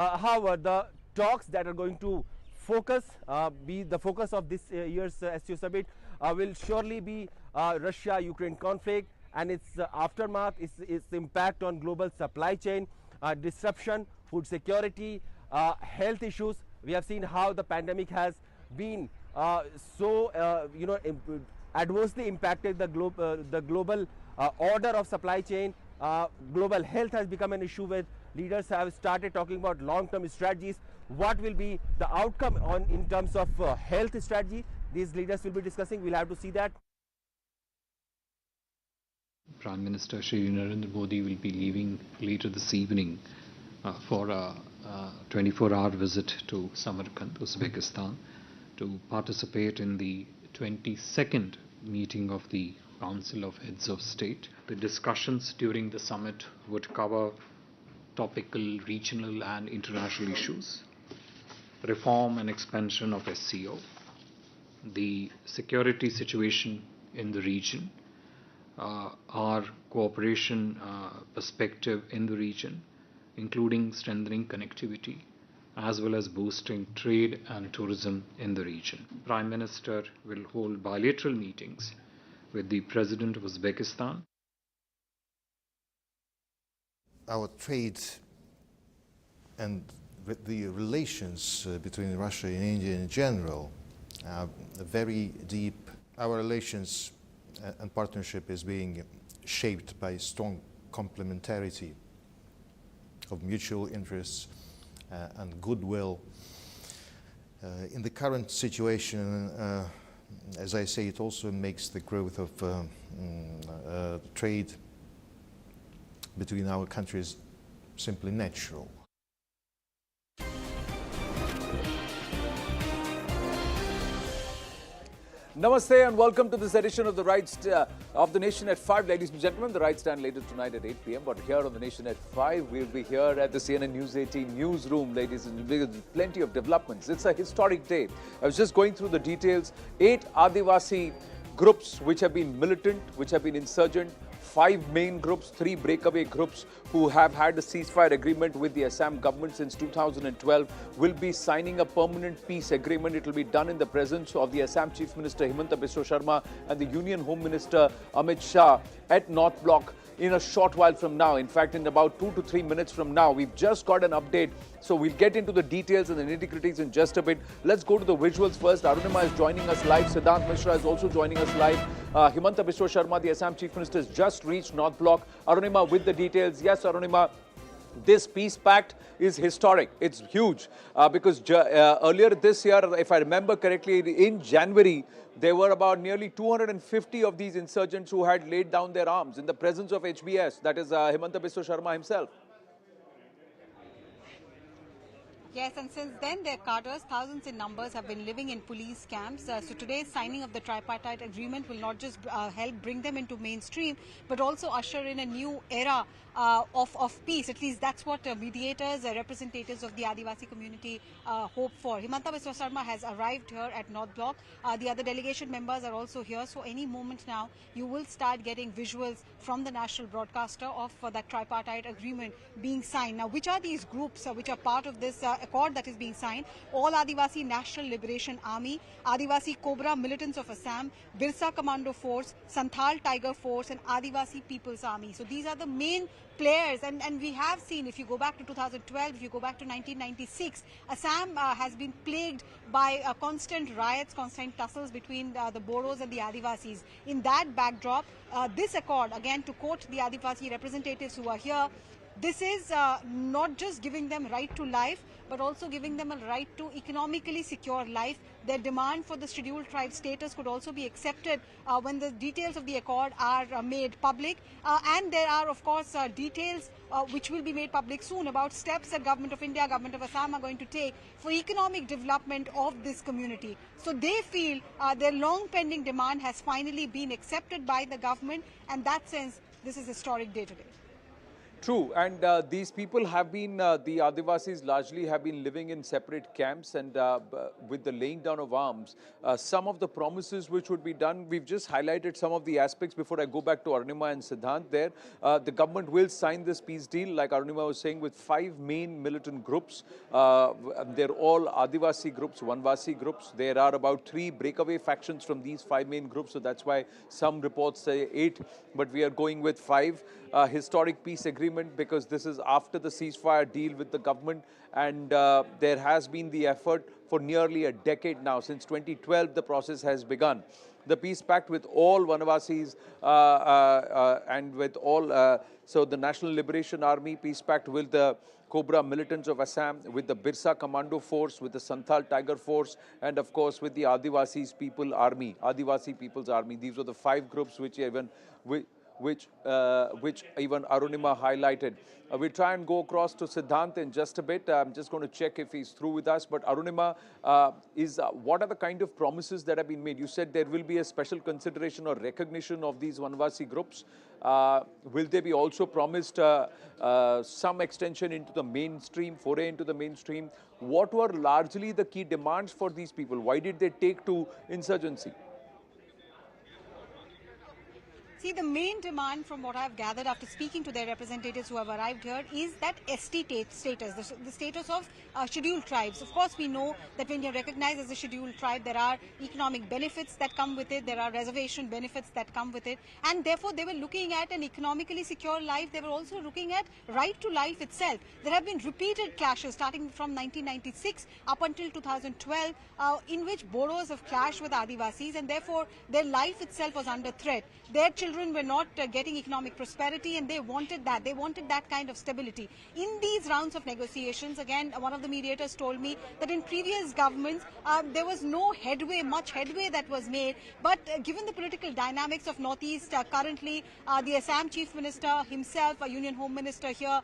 However, the talks that are going to be the focus of this year's SCO summit will surely be Russia-Ukraine conflict and its aftermath, its impact on global supply chain, disruption, food security, health issues. We have seen how the pandemic has been adversely impacted the global order of supply chain. Global health has become an issue with leaders have started talking about long-term strategies. What will be the outcome in terms of health strategy? These leaders will be discussing. We'll have to see that. Prime Minister Shri Narendra Modi will be leaving later this evening for a 24-hour visit to Samarkand, Uzbekistan, to participate in the 22nd meeting of the Council of Heads of State. The discussions during the summit would cover topical, regional and international issues, reform and expansion of SCO, the security situation in the region, our cooperation perspective in the region, including strengthening connectivity, as well as boosting trade and tourism in the region. Prime Minister will hold bilateral meetings with the President of Uzbekistan. Our trade and the relations between Russia and India in general are very deep. Our relations and partnership is being shaped by strong complementarity of mutual interests and goodwill. In the current situation, as I say, it also makes the growth of trade between our countries simply natural. Namaste and welcome to this edition of the Right of the Nation at 5. Ladies and gentlemen, the Right Stand later tonight at 8 p.m. But here on the Nation at 5, we'll be here at the CNN News 18 newsroom, ladies and gentlemen, plenty of developments. It's a historic day. I was just going through the details. 8 Adivasi groups which have been militant, which have been insurgent, 5 main groups, 3 breakaway groups who have had a ceasefire agreement with the Assam government since 2012 will be signing a permanent peace agreement. It will be done in the presence of the Assam Chief Minister Himanta Biswa Sharma and the Union Home Minister Amit Shah at North Block in a short while from now. In fact, in about 2 to 3 minutes from now. We've just got an update, so we'll get into the details and the nitty-gritties in just a bit. Let's go to the visuals first. Arunima is joining us live. Siddhant Mishra is also joining us live. Himanta Biswa Sharma, the Assam Chief Minister, has just reached North Block. Arunima with the details. Yes, Arunima, this peace pact is historic. It's huge because earlier this year, if I remember correctly, in January, there were about nearly 250 of these insurgents who had laid down their arms in the presence of HBS, that is Himanta Biswa Sharma himself. Yes, and since then their cadres, thousands in numbers, have been living in police camps. So today's signing of the tripartite agreement will not just help bring them into mainstream, but also usher in a new era of peace. At least that's what mediators, representatives of the Adivasi community hope for. Himanta Biswa Sharma has arrived here at North Block. The other delegation members are also here. So any moment now, you will start getting visuals from the national broadcaster of that tripartite agreement being signed. Now, which are these groups which are part of this accord that is being signed? All Adivasi National Liberation Army, Adivasi Cobra Militants of Assam, Birsa Commando Force, Santhal Tiger Force and Adivasi People's Army. So these are the main players, and we have seen, if you go back to 2012, if you go back to 1996, Assam has been plagued by constant riots, constant tussles between the Bodos and the Adivasis. In that backdrop, this accord, again to quote the Adivasi representatives who are here, this is not just giving them right to life, but also giving them a right to economically secure life. Their demand for the scheduled tribe status could also be accepted when the details of the accord are made public. And there are, of course, details which will be made public soon about steps that Government of India, Government of Assam are going to take for economic development of this community. So they feel their long pending demand has finally been accepted by the government, and in that sense, this is a historic day today. True, and these people have been, the Adivasis largely have been living in separate camps, and with the laying down of arms, some of the promises which would be done, we've just highlighted some of the aspects before I go back to Arunima and Siddhant there. The government will sign this peace deal, like Arunima was saying, with 5 main militant groups. They're all Adivasi groups, Vanvasi groups. There are about 3 breakaway factions from these 5 main groups, so that's why some reports say 8, but we are going with 5. Historic peace agreement, because this is after the ceasefire deal with the government, and there has been the effort for nearly a decade now. Since 2012, the process has begun. The peace pact with all Vanavasis and with all, so the National Liberation Army peace pact with the Cobra militants of Assam, with the Birsa Commando Force, with the Santhal Tiger Force, and of course with the Adivasi People's Army. These were the 5 groups which even Arunima highlighted. We'll try and go across to Siddhant in just a bit. I'm just going to check if he's through with us. But Arunima, what are the kind of promises that have been made? You said there will be a special consideration or recognition of these Vanvasi groups. Will they be also promised some extension into the mainstream, foray into the mainstream? What were largely the key demands for these people? Why did they take to insurgency? See, the main demand from what I've gathered after speaking to their representatives who have arrived here is that ST status, the status of scheduled tribes. Of course, we know that when you're recognized as a scheduled tribe, there are economic benefits that come with it, there are reservation benefits that come with it, and therefore they were looking at an economically secure life. They were also looking at right to life itself. There have been repeated clashes starting from 1996 up until 2012 in which Bodos have clashed with Adivasis, and therefore their life itself was under threat. Their children were not getting economic prosperity, and they wanted that. They wanted that kind of stability. In these rounds of negotiations, again, one of the mediators told me that in previous governments, there was no much headway that was made. But given the political dynamics of Northeast, currently the Assam Chief Minister himself, a Union Home Minister here,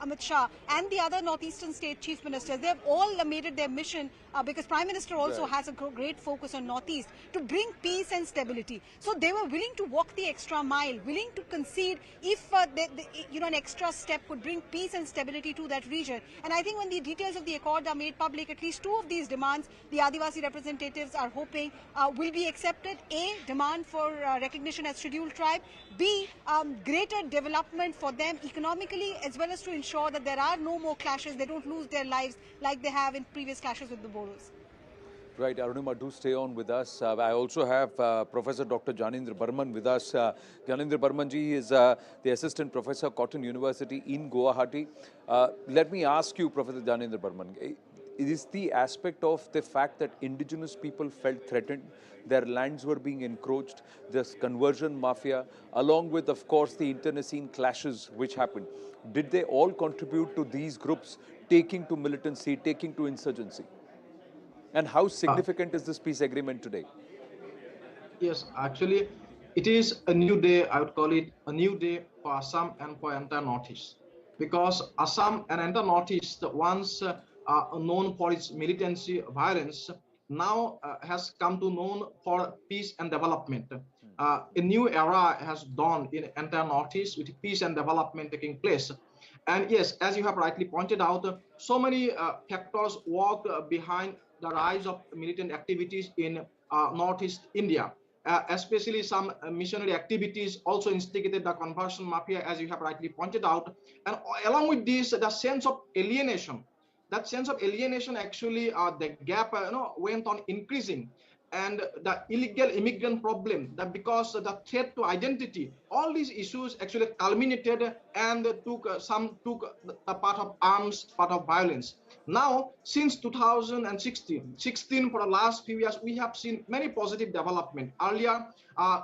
Amit Shah, and the other Northeastern state Chief Ministers, they have all made it their mission, because Prime Minister also has a great focus on Northeast, to bring peace and stability. So they were willing to walk the extra mile, willing to concede if an extra step could bring peace and stability to that region. And I think when the details of the accord are made public, at least 2 of these demands the Adivasi representatives are hoping will be accepted. A, demand for recognition as scheduled tribe. B, greater development for them economically, as well as to ensure that there are no more clashes, they don't lose their lives like they have in previous clashes with the Bodos. Right, Arunima, do stay on with us. I also have Professor Dr. Janendra Burman with us. Janendra Burman ji is the Assistant Professor, Cotton University in Guwahati. Let me ask you, Professor Janendra Burman, is the aspect of the fact that indigenous people felt threatened, their lands were being encroached, this conversion mafia, along with, of course, the internecine clashes which happened. Did they all contribute to these groups taking to militancy, taking to insurgency? And how significant is this peace agreement today? Yes, actually, it is a new day. I would call it a new day for Assam and for entire Northeast, because Assam and entire Northeast, once known for its militancy, violence, now has come to known for peace and development. A new era has dawned in entire Northeast with peace and development taking place. And yes, as you have rightly pointed out, so many factors work behind the rise of militant activities in Northeast India. Especially some missionary activities also instigated the conversion mafia, as you have rightly pointed out. And along with this, the sense of alienation. That sense of alienation actually, the gap went on increasing. And the illegal immigrant problem, that because the threat to identity, all these issues actually culminated and took the part of arms, part of violence. Now, since 2016 for the last few years, we have seen many positive development. Earlier,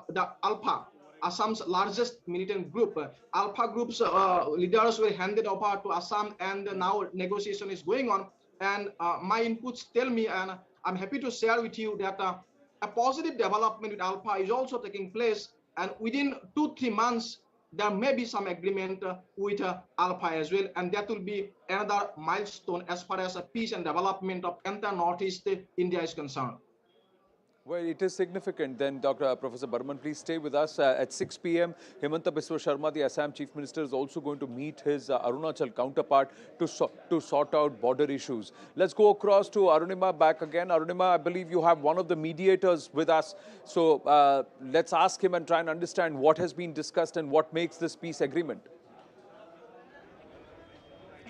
the Alpha, Assam's largest militant group, Alpha group's leaders were handed over to Assam, and now negotiation is going on. And my inputs tell me, and I'm happy to share with you, that a positive development with Alpha is also taking place, and within 2-3 months there may be some agreement with Alpha as well, and that will be another milestone as far as peace and development of entire Northeast India is concerned. Well, it is significant. Then, Professor Burman, please stay with us. At 6 p.m., Himanta Biswa Sharma, the Assam Chief Minister, is also going to meet his Arunachal counterpart to sort out border issues. Let's go across to Arunima back again. Arunima, I believe you have one of the mediators with us. So let's ask him and try and understand what has been discussed and what makes this peace agreement.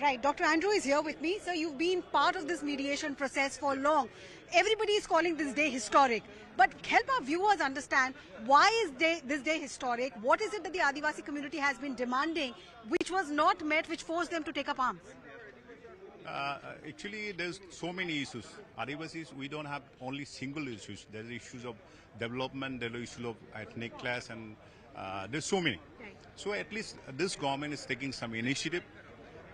Right, Dr. Andrew is here with me. So you've been part of this mediation process for long. Everybody is calling this day historic. But help our viewers understand, why is this day historic? What is it that the Adivasi community has been demanding, which was not met, which forced them to take up arms? Actually, there's so many issues. Adivasis, we don't have only single issues. There's issues of development, there's issues of ethnic class, and there's so many. Right. So at least this government is taking some initiative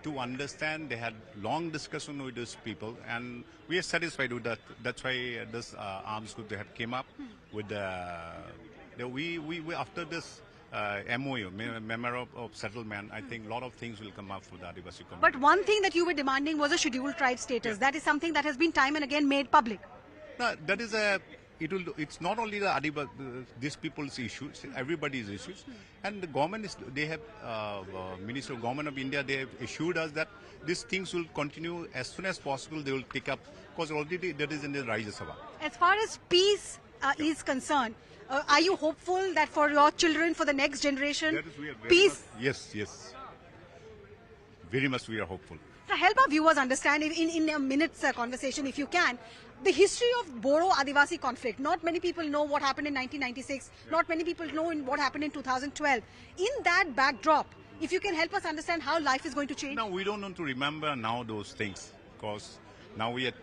to understand. They had long discussion with these people, and we are satisfied with that. That's why this arms group they have came up with we after this MOU, Memorandum of Settlement. I think a lot of things will come up for the Adivasi community. But one thing that you were demanding was a scheduled tribe status. That is something that has been time and again made public. No, that is it's not only the these people's issues, everybody's issues, and the government they have Minister of Government of India, they have assured us that these things will continue as soon as possible. They will pick up, because already that is in the Rajya Sabha. As far as peace is concerned, are you hopeful that for your children, for the next generation, peace? Yes, very much we are hopeful. So help our viewers understand in a minute's conversation, if you can, the history of Bodo-Adivasi conflict. Not many people know what happened in 1996. Not many people know what happened in 2012. In that backdrop, if you can help us understand how life is going to change. No, we don't want to remember now those things, because now we're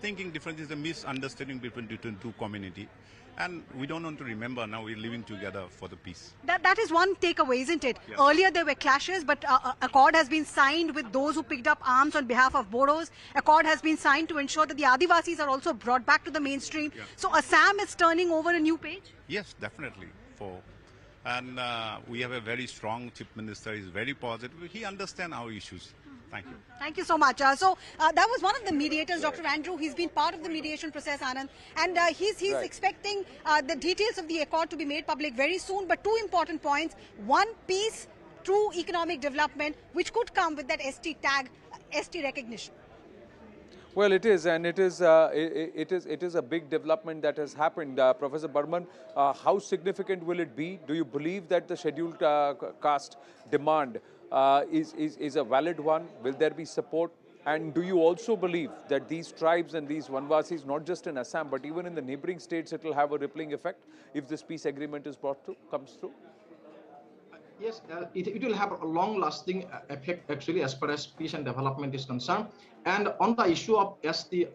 thinking different. It's a misunderstanding between two community. And we don't want to remember. Now we're living together for the peace. That is one takeaway, isn't it? Yes. Earlier there were clashes, but accord has been signed with those who picked up arms on behalf of Bodos. Accord has been signed to ensure that the Adivasis are also brought back to the mainstream. Yeah. So Assam is turning over a new page? Yes, definitely. And we have a very strong Chief Minister. He's very positive. He understands our issues. Thank you. Thank you so much. That was one of the mediators, Dr. Andrew. He's been part of the mediation process, Anand. And he's expecting the details of the accord to be made public very soon. But two important points. One, peace through economic development, which could come with that ST tag, ST recognition. Well, it is, and it is a big development that has happened. Professor Burman, how significant will it be? Do you believe that the scheduled caste demand is a valid one? Will there be support? And do you also believe that these tribes and these Vanvasis, not just in Assam, but even in the neighboring states, it will have a rippling effect if this peace agreement is comes through? Yes, it will have a long-lasting effect, actually, as far as peace and development is concerned. And on the issue of ST,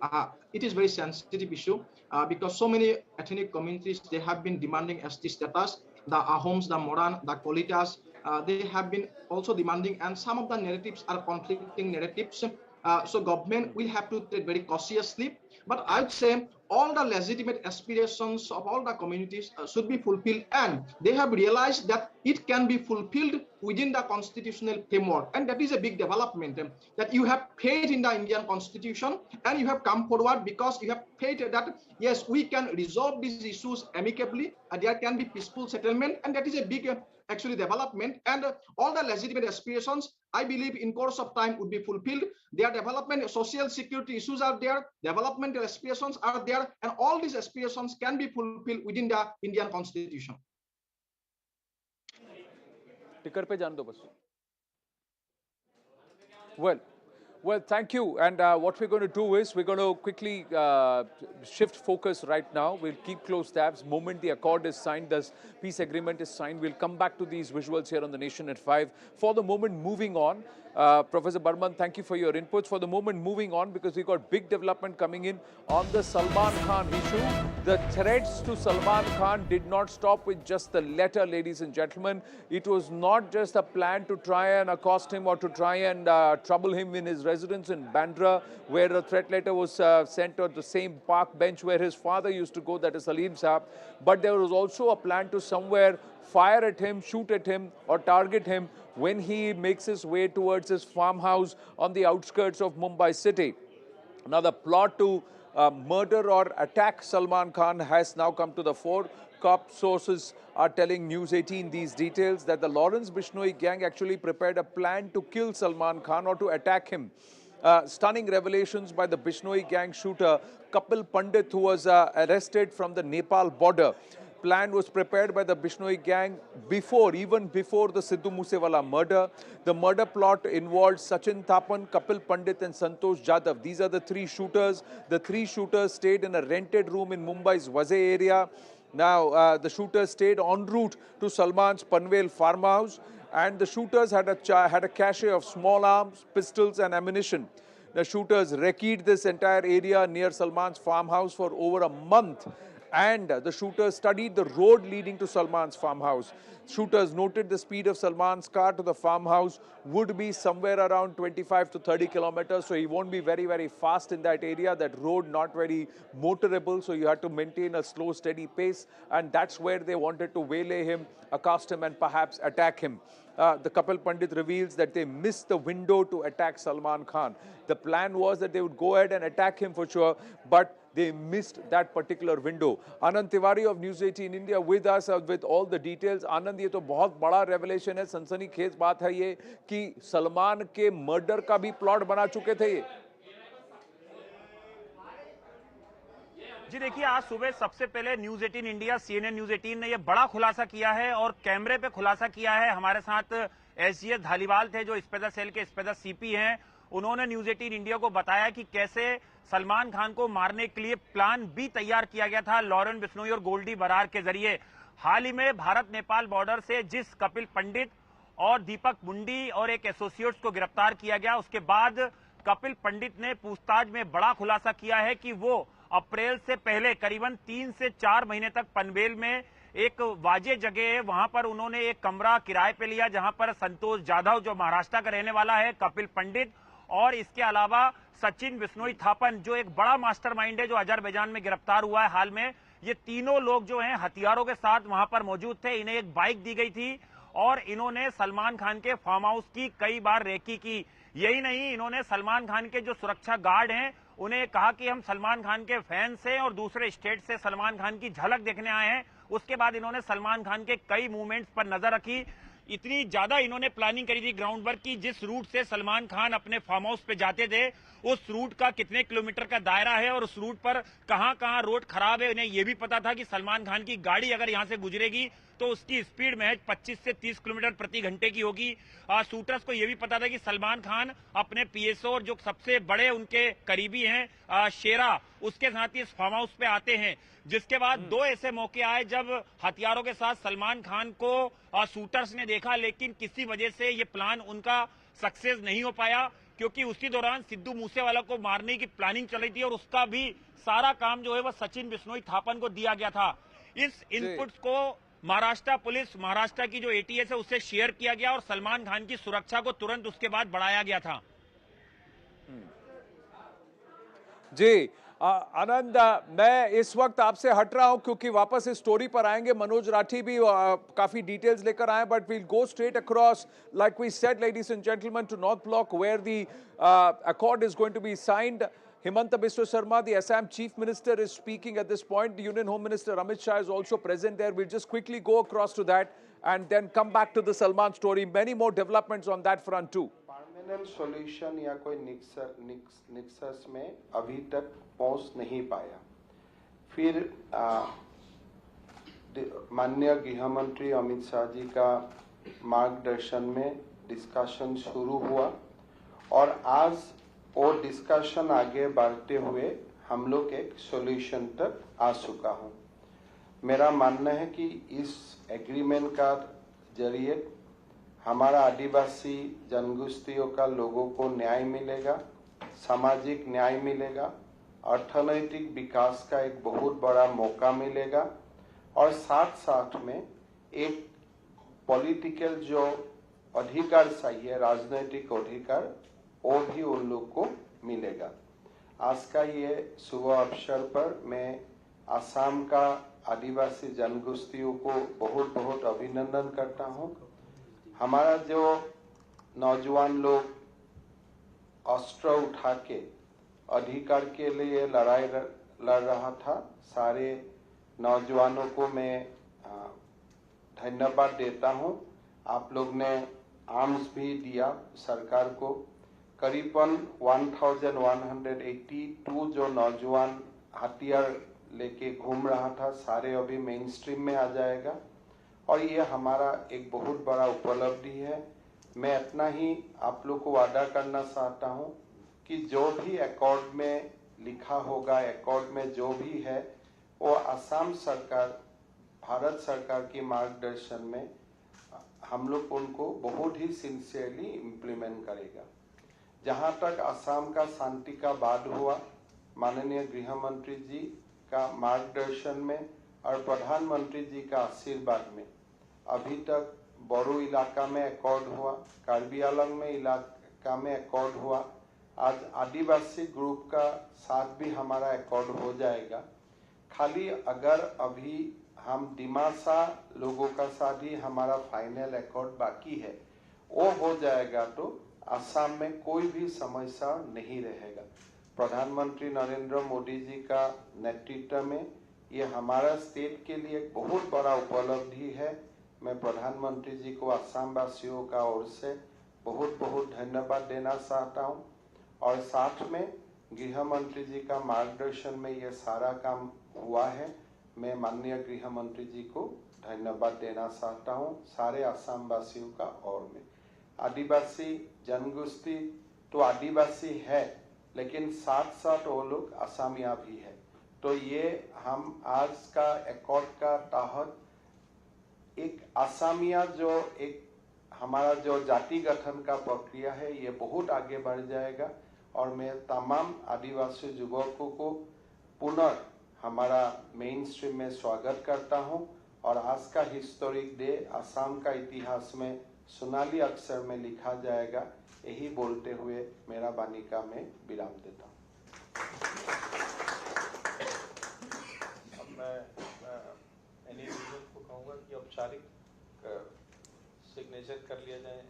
it is very sensitive issue because so many ethnic communities, they have been demanding ST status. The Ahoms, the Moran, the Kolitas, they have been also demanding, and some of the narratives are conflicting narratives. So government will have to take very cautiously. But I would say all the legitimate aspirations of all the communities should be fulfilled, and they have realized that it can be fulfilled within the constitutional framework. And that is a big development, that you have faith in the Indian constitution and you have come forward because you have faith that yes, we can resolve these issues amicably, and there can be peaceful settlement, and that is a big actually development. And all the legitimate aspirations, I believe, in course of time would be fulfilled. Their development, social security issues are there, developmental aspirations are there, and all these aspirations can be fulfilled within the Indian constitution. Well, thank you. And what we're going to do is we're going to quickly shift focus right now. We'll keep close tabs. Moment the accord is signed, the peace agreement is signed, we'll come back to these visuals here on the Nation at 5. For the moment, moving on. Professor Burman, thank you for your inputs. For the moment, moving on, because we've got big development coming in on the Salman Khan issue. The threats to Salman Khan did not stop with just the letter, ladies and gentlemen. It was not just a plan to try and accost him or to try and trouble him in his residence in Bandra, where a threat letter was sent to the same park bench where his father used to go, that is Salim Saab. But there was also a plan to somewhere fire at him, shoot at him, or target him when he makes his way towards his farmhouse on the outskirts of Mumbai city. Now, the plot to murder or attack Salman Khan has now come to the fore. Top sources are telling News 18 these details, that the Lawrence Bishnoi gang actually prepared a plan to kill Salman Khan or to attack him. Stunning revelations by the Bishnoi gang shooter Kapil Pandit, who was arrested from the Nepal border. Plan was prepared by the Bishnoi gang even before the Sidhu Moosewala murder. The murder plot involved Sachin Thapan, Kapil Pandit and Santosh Jadhav. These are the three shooters. The three shooters stayed in a rented room in Mumbai's Waze area. Now, the shooters stayed en route to Salman's Panvel farmhouse, and the shooters had a cache of small arms, pistols and ammunition. The shooters recce'd this entire area near Salman's farmhouse for over a month, and the shooters studied the road leading to Salman's farmhouse. Shooters noted the speed of Salman's car to the farmhouse would be somewhere around 25 to 30 kilometers, so he won't be very, very fast in that area. That road not very motorable, so you had to maintain a slow, steady pace, and that's where they wanted to waylay him, accost him and perhaps attack him. The Kapil Pandit reveals that they missed the window to attack Salman Khan. The plan was that they would go ahead and attack him for sure, but they missed that particular window. Anand Tiwari of News 18 India with us with all the details. Anand, ये तो बहुत बड़ा revelation है, सनसनीखेज बात है ये कि सलमान के मर्डर का भी प्लॉट बना चुके थे ये। जी देखिए, आज सुबह सबसे पहले न्यूज 18 इंडिया, CNN न्यूज 18 ने यह बड़ा खुलासा किया है और कैमरे पे खुलासा किया है। हमारे साथ SGS धालीवाल थे, जो स्पेशल सेल के स्पेशल CP हैं। उन्होंने न्यूज 18 इंडिया को बताया कि कैसे सलमान खान को मारने के लिए प्लान भी तैयार किया गया था लॉरेंस बिश्नोई और गोल्डी बरार के जरिए। हाल ही में भारत नेपाल बॉर्डर से जिस कपिल पंडित और दीपक मुंडी और एक एसोसिएट्स को गिरफ्तार किया गया, उसके बाद कपिल पंडित ने पूछताछ में बड़ा खुलासा किया है कि वो अप्रैल से पहले करीबन 3 से 4 महीने तक पनवेल में एक वाजे जगह है, वहां पर उन्होंने एक कमरा किराए पे लिया, जहां पर संतोष जाधव जो महाराष्ट्र का रहने वाला है, कपिल पंडित और इसके अलावा सचिन बिश्नोई थापन जो एक बड़ा मास्टरमाइंड है, जो अजरबैजान में गिरफ्तार हुआ है हाल में। ये तीनों लोग जो हैं हथियारों के साथ वहां पर मौजूद थे। इन्हें एक बाइक दी गई थी और इन्होंने सलमान खान के फार्म हाउस की कई बार रेकी की। यही नहीं, इन्होंने सलमान खान के जो सुरक्षा गार्ड हैं उन्हें कहा कि हम सलमान खान के फैंस हैं और दूसरे स्टेट से सलमान खान की झलक देखने आए हैं। उसके बाद इन्होंने सलमान खान के कई मूवमेंट्स पर नजर रखी। इतनी ज्यादा इन्होंने प्लानिंग करी थी ग्राउंड वर्क की, जिस रूट से सलमान खान अपने फार्म हाउस पे जाते थे उस रूट का कितने किलोमीटर का दायरा है और उस रूट पर कहां रोड खराब है। इन्हें यह भी पता था कि सलमान खान की गाड़ी अगर यहां से गुजरेगी तो उसकी स्पीड महज 25 से 30 किलोमीटर प्रति घंटे की होगी। शूटर्स को यह भी पता था कि सलमान खान अपने PSO और जो सबसे बड़े उनके करीबी हैं शेरा, उसके साथ ही इस फार्म हाउस पे आते हैं। जिसके बाद 2 ऐसे मौके आए जब हथियारों के साथ सलमान खान को शूटर्स ने देखा, लेकिन किसी वजह से ये प्लान उनका सक्सेस नहीं हो पाया, क्योंकि उसी दौरान सिद्धू मूसेवाला को मारने की प्लानिंग चल रही थी और उसका भी सारा काम जो है वह सचिन बिश्नोई थापन को दिया गया था। इस इनपुट्स को महाराष्ट्र पुलिस, महाराष्ट्र की जो ATS है उससे शेयर किया गया और सलमान खान की सुरक्षा को तुरंत उसके बाद बढ़ाया गया था। जी आनंद, मैं इस वक्त आपसे हट रहा हूं क्योंकि वापस इस स्टोरी पर आएंगे। मनोज राठी भी काफी डिटेल्स लेकर आए, but we'll go straight across like we said ladies and gentleman to North Block where the accord is going to be signed. Himanta Biswa Sarma, the Assam Chief Minister, is speaking at this point. The Union Home Minister Amit Shah is also present there. We'll just quickly go across to that and then come back to the Salman story. Many more developments on that front too. Permanent solution या कोई निक्सस में अभी तक पहुंच नहीं पाया। फिर माननीय गृह मंत्री अमित शाह जी का मार्गदर्शन में डिस्कशन शुरू हुआ और आज वो डिस्कशन आगे बढ़ते हुए हम लोग एक सॉल्यूशन तक आ चुका हूं। मेरा मानना है कि इस एग्रीमेंट का जरिए हमारा आदिवासी जनगोष्ठियों का लोगों को न्याय मिलेगा, सामाजिक न्याय मिलेगा, अर्थनैतिक विकास का एक बहुत बड़ा मौका मिलेगा और साथ साथ में एक पॉलिटिकल जो अधिकार चाहिए, राजनीतिक अधिकार, वो भी उन लोग को मिलेगा। आज का ये शुभ अवसर पर मैं असम का आदिवासी जनगोष्ठियों को बहुत बहुत अभिनंदन करता हूं। हमारा जो नौजवान लोग अस्त्र उठा के अधिकार के लिए लड़ाई लड़ रहा था। सारे नौजवानों को मैं धन्यवाद देता हूं। आप लोग ने आर्म्स भी दिया सरकार को। करीबन 1182 जो नौजवान हथियार लेके घूम रहा था, सारे अभी मेन स्ट्रीम में आ जाएगा और ये हमारा एक बहुत बड़ा उपलब्धि है। मैं इतना ही आप लोग को वादा करना चाहता हूं कि जो भी अकॉर्ड में लिखा होगा, अकॉर्ड में जो भी है, वो असम सरकार, भारत सरकार की मार्गदर्शन में हम लोग उनको बहुत ही सिंसियरली इम्प्लीमेंट करेगा। जहां तक असम का शांति का बात हुआ, माननीय गृह मंत्री जी का मार्गदर्शन में और प्रधानमंत्री जी का आशीर्वाद में अभी तक बोरो इलाका में अकॉर्ड हुआ, कार्बी आंगलंग में इलाका में अकॉर्ड हुआ, आज आदिवासी ग्रुप का साथ भी हमारा अकॉर्ड हो जाएगा। खाली अगर अभी हम दिमासा लोगों का साथ ही हमारा फाइनल अकॉर्ड बाकी है, वो हो जाएगा तो असम में कोई भी समस्या नहीं रहेगा। प्रधानमंत्री नरेंद्र मोदी जी का नेतृत्व में ये हमारा स्टेट के लिए एक बहुत बड़ा उपलब्धि है। मैं प्रधानमंत्री जी को असम वासियों का ओर से बहुत बहुत धन्यवाद देना चाहता हूं और साथ में गृह मंत्री जी का मार्गदर्शन में ये सारा काम हुआ है। मैं माननीय गृह मंत्री जी को धन्यवाद देना चाहता हूं सारे असम वासियों का ओर में। आदिवासी जनगोष्ठी तो आदिवासी है, लेकिन साथ साथ वो लोग असमिया भी है। तो ये हम आज का अकॉर्ड का तहत एक असमिया जो एक हमारा जो जाति गठन का प्रक्रिया है, ये बहुत आगे बढ़ जाएगा और मैं तमाम आदिवासी युवकों को पुनः हमारा मेन स्ट्रीम में स्वागत करता हूं और आज का हिस्टोरिक डे असम का इतिहास में सोनाली अक्षर में लिखा जाएगा। यही बोलते हुए मेरा वाणी का मैं विराम देता हूं। अब मैं एनी को कहूँगा कि औपचारिक सिग्नेचर कर लिया जाए।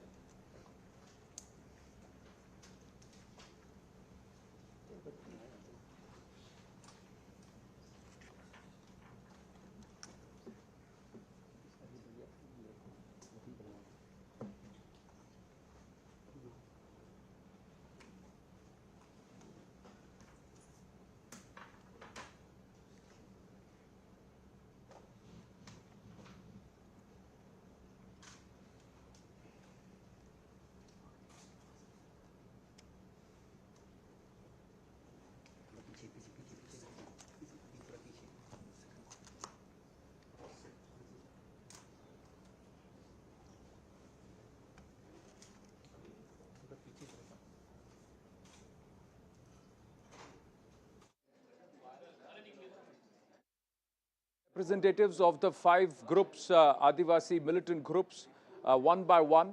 Representatives of the 5 groups, Adivasi militant groups, one by one,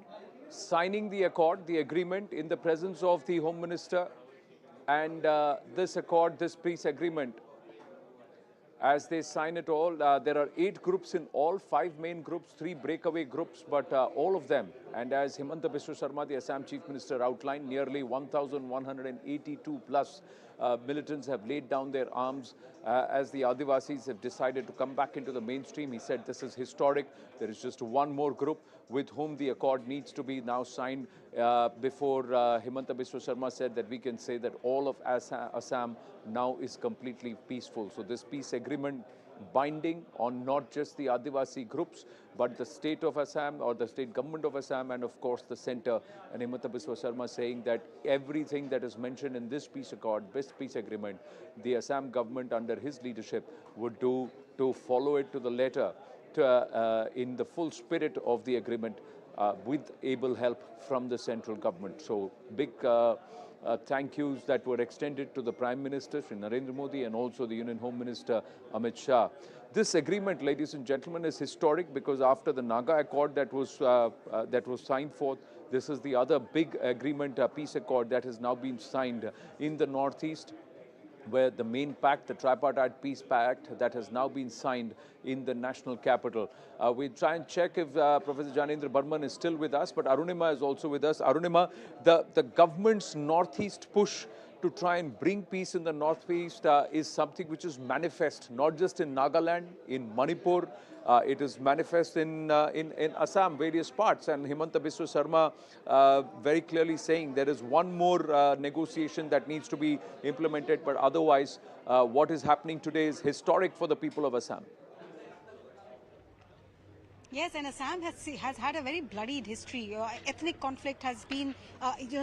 signing the accord, the agreement in the presence of the Home Minister. And this accord, this peace agreement, as they sign it all, there are 8 groups in all, 5 main groups, 3 breakaway groups, but all of them, and as Himanta Biswa Sarma, the Assam Chief Minister, outlined, nearly 1,182 plus militants have laid down their arms as the Adivasis have decided to come back into the mainstream. He said this is historic. There is just one more group with whom the accord needs to be now signed before Himanta Biswa Sarma said that we can say that all of Assam now is completely peaceful. So this peace agreement binding on not just the Adivasi groups, but the state of Assam or the state government of Assam and of course the centre. And Himanta Biswa Sarma saying that everything that is mentioned in this peace accord, this peace agreement, the Assam government under his leadership would do to follow it to the letter in the full spirit of the agreement with able help from the central government. So big thank yous that were extended to the Prime Minister, Shri Narendra Modi, and also the Union Home Minister, Amit Shah. This agreement, ladies and gentlemen, is historic because after the Naga Accord that was signed forth, this is the other big agreement, peace accord that has now been signed in the Northeast, where the main pact, the tripartite peace pact that has now been signed in the national capital. We'll try and check if Professor Janendra Burman is still with us, but Arunima is also with us. Arunima, the government's northeast push to try and bring peace in the northeast is something which is manifest not just in Nagaland, in Manipur. It is manifest in Assam, various parts, and Himanta Biswa Sarma very clearly saying there is one more negotiation that needs to be implemented, but otherwise what is happening today is historic for the people of Assam. Yes, and Assam has had a very bloodied history. Ethnic conflict has been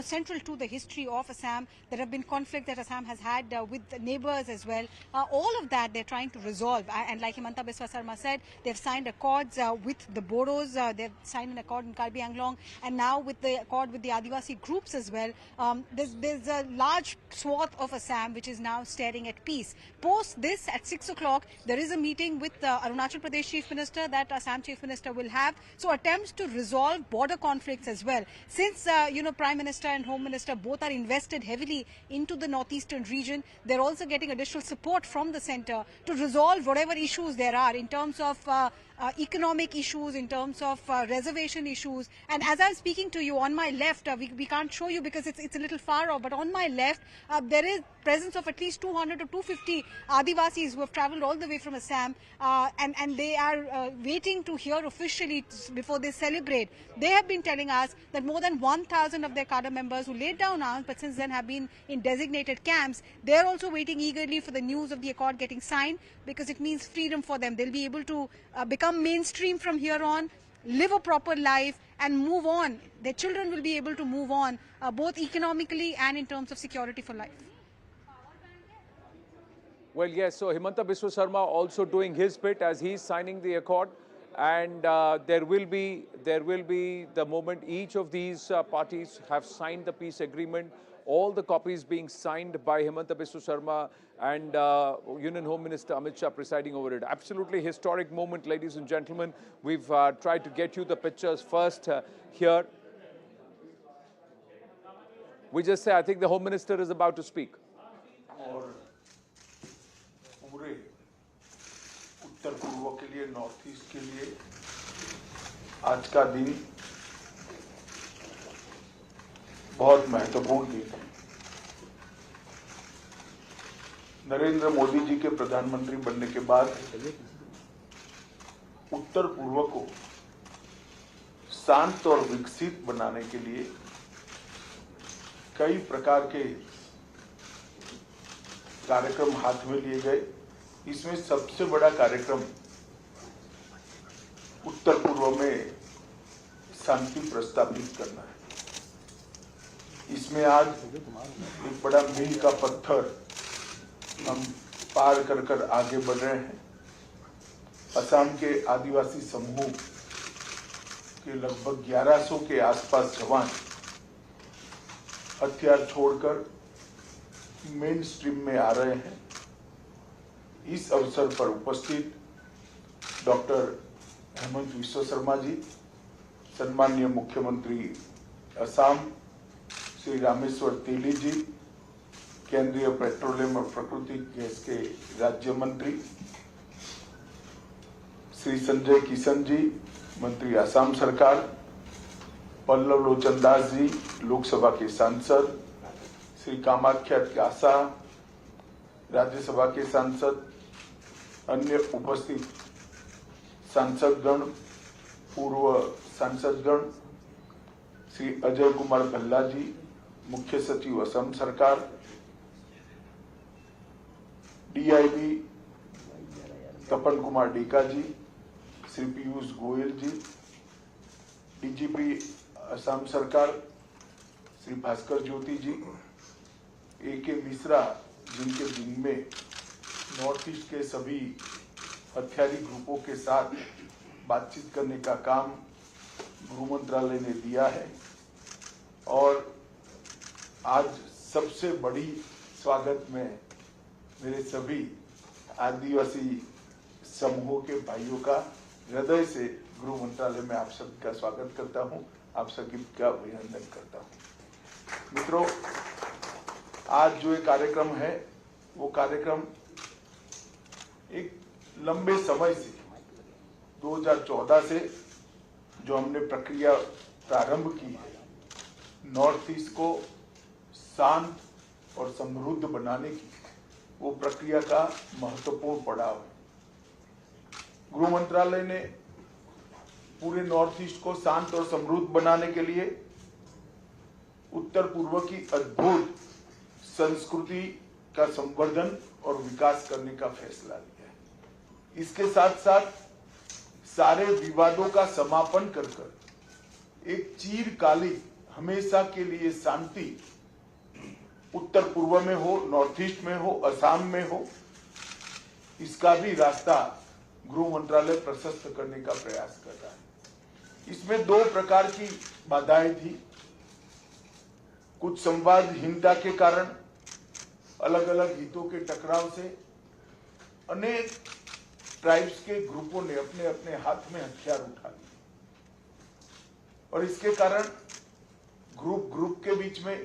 central to the history of Assam. There have been conflict that Assam has had with the neighbors as well. All of that they're trying to resolve. And like Himanta Biswa Sarma said, they've signed accords with the Bodos. They've signed an accord in Karbi Anglong, and now with the accord with the Adivasi groups as well. There's a large swath of Assam which is now staring at peace. Post this, at 6 o'clock, there is a meeting with Arunachal Pradesh Chief Minister that Assam Chief Minister will have. So attempts to resolve border conflicts as well. Since, Prime Minister and Home Minister both are invested heavily into the northeastern region, they're also getting additional support from the centre to resolve whatever issues there are in terms of economic issues, in terms of reservation issues. And as I'm speaking to you, on my left, we can't show you because it's a little far off, but on my left, there is presence of at least 200 to 250 Adivasis who have travelled all the way from Assam, and they are waiting to hear officially before they celebrate. They have been telling us that more than 1,000 of their cadre members who laid down arms but since then have been in designated camps, they're also waiting eagerly for the news of the accord getting signed, because it means freedom for them. They'll be able to become mainstream from here on, live a proper life and move on. Their children will be able to move on, both economically and in terms of security for life. Well, yes, so Himanta Biswa Sarma also doing his bit as he's signing the accord, and there will be the moment each of these parties have signed the peace agreement, all the copies being signed by Himanta Biswa Sarma and Union Home Minister Amit Shah presiding over it. Absolutely historic moment, ladies and gentlemen. We've tried to get you the pictures first here. We just say, I think the Home Minister is about to speak. पूरे उत्तर पूर्व के लिए, north east के लिए आज का दिन बहुत महत्वपूर्ण दिन है। नरेंद्र मोदी जी के प्रधानमंत्री बनने के बाद उत्तर पूर्व को शांत और विकसित बनाने के लिए कई प्रकार के कार्यक्रम हाथ में लिए गए। इसमें सबसे बड़ा कार्यक्रम उत्तर पूर्व में शांति प्रस्तावित करना है। इसमें आज एक बड़ा मील का पत्थर हम पार कर कर आगे बढ़ रहे हैं। असम के आदिवासी समूह के लगभग 1100 के आसपास जवान हथियार छोड़कर मेन स्ट्रीम में आ रहे हैं। इस अवसर पर उपस्थित डॉक्टर हेमंत विश्व शर्मा जी, सम्माननीय मुख्यमंत्री असम श्री रामेश्वर तेली जी, केंद्रीय पेट्रोलियम और प्राकृतिक गैस के राज्य मंत्री श्री संजय किशन जी, मंत्री असम सरकार, पल्लव लोचन दास जी, लोकसभा के सांसद, श्री कामाख्या कासा, राज्यसभा के सांसद, अन्य उपस्थित सांसदगण, पूर्व सांसदगण, श्री अजय कुमार भल्ला जी, मुख्य सचिव असम सरकार, डीआईबी तपन कुमार डेका जी, श्री पीयूष गोयल जी, डीजीपी असम सरकार श्री भास्कर ज्योति जी, ए.के. मिश्रा जिनके दिन में नॉर्थ ईस्ट के सभी हथियारी ग्रुपों के साथ बातचीत करने का काम गृह मंत्रालय ने दिया है। और आज सबसे बड़ी स्वागत में मेरे सभी आदिवासी समूहों के भाइयों का हृदय से गृह मंत्रालय में आप सभी का स्वागत करता हूं, आप सभी का अभिनंदन करता हूं। मित्रों, आज जो ये कार्यक्रम है वो कार्यक्रम एक लंबे समय से 2014 से जो हमने प्रक्रिया प्रारंभ की है, नॉर्थ ईस्ट को शांत और समृद्ध बनाने की वो प्रक्रिया का महत्वपूर्ण पड़ाव है। गृह मंत्रालय ने पूरे नॉर्थ ईस्ट को शांत और समृद्ध बनाने के लिए उत्तर पूर्व की अद्भुत संस्कृति का संवर्धन और विकास करने का फैसला लिया है। इसके साथ साथ सारे विवादों का समापन कर एक चिरकालिक हमेशा के लिए शांति उत्तर पूर्व में हो, नॉर्थ ईस्ट में हो, असम में हो, इसका भी रास्ता गृह मंत्रालय प्रशस्त करने का प्रयास कर रहा है। इसमें दो प्रकार की बाधाएं थी। कुछ संवादहीनता के कारण अलग अलग हितों के टकराव से अनेक ट्राइब्स के ग्रुपों ने अपने अपने हाथ में हथियार उठा लिए और इसके कारण ग्रुप के बीच में,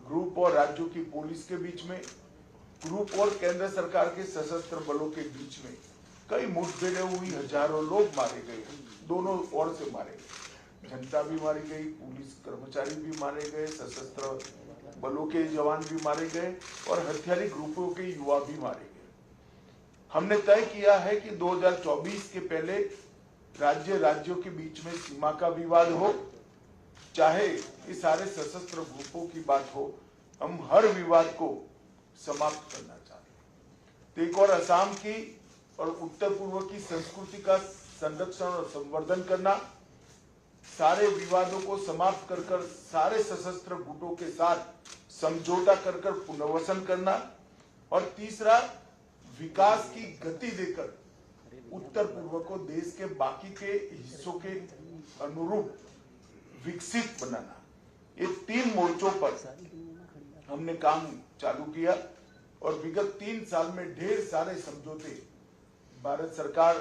ग्रुप और राज्यों की पुलिस के बीच में, ग्रुप और केंद्र सरकार के सशस्त्र बलों के बीच में कई मुठभेड़ें हुई, हजारों लोग मारे गए, दोनों ओर से मारे गए, जनता भी मारी गई, पुलिस कर्मचारी भी मारे गए, सशस्त्र बलों के जवान भी मारे गए और हथियारी ग्रुपों के युवा भी मारे गए। हमने तय किया है कि 2024 के पहले राज्यों के बीच में सीमा का विवाद हो, चाहे ये सारे सशस्त्र ग्रुपों की बात हो, हम हर विवाद को समाप्त करना चाहते हैं। एक और असम की और उत्तर पूर्व की संस्कृति का संरक्षण और संवर्धन करना, सारे विवादों को समाप्त कर सारे सशस्त्र गुटों के साथ समझौता कर पुनर्वसन करना और तीसरा विकास की गति देकर उत्तर पूर्व को देश के बाकी के हिस्सों के अनुरूप विकसित बनाना। ये 3 मोर्चों पर हमने काम चालू किया और विगत 3 साल में ढेर सारे समझौते भारत सरकार,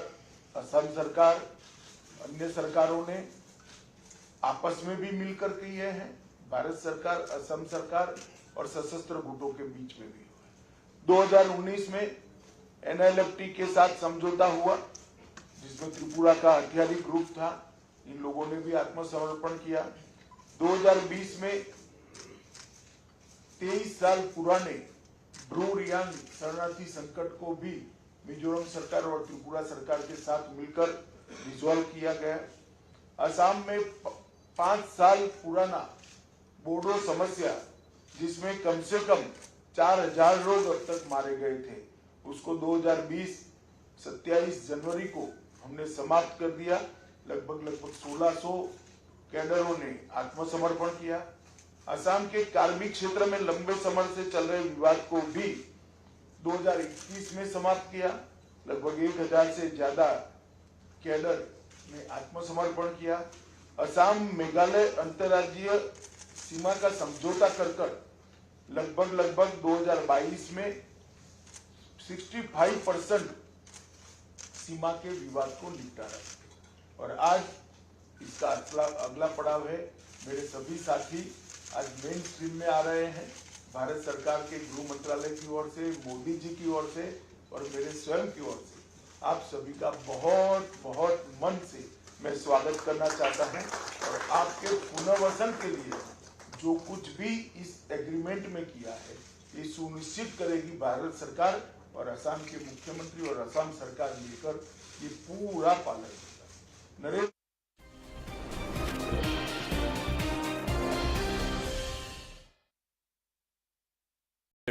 असम सरकार, अन्य सरकारों ने आपस में भी मिलकर किए हैं। भारत सरकार, असम सरकार और सशस्त्र गुटों के बीच में भी हुआ। 2019 में NLFT के साथ समझौता हुआ जिसमें त्रिपुरा का हथियारी ग्रुप था, इन लोगों ने भी आत्मसमर्पण किया। 2020 में 23 साल पुराने ब्रू रियांग शरणार्थी संकट को भी मिजोरम सरकार और त्रिपुरा सरकार के साथ मिलकर रिजॉल्व किया गया। असम में 5 साल पुराना बोडो समस्या जिसमें कम से कम 4000 लोग अब तक मारे गए थे, उसको 2020 27 जनवरी को हमने समाप्त कर दिया। लगभग 1600 कैडरों ने आत्मसमर्पण किया। असम के कार्मिक क्षेत्र में लंबे समय से चल रहे विवाद को भी 2021 में समाप्त किया। लगभग 1000 से ज्यादा कैडर ने आत्मसमर्पण किया। असम मेघालय अंतर्राज्यीय सीमा का समझौता कर लगभग 2022 में 65% सीमा के विवाद को निपटारा और आज इसका अगला पड़ाव है। मेरे सभी साथी आज मेन स्ट्रीम में आ रहे हैं। भारत सरकार के गृह मंत्रालय की ओर से, मोदी जी की ओर से और मेरे स्वयं की ओर से आप सभी का बहुत बहुत मन से मैं स्वागत करना चाहता हूं और आपके पुनर्वसन के लिए जो कुछ भी इस एग्रीमेंट में किया है ये सुनिश्चित करेगी भारत सरकार और असम के मुख्यमंत्री और असम सरकार मिलकर ये पूरा पालन करेगा। Narendra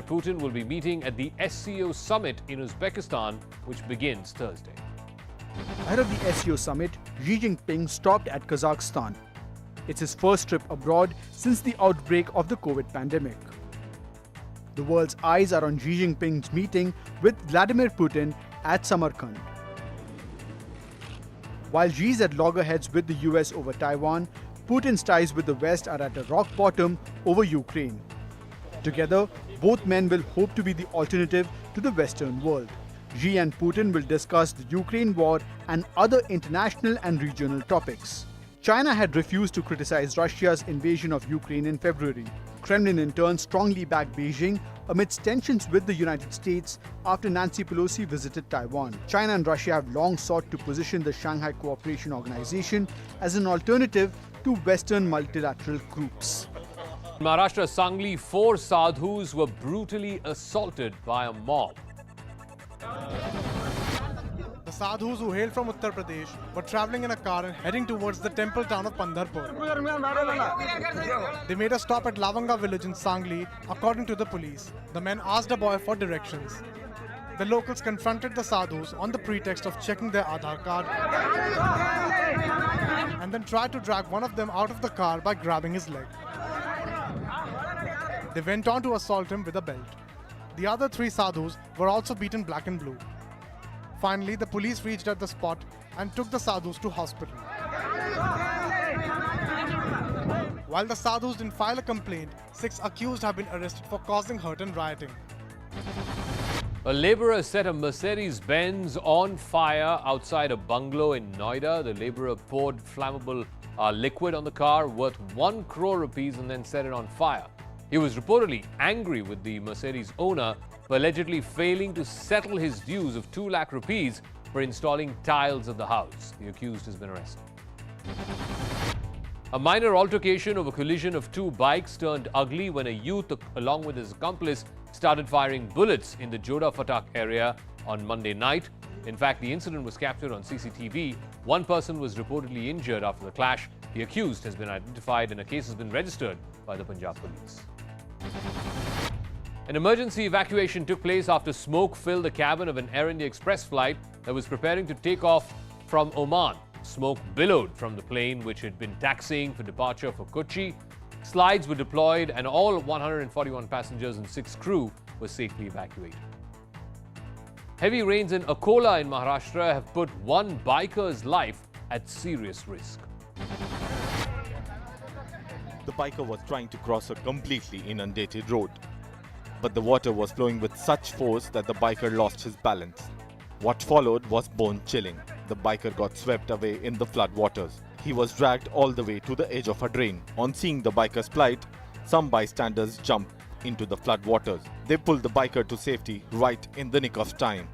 Putin will be meeting at the SCO summit in Uzbekistan, which begins Thursday. Ahead of the SCO summit, Xi Jinping stopped at Kazakhstan. It's his first trip abroad since the outbreak of the COVID pandemic. The world's eyes are on Xi Jinping's meeting with Vladimir Putin at Samarkand. While Xi's at loggerheads with the US over Taiwan, Putin's ties with the West are at a rock bottom over Ukraine. Together, both men will hope to be the alternative to the Western world. Xi and Putin will discuss the Ukraine war and other international and regional topics. China had refused to criticize Russia's invasion of Ukraine in February. Kremlin in turn strongly backed Beijing amidst tensions with the United States after Nancy Pelosi visited Taiwan. China and Russia have long sought to position the Shanghai Cooperation Organization as an alternative to Western multilateral groups. In Maharashtra, Sangli, 4 sadhus were brutally assaulted by a mob. The sadhus who hailed from Uttar Pradesh were travelling in a car and heading towards the temple town of Pandharpur. They made a stop at Lavanga village in Sangli, according to the police. The men asked a boy for directions. The locals confronted the sadhus on the pretext of checking their Aadhaar card and then tried to drag one of them out of the car by grabbing his leg. They went on to assault him with a belt. The other 3 sadhus were also beaten black and blue. Finally, the police reached at the spot and took the sadhus to hospital. While the sadhus didn't file a complaint, 6 accused have been arrested for causing hurt and rioting. A labourer set a Mercedes-Benz on fire outside a bungalow in Noida. The labourer poured flammable liquid on the car worth 1 crore rupees and then set it on fire. He was reportedly angry with the Mercedes owner for allegedly failing to settle his dues of 2 lakh rupees for installing tiles at the house. The accused has been arrested. A minor altercation over collision of 2 bikes turned ugly when a youth, along with his accomplice, started firing bullets in the Joda Fatak area on Monday night. In fact, the incident was captured on CCTV. 1 person was reportedly injured after the clash. The accused has been identified and a case has been registered by the Punjab police. An emergency evacuation took place after smoke filled the cabin of an Air India Express flight that was preparing to take off from Oman. Smoke billowed from the plane, which had been taxiing for departure for Kochi. Slides were deployed and all 141 passengers and 6 crew were safely evacuated. Heavy rains in Akola in Maharashtra have put 1 biker's life at serious risk. The biker was trying to cross a completely inundated road, but the water was flowing with such force that the biker lost his balance. What followed was bone-chilling. The biker got swept away in the flood waters. He was dragged all the way to the edge of a drain. On seeing the biker's plight, some bystanders jumped into the flood waters. They pulled the biker to safety right in the nick of time.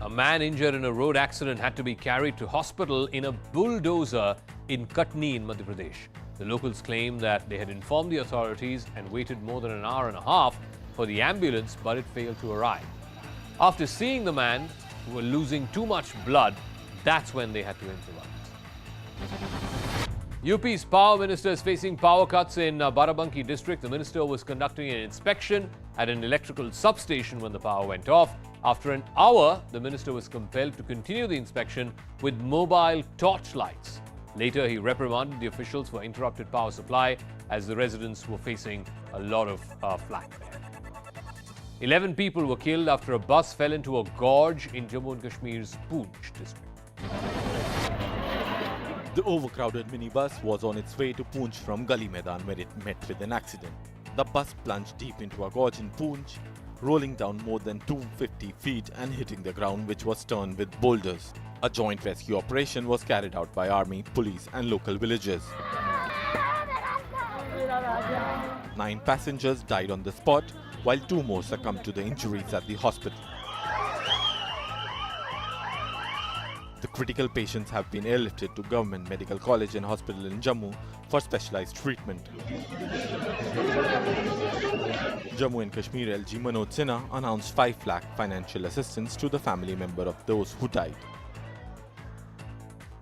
A man injured in a road accident had to be carried to hospital in a bulldozer in Katni in Madhya Pradesh. The locals claim that they had informed the authorities and waited more than an hour and a half for the ambulance, but it failed to arrive. After seeing the man who was losing too much blood, that's when they had to improvise. UP's power minister is facing power cuts in Barabanki district. The minister was conducting an inspection at an electrical substation when the power went off. After an hour, the minister was compelled to continue the inspection with mobile torchlights. Later, he reprimanded the officials for interrupted power supply as the residents were facing a lot of flack there. 11 people were killed after a bus fell into a gorge in Jammu and Kashmir's Poonch district. The overcrowded minibus was on its way to Poonch from Gali Maidan where it met with an accident. The bus plunged deep into a gorge in Poonch, rolling down more than 250 feet and hitting the ground, which was strewn with boulders. A joint rescue operation was carried out by army, police and local villagers. 9 passengers died on the spot, while 2 more succumbed to the injuries at the hospital. The critical patients have been airlifted to Government Medical College and Hospital in Jammu for specialized treatment. Jammu and Kashmir LG Manoj Sinha announced 5 lakh financial assistance to the family member of those who died.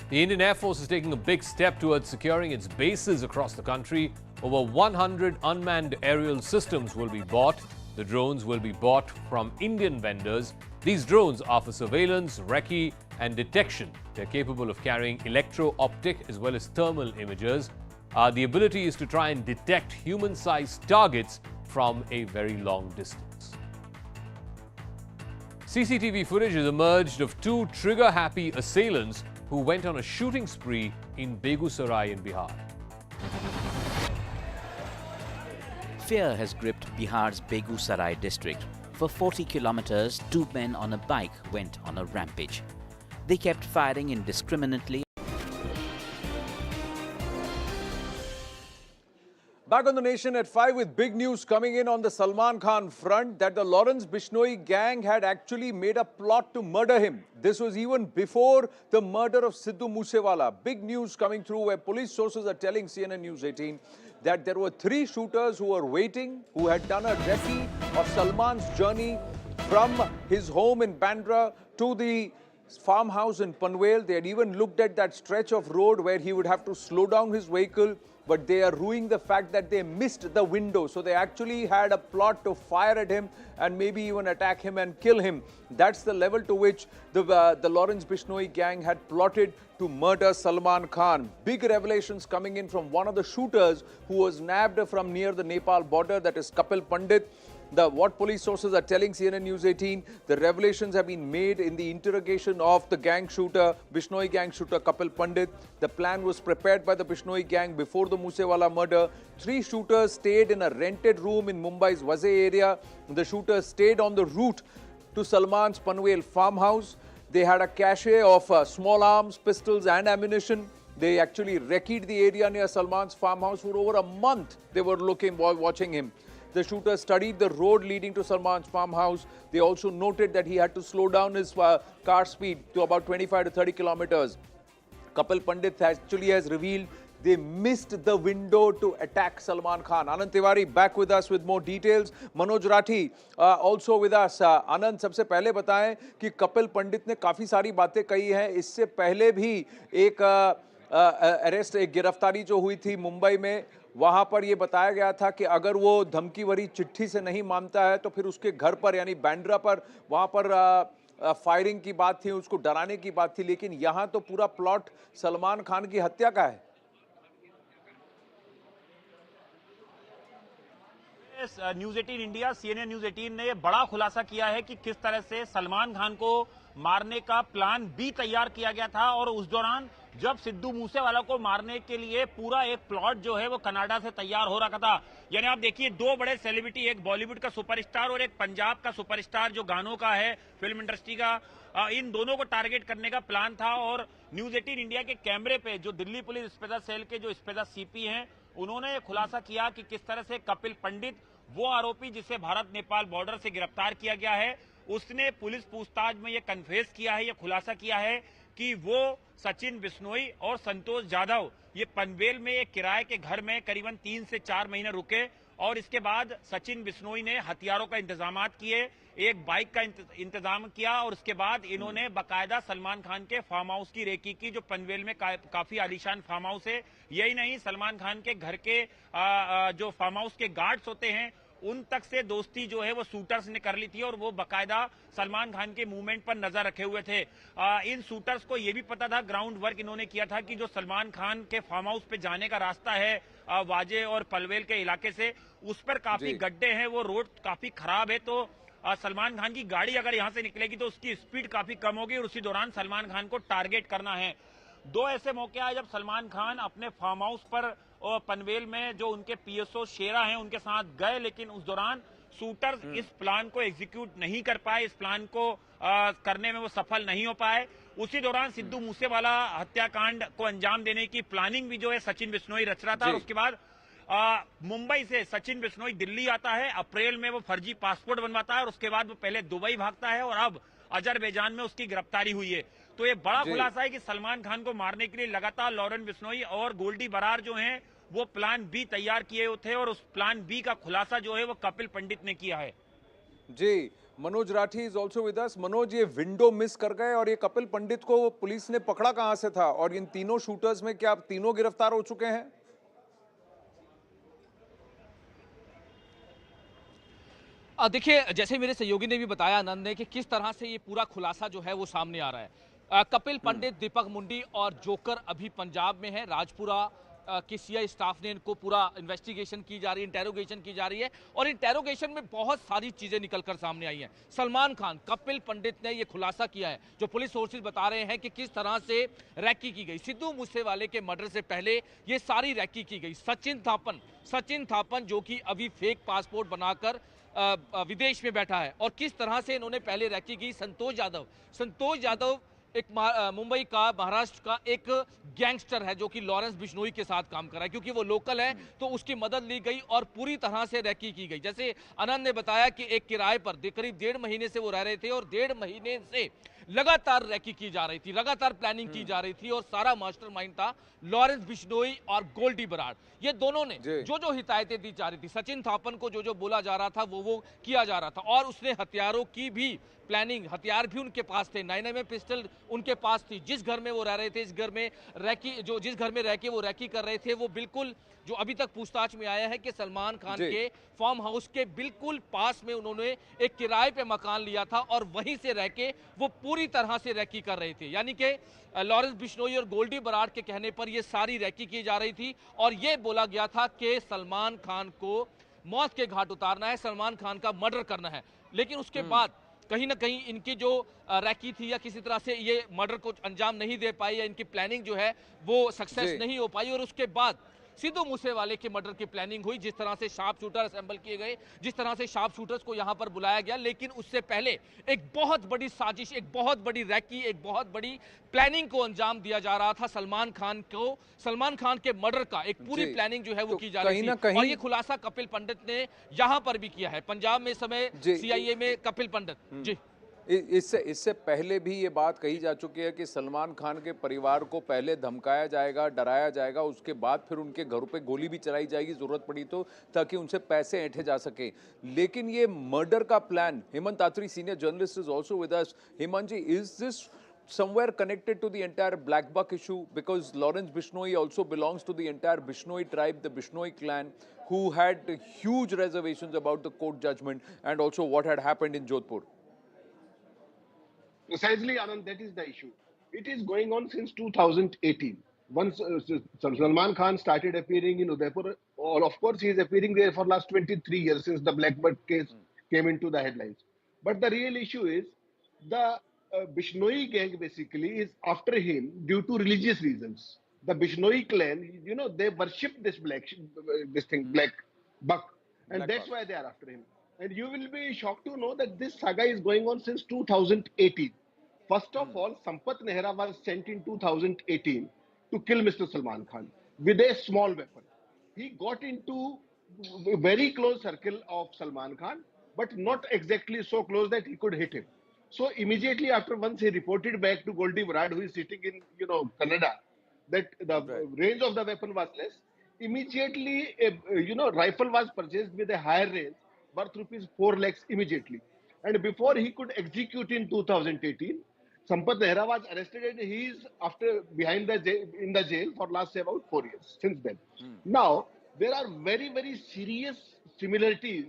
The Indian Air Force is taking a big step towards securing its bases across the country. Over 100 unmanned aerial systems will be bought. The drones will be bought from Indian vendors. These drones are for surveillance, recce and detection. They're capable of carrying electro-optic as well as thermal images. The ability is to try and detect human-sized targets from a very long distance. CCTV footage has emerged of 2 trigger-happy assailants who went on a shooting spree in Begusarai in Bihar. Fear has gripped Bihar's Begusarai district. For 40 kilometers, 2 men on a bike went on a rampage. They kept firing indiscriminately. Back on the Nation at 5 with big news coming in on the Salman Khan front that the Lawrence Bishnoi gang had actually made a plot to murder him. This was even before the murder of Sidhu Moosewala. Big news coming through where police sources are telling CNN News 18 that there were 3 shooters who were waiting, who had done a recce of Salman's journey from his home in Bandra to the farmhouse in Panvel. They had even looked at that stretch of road where he would have to slow down his vehicle, but they are ruining the fact that they missed the window. So they actually had a plot to fire at him and maybe even attack him and kill him. That's the level to which the Lawrence Bishnoi gang had plotted to murder Salman Khan. Big revelations coming in from one of the shooters who was nabbed from near the Nepal border, that is Kapil Pandit. What police sources are telling CNN News 18, the revelations have been made in the interrogation of the gang shooter, Bishnoi gang shooter Kapil Pandit. The plan was prepared by the Bishnoi gang before the Moosewala murder. 3 shooters stayed in a rented room in Mumbai's Waze area. The shooters stayed on the route to Salman's Panvel farmhouse. They had a cache of small arms, pistols and ammunition. They actually recceed the area near Salman's farmhouse for over a month. They were watching him. The shooters studied the road leading to Salman's farmhouse. They also noted that he had to slow down his car speed to about 25 to 30 kilometers. Kapil Pandit actually has revealed they missed the window to attack Salman Khan. Anand Tiwari back with us with more details. Manoj Rathi also with us. Anand, सबसे पहले बताएं कि कपिल पंडित ने काफ़ी सारी बातें कही हैं. इससे पहले भी एक अरेस्ट, एक गिरफ्तारी जो हुई थी मुंबई में, वहां पर यह बताया गया था कि अगर वो धमकी भरी चिट्ठी से नहीं मानता है तो फिर उसके घर पर यानी बैंड्रा पर वहां पर फायरिंग की बात थी, उसको डराने की बात थी. लेकिन यहां तो पूरा प्लॉट सलमान खान की हत्या का है. न्यूज 18 इंडिया, CNN न्यूज 18 ने यह बड़ा खुलासा किया है कि किस तरह से सलमान खान को मारने का प्लान भी तैयार किया गया था और उस दौरान जब सिद्धू मूसेवाला को मारने के लिए पूरा एक प्लॉट जो है वो कनाडा से तैयार हो रखा था. यानी आप देखिए 2 बड़े सेलिब्रिटी, एक बॉलीवुड का सुपरस्टार और एक पंजाब का सुपरस्टार जो गानों का है, फिल्म इंडस्ट्री का, इन दोनों को टारगेट करने का प्लान था. और न्यूज 18 इंडिया के कैमरे पे जो दिल्ली पुलिस स्पेशल सेल के जो स्पेशल सीपी हैं, उन्होंने खुलासा किया कि किस तरह से कपिल पंडित, वो आरोपी जिसे भारत नेपाल बॉर्डर से गिरफ्तार किया गया है, उसने पुलिस पूछताछ में ये कन्फेस किया है, ये खुलासा किया है कि वो सचिन बिश्नोई और संतोष जाधव ये पनवेल में एक किराए के घर में करीबन 3 से 4 महीने रुके और इसके बाद सचिन बिश्नोई ने हथियारों का इंतजाम किए, एक बाइक का इंतजाम किया और उसके बाद इन्होंने बाकायदा सलमान खान के फार्म हाउस की रेकी की, जो पनवेल में काफी आलीशान फार्म हाउस है. यही नहीं, सलमान खान के घर के जो फार्म हाउस के गार्ड्स होते हैं उन तक से दोस्ती जो है वो शूटर्स ने कर ली थी और वो बाकायदा सलमान खान के मूवमेंट पर नजर रखे हुए थे. इन शूटर्स को ये भी पता था, ग्राउंड वर्क इन्होंने किया था कि जो सलमान खान के फार्म हाउस पे जाने का रास्ता है वाजे और पलवेल के इलाके से, उस पर काफी गड्ढे हैं, वो रोड काफी खराब है. तो सलमान खान की गाड़ी अगर यहां से निकलेगी तो उसकी स्पीड काफी कम होगी और उसी दौरान सलमान खान को टारगेट करना है. 2 ऐसे मौके आए जब सलमान खान अपने फार्म हाउस पर और पनवेल में जो उनके PSO शेरा हैं उनके साथ गए, लेकिन उस दौरान शूटर्स इस प्लान को एग्जीक्यूट नहीं कर पाए, इस प्लान को करने में वो सफल नहीं हो पाए. उसी दौरान सिद्धू मूसेवाला हत्याकांड को अंजाम देने की प्लानिंग भी जो है सचिन बिश्नोई रच रहा था. और उसके बाद मुंबई से सचिन बिश्नोई दिल्ली आता है, अप्रैल में वो फर्जी पासपोर्ट बनवाता है और उसके बाद वो पहले दुबई भागता है और अब अजरबैजान में उसकी गिरफ्तारी हुई है. तो ये बड़ा खुलासा है कि सलमान खान को मारने के लिए लगातार लॉरेंस बिश्नोई और गोल्डी बरार जो हैं वो प्लान बी तैयार किए थे और उस प्लान बी का खुलासा जो है वो कपिल पंडित ने किया है. जी, Manoj Rathi is also with us. Manoj, ये विंडो मिस कर गए और ये कपिल पंडित को पुलिस ने पकड़ा कहां से था और इन तीनों शूटर्स में क्या तीनों गिरफ्तार हो चुके हैं? देखिए, जैसे मेरे सहयोगी ने भी बताया आनंद ने कि किस तरह से ये पूरा खुलासा जो है वो सामने आ रहा है. कपिल पंडित, दीपक मुंडी और जोकर अभी पंजाब में है. राजपुरा की CI स्टाफ ने इनको पूरा इन्वेस्टिगेशन की जा रही है, इंटेरोगेशन की जा रही है और इंटेरोगेशन में बहुत सारी चीजें निकलकर सामने आई हैं. सलमान खान, कपिल पंडित ने यह खुलासा किया है, जो पुलिस सोर्सेज बता रहे हैं कि किस तरह से रैकी की गई. सिद्धू मूसेवाले के मर्डर से पहले ये सारी रैकी की गई. सचिन थापन जो कि अभी फेक पासपोर्ट बनाकर विदेश में बैठा है और किस तरह से इन्होंने पहले रैकी की. संतोष यादव एक मुंबई का, महाराष्ट्र का एक गैंगस्टर है जो कि लॉरेंस बिश्नोई के साथ काम कर रहा है, क्योंकि वो लोकल है तो उसकी मदद ली गई और पूरी तरह से रैकी की गई। जैसे आनंद ने बताया कि एक किराए पर करीब 1.5 महीने से वो रह रहे थे और 1.5 महीने से लगातार रैकी की जा रही थी, लगातार प्लानिंग की जा रही थी और सारा मास्टरमाइंड था लॉरेंस बिश्नोई और गोल्डी बराड़। ये दोनों ने जो जो हिदायतें दी जा रही थी, सचिन थापन को जो जो बोला जा रहा था वो किया जा रहा था, और उसने हथियारों की भी प्लानिंग, हथियार भी उनके पास थे, 9mm पिस्टल उनके पास थी। जिस घर में वो रह रहे थे, इस घर में रैकी, जो जिस घर में रह के वो रैकी कर रहे थे, वो बिल्कुल, जो अभी तक पूछताछ में आया है कि सलमान खान के फार्म हाउस के बिल्कुल पास में उन्होंने एक किराए पे मकान लिया था और वहीं से रह के वो पूरी तरह से रैकी कर रहे थे। यानी कि लॉरेंस बिश्नोई और गोल्डी बराड़ के कहने पर ये सारी रैकी की जा रही थी और ये बोला गया था कि सलमान खान को मौत के घाट उतारना है, सलमान खान का मर्डर करना है। लेकिन उसके बाद कहीं ना कहीं इनकी जो रैकी थी या किसी तरह से ये मर्डर को अंजाम नहीं दे पाई या इनकी प्लानिंग जो है वो सक्सेस नहीं हो पाई, और उसके बाद सिद्धू मूसेवाले के मर्डर की प्लानिंग हुई। जिस तरह से शार्प शूटर असेंबल किए गए, जिस तरह से शार्प शूटर्स को यहां पर बुलाया गया, लेकिन उससे पहले एक बहुत बड़ी साजिश, एक बहुत बड़ी रैकी, एक बहुत बड़ी प्लानिंग को अंजाम दिया जा रहा था सलमान खान को, सलमान खान के मर्डर का एक पूरी प्लानिंग जो है वो की जा रही थी। और ये खुलासा कपिल पंडित ने यहां पर भी किया है, पंजाब में इस समय CIA में कपिल पंडित जी। इससे पहले भी ये बात कही जा चुकी है कि सलमान खान के परिवार को पहले धमकाया जाएगा, डराया जाएगा, उसके बाद फिर उनके घरों पे गोली भी चलाई जाएगी जरूरत पड़ी तो, ताकि उनसे पैसे ऐंठे जा सके। लेकिन ये मर्डर का plan, Hemant Atri senior journalist is also with us. Hemant ji, is this somewhere connected to the entire black buck issue, because Lawrence Bishnoi also belongs to the entire Bishnoi tribe, the Bishnoi clan, who had huge reservations about the court judgment and also what had happened in Jodhpur? Precisely, Anand, that is the issue. It is going on since 2018. Once Salman Khan started appearing in Udaipur, of course, he is appearing there for last 23 years since the Blackbird case came into the headlines. But the real issue is the Bishnoi gang basically is after him due to religious reasons. The Bishnoi clan, you know, they worship this black buck, and that's why they are after him. And you will be shocked to know that this saga is going on since 2018. First of all, Sampath Nehra was sent in 2018 to kill Mr. Salman Khan with a small weapon. He got into a very close circle of Salman Khan, but not exactly so close that he could hit him. So immediately after, once he reported back to Goldie Baraad, who is sitting in, you know, Canada, that the range of the weapon was less. Immediately, a rifle was purchased with a higher range, worth rupees 4 lakhs immediately. And before he could execute in 2018, Sampath Nehra was arrested and he is behind in the jail for last about 4 years since then. Now, there are very, very serious similarities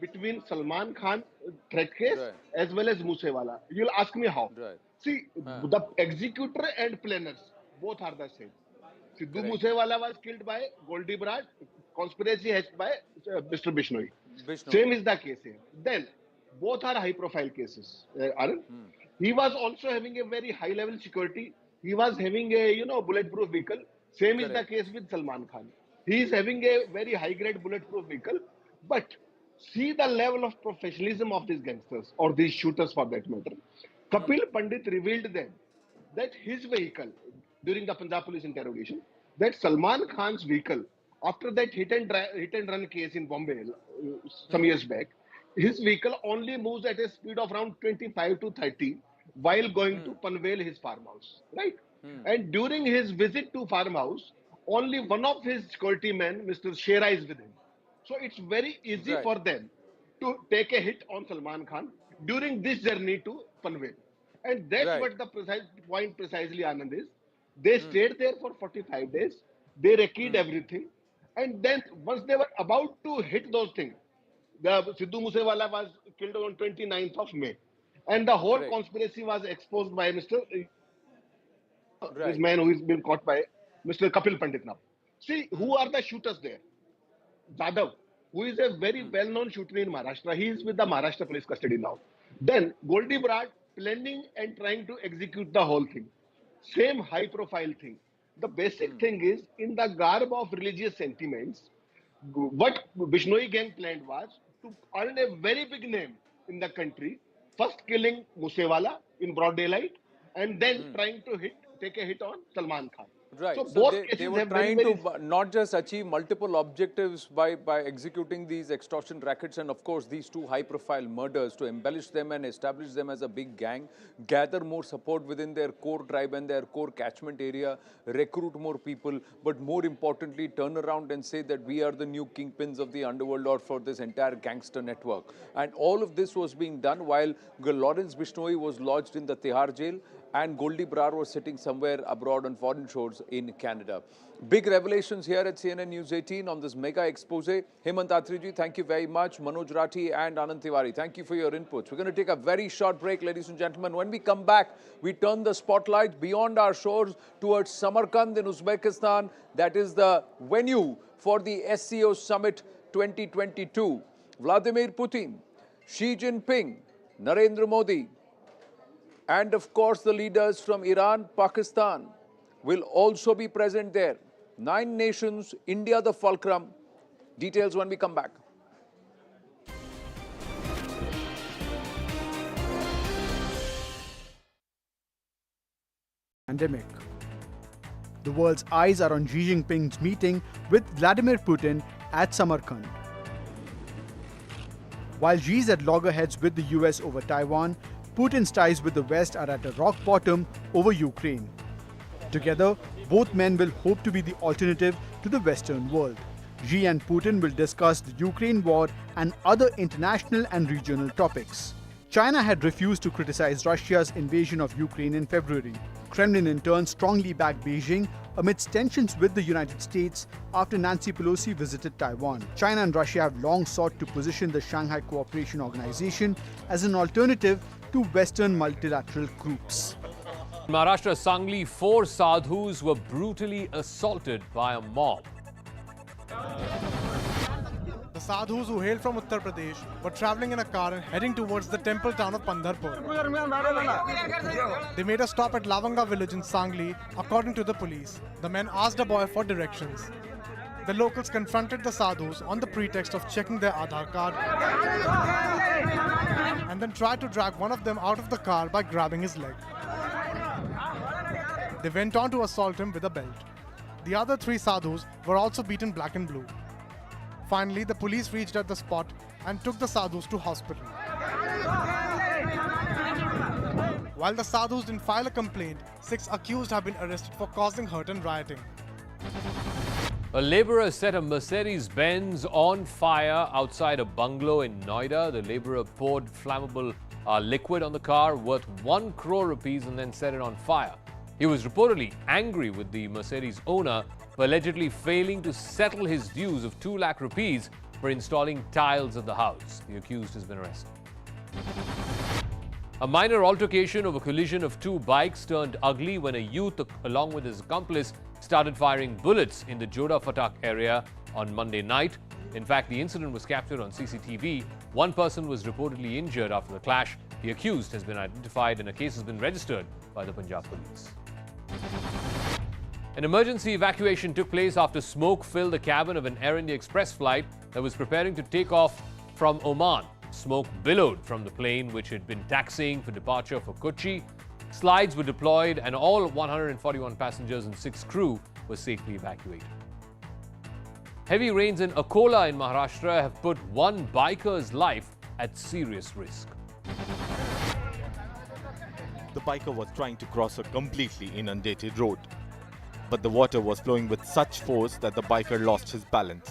between Salman Khan threat case as well as Moosewala. You'll ask me how. See, the executor and planners, both are the same. Sidhu Moosewala was killed by Goldie Baraad, conspiracy hatched by Mr. Bishnoi. Same is the case here. Then, both are high-profile cases. He was also having a very high-level security. He was having a, bulletproof vehicle. Same is the case with Salman Khan. He is having a very high-grade bulletproof vehicle. But see the level of professionalism of these gangsters, or these shooters for that matter. Kapil Pandit revealed them that his vehicle, during the Punjab police interrogation, that Salman Khan's vehicle, after that hit and run case in Bombay some years back, his vehicle only moves at a speed of around 25 to 30 while going to Panvel, his farmhouse, right? And during his visit to farmhouse, only one of his security men, Mr. Shera, is with him. So it's very easy for them to take a hit on Salman Khan during this journey to Panvel. And that's what the point precisely, Anand, is. They stayed there for 45 days. They recceived everything. And then once they were about to hit those things, the Sidhu Moosewala was killed on 29th of May. And the whole conspiracy was exposed by Mr. This man who is being caught by Mr. Kapil Pandit now. See, who are the shooters there? Jadhav, who is a very well-known shooter in Maharashtra. He is with the Maharashtra police custody now. Then Goldie Baraad planning and trying to execute the whole thing. Same high-profile thing. The basic thing is, in the garb of religious sentiments, what Bishnoi gang planned was to earn a very big name in the country. First killing Moosewala in broad daylight, and then trying to take a hit on Salman Khan. Right. So, So both they cases were have trying very, to not just achieve multiple objectives by executing these extortion rackets and, of course, these two high-profile murders to embellish them and establish them as a big gang, gather more support within their core tribe and their core catchment area, recruit more people, but more importantly, turn around and say that we are the new kingpins of the underworld or for this entire gangster network. And all of this was being done while Lawrence Bishnoi was lodged in the Tihar jail and Goldie Brar was sitting somewhere abroad on foreign shores in Canada. Big revelations here at CNN News 18 on this mega expose. Hemant Atriji, thank you very much. Manoj Rathi and Anand Tiwari, thank you for your inputs. We're going to take a very short break, ladies and gentlemen. When we come back, we turn the spotlight beyond our shores towards Samarkand in Uzbekistan. That is the venue for the SCO Summit 2022. Vladimir Putin, Xi Jinping, Narendra Modi, and of course the leaders from Iran, Pakistan will also be present there. 9 nations, India the fulcrum. Details when we come back. Pandemic. The world's eyes are on Xi Jinping's meeting with Vladimir Putin at Samarkand. While Xi's at loggerheads with the US over Taiwan, Putin's ties with the West are at a rock bottom over Ukraine. Together, both men will hope to be the alternative to the Western world. Xi and Putin will discuss the Ukraine war and other international and regional topics. China had refused to criticize Russia's invasion of Ukraine in February. Kremlin in turn strongly backed Beijing amidst tensions with the United States after Nancy Pelosi visited Taiwan. China and Russia have long sought to position the Shanghai Cooperation Organization as an alternative to Western multilateral groups. In Maharashtra, Sangli, 4 sadhus were brutally assaulted by a mob. The sadhus who hailed from Uttar Pradesh were traveling in a car and heading towards the temple town of Pandharpur. They made a stop at Lavanga village in Sangli, according to the police. The men asked a boy for directions. The locals confronted the sadhus on the pretext of checking their Aadhaar card and then tried to drag one of them out of the car by grabbing his leg. They went on to assault him with a belt. The other 3 sadhus were also beaten black and blue. Finally, the police reached at the spot and took the sadhus to hospital. While the sadhus didn't file a complaint, 6 accused have been arrested for causing hurt and rioting. A labourer set a Mercedes-Benz on fire outside a bungalow in Noida. The labourer poured flammable liquid on the car worth 1 crore rupees and then set it on fire. He was reportedly angry with the Mercedes owner for allegedly failing to settle his dues of 2 lakh rupees for installing tiles at the house. The accused has been arrested. A minor altercation over collision of 2 bikes turned ugly when a youth, along with his accomplice, started firing bullets in the Joda Fatak area on Monday night. In fact, the incident was captured on CCTV. 1 person was reportedly injured after the clash. The accused has been identified and a case has been registered by the Punjab police. An emergency evacuation took place after smoke filled the cabin of an Air India Express flight that was preparing to take off from Oman. Smoke billowed from the plane, which had been taxiing for departure for Kochi. Slides were deployed and all 141 passengers and 6 crew were safely evacuated. Heavy rains in Akola in Maharashtra have put 1 biker's life at serious risk. The biker was trying to cross a completely inundated road, but the water was flowing with such force that the biker lost his balance.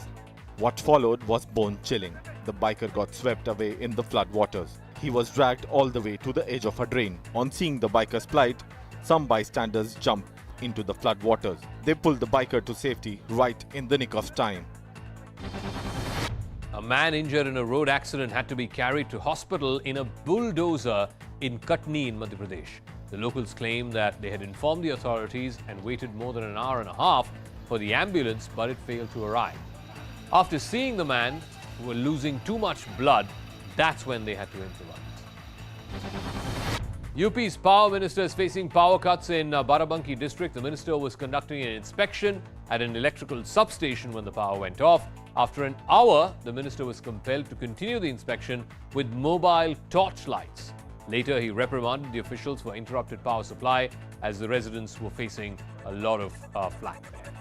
What followed was bone-chilling. The biker got swept away in the flood waters. He was dragged all the way to the edge of a drain. On seeing the biker's plight, some bystanders jumped into the flood waters. They pulled the biker to safety right in the nick of time. A man injured in a road accident had to be carried to hospital in a bulldozer in Katni in Madhya Pradesh. The locals claim that they had informed the authorities and waited more than an hour and a half for the ambulance, but it failed to arrive. After seeing the man who was losing too much blood, that's when they had to improvise. UP's power minister is facing power cuts in Barabanki district. The minister was conducting an inspection at an electrical substation when the power went off. After an hour, the minister was compelled to continue the inspection with mobile torchlights. Later, he reprimanded the officials for interrupted power supply as the residents were facing a lot of flack there.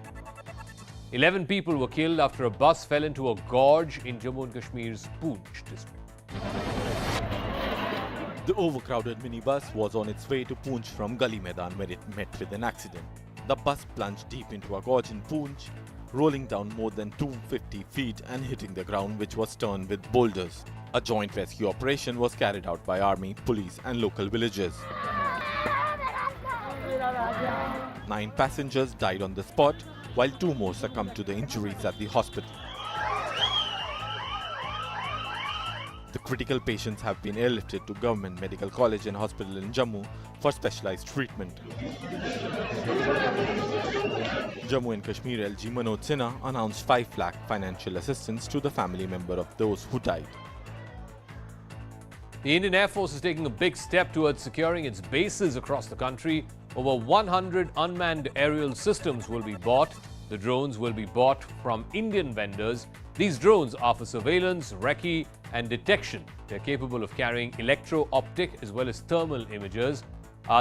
11 people were killed after a bus fell into a gorge in Jammu and Kashmir's Poonch district. The overcrowded minibus was on its way to Poonch from Gali Maidan where it met with an accident. The bus plunged deep into a gorge in Poonch, rolling down more than 250 feet and hitting the ground, which was strewn with boulders. A joint rescue operation was carried out by army, police and local villagers. 9 passengers died on the spot, while 2 more succumbed to the injuries at the hospital. The critical patients have been airlifted to Government Medical College and Hospital in Jammu for specialized treatment. Jammu and Kashmir LG Manoj Sinha announced 5 lakh financial assistance to the family member of those who died. The Indian Air Force is taking a big step towards securing its bases across the country. Over 100 unmanned aerial systems will be bought. The drones will be bought from Indian vendors. These drones are for surveillance, recce and detection. They're capable of carrying electro-optic as well as thermal images.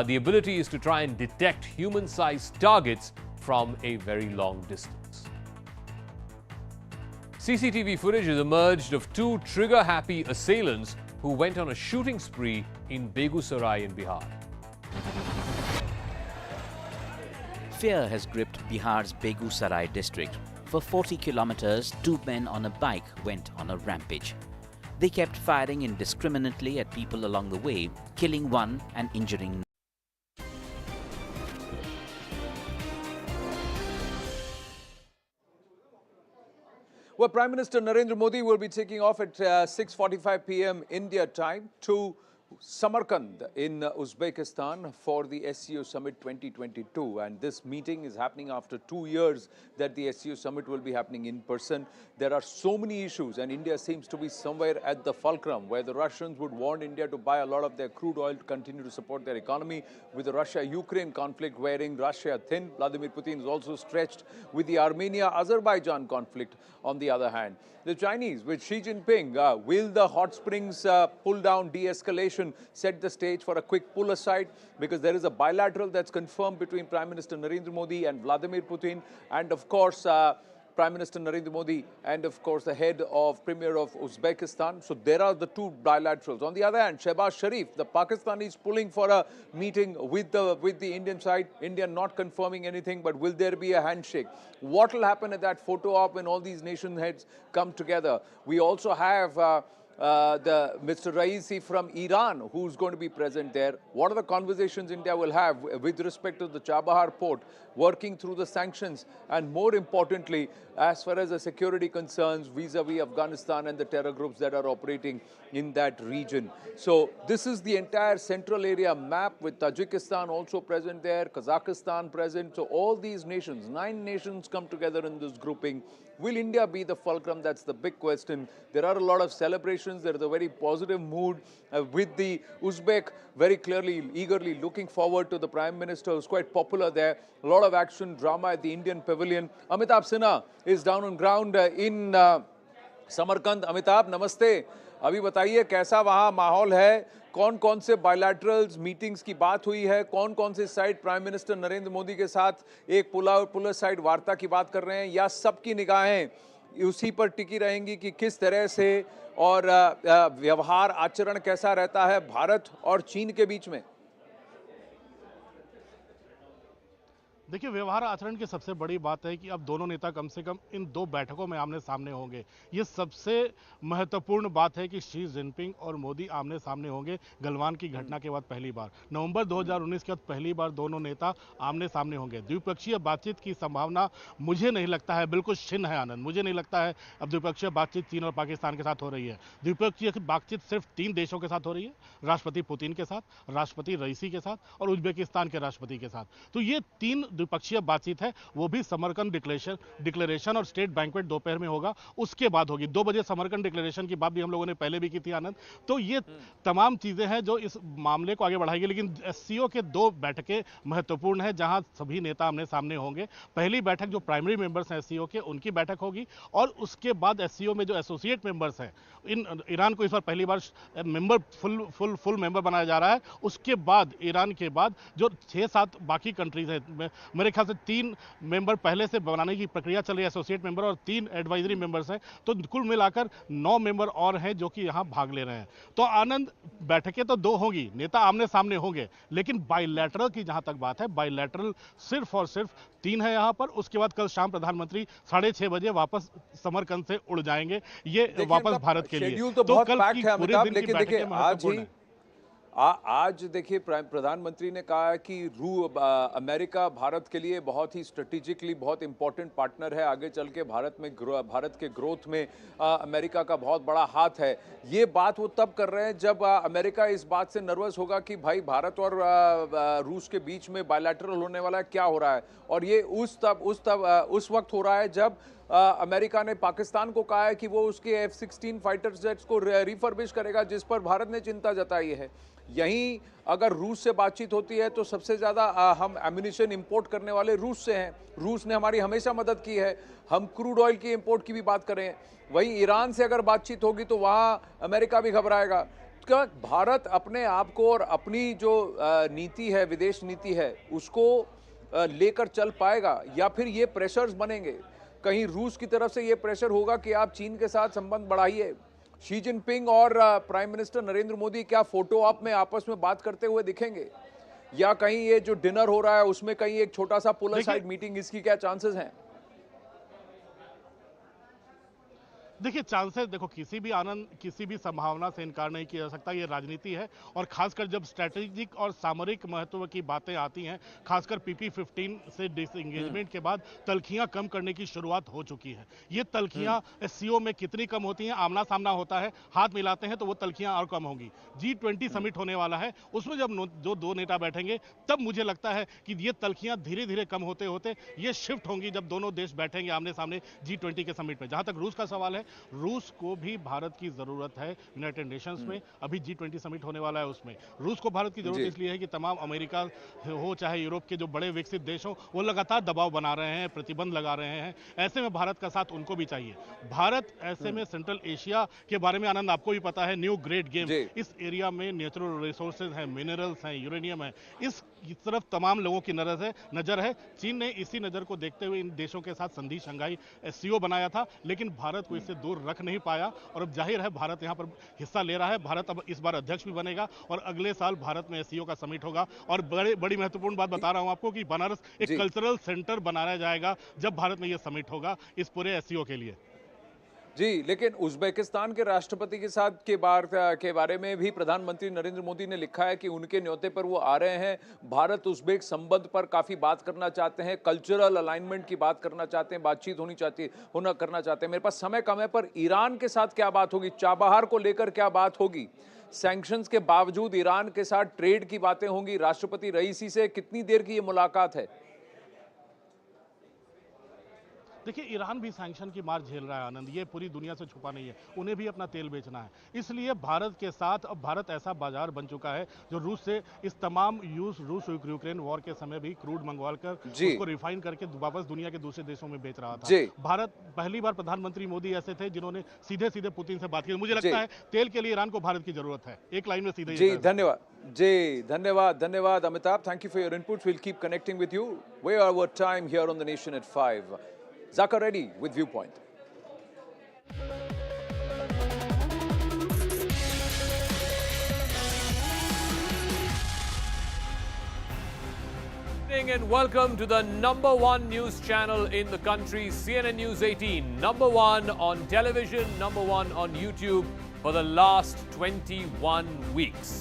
The ability is to try and detect human-sized targets from a very long distance. CCTV footage has emerged of 2 trigger-happy assailants who went on a shooting spree in Begusarai in Bihar. Fear has gripped Bihar's Begusarai district. For 40 kilometers, 2 men on a bike went on a rampage. They kept firing indiscriminately at people along the way, killing 1 and injuring. Well, Prime Minister Narendra Modi will be taking off at 6:45 p.m. India time to Samarkand in Uzbekistan for the SCO Summit 2022, and this meeting is happening after 2 years that the SCO Summit will be happening in person. There are so many issues, and India seems to be somewhere at the fulcrum where the Russians would want India to buy a lot of their crude oil to continue to support their economy. With the Russia-Ukraine conflict wearing Russia thin, Vladimir Putin is also stretched with the Armenia-Azerbaijan conflict on the other hand. The Chinese with Xi Jinping, will the hot springs pull down de-escalation set the stage for a quick pull aside, because there is a bilateral that's confirmed between Prime Minister Narendra Modi and Vladimir Putin, and of course Prime Minister Narendra Modi and of course the head of Premier of Uzbekistan. So there are the 2 bilaterals. On the other hand, Shehbaz Sharif, the Pakistanis pulling for a meeting with the Indian side. India not confirming anything, but will there be a handshake? What will happen at that photo op when all these nation heads come together? We also have the Mr. Raisi from Iran, who's going to be present there. What are the conversations India will have with respect to the Chabahar port, working through the sanctions, and more importantly, as far as the security concerns vis-a-vis Afghanistan and the terror groups that are operating in that region. So this is the entire central area map, with Tajikistan also present there, Kazakhstan present. So all these nations, 9 nations come together in this grouping. Will India be the fulcrum? That's the big question. There are a lot of celebrations. There is a very positive mood with the Uzbek very clearly, eagerly looking forward to the Prime Minister, who's quite popular there. A lot of action, drama at the Indian pavilion. Amitabh Sinha is down on ground in Samarkand. Amitabh, namaste. अभी बताइए कैसा वहाँ माहौल है, कौन कौन से bilaterals meetings की बात हुई है, कौन कौन से side prime minister Narendra Modi के साथ एक पुल साइड वार्ता की बात कर रहे हैं, या सबकी निगाहें उसी पर टिकी रहेंगी कि किस तरह से और व्यवहार आचरण कैसा रहता है भारत और चीन के बीच में? देखिए, व्यवहार आचरण की सबसे बड़ी बात है कि अब दोनों नेता कम से कम इन 2 बैठकों में आमने सामने होंगे। ये सबसे महत्वपूर्ण बात है कि शी जिनपिंग और मोदी आमने सामने होंगे। गलवान की घटना के बाद पहली बार, नवंबर 2019 के बाद पहली बार दोनों नेता आमने सामने होंगे। द्विपक्षीय बातचीत की संभावना मुझे नहीं लगता है, बिल्कुल छिन्न है आनंद। मुझे नहीं लगता है अब द्विपक्षीय बातचीत चीन और पाकिस्तान के साथ हो रही है। द्विपक्षीय बातचीत सिर्फ 3 देशों के साथ हो रही है, राष्ट्रपति पुतिन के साथ, राष्ट्रपति रईसी के साथ और उज्बेकिस्तान के राष्ट्रपति के साथ। तो ये 3 द्विपक्षीय बातचीत है वो भी समरकंद डिक्लेरेशन और स्टेट बैंक्वेट दोपहर में होगा, उसके बाद होगी। 2 बजे समरकंद डिक्लेरेशन की बात भी हम लोगों ने पहले भी की थी आनंद। तो ये तमाम चीजें हैं जो इस मामले को आगे बढ़ाएगी। लेकिन SCO के 2 बैठकें महत्वपूर्ण है जहां सभी नेता आमने सामने होंगे। पहली बैठक जो प्राइमरी मेंबर्स हैं SCO के, उनकी बैठक होगी, और उसके बाद SCO में जो एसोसिएट मेंबर्स हैं, ईरान को इस बार पहली बार मेंबर फुल मेंबर बनाया जा रहा है। उसके बाद ईरान के बाद जो 6-7 बाकी कंट्रीज हैं, मेरे ख्याल से 3 मेंबर पहले से बनाने की प्रक्रिया चल रही है, एसोसिएट मेंबर, और 3 एडवाइजरी मेंबर्स हैं। तो कुल मिलाकर 9 मेंबर और हैं जो कि यहाँ भाग ले रहे हैं। तो आनंद, बैठकें तो 2 होंगी, नेता आमने सामने होंगे, लेकिन बायलैटरल की जहां तक बात है, बायलैटरल सिर्फ और सिर्फ 3 है यहाँ पर। उसके बाद कल शाम प्रधानमंत्री 6:30 बजे वापस समरकंद से उड़ जाएंगे, ये वापस भारत के लिए। शेड्यूल तो बहुत कल पैक्ड की है पूरे अमिताभ, दिन की लेकिन बैठकें देखिए महत्वपूर्ण हैं। आज देखिए प्रधानमंत्री ने कहा है कि अमेरिका भारत के लिए बहुत ही स्ट्रेटेजिकली बहुत इंपॉर्टेंट पार्टनर है। आगे चल के भारत के ग्रोथ में अमेरिका का बहुत बड़ा हाथ है। ये बात वो तब कर रहे हैं जब अमेरिका इस बात से नर्वस होगा कि भाई भारत और रूस के बीच में बायलैटरल होने वाला है, क्या हो रहा है। और ये उस वक्त हो रहा है जब अमेरिका ने पाकिस्तान को कहा है कि वो उसके F-16 फाइटर जेट्स को रिफर्बिश करेगा, जिस पर भारत ने चिंता जताई है। यहीं अगर रूस से बातचीत होती है तो सबसे ज़्यादा हम एम्यूनिशन इंपोर्ट करने वाले रूस से हैं। रूस ने हमारी हमेशा मदद की है। हम क्रूड ऑयल की इंपोर्ट की भी बात करें, वहीं ईरान से अगर बातचीत होगी तो वहाँ अमेरिका भी घबराएगा। क्या भारत अपने आप को और अपनी जो नीति है, विदेश नीति है, उसको लेकर चल पाएगा, या फिर ये प्रेशर्स बनेंगे? कहीं रूस की तरफ से ये प्रेशर होगा कि आप चीन के साथ संबंध बढ़ाइए। शी जिनपिंग और प्राइम मिनिस्टर नरेंद्र मोदी क्या फोटो ऑप में आपस में बात करते हुए दिखेंगे, या कहीं ये जो डिनर हो रहा है उसमें कहीं एक छोटा सा पुल साइड मीटिंग, इसकी क्या चांसेस हैं? देखिए चांसेस, देखो किसी भी संभावना से इनकार नहीं किया जा सकता। ये राजनीति है, और खासकर जब स्ट्रैटेजिक और सामरिक महत्व की बातें आती हैं, खासकर PP-15 से डिसएंगेजमेंट के बाद तलखियां कम करने की शुरुआत हो चुकी है। ये तलखियां SCO में कितनी कम होती हैं, आमना सामना होता है, हाथ मिलाते हैं तो वो तलखियां और कम होंगी। G20 समिट होने वाला है, उसमें जब जो 2 नेता बैठेंगे तब मुझे लगता है कि ये तलखियां धीरे धीरे कम होते होते ये शिफ्ट होंगी जब दोनों देश बैठेंगे आमने सामने G20 के समिट में। जहां तक रूस का सवाल है, रूस को भी भारत की जरूरत है यूनाइटेड नेशंस में। अभी G20 समिट होने वाला है, उसमें रूस को भारत की जरूरत इसलिए है कि तमाम अमेरिका हो चाहे यूरोप के जो बड़े विकसित देश हो, वो लगातार दबाव बना रहे हैं, प्रतिबंध लगा रहे हैं। ऐसे में भारत का साथ उनको भी चाहिए। भारत ऐसे में सेंट्रल एशिया के बारे में आनंद आपको भी पता है, न्यू ग्रेट गेम, इस एरिया में नेचुरल रिसोर्सेज हैं, मिनरल्स हैं, यूरेनियम है, इस तरफ तमाम लोगों की नजर है। चीन ने इसी नजर को देखते हुए इन देशों के साथ संधि शंघाई SCO बनाया था, लेकिन भारत को इससे दूर रख नहीं पाया, और अब जाहिर है भारत यहां पर हिस्सा ले रहा है। भारत अब इस बार अध्यक्ष भी बनेगा, और अगले साल भारत में SCO का समिट होगा। और बड़ी महत्वपूर्ण बात बता रहा हूं आपको कि बनारस एक कल्चरल सेंटर बनाया जाएगा जब भारत में यह समिट होगा इस पूरे SCO के लिए। जी, लेकिन उज्बेकिस्तान के राष्ट्रपति के साथ के बारे में भी प्रधानमंत्री नरेंद्र मोदी ने लिखा है कि उनके न्योते पर वो आ रहे हैं। भारत उज्बेक संबंध पर काफी बात करना चाहते हैं, कल्चरल अलाइनमेंट की बात करना चाहते हैं, बातचीत करना चाहते हैं। मेरे पास समय कम है, पर ईरान के साथ क्या बात होगी, चाबहार को लेकर क्या बात होगी, सैंक्शंस के बावजूद ईरान के साथ ट्रेड की बातें होंगी, राष्ट्रपति रईसी से कितनी देर की ये मुलाकात है? देखिए ईरान भी सैंक्शन की मार झेल रहा है आनंद, ये पूरी दुनिया से छुपा नहीं है, उन्हें भी अपना तेल बेचना है। इसलिए भारत के साथ अब भारत ऐसा बाजार बन चुका है जो रूस से इस तमाम रूस यूक्रेन वॉर के समय भी क्रूड मंगवा कर उसको रिफाइन करके वापस दुनिया के दूसरे देशों में बेच रहा था। भारत, पहली बार प्रधानमंत्री मोदी ऐसे थे जिन्होंने सीधे सीधे पुतिन से बात की। मुझे लगता है तेल के लिए ईरान को भारत की जरूरत है। एक लाइन में सीधे। जी धन्यवाद Amitabh, thank you for your inputs. Will keep connecting with you. We are our time here on the nation at 5. Zaka ready with Viewpoint. And welcome to the #1 news channel in the country, CNN News 18. #1 on television, #1 on YouTube for the last 21 weeks.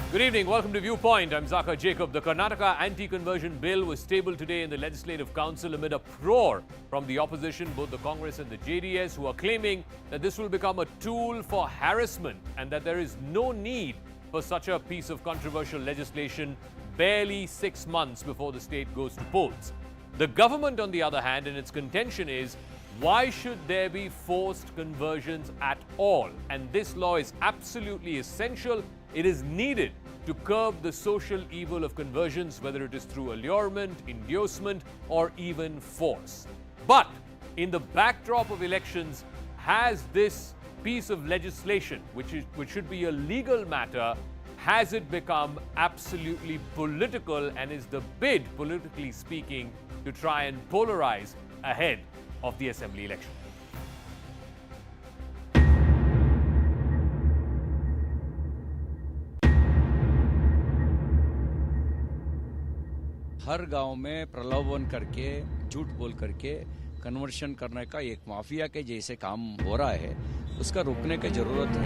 Good evening, welcome to Viewpoint. I'm Zaka Jacob. The Karnataka anti-conversion bill was tabled today in the Legislative Council amid a roar from the opposition, both the Congress and the JDS, who are claiming that this will become a tool for harassment and that there is no need for such a piece of controversial legislation barely 6 months before the state goes to polls. The government, on the other hand, in its contention is, why should there be forced conversions at all? And this law is absolutely essential. It is needed to curb the social evil of conversions, whether it is through allurement, inducement, or even force. But in the backdrop of elections, has this piece of legislation, which should be a legal matter, has it become absolutely political, and is the bid, politically speaking, to try and polarize ahead of the assembly election? हर गांव में प्रलोभन करके झूठ बोल करके conversion करने का एक माफिया के जैसे काम हो रहा है, उसका रोकने की जरूरत है।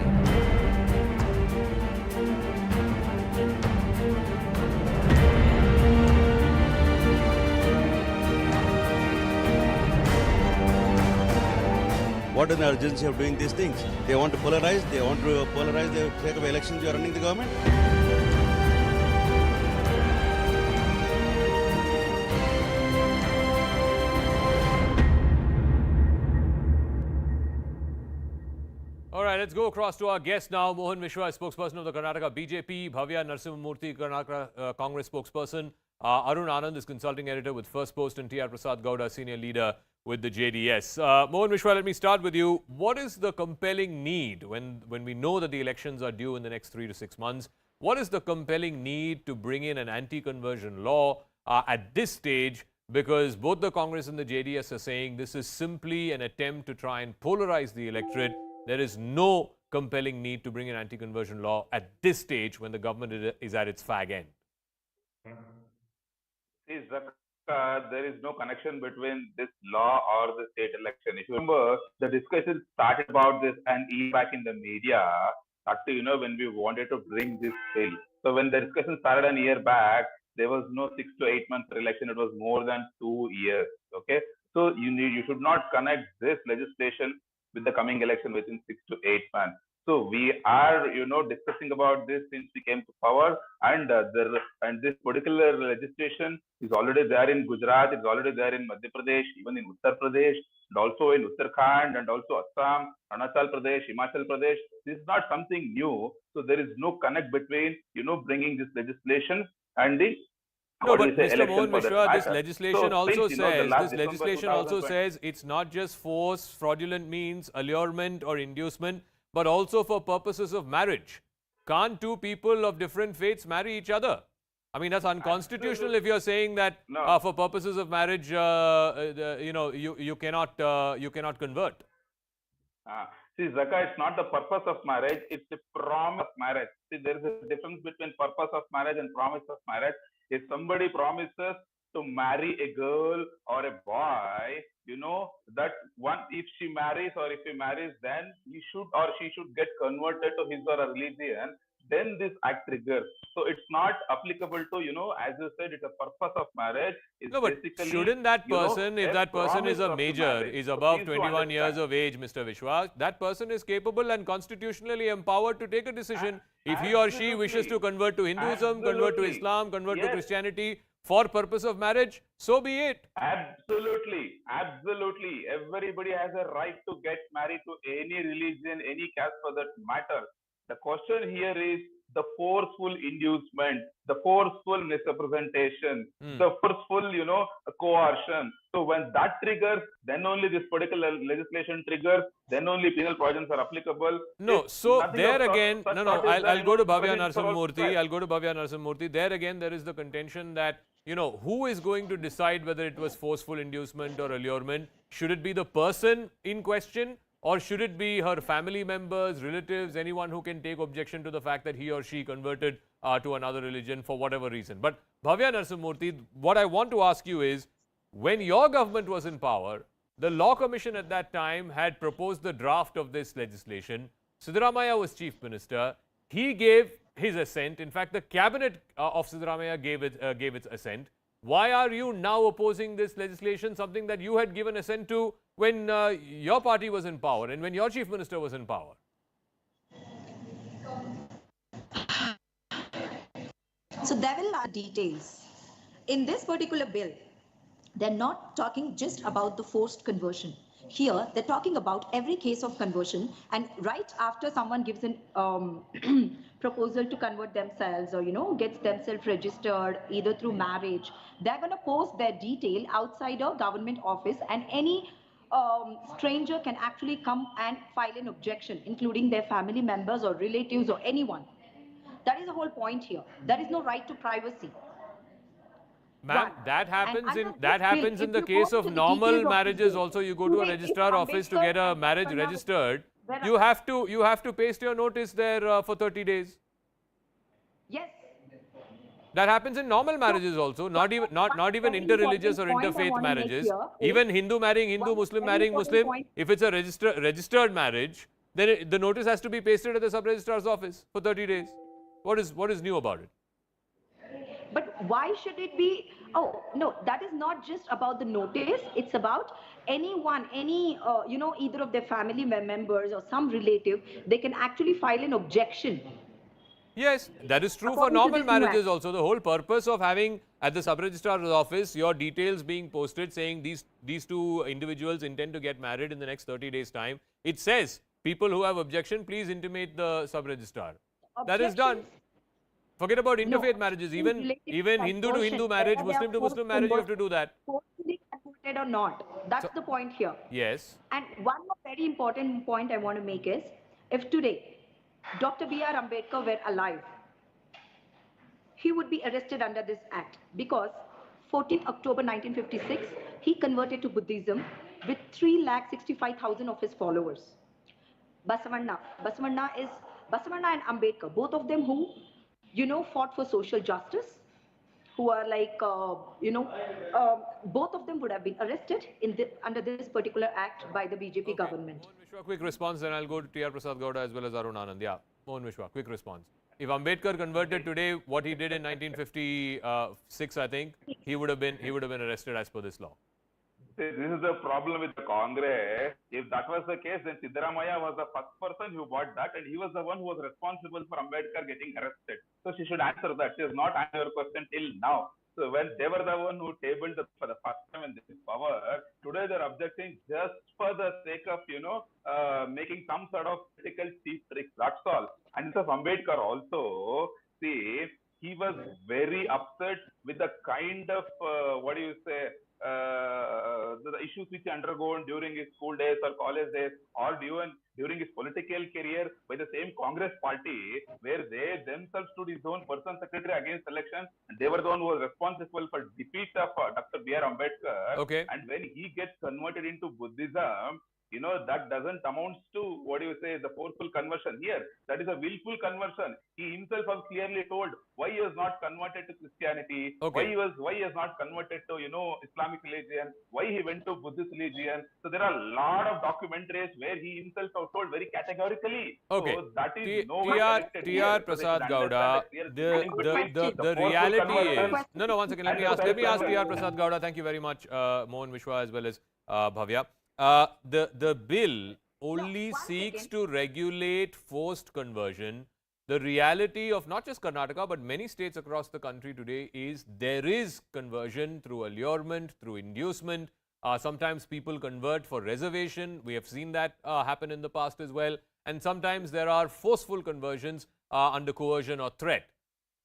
What is the urgency of doing these things? They want to polarize. They want to polarize the sake of elections. You are running the government. All right, let's go across to our guest now. Mohan Mishra, spokesperson of the Karnataka BJP. Bhavya Narasimhamurthy, Karnataka Congress spokesperson. Arun Anand is consulting editor with First Post, and T.R. Prasad Gowda, senior leader with the JDS. Mohan Mishra, let me start with you. What is the compelling need when we know that the elections are due in the next 3 to 6 months? What is the compelling need to bring in an anti-conversion law at this stage? Because both the Congress and the JDS are saying this is simply an attempt to try and polarize the electorate. There is no compelling need to bring an anti-conversion law at this stage when the government is at its fag end. There is no connection between this law or the state election. If you remember, the discussion started about this and even back in the media, when we wanted to bring this bill. So when the discussion started a year back, there was no 6 to 8 months election. It was more than 2 years. Okay, so you should not connect this legislation with the coming election within 6 to 8 months. So we are, discussing about this since we came to power, and this particular legislation is already there in Gujarat, it's already there in Madhya Pradesh, even in Uttar Pradesh, and also in Uttarakhand, and also Assam, Arunachal Pradesh, Himachal Pradesh. This is not something new. So there is no connect between, bringing this legislation and the No, but Mr. Mohan Mishra, this legislation also says it's not just force, fraudulent means, allurement or inducement, but also for purposes of marriage. Can't two people of different faiths marry each other? I mean, that's unconstitutional if you're saying that for purposes of marriage, you cannot convert. See, Zaka, it's not the purpose of marriage, it's the promise of marriage. See, there is a difference between purpose of marriage and promise of marriage. If somebody promises to marry a girl or a boy, that if she marries or if he marries, then he should or she should get converted to his or her religion, then this act triggers. So it's not applicable to, as you said, it's a purpose of marriage. It's no, but shouldn't that person, if that person is a major, is above 21 years of age, Mr. Vishwas, that person is capable and constitutionally empowered to take a decision if he or she wishes to convert to Hinduism, convert to Islam, convert to Christianity for purpose of marriage, so be it. Absolutely. Everybody has a right to get married to any religion, any caste for that matter. The question here is the forceful inducement, the forceful misrepresentation, the forceful, coercion. So when that triggers, then only this particular legislation triggers, then only penal provisions are applicable. No, so there again, I'll go to Bhavya Narasimhamurthy. There again, there is the contention that, who is going to decide whether it was forceful inducement or allurement? Should it be the person in question? Or should it be her family members, relatives, anyone who can take objection to the fact that he or she converted to another religion for whatever reason? But Bhavya Narasimhamurthy, what I want to ask you is, when your government was in power, the Law Commission at that time had proposed the draft of this legislation. Siddaramaiah was Chief Minister. He gave his assent. In fact, the cabinet of Siddaramaiah gave its assent. Why are you now opposing this legislation, something that you had given assent to when your party was in power and when your Chief Minister was in power? So they will add details. In this particular bill, they're not talking just about the forced conversion. Here, they're talking about every case of conversion, and right after someone gives an proposal to convert themselves or, gets themselves registered either through marriage, they're going to post their detail outside a government office, and any stranger can actually come and file an objection, including their family members or relatives or anyone. That is the whole point here. There is no right to privacy. Ma'am, that happens in the you case go of into the normal details of marriages the bill, also. You go to a registrar office to get a marriage registered. You have to paste your notice there for 30 days. Yes. That happens in normal marriages also, not even interreligious or interfaith marriages. Even Hindu marrying Hindu, Muslim marrying Muslim. If it's a registered marriage, then the notice has to be pasted at the sub-registrar's office for 30 days. What is new about it? But why should it be? Oh, no, that is not just about the notice. It's about anyone, either of their family members or some relative, they can actually file an objection. Yes, that is true for normal marriages also. The whole purpose of having at the sub-registrar's office your details being posted saying these two individuals intend to get married in the next 30 days' time. It says, people who have objection, please intimate the sub-registrar. That is done. Forget about interfaith marriages. Even Hindu to Hindu marriage, Muslim to Muslim marriage, you have to do that. Forcibly converted or not. That's the point here. Yes. And one more very important point I want to make is, if today Dr. B.R. Ambedkar were alive, he would be arrested under this act because 14th October 1956, he converted to Buddhism with 3,65,000 of his followers. Basavanna and Ambedkar, both of them who fought for social justice, who are like, both of them would have been arrested under this particular act by the BJP government. Mohan Vishwa, quick response, then I'll go to T.R. Prasad Gowda as well as Arun Anand. Yeah, Mohan Vishwa, quick response. If Ambedkar converted today, what he did in 1956, I think, he would have been arrested as per this law. This is the problem with the Congress. If that was the case, then Siddaramaiah was the first person who bought that, and he was the one who was responsible for Ambedkar getting arrested. So she should answer that. She has not answered your question till now. So when they were the one who tabled for the first time in this power, today they're objecting just for the sake of, making some sort of political cheap tricks. That's all. And of Ambedkar also, see, he was very upset with the kind of, the issues which he undergone during his school days or college days, or even during his political career by the same Congress party, where they themselves stood his own personal secretary against election, and they were the one who was responsible for defeat of Dr. B.R. Ambedkar. Okay. And when he gets converted into Buddhism, that doesn't amount to, the forceful conversion here. That is a willful conversion. He himself has clearly told why he was not converted to Christianity, why he has not converted to, Islamic religion, why he went to Buddhist religion. So there are a lot of documentaries where he himself has told very categorically. Okay. So that is nowhere connected here. T.R. Prasad Gowda, the reality is... No, one second. Let me ask T.R. Prasad Gowda. Thank you very much, Mohan Vishwa as well as Bhavya. The bill only seeks to regulate forced conversion. The reality of not just Karnataka but many states across the country today is there is conversion through allurement, through inducement. Sometimes people convert for reservation. We have seen that happen in the past as well. And sometimes there are forceful conversions under coercion or threat.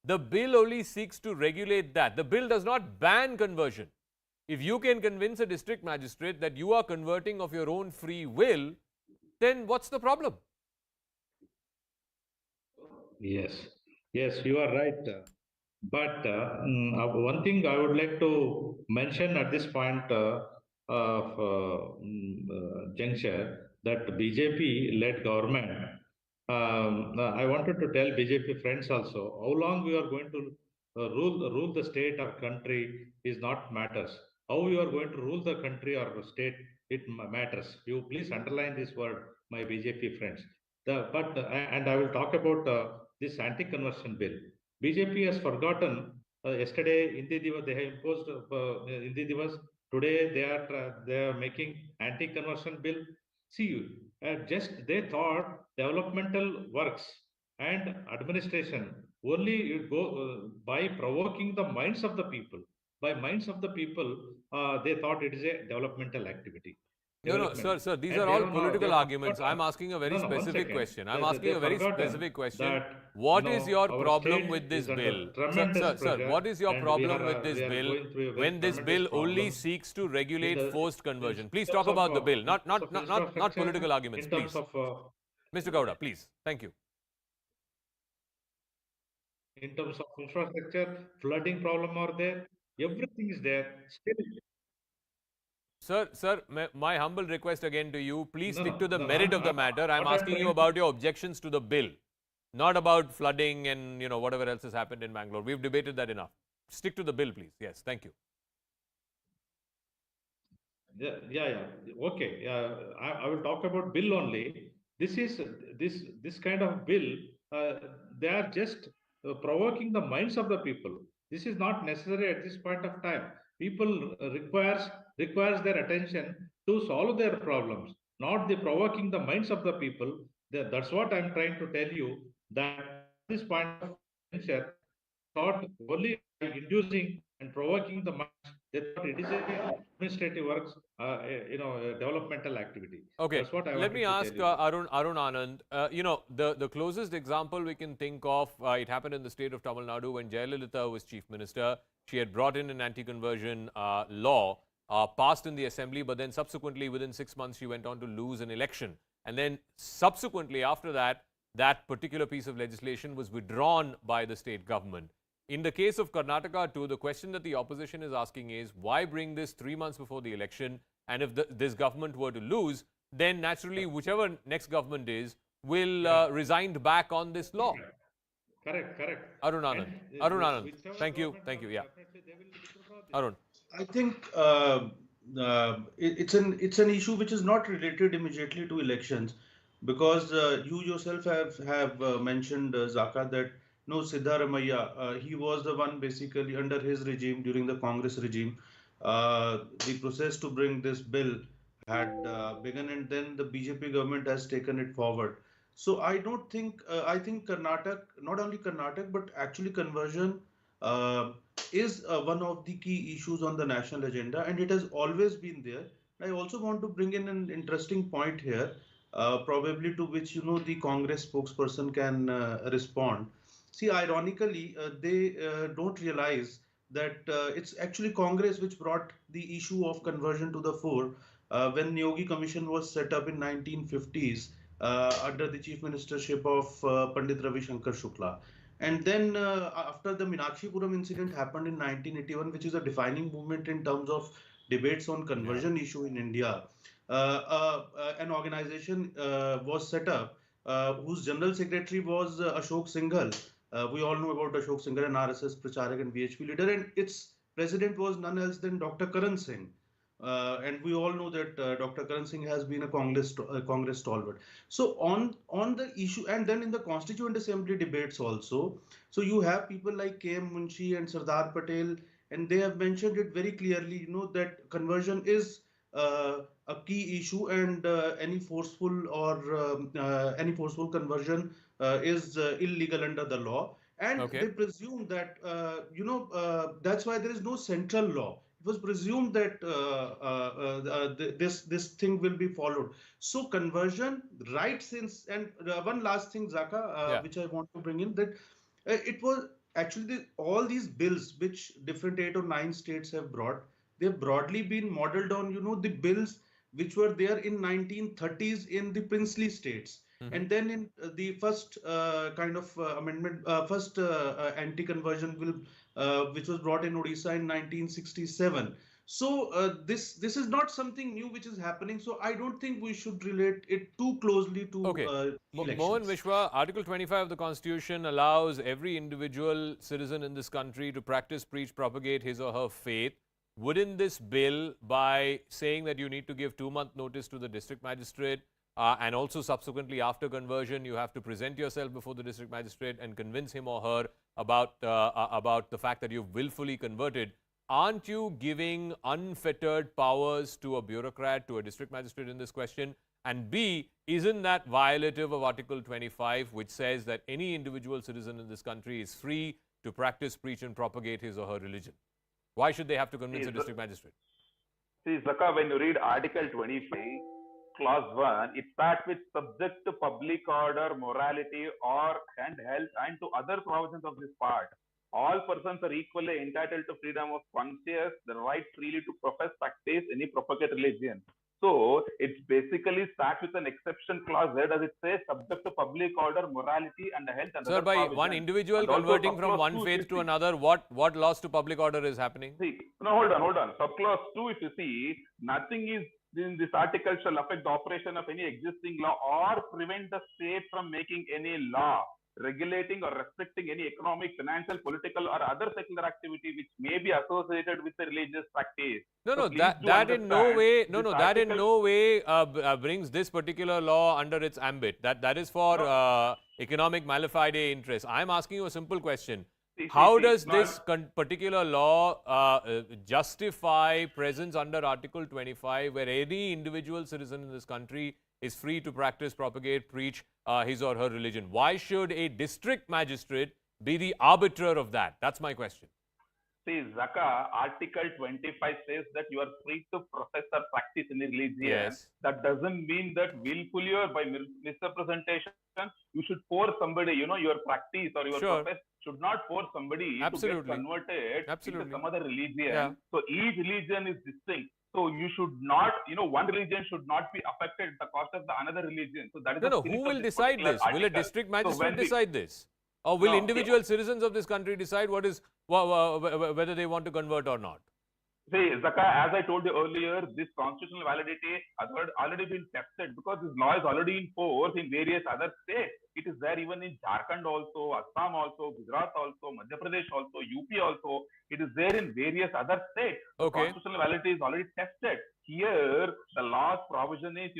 The bill only seeks to regulate that. The bill does not ban conversion. If you can convince a district magistrate that you are converting of your own free will, then what's the problem? Yes, you are right. But one thing I would like to mention at this point of juncture, that BJP-led government, I wanted to tell BJP friends also, how long we are going to rule the state or country is not matters. How you are going to rule the country or state, it matters. You please underline this word, my BJP friends. And I will talk about this anti-conversion bill. BJP has forgotten yesterday Hindi Divas, they have imposed Hindi Divas. Today they are making anti-conversion bill. See, just they thought developmental works and administration only you go by provoking the minds of the people. By minds of the people, they thought it is a developmental activity. No, sir, these And are they all have not, they political have arguments. forgotten. I'm asking a very No, 1 specific second. question. I'm They asking a very forgotten specific question. that What is your our problem with state this is under bill? tremendous Sir, pressure, what is your and problem with this we are bill going through a very when this tremendous bill only problems seeks to in regulate the forced conversion? Please in talk terms about the of, bill, not infrastructure, political arguments, in terms please. of Mr. Gowda, please. Thank you. in terms of infrastructure, flooding problem are there. Everything is there. Still, Sir, my humble request again to you, please no, stick to the no. merit of the matter. I'm What I'm asking you trying about your objections to the bill, not about flooding and whatever else has happened in Bangalore. We've debated that enough. Stick to the bill, please. Yes, thank you. Yeah. Okay. I will talk about bill only. This is this kind of bill. Uh, they are just provoking the minds of the people. This is not necessary at this point of time. People requires their attention to solve their problems, not the provoking the minds of the people. That's what I'm trying to tell you. That at this point of juncture, thought only by inducing and provoking the minds, they thought it is a administrative works, a developmental activity. Okay, That's what I let wanted me to ask tell you. Arun Anand. The closest example we can think of, it happened in the state of Tamil Nadu when Jayalalitha was chief minister. She had brought in an anti-conversion law passed in the assembly, but then subsequently within 6 months she went on to lose an election. And then subsequently after that, that particular piece of legislation was withdrawn by the state government. In the case of Karnataka too, the question that the opposition is asking is, why bring this 3 months before the election? And if this government were to lose, then naturally whichever next government is will resign back on this law. Correct. Arun Anand, thank you, yeah. Arun. I think it's an issue which is not related immediately to elections, because you yourself have mentioned, Zaka, that no, Siddharamaiah, he was the one basically under his regime, during the Congress regime. The process to bring this bill had begun, and then the BJP government has taken it forward. So I don't think, I think Karnataka, not only Karnataka, but actually conversion uh, is one of the key issues on the national agenda, and it has always been there. I also want to bring in an interesting point here, probably to which the Congress spokesperson can respond. See, ironically, they don't realize that it's actually Congress which brought the issue of conversion to the fore when Yogi Commission was set up in 1950s under the chief ministership of Pandit Ravi Shankar Shukla. And then after the Meenakshi incident happened in 1981, which is a defining movement in terms of debates on conversion issue in India, an organization was set up whose general secretary was Ashok Singhal. We all know about Ashok Singhal, an RSS Pracharak and BHP leader, and its president was none else than Dr. Karan Singh. And we all know that Dr. Karan Singh has been a Congress stalwart. So on the issue, and then in the Constituent Assembly debates also, so you have people like K.M. Munshi and Sardar Patel, and they have mentioned it very clearly, that conversion is a key issue, and any forceful conversion is illegal under the law. And they presume that, that's why there is no central law. It was presumed that this thing will be followed. So conversion, right, since, and one last thing, Zaka, which I want to bring in, that it was actually all these bills which different 8 or 9 states have brought, they've broadly been modeled on, the bills which were there in 1930s in the princely states. And then in the first amendment, first anti-conversion bill, which was brought in Odisha in 1967. So this is not something new which is happening. So I don't think we should relate it too closely to elections. Mohan Vishwa, Article 25 of the Constitution allows every individual citizen in this country to practice, preach, propagate his or her faith. Wouldn't this bill, by saying that you need to give 2-month notice to the district magistrate, and also subsequently after conversion, you have to present yourself before the district magistrate and convince him or her about the fact that you've willfully converted, aren't you giving unfettered powers to a bureaucrat, to a district magistrate in this question? And B, isn't that violative of Article 25, which says that any individual citizen in this country is free to practice, preach and propagate his or her religion? Why should they have to convince a district magistrate? See, Zaka, when you read Article 25, Clause 1, it starts with subject to public order, morality, or and health, and to other provisions of this part. All persons are equally entitled to freedom of conscience, the right freely to profess, practice any propagate religion. So it's basically starts with an exception clause. Where does it say subject to public order, morality, and health? And Sir, by one individual converting from one faith to another, what loss to public order is happening? See, no, hold on. Subclause 2, if you see, nothing is in this article shall affect the operation of any existing law or prevent the state from making any law regulating or restricting any economic, financial, political, or other secular activity which may be associated with the religious practice. That in no way brings this particular law under its ambit. That is for economic malafide interest. I am asking you a simple question. How does this particular law justify presence under Article 25, where any individual citizen in this country is free to practice, propagate, preach his or her religion? Why should a district magistrate be the arbiter of that? That's my question. See, Zaka, Article 25 says that you are free to profess or practice any religion. Yes. That doesn't mean that willfully or by misrepresentation, you should force somebody, your practice or your profess should not force somebody to get converted into some other religion. Yeah. So each religion is distinct. So you should not, one religion should not be affected at the cost of the another religion. So that is who will decide this? Will a district magistrate decide this? Or will individual citizens of this country decide whether they want to convert or not? See, Zaka, as I told you earlier, this constitutional validity has already been tested because this law is already in force in various other states. It is there even in Jharkhand also, Assam also, Gujarat also, Madhya Pradesh also, UP also. It is there in various other states. Okay. Constitutional validity is already tested. Here, the law's provision is,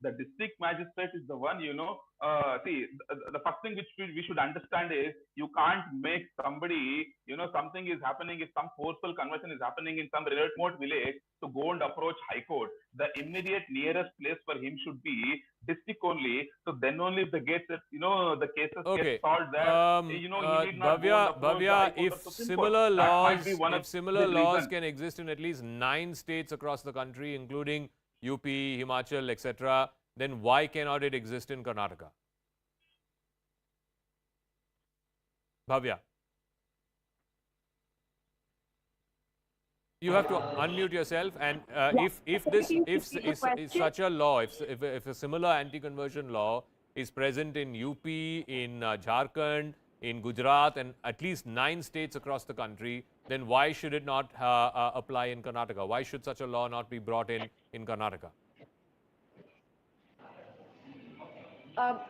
the district magistrate is the one, see, the first thing which we should understand is you can't make somebody, something is happening, if some forceful conversion is happening in some remote village, to go and approach High Court. The immediate nearest place for him should be district only. So then only if the cases get solved there, he need not Bhavya, if similar laws can exist in at least 9 states across the country, including UP, Himachal, etc., then why cannot it exist in Karnataka? Bhavya. You have to unmute yourself, and if such a law, if a similar anti-conversion law is present in UP, in Jharkhand, in Gujarat, and at least 9 states across the country, then why should it not apply in Karnataka? Why should such a law not be brought in Karnataka?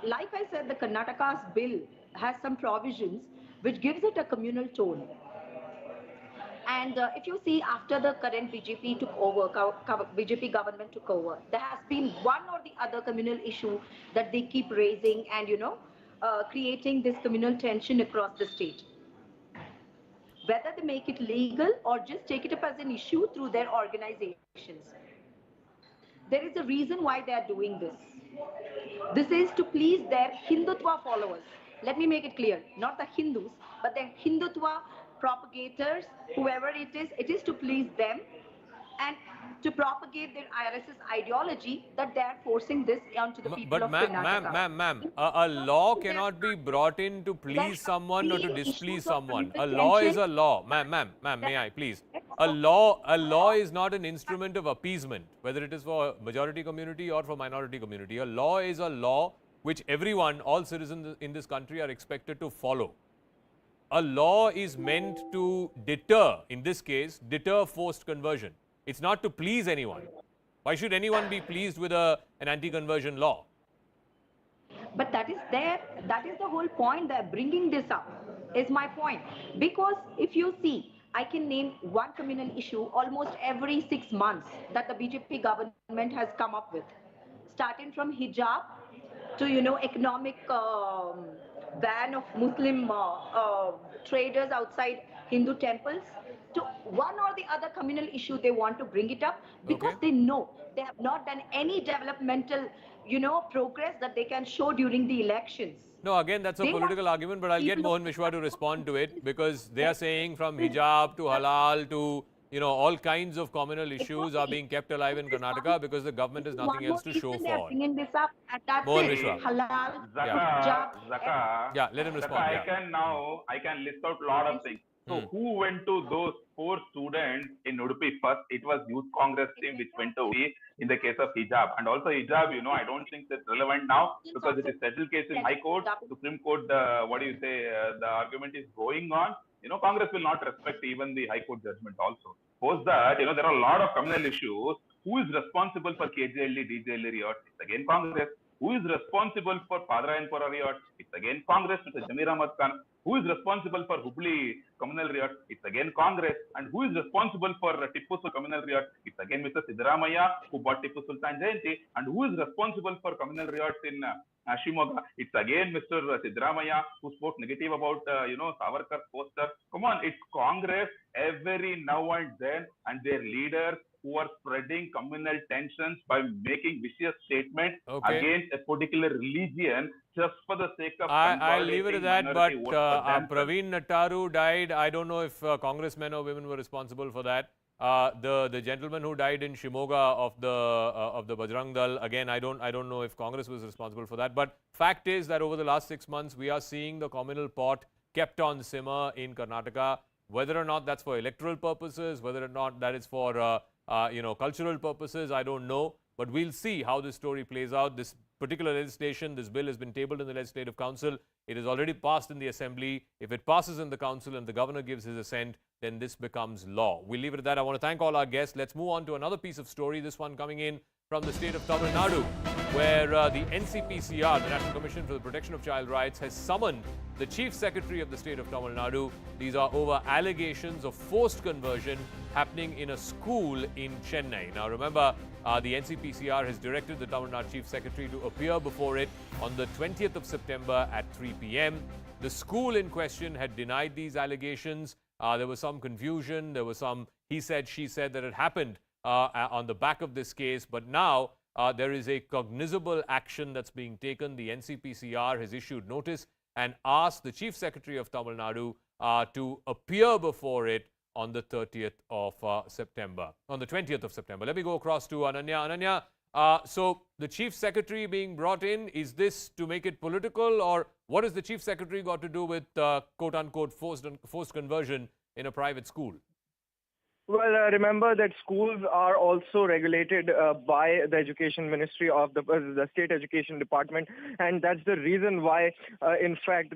Like I said, the Karnataka's bill has some provisions which gives it a communal tone. And if you see, after the current BJP took over, BJP government took over, there has been one or the other communal issue that they keep raising and, creating this communal tension across the state. Whether they make it legal or just take it up as an issue through their organizations. There is a reason why they are doing this. This is to please their Hindutva followers. Let me make it clear, not the Hindus, but the Hindutva propagators, whoever it is to please them and to propagate their RSS ideology that they are forcing this onto the people of Karnataka. Ma'am, a law cannot be brought in to please someone or to displease someone. A law is a law. Ma'am, may I please? A law is not an instrument of appeasement, whether it is for majority community or for minority community. A law is a law which everyone, all citizens in this country are expected to follow. A law is meant to deter, in this case, deter forced conversion. It's not to please anyone. Why should anyone be pleased with an anti-conversion law? But that is the whole point. They're bringing this up, is my point. Because if you see, I can name one communal issue almost every 6 months that the BJP government has come up with. Starting from hijab to, economic ban of Muslim traders outside Hindu temples, to one or the other communal issue they want to bring it up because they know they have not done any developmental, progress that they can show during the elections. No, again, that's a They want political argument, but I'll get people Mohan Mishra to respond to it because they are saying from hijab to halal to, all kinds of communal issues are being kept alive in Karnataka because the government has nothing one more else to show reason they are for. bringing this up, and that's Mohan it. Mishra. Halal, Zaka, hijab, Zaka, Yeah, let him Zaka, respond. I can list out a lot of things. So who went to those 4 students in Udupi first? It was Youth Congress team which went to Udupi in the case of hijab. And also hijab, I don't think that's relevant now because it is settled case in High Court, Supreme Court, the argument is going on. Congress will not respect even the High Court judgment also. Post that, there are a lot of communal issues. Who is responsible for KJLD, DJLD riot? It's again Congress. Who is responsible for Padra and Pora riot? It's again Congress with Jamir Ahmad Khan. Who is responsible for Hubli communal riot? It's again Congress. And who is responsible for Tippu Sultan communal riot? It's again Mr. Siddaramaiah who bought Tippu Sultan Jayanti. And who is responsible for communal riots in Shimoga? It's again Mr. Siddaramaiah who spoke negative about, Savarkar's poster. Come on, it's Congress every now and then and their leaders who are spreading communal tensions by making vicious statements against a particular religion just for the sake of I'll leave it at that, but Praveen Praveen Nattaru died. I don't know if congressmen or women were responsible for that. The gentleman who died in Shimoga of the Bajrang Dal, again, I don't know if Congress was responsible for that. But fact is that over the last 6 months, we are seeing the communal pot kept on simmer in Karnataka. Whether or not that's for electoral purposes, whether or not that is for cultural purposes, I don't know. But we'll see how this story plays out. This particular legislation, this bill has been tabled in the Legislative Council. It is already passed in the Assembly. If it passes in the Council and the Governor gives his assent, then this becomes law. We'll leave it at that. I want to thank all our guests. Let's move on to another piece of story, this one coming in from the state of Tamil Nadu, where the NCPCR, the National Commission for the Protection of Child Rights, has summoned the Chief Secretary of the state of Tamil Nadu. These are over allegations of forced conversion happening in a school in Chennai. Now remember, the NCPCR has directed the Tamil Nadu Chief Secretary to appear before it on the 20th of September at 3 p.m. The school in question had denied these allegations. There was some confusion. There was some he said, she said that it happened on the back of this case. But now there is a cognizable action that's being taken. The NCPCR has issued notice and asked the Chief Secretary of Tamil Nadu to appear before it on the 30th of September, on the 20th of September. Let me go across to Ananya. Ananya, so the Chief Secretary being brought in, is this to make it political, or what has the Chief Secretary got to do with quote-unquote forced conversion in a private school? Well, remember that schools are also regulated by the Education Ministry of the State Education Department, and that's the reason why, in fact,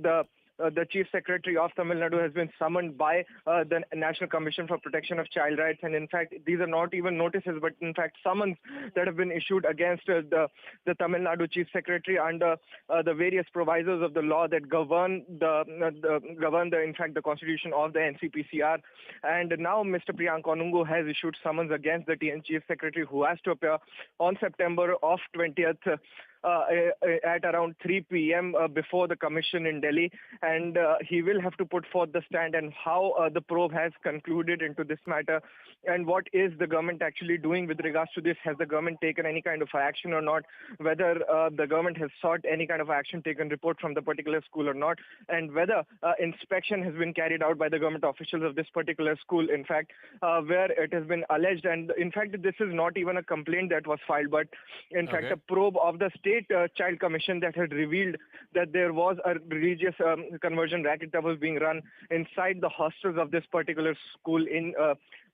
the Chief Secretary of Tamil Nadu has been summoned by the National Commission for Protection of Child Rights. And in fact, these are not even notices, but in fact summons that have been issued against the Tamil Nadu Chief Secretary under the various provisos of the law that govern the constitution of the NCPCR. And now Mr. Priyank Onungu has issued summons against the TN Chief Secretary, who has to appear on September of 20th. At around 3 p.m. Before the commission in Delhi, and he will have to put forth the stand and how the probe has concluded into this matter, and what is the government actually doing with regards to this. Has the government taken any kind of action or not? Whether the government has sought any kind of action, taken report from the particular school or not, and whether inspection has been carried out by the government officials of this particular school, in fact, where it has been alleged, and in fact this is not even a complaint that was filed, but in fact a probe of the State Child Commission that had revealed that there was a religious conversion racket that was being run inside the hostels of this particular school in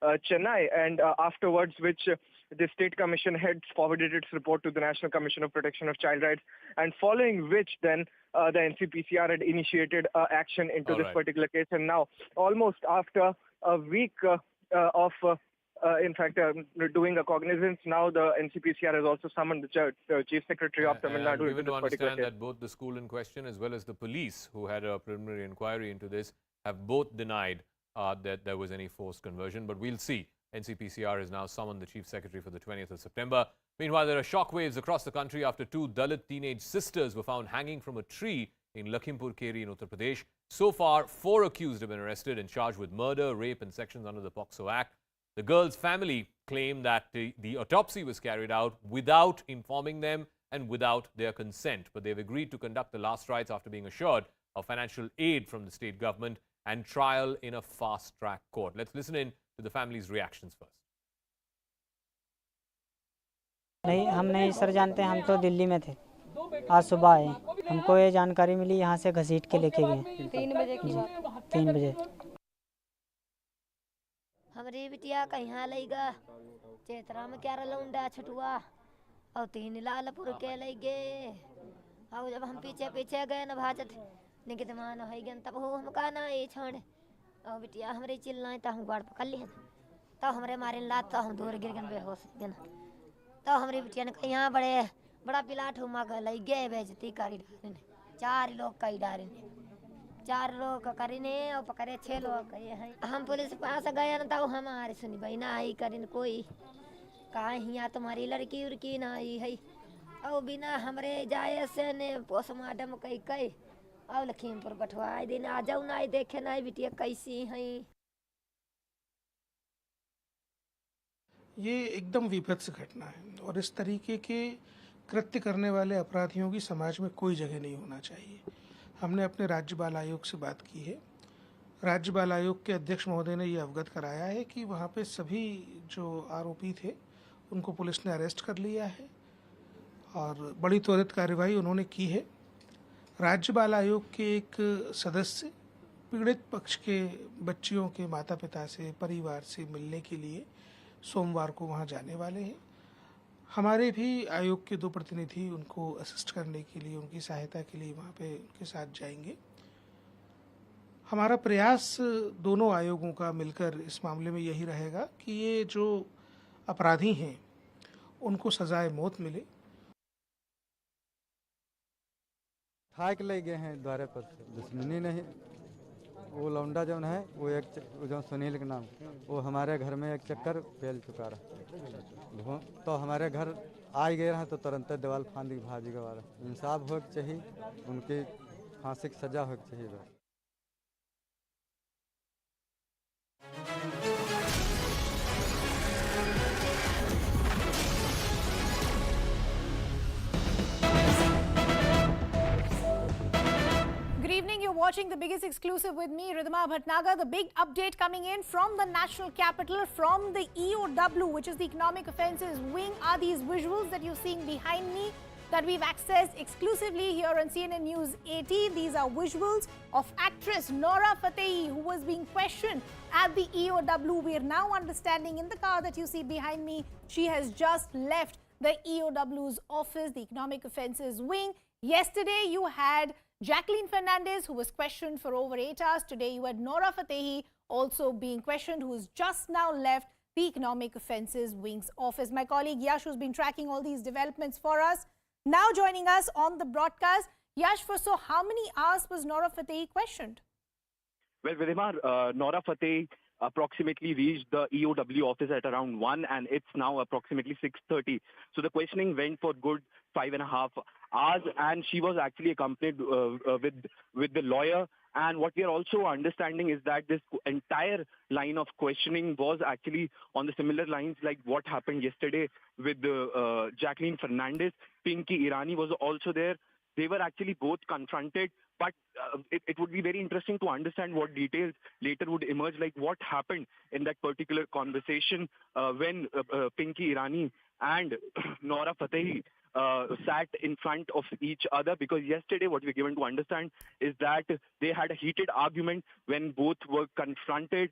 Chennai, and afterwards which the State Commission had forwarded its report to the National Commission of Protection of Child Rights, and following which then the NCPCR had initiated action into this particular case. And now, almost after a week of doing a cognizance, now the NCPCR has also summoned the Chief Secretary of Tamil Nadu. Given to understand that both the school in question as well as the police, who had a preliminary inquiry into this, have both denied that there was any forced conversion. But we'll see. NCPCR has now summoned the Chief Secretary for the 20th of September. Meanwhile, there are shockwaves across the country after two Dalit teenage sisters were found hanging from a tree in Lakhimpur Kheri in Uttar Pradesh. So far, 4 accused have been arrested and charged with murder, rape and sections under the POCSO Act. The girl's family claim that the autopsy was carried out without informing them and without their consent. But they've agreed to conduct the last rites after being assured of financial aid from the state government and trial in a fast-track court. Let's listen in to the family's reactions first. नहीं, हम नहीं sir जानते, हम तो दिल्ली में थे, आज सुबह आए, हमको ये जानकारी मिली, यहाँ से घसीट के लेके गए 3 बजे की बात, 3 बजे। हमारी बिटिया कहीं लेगा, चेतरा में क्या लौंडा छटुआ और 3 लालपुर के ले गए, और जब हम पीछे पीछे गए न भाजत निकित मान है गन तब हो हम का ना ये छोड़, और बिटिया हमारी चिल्लाए तो हम गाड़ पकड़ लिए, तो हमारे मारे लात तो हम दूर गिर गन बेहोश गन, तो हमारी बिटिया ने यहाँ बड़ा पिला ठुमा कर ले गए बेइज्जती करी डारे ने, 4 लोग कई डारे ने, 4 लोग करी ने और पकड़े 6 लोग कहे हैं। हम पुलिस पास गए न तो हमारे सुनी भाई ना आई करीन कोई, कहा यहाँ तुम्हारी लड़की उड़की ना आई है, और बिना हमारे जाए से ने पोस्टमार्टम कई और लखीमपुर पठवाए दिन आ जाऊ ना देखे ना बिटिया कैसी हैं। ये एकदम विभत्स घटना है और इस तरीके के कृत्य करने वाले अपराधियों की समाज में कोई जगह नहीं होना चाहिए। हमने अपने राज्य बाल आयोग से बात की है, राज्य बाल आयोग के अध्यक्ष महोदय ने ये अवगत कराया है कि वहाँ पे सभी जो आरोपी थे उनको पुलिस ने अरेस्ट कर लिया है और बड़ी त्वरित कार्रवाई उन्होंने की है। राज्य बाल आयोग के एक सदस्य पीड़ित पक्ष के बच्चियों के माता पिता से, परिवार से मिलने के लिए सोमवार को वहां जाने वाले हैं। हमारे भी आयोग के 2 प्रतिनिधि उनको असिस्ट करने के लिए, उनकी सहायता के लिए वहां पे उनके साथ जाएंगे। हमारा प्रयास दोनों आयोगों का मिलकर इस मामले में यही रहेगा कि ये जो अपराधी हैं उनको सजाए मौत मिले। ठाक ले गए हैं द्वारे पर, दुश्मनी नहीं। वो लौंडा जो है वो जो सुनील के नाम, वो हमारे घर में एक चक्कर फैल चुका रहा, तो हमारे घर आ गए रहे तो तुरंत दीवार फांदी भाजी गवा रहा। इंसाफ हो चाहिए, उनकी फांसी की सजा हो चाहिए। Good evening, you're watching the biggest exclusive with me, Ridhima Bhatnagar. The big update coming in from the national capital, from the EOW, which is the Economic Offences Wing, are these visuals that you're seeing behind me that we've accessed exclusively here on CNN News 18. These are visuals of actress Nora Fatehi, who was being questioned at the EOW. We are now understanding in the car that you see behind me, she has just left the EOW's office, the Economic Offences Wing. Yesterday, you had Jacqueline Fernandez, who was questioned for over 8 hours. Today, you had Nora Fatehi also being questioned, who has just now left the Economic Offences Wing's office. My colleague Yash, who's been tracking all these developments for us, now joining us on the broadcast. Yash, first, so how many hours was Nora Fatehi questioned? Well, Vidhima, Nora Fatehi approximately reached the EOW office at around 1, and it's now approximately 6:30. So the questioning went for good 5.5 hours, and she was actually accompanied with the lawyer. And what we are also understanding is that this entire line of questioning was actually on the similar lines like what happened yesterday with Jacqueline Fernandez. Pinky Irani was also there. They were actually both confronted, but it would be very interesting to understand what details later would emerge, like what happened in that particular conversation when Pinky Irani and Nora Fatehi sat in front of each other, because yesterday what we're given to understand is that they had a heated argument when both were confronted.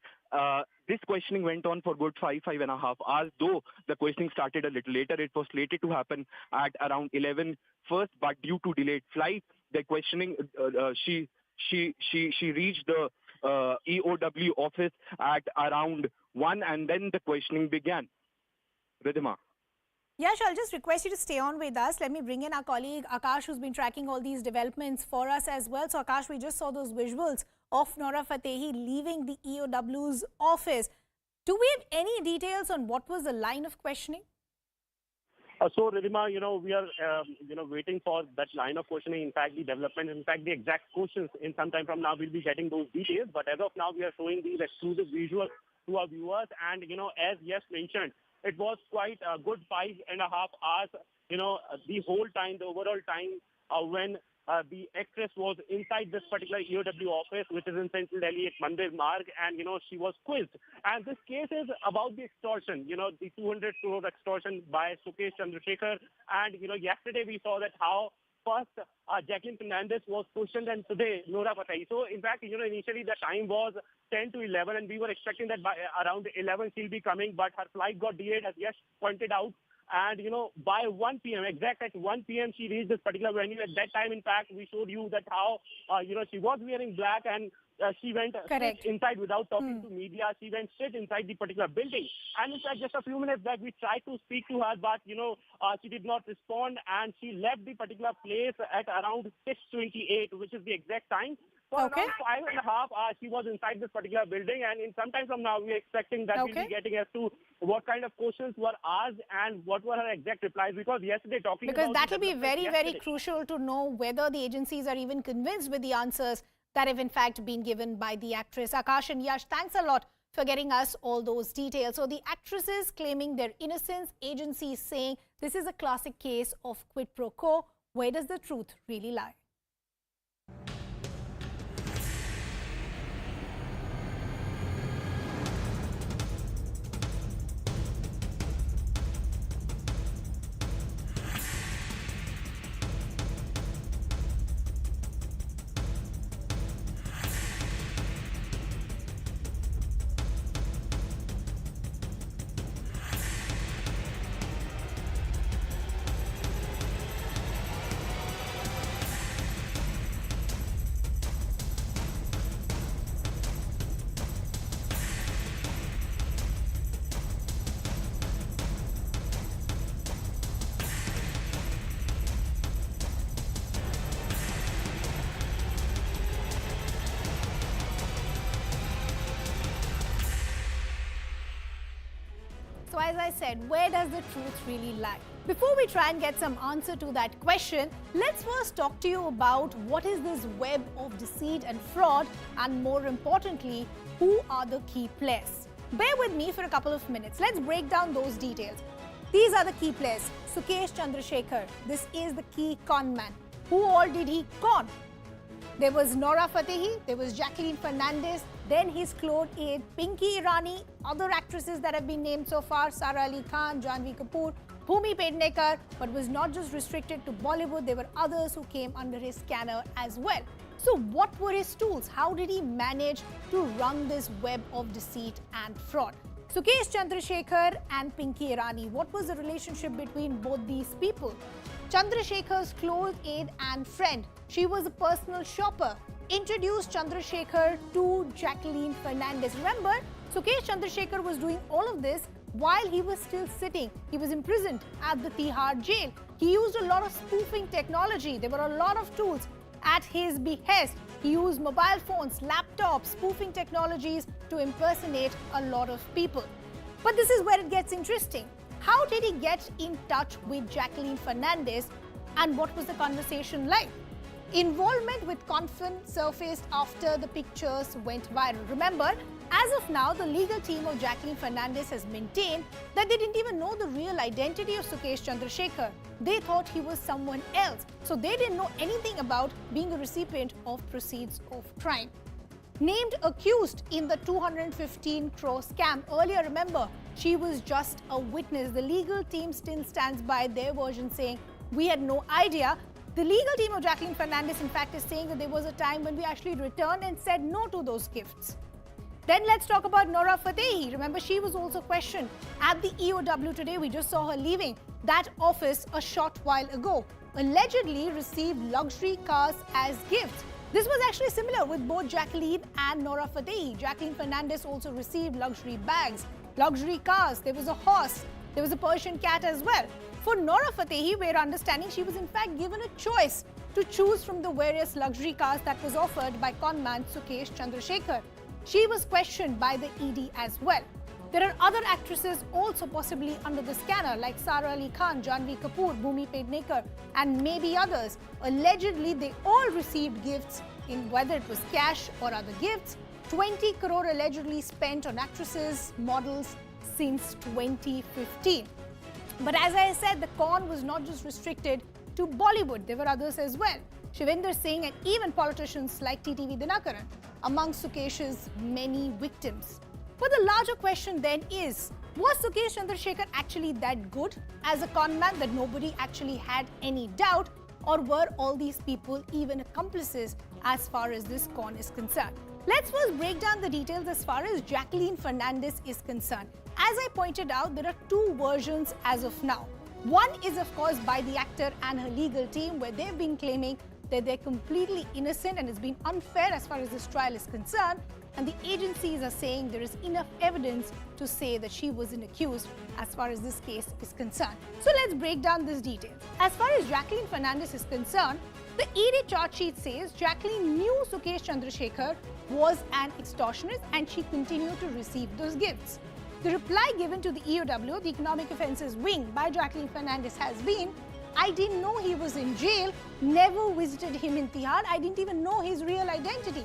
This questioning went on for good 5.5 hours, though the questioning started a little later. It was slated to happen at around 11 first, but due to delayed flight, the questioning, she reached the EOW office at around 1, and then the questioning began. Ridhima. Yash, I'll just request you to stay on with us. Let me bring in our colleague Akash, who's been tracking all these developments for us as well. So Akash, we just saw those visuals of Nora Fatehi leaving the EOW's office. Do we have any details on what was the line of questioning? So, Ridhima, we are, waiting for that line of questioning. In fact, the development, in fact, the exact questions in some time from now, we'll be getting those details. But as of now, we are showing these exclusive visuals to our viewers. And, as Yash mentioned, it was quite a good 5.5 hours, the whole time, the overall time when the actress was inside this particular EOW office, which is in Central Delhi at Mandir Marg, and, she was quizzed. And this case is about the extortion, the 200 crore extortion by Sukesh Chandrasekhar. And, yesterday we saw that how first Jacqueline Fernandez was questioned and today Nora Fateh. So, in fact, initially the time was 10 to 11 and we were expecting that by around 11 she'll be coming, but her flight got delayed, as Yash pointed out. And, by 1 p.m., exact at 1 p.m., she reached this particular venue. At that time, in fact, we showed you that how, she was wearing black and she went straight inside without talking to media. She went straight inside the particular building. And in fact, just a few minutes back, we tried to speak to her, but, she did not respond. And she left the particular place at around 6:28, which is the exact time. For around 5.5 hours, she was inside this particular building, and in some time from now, we are expecting that we'll be getting as to what kind of questions were asked and what were her exact replies. Because yesterday, because that will be very, very crucial to know whether the agencies are even convinced with the answers that have in fact been given by the actress. Akash and Yash, thanks a lot for getting us all those details. So the actresses claiming their innocence, agencies saying this is a classic case of quid pro quo. Where does the truth really lie? So as I said, where does the truth really lie? Before we try and get some answer to that question, let's first talk to you about what is this web of deceit and fraud, and more importantly, who are the key players. Bear with me for a couple of minutes. Let's break down those details. These are the key players. Sukesh Chandrasekhar, this is the key con man. Who all did he con? There was Nora Fateh, there was Jacqueline Fernandez, then his clone aide Pinky Irani, other actresses that have been named so far, Sara Ali Khan, Janhvi Kapoor, Bhumi Pednekar, but was not just restricted to Bollywood, there were others who came under his scanner as well. So what were his tools? How did he manage to run this web of deceit and fraud? Sukesh Chandrasekhar and Pinky Irani, what was the relationship between both these people? Chandrasekhar's close aide and friend, she was a personal shopper, introduced Chandrasekhar to Jacqueline Fernandez. Remember, Sukesh Chandrasekhar was doing all of this while he was still sitting. He was imprisoned at the Tihar jail. He used a lot of spoofing technology. There were a lot of tools at his behest. He used mobile phones, laptops, spoofing technologies to impersonate a lot of people. But this is where it gets interesting. How did he get in touch with Jacqueline Fernandez, and what was the conversation like? Involvement with Conman surfaced after the pictures went viral. Remember, as of now, the legal team of Jacqueline Fernandez has maintained that they didn't even know the real identity of Sukesh Chandrasekhar. They thought he was someone else. So they didn't know anything about being a recipient of proceeds of crime. Named accused in the 215 crore scam. Earlier, remember, she was just a witness. The legal team still stands by their version saying, we had no idea. The legal team of Jacqueline Fernandez, in fact, is saying that there was a time when we actually returned and said no to those gifts. Then let's talk about Nora Fateh. Remember, she was also questioned at the EOW today. We just saw her leaving that office a short while ago. Allegedly received luxury cars as gifts. This was actually similar with both Jacqueline and Nora Fateh. Jacqueline Fernandez also received luxury bags, luxury cars. There was a horse. There was a Persian cat as well. For Nora Fateh, we're understanding she was in fact given a choice to choose from the various luxury cars that was offered by conman Sukesh Chandrasekhar. She was questioned by the ED as well. There are other actresses also possibly under the scanner like Sara Ali Khan, Janhvi Kapoor, Bhumi Pednekar and maybe others. Allegedly, they all received gifts in whether it was cash or other gifts. 20 crore allegedly spent on actresses, models since 2015. But as I said, the con was not just restricted to Bollywood. There were others as well. Shivender Singh and even politicians like TTV Dinakaran among Sukesh's many victims. But the larger question then is, was Sukesh Chandrasekhar actually that good as a conman that nobody actually had any doubt, or were all these people even accomplices as far as this con is concerned? Let's first break down the details as far as Jacqueline Fernandez is concerned. As I pointed out, there are two versions as of now. One is of course by the actor and her legal team, where they've been claiming that they're completely innocent and it's been unfair as far as this trial is concerned. And the agencies are saying there is enough evidence to say that she wasn't accused as far as this case is concerned. So let's break down these details. As far as Jacqueline Fernandez is concerned, the ED charge sheet says Jacqueline knew Sukesh Chandrasekhar was an extortionist and she continued to receive those gifts. The reply given to the EOW, the Economic Offences Wing, by Jacqueline Fernandez has been, I didn't know he was in jail, never visited him in Tihar, I didn't even know his real identity.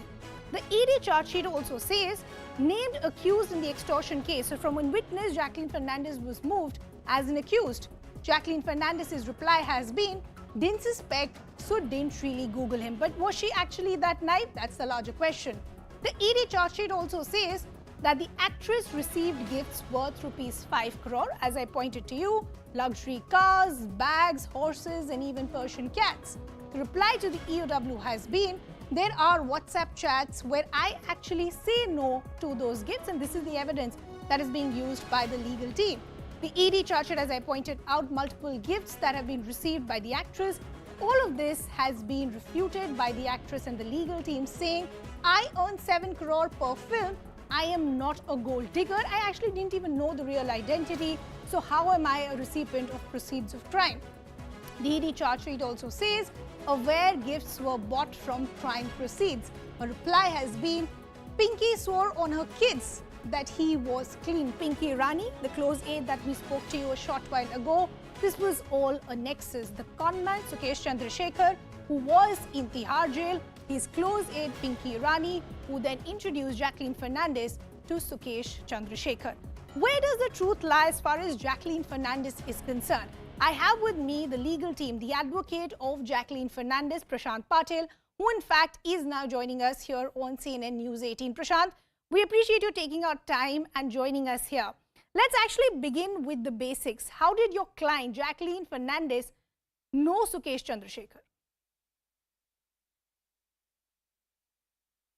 The ED charge sheet also says, named accused in the extortion case. So from when witness, Jacqueline Fernandez was moved as an accused. Jacqueline Fernandez's reply has been, didn't suspect, so didn't really Google him. But was she actually that naive? That's the larger question. The ED charge sheet also says that the actress received gifts worth ₹5 crore, as I pointed to you, luxury cars, bags, horses, and even Persian cats. The reply to the EOW has been, there are WhatsApp chats where I actually say no to those gifts, and this is the evidence that is being used by the legal team. The ED charged, as I pointed out, multiple gifts that have been received by the actress. All of this has been refuted by the actress and the legal team, saying, I earn 7 crore per film. I am not a gold digger. I actually didn't even know the real identity. So how am I a recipient of proceeds of crime? The ED charge sheet also says, aware gifts were bought from crime proceeds. A reply has been, Pinky swore on her kids that he was clean. Pinky Rani, the close aide that we spoke to you a short while ago, this was all a nexus. The conman, Sukesh Chandrasekhar, who was in Tihar jail, his close aide Pinky Rani, who then introduced Jacqueline Fernandez to Sukesh Chandrasekhar. Where does the truth lie as far as Jacqueline Fernandez is concerned? I have with me the legal team, the advocate of Jacqueline Fernandez, Prashant Patel, who in fact is now joining us here on CNN News 18. Prashant, we appreciate you taking out time and joining us here. Let's actually begin with the basics. How did your client, Jacqueline Fernandez, know Sukesh Chandrasekhar?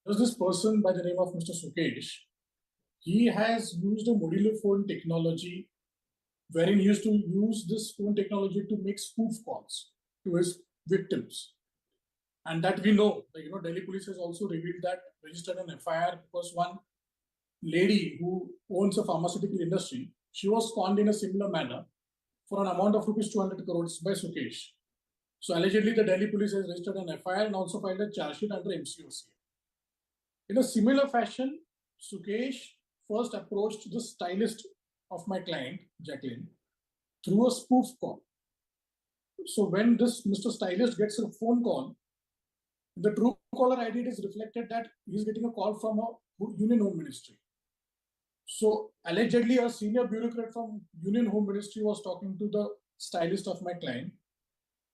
There's this person by the name of Mr. Sukesh. He has used a modular phone technology wherein he used to use this phone technology to make spoof calls to his victims. And that we know, Delhi police has also revealed that, registered an FIR because one lady who owns a pharmaceutical industry, she was conned in a similar manner for an amount of ₹200 crores by Sukesh. So allegedly the Delhi police has registered an FIR and also filed a charge sheet under MCOC. In a similar fashion, Sukesh first approached the stylist of my client, Jacqueline, through a spoof call. So when this Mr. Stylist gets a phone call, the true caller ID is reflected that he's getting a call from a Union Home Ministry. So allegedly a senior bureaucrat from Union Home Ministry was talking to the stylist of my client,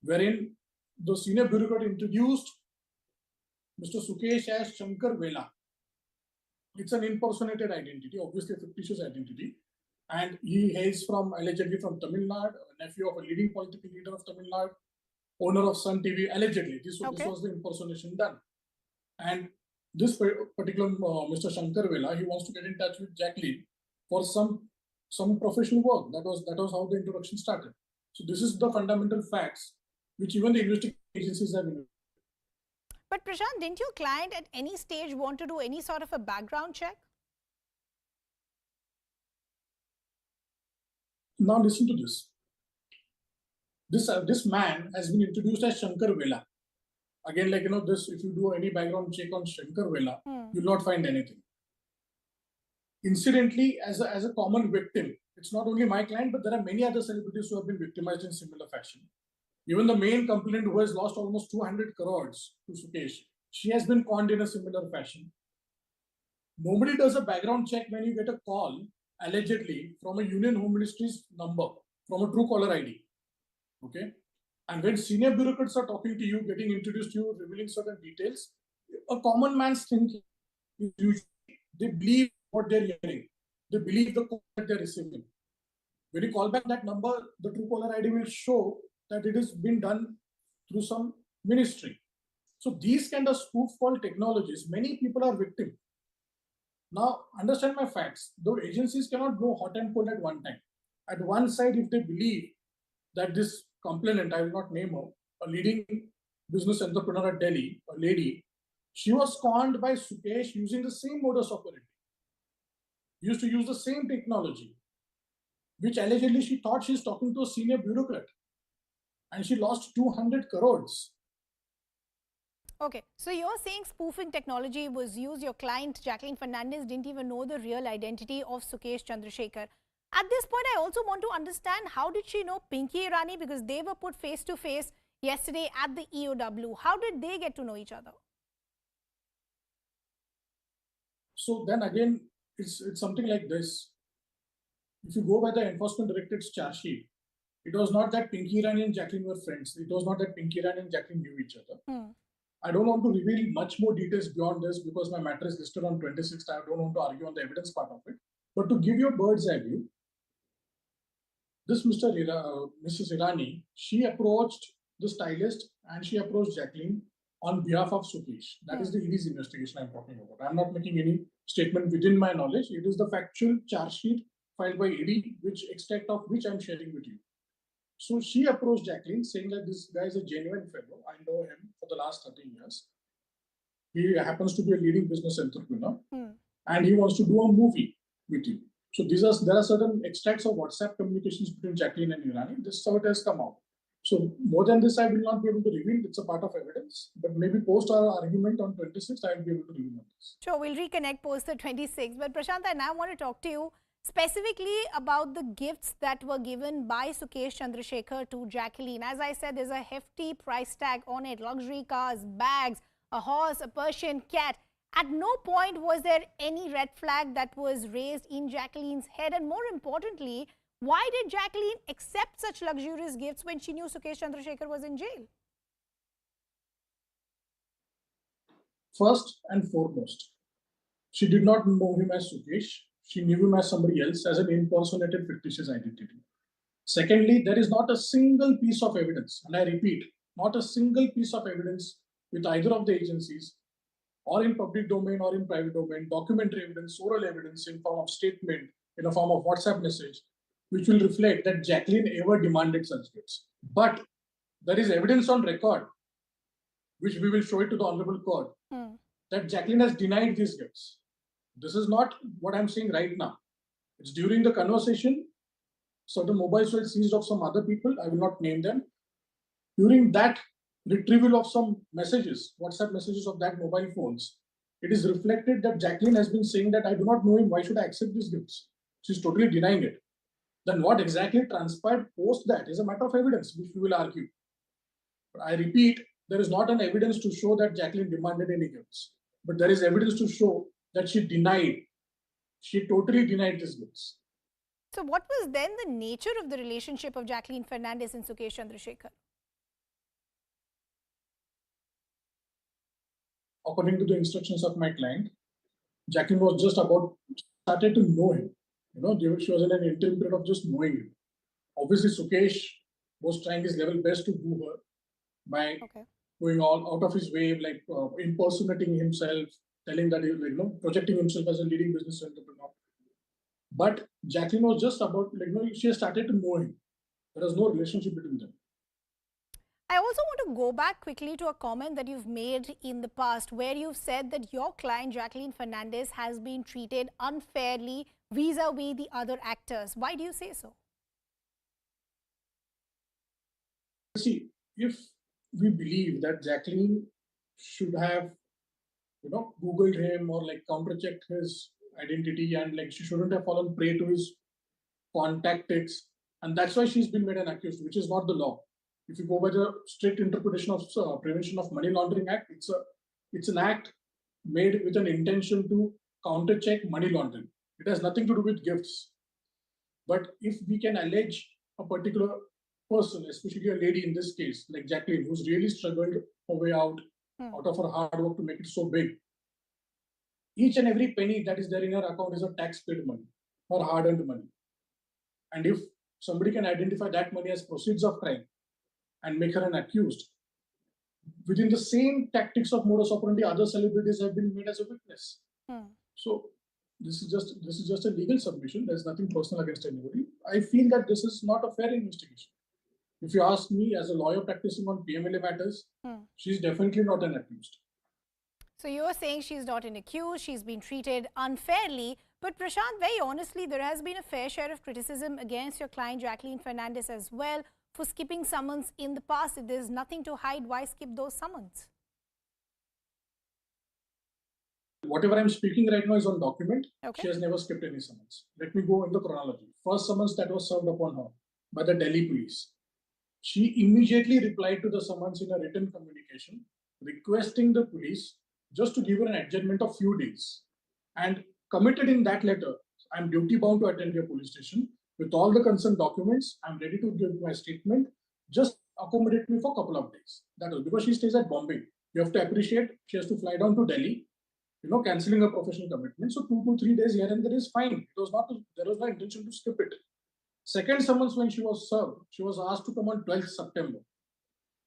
wherein the senior bureaucrat introduced Mr. Sukesh as Shankar Vela. It's an impersonated identity, obviously a fictitious identity. And he hails from, allegedly from Tamil Nadu, a nephew of a leading political leader of Tamil Nadu, owner of Sun TV, allegedly. This was the impersonation done. And this particular Mr. Shankar Vela, he wants to get in touch with Jacqueline for some professional work. That was how the introduction started. So this is the fundamental facts which even the investigation agencies have investigated. But Prashant, didn't your client at any stage want to do any sort of a background check? Now listen to this. This man has been introduced as Shankar Vela. Again, this, if you do any background check on Shankar Vela, you'll not find anything. incidentally as a common victim. It's not only my client, but there are many other celebrities who have been victimized in similar fashion. Even the main complainant who has lost almost 200 crores to Sukesh, she has been conned in a similar fashion. Nobody does a background check when you get a call, allegedly, from a Union Home Ministry's number, from a true caller ID. Okay? And when senior bureaucrats are talking to you, getting introduced to you, revealing certain details, a common man's thinking is usually they believe what they're hearing. They believe the call that they're receiving. When you call back that number, the true caller ID will show that it has been done through some ministry. So these kind of spoof call technologies, many people are victim. Now, understand my facts. Though agencies cannot go hot and cold at one time. At one side, if they believe that this complainant, I will not name her, a leading business entrepreneur at Delhi, a lady, she was conned by Sukesh using the same modus operandi. Used to use the same technology, which allegedly she thought she's talking to a senior bureaucrat. And she lost 200 crores. Okay, so you're saying spoofing technology was used. Your client, Jacqueline Fernandez, didn't even know the real identity of Sukesh Chandrasekhar. At this point, I also want to understand, how did she know Pinky Irani? Because they were put face to face yesterday at the EOW. How did they get to know each other? So then again, it's something like this. If you go by the Enforcement Directorate's charge sheet, it was not that Pinky Irani and Jacqueline were friends. It was not that Pinky Irani and Jacqueline knew each other. I don't want to reveal much more details beyond this because my matter is listed on 26th. I don't want to argue on the evidence part of it. But to give you a bird's eye view, this Mrs. Irani, she approached the stylist and she approached Jacqueline on behalf of Sukesh. That is the ED's investigation I'm talking about. I'm not making any statement within my knowledge. It is the factual charge sheet filed by ED, which extract of which I'm sharing with you. So she approached Jacqueline saying that this guy is a genuine fellow. I know him for the last 13 years. He happens to be a leading business entrepreneur and he wants to do a movie with you. So there are certain extracts of WhatsApp communications between Jacqueline and Irani. This is how it has come out. So more than this, I will not be able to reveal. It's a part of evidence. But maybe post our argument on 26th, I will be able to reveal this. Sure, we'll reconnect post the 26th. But Prashant, I now want to talk to you specifically about the gifts that were given by Sukesh Chandrasekhar to Jacqueline. As I said, there's a hefty price tag on it. Luxury cars, bags, a horse, a Persian cat. At no point was there any red flag that was raised in Jacqueline's head. And more importantly, why did Jacqueline accept such luxurious gifts when she knew Sukesh Chandrasekhar was in jail? First and foremost, she did not know him as Sukesh. She knew him as somebody else, as an impersonated fictitious identity. Secondly, there is not a single piece of evidence, and I repeat, not a single piece of evidence with either of the agencies, or in public domain or in private domain, documentary evidence, oral evidence in form of statement, in a form of WhatsApp message, which will reflect that Jacqueline ever demanded such gifts. But there is evidence on record, which we will show it to the Honorable Court, that Jacqueline has denied these gifts. This is not what I'm saying right now. It's during the conversation, certain mobiles were seized of some other people, I will not name them. During that retrieval of some messages, WhatsApp messages of that mobile phones, it is reflected that Jacqueline has been saying that I do not know him, why should I accept these gifts? She's totally denying it. Then what exactly transpired post that is a matter of evidence, which we will argue. But I repeat, there is not an evidence to show that Jacqueline demanded any gifts. But there is evidence to show that she totally denied these gifts. So what was then the nature of the relationship of Jacqueline Fernandez and Sukesh Chandrasekhar? According to the instructions of my client, Jacqueline was just started to know him. She was in an interim period of just knowing him. Obviously, Sukesh was trying his level best to woo her by going all out of his way, like impersonating himself, telling that projecting himself as a leading business entrepreneur. But Jacqueline was just she started to know him. There was no relationship between them. I also want to go back quickly to a comment that you've made in the past where you've said that your client, Jacqueline Fernandez, has been treated unfairly vis-a-vis the other actors. Why do you say so? See, if we believe that Jacqueline should have, Googled him or counter-checked his identity, and like she shouldn't have fallen prey to his contacts, and that's why she's been made an accused, which is not the law. If you go by the strict interpretation of Prevention of Money Laundering Act, it's an act made with an intention to counter-check money laundering. It has nothing to do with gifts. But if we can allege a particular person, especially a lady in this case, like Jacqueline, who's really struggled her way out of her hard work to make it so big, each and every penny that is there in her account is a tax-paid money, or hard-earned money. And if somebody can identify that money as proceeds of crime and make her an accused, within the same tactics of modus operandi, other celebrities have been made as a witness. So this is just a legal submission. There's nothing personal against anybody. I feel that this is not a fair investigation. If you ask me, as a lawyer practicing on PMLA matters, she's definitely not an accused. So you're saying she's not an accused, she's been treated unfairly. But Prashant, very honestly, there has been a fair share of criticism against your client Jacqueline Fernandez as well for skipping summons in the past. If there's nothing to hide, why skip those summons? Whatever I'm speaking right now is on document. Okay. She has never skipped any summons. Let me go in the chronology. First summons that was served upon her by the Delhi police. She immediately replied to the summons in a written communication, requesting the police just to give her an adjournment of few days, and committed in that letter, I'm duty bound to attend your police station with all the concerned documents. I'm ready to give my statement. Just accommodate me for a couple of days. That was because she stays at Bombay. You have to appreciate she has to fly down to Delhi, cancelling her professional commitment. So 2 to 3 days here and there is fine. There was no intention to skip it. Second summons, when she was served, she was asked to come on 12th September.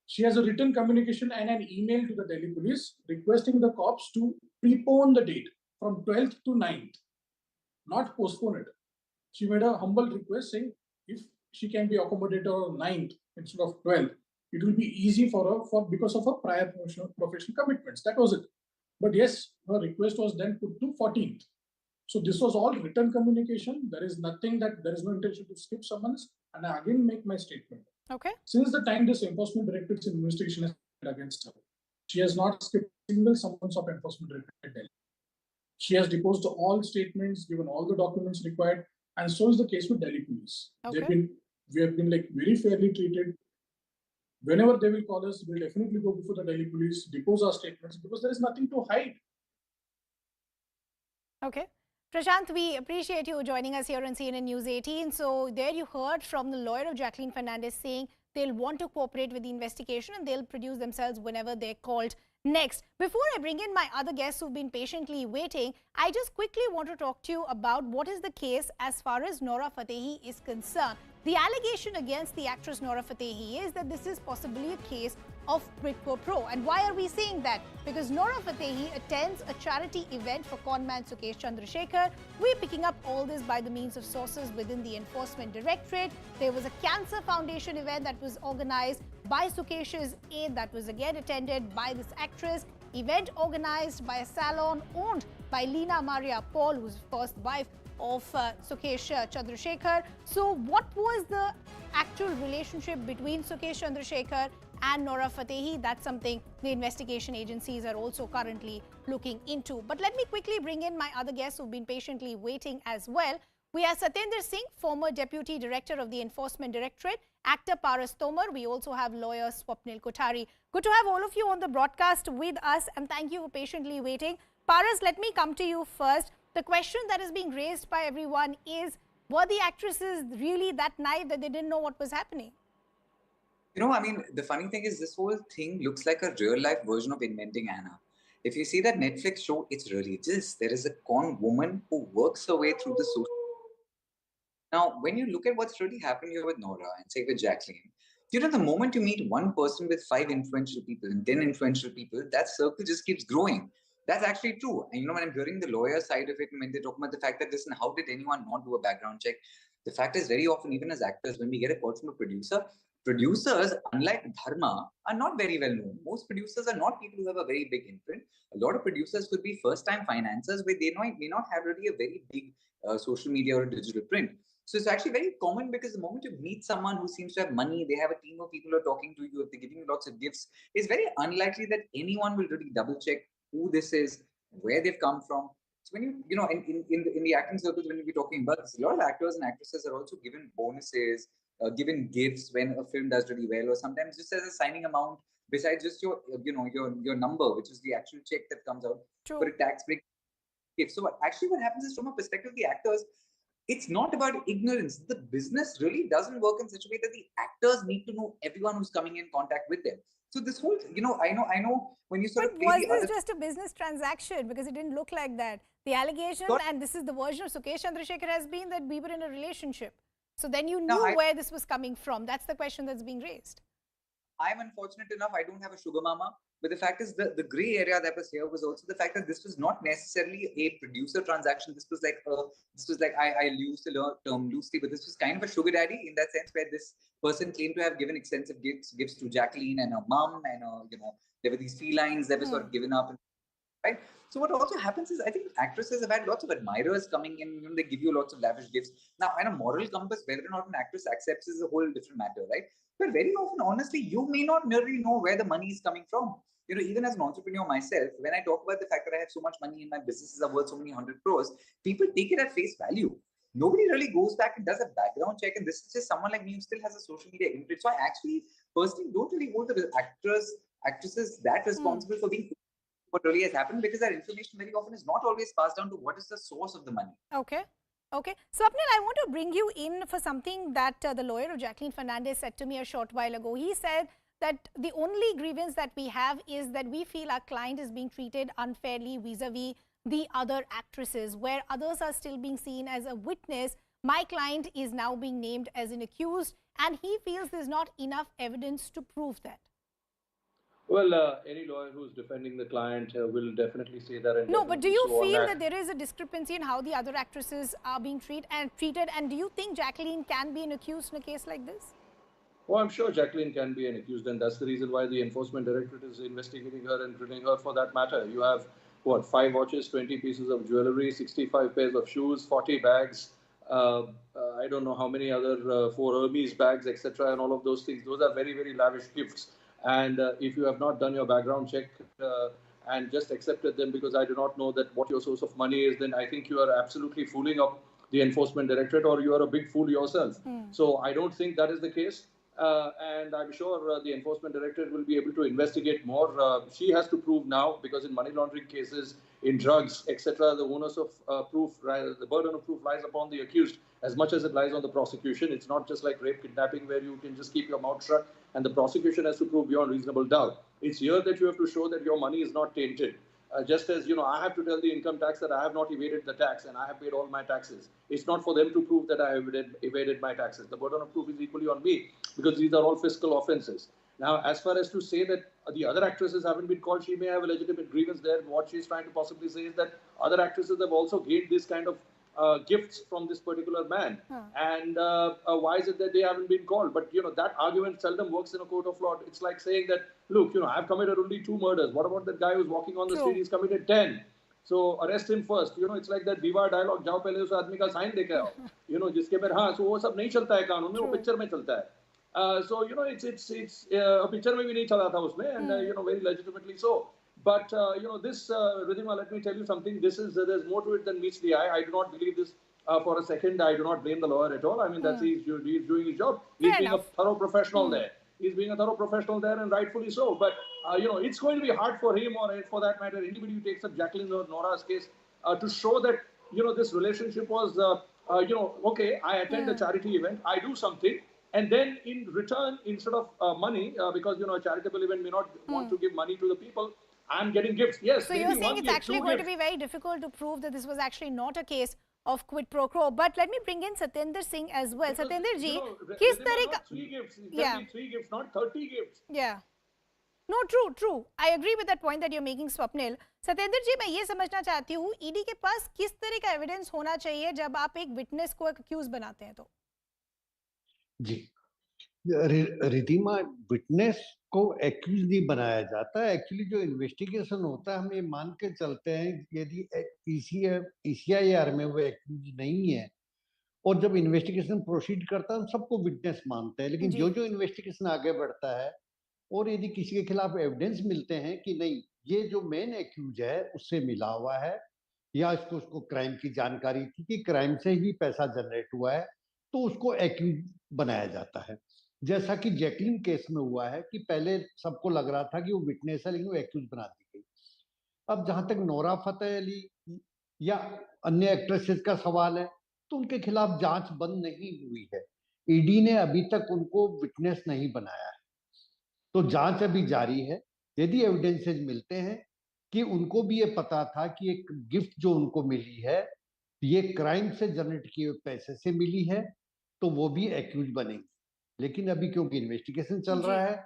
She has a written communication and an email to the Delhi police requesting the cops to prepone the date from 12th to 9th, not postpone it. She made a humble request saying if she can be accommodated on 9th instead of 12th, it will be easy for her because of her prior professional commitments. That was it. But yes, her request was then put to 14th. So this was all written communication. There is no intention to skip summons. And I again make my statement. Okay. Since the time this enforcement directorate's investigation is against her, she has not skipped a single summons of enforcement directorate at Delhi. She has deposed all statements, given all the documents required, and so is the case with Delhi police. Okay. We have been like very fairly treated. Whenever they will call us, we'll definitely go before the Delhi police, depose our statements, because there is nothing to hide. Okay. Prashant, we appreciate you joining us here on CNN News 18. So there you heard from the lawyer of Jacqueline Fernandez saying they'll want to cooperate with the investigation and they'll produce themselves whenever they're called next. Before I bring in my other guests who've been patiently waiting, I just quickly want to talk to you about what is the case as far as Nora Fatehi is concerned. The allegation against the actress Nora Fatehi is that this is possibly a case of quid pro quo. And why are we saying that? Because Nora Fatehi attends a charity event for conman Sukesh Chandrasekhar. We're picking up all this by the means of sources within the Enforcement Directorate. There was a Cancer Foundation event that was organized by Sukesh's aid that was again attended by this actress. Event organized by a salon owned by Lina Maria Paul, who's of course the wife of Sukesh Chandrasekhar. So what was the actual relationship between Sukesh Chandrasekhar and Nora Fatehi? That's something the investigation agencies are also currently looking into. But let me quickly bring in my other guests who've been patiently waiting as well. We have Satyendra Singh, former Deputy Director of the Enforcement Directorate, actor Paras Tomar. We also have lawyer Swapnil Kothari. Good to have all of you on the broadcast with us, and thank you for patiently waiting. Paras, let me come to you first. The question that is being raised by everyone is, were the actresses really that naive that they didn't know what was happening? I mean, the funny thing is this whole thing looks like a real-life version of Inventing Anna. If you see that Netflix show, it's really just, there is a con woman who works her way through the social. Now, when you look at what's really happening here with Nora and say with Jacqueline, the moment you meet one person with 5 influential people and 10 influential people, that circle just keeps growing. That's actually true. And when I'm hearing the lawyer side of it, when they talk about the fact that, listen, how did anyone not do a background check? The fact is, very often, even as actors, when we get a call from a producer, producers, unlike Dharma, are not very well known. Most producers are not people who have a very big imprint. A lot of producers could be first-time financiers where they may not have really a very big social media or digital print. So it's actually very common because the moment you meet someone who seems to have money, they have a team of people who are talking to you, if they're giving you lots of gifts, it's very unlikely that anyone will really double check who this is, where they've come from. So when you know, in the acting circles, when we're talking about this, a lot of actors and actresses are also given bonuses, given gifts when a film does really well, or sometimes just as a signing amount, besides just your, your number, which is the actual check that comes out for a tax break gift. So actually what happens is, from a perspective of the actors, it's not about ignorance. The business really doesn't work in such a way that the actors need to know everyone who's coming in contact with them. So this whole, I know when you sort of play was the this other... just a business transaction? Because it didn't look like that. The allegation, and this is the version of Sukesh Chandrasekhar, has been that we were in a relationship. So then you knew where this was coming from. That's the question that's being raised. I'm unfortunate enough, I don't have a sugar mama. But the fact is, the gray area that was here was also the fact that this was not necessarily a producer transaction. This was like I use the term loosely, but this was kind of a sugar daddy in that sense, where this person claimed to have given extensive gifts to Jacqueline and her mom, and there were these felines that were sort of given up, right? So what also happens is, I think actresses have had lots of admirers coming in. They give you lots of lavish gifts. Now, in a moral compass, whether or not an actress accepts is a whole different matter, right? But very often, honestly, you may not really know where the money is coming from. Even as an entrepreneur myself, when I talk about the fact that I have so much money in my businesses are worth so many 100 crores, people take it at face value. Nobody really goes back and does a background check. And this is just someone like me who still has a social media imprint. So I actually personally don't really hold the actresses that responsible for being what really has happened, because that information very often is not always passed down to what is the source of the money. Okay. Okay. Swapnil, I want to bring you in for something that the lawyer of Jacqueline Fernandez said to me a short while ago. He said that the only grievance that we have is that we feel our client is being treated unfairly vis-a-vis the other actresses, where others are still being seen as a witness. My client is now being named as an accused, and he feels there's not enough evidence to prove that. Well, any lawyer who's defending the client will definitely say that. And no, but do you feel that there is a discrepancy in how the other actresses are being treated? And do you think Jacqueline can be an accused in a case like this? Well, I'm sure Jacqueline can be an accused, and that's the reason why the Enforcement Directorate is investigating her and drilling her for that matter. You have, what, 5 watches, 20 pieces of jewelry, 65 pairs of shoes, 40 bags, I don't know how many other 4 Hermes bags, etc., and all of those things. Those are very, very lavish gifts. And if you have not done your background check and just accepted them because I do not know that what your source of money is, then I think you are absolutely fooling up the Enforcement Directorate, or you are a big fool yourself. So I don't think that is the case. And I'm sure the Enforcement Directorate will be able to investigate more. She has to prove now, because in money laundering cases, in drugs, etc., the onus of proof, the burden of proof lies upon the accused as much as it lies on the prosecution. It's not just like rape, kidnapping, where you can just keep your mouth shut and the prosecution has to prove beyond reasonable doubt. It's here that you have to show that your money is not tainted. Just as, I have to tell the income tax that I have not evaded the tax and I have paid all my taxes. It's not for them to prove that I have evaded my taxes. The burden of proof is equally on me, because these are all fiscal offenses. Now, as far as to say that the other actresses haven't been called, she may have a legitimate grievance there. What she's trying to possibly say is that other actresses have also gained this kind of gifts from this particular man. And why is it that they haven't been called? But, that argument seldom works in a court of law. It's like saying that, look, I've committed only 2 murders. What about that guy who's walking on the street? He's committed 10. So arrest him first. It's like that Viva dialogue, जाओ पहले उस आदमी का sign लेके आओ. जिसके पर हाँ, so वो सब नहीं चलता है कानून में, वो पिक्चर में चलता है. So it's a picture में भी नहीं चला था उसमें, and very legitimately so. But this Ridhima, let me tell you something. There's more to it than meets the eye. I do not believe this for a second. I do not blame the lawyer at all. I mean, he's doing his job. He's being a thorough professional there. He's being a thorough professional there, and rightfully so. But it's going to be hard for him, or for that matter, anybody who takes up Jacqueline or Nora's case, to show that this relationship was okay. I attend a charity event. I do something. And then in return, instead of money, because a charitable event may not want to give money to the people, I'm getting gifts. Yes. So you're saying it's actually going to be very difficult to prove that this was actually not a case of quid pro quo. But let me bring in Satyendra Singh as well. Satyendra ji, किस तरह का? 3 gifts. It can be 3 gifts, not 30 gifts. Yeah. No, true. I agree with that point that you're making, Swapnil. Satyendra ji, मैं ये समझना चाहती हूँ, ED के पास किस तरह का एविडेंस होना चाहिए जब आप एक विटनेस को एक अक्यूज बनाते हैं तो? जी, रिधिमा, विटनेस को एक्यूज नहीं बनाया जाता है. एक्चुअली जो इन्वेस्टिगेशन होता है, हम ये मान के चलते हैं यदि ECIR में वो एक्यूज नहीं है, और जब इन्वेस्टिगेशन प्रोसीड करता है हम सबको विटनेस मानते हैं. लेकिन जो इन्वेस्टिगेशन आगे बढ़ता है और यदि किसी के खिलाफ एविडेंस मिलते हैं कि नहीं, ये जो मेन एक्यूज है उससे मिला हुआ है, या उसको क्राइम की जानकारी थी कि क्राइम से ही पैसा जनरेट हुआ है, तो उसको एक्यूज बनाया जाता है। जैसा कि जैकलिन केस में हुआ है कि पहले सबको लग रहा था कि वो विटनेस है, लेकिन वो एक्यूज बना दी गई। अब जहां तक नोरा फतेह अली या अन्य एक्ट्रेसेस का सवाल है, तो उनके खिलाफ जांच बंद नहीं हुई है। ईडी ने अभी तक उनको विटनेस नहीं बनाया है, तो जांच अभी जारी है। यदि एविडेंसेस मिलते हैं कि उनको भी ये पता था कि एक गिफ्ट जो उनको मिली है ये क्राइम से जनरेट किए हुए पैसे से मिली है, तो वो भी एक्यूज बनेंगे। लेकिन अभी क्योंकि इन्वेस्टिगेशन चल रहा है,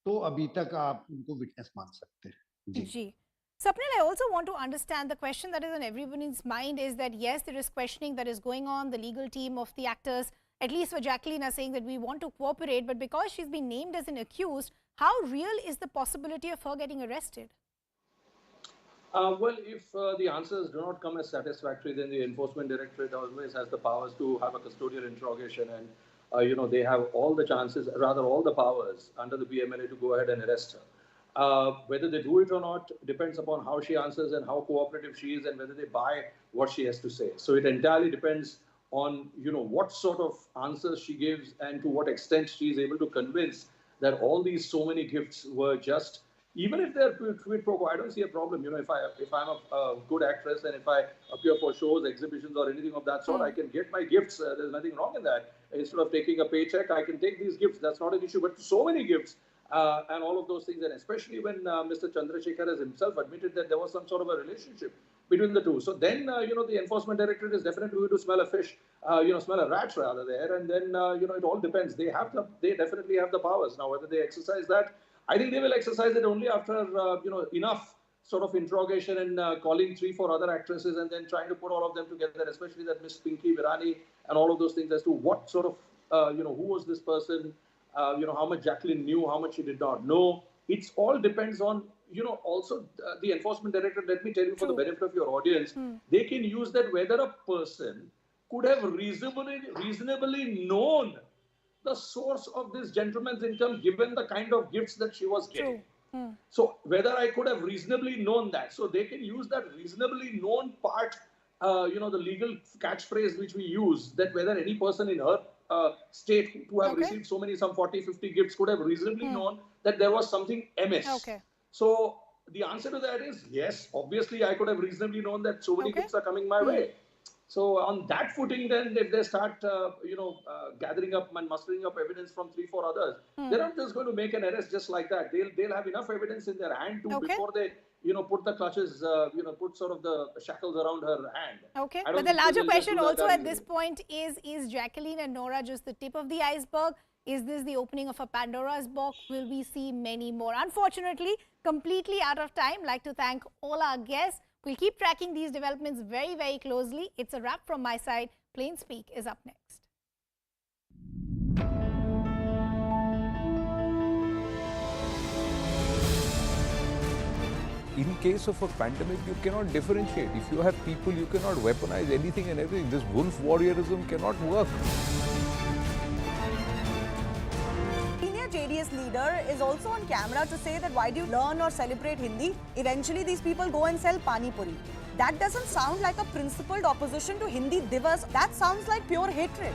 तो अभी तक आप उनको विटनेस मान सकते हैं। जी। Sapnil, I also want to understand the question that is on everyone's mind is that yes, there is questioning that is going on. The legal team of the actors, at least for Jacqueline, are saying that we want to cooperate, but because she's been named as an accused, how real is the possibility of her getting arrested? Well, if the answers do not come as satisfactory, then the Enforcement Directorate always has the powers to have a custodial interrogation, and they have all the chances, rather all the powers under the BMLA to go ahead and arrest her. Whether they do it or not depends upon how she answers and how cooperative she is, and whether they buy what she has to say. So it entirely depends on what sort of answers she gives and to what extent she is able to convince that all these so many gifts were just. Even if they're quid pro quo, I don't see a problem. If I'm a good actress and if I appear for shows, exhibitions, or anything of that sort, I can get my gifts. There's nothing wrong in that. Instead of taking a paycheck, I can take these gifts. That's not an issue. But so many gifts and all of those things, and especially when Mr. Chandrasekhar has himself admitted that there was some sort of a relationship between the two. So then, the Enforcement Directorate is definitely going to smell a fish, smell a rat rather there, and then it all depends. They definitely have the powers now. Whether they exercise that, I think they will exercise it only after enough sort of interrogation and calling 3-4 other actresses and then trying to put all of them together, especially that Miss Pinky Virani and all of those things as to what sort of who was this person, how much Jacqueline knew, how much she did not know. It all depends on also the Enforcement Directorate. Let me tell you, for the benefit of your audience, they can use that whether a person could have reasonably known the source of this gentleman's income given the kind of gifts that she was getting. So whether I could have reasonably known that. So they can use that reasonably known part, the legal catchphrase which we use, that whether any person in her state to have received some 40-50 gifts could have reasonably known that there was something amiss. So the answer to that is yes, obviously I could have reasonably known that so many gifts are coming my way. So on that footing, then if they start, gathering up and mustering up evidence from 3-4 others, they're not just going to make an arrest just like that. They'll have enough evidence in their hand before they, put the clutches, put sort of the shackles around her hand. Okay, but the larger question also at this point is Jacqueline and Nora just the tip of the iceberg? Is this the opening of a Pandora's box? Will we see many more? Unfortunately, completely out of time. I'd like to thank all our guests. We'll keep tracking these developments very, very closely. It's a wrap from my side. Plain Speak is up next. In case of a pandemic, you cannot differentiate. If you have people, you cannot weaponize anything and everything. This wolf warriorism cannot work. JDS leader is also on camera to say that why do you learn or celebrate Hindi? Eventually these people go and sell Pani Puri. That doesn't sound like a principled opposition to Hindi divas. That sounds like pure hatred.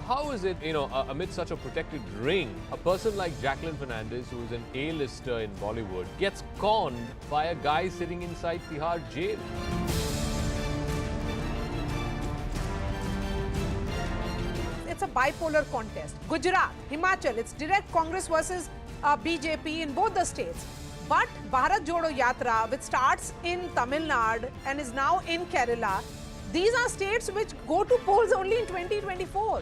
How is it, amid such a protected ring, a person like Jacqueline Fernandez, who is an A-lister in Bollywood, gets conned by a guy sitting inside Tihar jail? It's a bipolar contest. Gujarat, Himachal, it's direct Congress versus BJP in both the states. But Bharat Jodo Yatra, which starts in Tamil Nadu and is now in Kerala, these are states which go to polls only in 2024.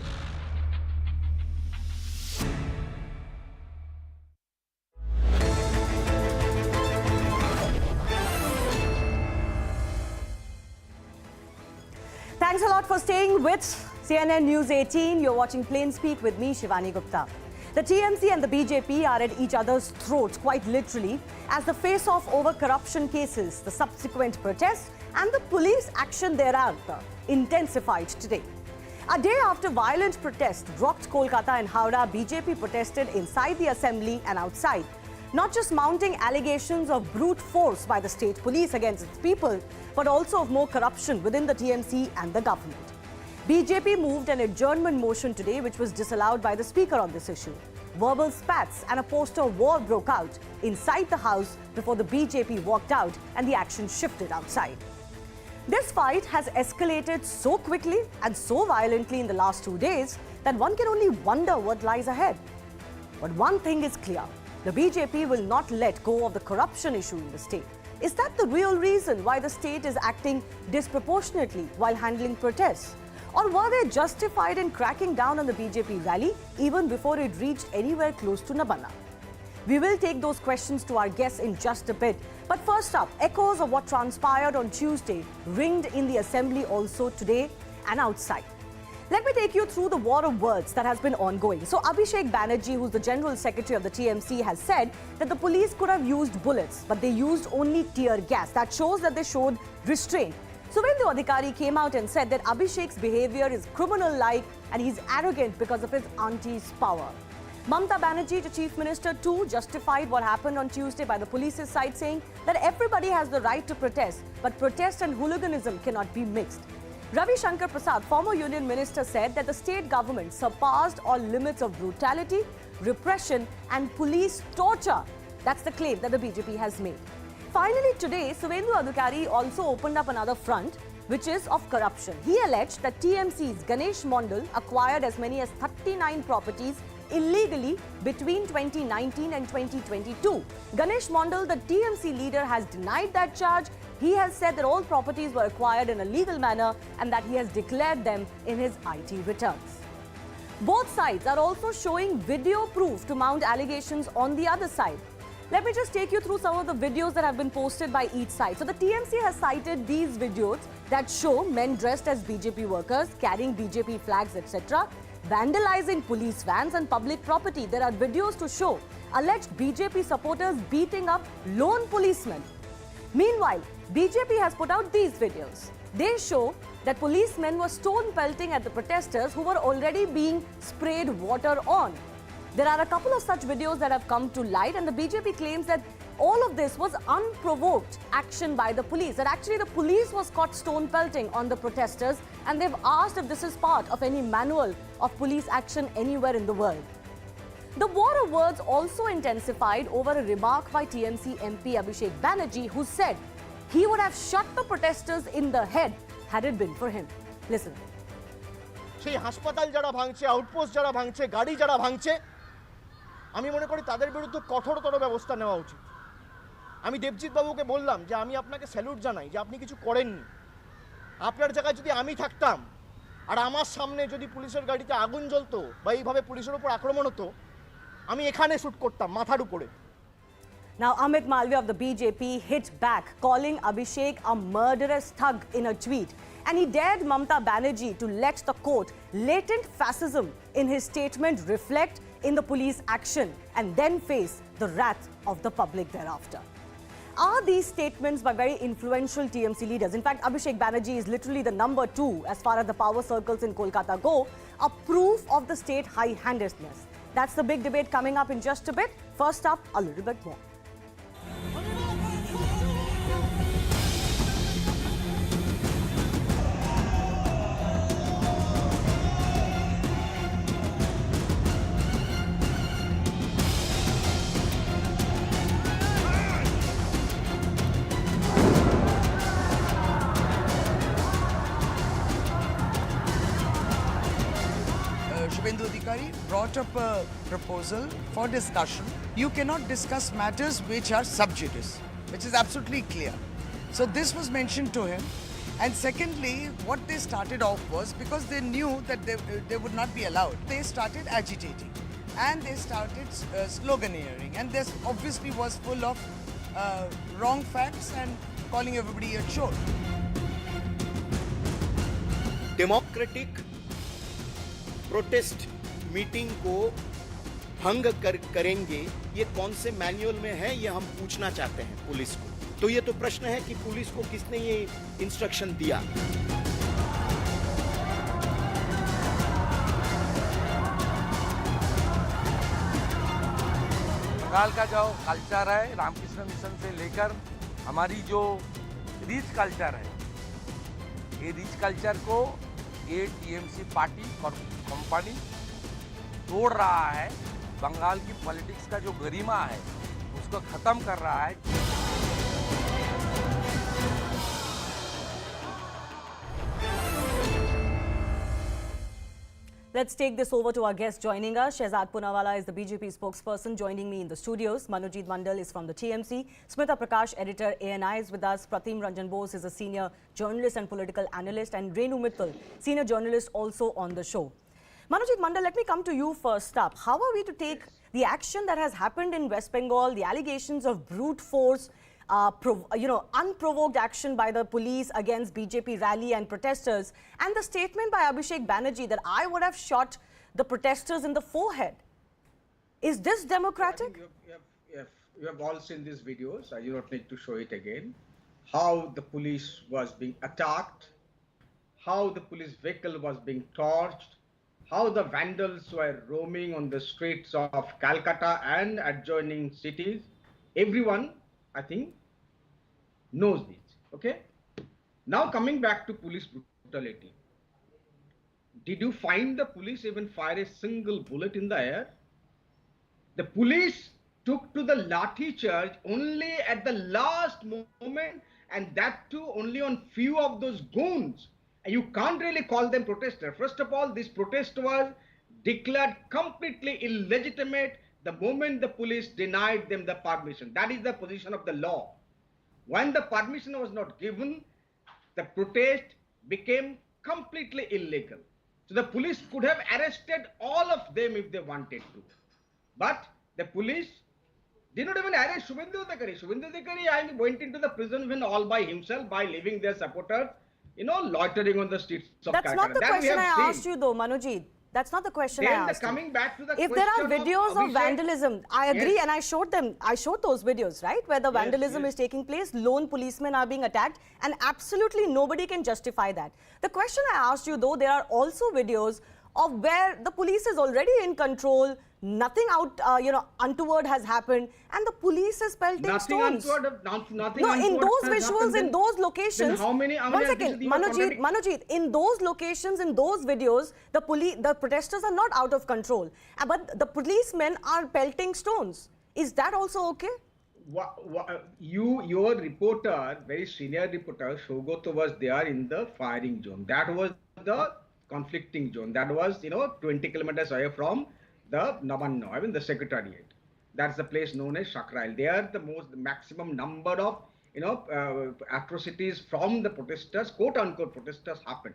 Thanks a lot for staying with CNN News 18. You're watching Plain Speak with me, Shivani Gupta. The TMC and the BJP are at each other's throats, quite literally, as the face-off over corruption cases, the subsequent protests and the police action thereafter intensified today. A day after violent protests rocked Kolkata and Howrah, BJP protested inside the assembly and outside, not just mounting allegations of brute force by the state police against its people, but also of more corruption within the TMC and the government. BJP moved an adjournment motion today, which was disallowed by the speaker on this issue. Verbal spats and a poster war broke out inside the house before the BJP walked out and the action shifted outside. This fight has escalated so quickly and so violently in the last 2 days that one can only wonder what lies ahead. But one thing is clear, the BJP will not let go of the corruption issue in the state. Is that the real reason why the state is acting disproportionately while handling protests? Or were they justified in cracking down on the BJP rally even before it reached anywhere close to Nabana? We will take those questions to our guests in just a bit. But first up, echoes of what transpired on Tuesday ringed in the assembly also today and outside. Let me take you through the war of words that has been ongoing. So Abhishek Banerjee, who's the General Secretary of the TMC, has said that the police could have used bullets, but they used only tear gas. That shows that they showed restraint. Suvendu Adhikari came out and said that Abhishek's behavior is criminal-like and he's arrogant because of his auntie's power. Mamata Banerjee, the Chief Minister too, justified what happened on Tuesday by the police's side, saying that everybody has the right to protest, but protest and hooliganism cannot be mixed. Ravi Shankar Prasad, former Union Minister, said that the state government surpassed all limits of brutality, repression and police torture. That's the claim that the BJP has made. Finally today, Suvendu Adhikari also opened up another front, which is of corruption. He alleged that TMC's Ganesh Mondal acquired as many as 39 properties illegally between 2019 and 2022. Ganesh Mondal, the TMC leader, has denied that charge. He has said that all properties were acquired in a legal manner and that he has declared them in his IT returns. Both sides are also showing video proof to mount allegations on the other side. Let me just take you through some of the videos that have been posted by each side. So the TMC has cited these videos that show men dressed as BJP workers, carrying BJP flags, etc., vandalizing police vans and public property. There are videos to show alleged BJP supporters beating up lone policemen. Meanwhile, BJP has put out these videos. They show that policemen were stone pelting at the protesters who were already being sprayed water on. There are a couple of such videos that have come to light, and the BJP claims that all of this was unprovoked action by the police. That actually the police was caught stone pelting on the protesters, and they've asked if this is part of any manual of police action anywhere in the world. The war of words also intensified over a remark by TMC MP Abhishek Banerjee, who said he would have shot the protesters in the head had it been for him. Listen. সেই হাসপাতাল যারা ভাঙছে, outpost যারা ভাঙছে, গাড়ি যারা ভাঙছে, আমি মনে করি তাদের বিরুদ্ধে কঠোরতর ব্যবস্থা নেওয়া উচিত। আমি দেবজিৎ বাবুকে বললাম যে আমি আপনাকে স্যালুট জানাই যে আপনি কিছু করেননি। আপনার জায়গায় যদি আমি থাকতাম আর আমার সামনে যদি পুলিশের গাড়িতে আগুন জ্বলতো বা এইভাবে পুলিশের উপর আক্রমণ হতো, আমি এখানে শুট করতাম মাথার উপরে। Now, Amit Malviya of the BJP hit back, calling Abhishek a murderous thug in a tweet. And he dared Mamata Banerjee to let the quote, latent fascism in his statement reflect in the police action and then face the wrath of the public thereafter. Are these statements by very influential TMC leaders, in fact, Abhishek Banerjee is literally the number 2 as far as the power circles in Kolkata go, a proof of the state high-handedness? That's the big debate coming up in just a bit. First up, a little bit more. Suvendu Adhikari brought up a proposal for discussion. You cannot discuss matters which are sub judice, which is absolutely clear. So this was mentioned to him. And secondly, what they started off was, because they knew that they would not be allowed, they started agitating and they started sloganeering. And this obviously was full of wrong facts and calling everybody a chore. Democratic protest meeting को भंग करेंगे, ये कौन से manual में है, ये हम पूछना चाहते हैं पुलिस को। तो ये तो प्रश्न है कि पुलिस को किसने ये इंस्ट्रक्शन दिया। बंगाल का जो कल्चर है रामकृष्ण मिशन से लेकर हमारी जो रिच कल्चर है, ये रिच कल्चर को ये टीएमसी पार्टी और कंपनी तोड़ रहा है। बंगाल की पॉलिटिक्स का जो गरिमा है उसको खत्म कर रहा है। Let's take this over to our guest joining us. Shehzad Poonawala is the BJP spokesperson joining me in the studios. Manojit Mandal is from the TMC. Smita Prakash, editor, ANI is with us. Pratim Ranjan Bose is a senior journalist and political analyst. And Renu Mittal, senior journalist also on the show. Manojit Mandal, let me come to you first up. How are we to take the action that has happened in West Bengal, the allegations of brute force, unprovoked action by the police against BJP rally and protesters, and the statement by Abhishek Banerjee that I would have shot the protesters in the forehead? Is this democratic? You have all seen these videos. I do not need to show it again. How the police was being attacked, how the police vehicle was being torched, how the vandals were roaming on the streets of Calcutta and adjoining cities. Everyone, I think, knows this. Okay? Now coming back to police brutality. Did you find the police even fire a single bullet in the air? The police took to the lathi charge only at the last moment, and that too only on few of those goons. And you can't really call them protesters. First of all, this protest was declared completely illegitimate the moment the police denied them the permission. That is the position of the law. When the permission was not given, the protest became completely illegal. So the police could have arrested all of them if they wanted to. But the police did not even arrest Shubhendu Adhikari. Shubhendu Adhikari went into the prison when all by himself by leaving their supporters, loitering on the streets of Calcutta. That's not the question I asked you though, Manojit. That's not the question I asked. Coming back to the if there are videos of vandalism, I agree, and I showed them. I showed those videos, right, where the vandalism is taking place, lone policemen are being attacked, and absolutely nobody can justify that. The question I asked you though, there are also videos of where the police is already in control, nothing untoward has happened, and the police is pelting stones. Nothing in those visuals, in those locations. How many? One second, Manojit, in those locations, in those videos, the protesters are not out of control, but the policemen are pelting stones. Is that also okay? Your reporter, very senior reporter, Shogoto was there in the firing zone. That was the conflicting zone. That was, 20 kilometers away from the Namanno, the secretariat. That's the place known as Shakrail. There, the maximum number of, atrocities from the protesters, quote-unquote protesters, happened.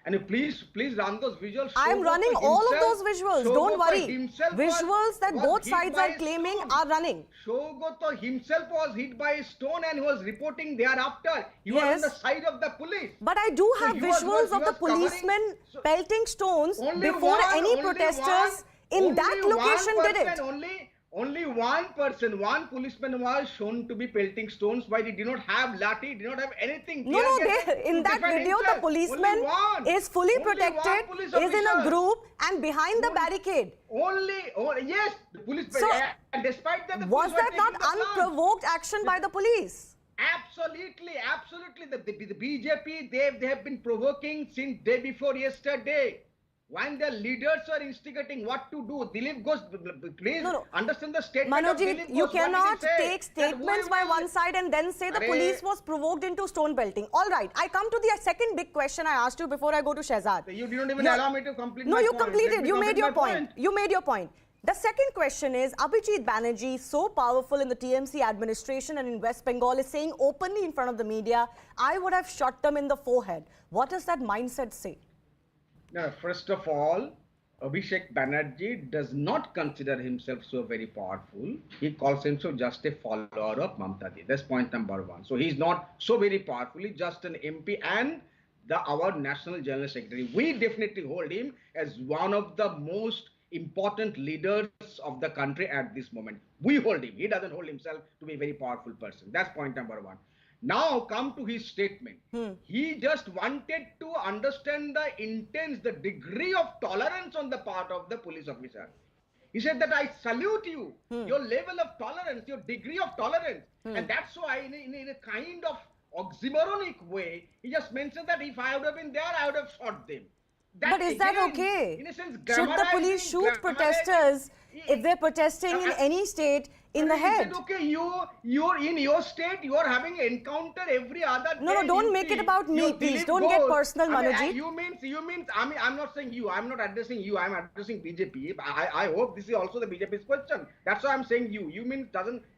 And you please run those visuals. I'm running all of those visuals. Don't worry. Visuals that both sides are claiming are running. Shogoto himself was hit by a stone and he was reporting thereafter. He was on the side of the police. But I do have visuals of the policemen pelting stones before any protesters in that location did it. Only one policeman was shown to be pelting stones, but he did not have lathi, did not have anything. No, in that video, the policeman is fully protected, is in a group and behind the barricade. Yes, the police. So, despite that, was that not unprovoked action by the police? Absolutely. The BJP, they have been provoking since day before yesterday. When the leaders are instigating what to do, Dilip Ghosh, please understand the statement of Dilip Ghosh. You cannot take statements by one side and then say the police was provoked into stone pelting. All right, I come to the second big question I asked you before I go to Shehzad. You didn't even allow me to complete my point. No, you completed. You made your point. You made your point. The second question is, Abhijit Banerjee, so powerful in the TMC administration and in West Bengal, is saying openly in front of the media, I would have shot them in the forehead. What does that mindset say? Now, first of all, Abhishek Banerjee does not consider himself so very powerful. He calls himself just a follower of Mamta Di. That's point number one. So he's not so very powerful. He's just an MP and our National General Secretary. We definitely hold him as one of the most important leaders of the country at this moment. We hold him. He doesn't hold himself to be a very powerful person. That's point number one. Now come to his statement. He just wanted to understand the degree of tolerance on the part of the police officer. He said that I salute you, your level of tolerance, your degree of tolerance. And that's why in a kind of oxymoronic way, he just mentioned that if I would have been there, I would have shot them. But is that okay? In a sense, should the police shoot protesters if they're protesting in any state in the head? Okay, you're in your state, you are having encounter every other day. No, don't make it about me, please. Don't get personal, Manojit. You means, I'm not saying you, I'm not addressing you, I'm addressing BJP. I hope this is also the BJP's question. That's why I'm saying you. You means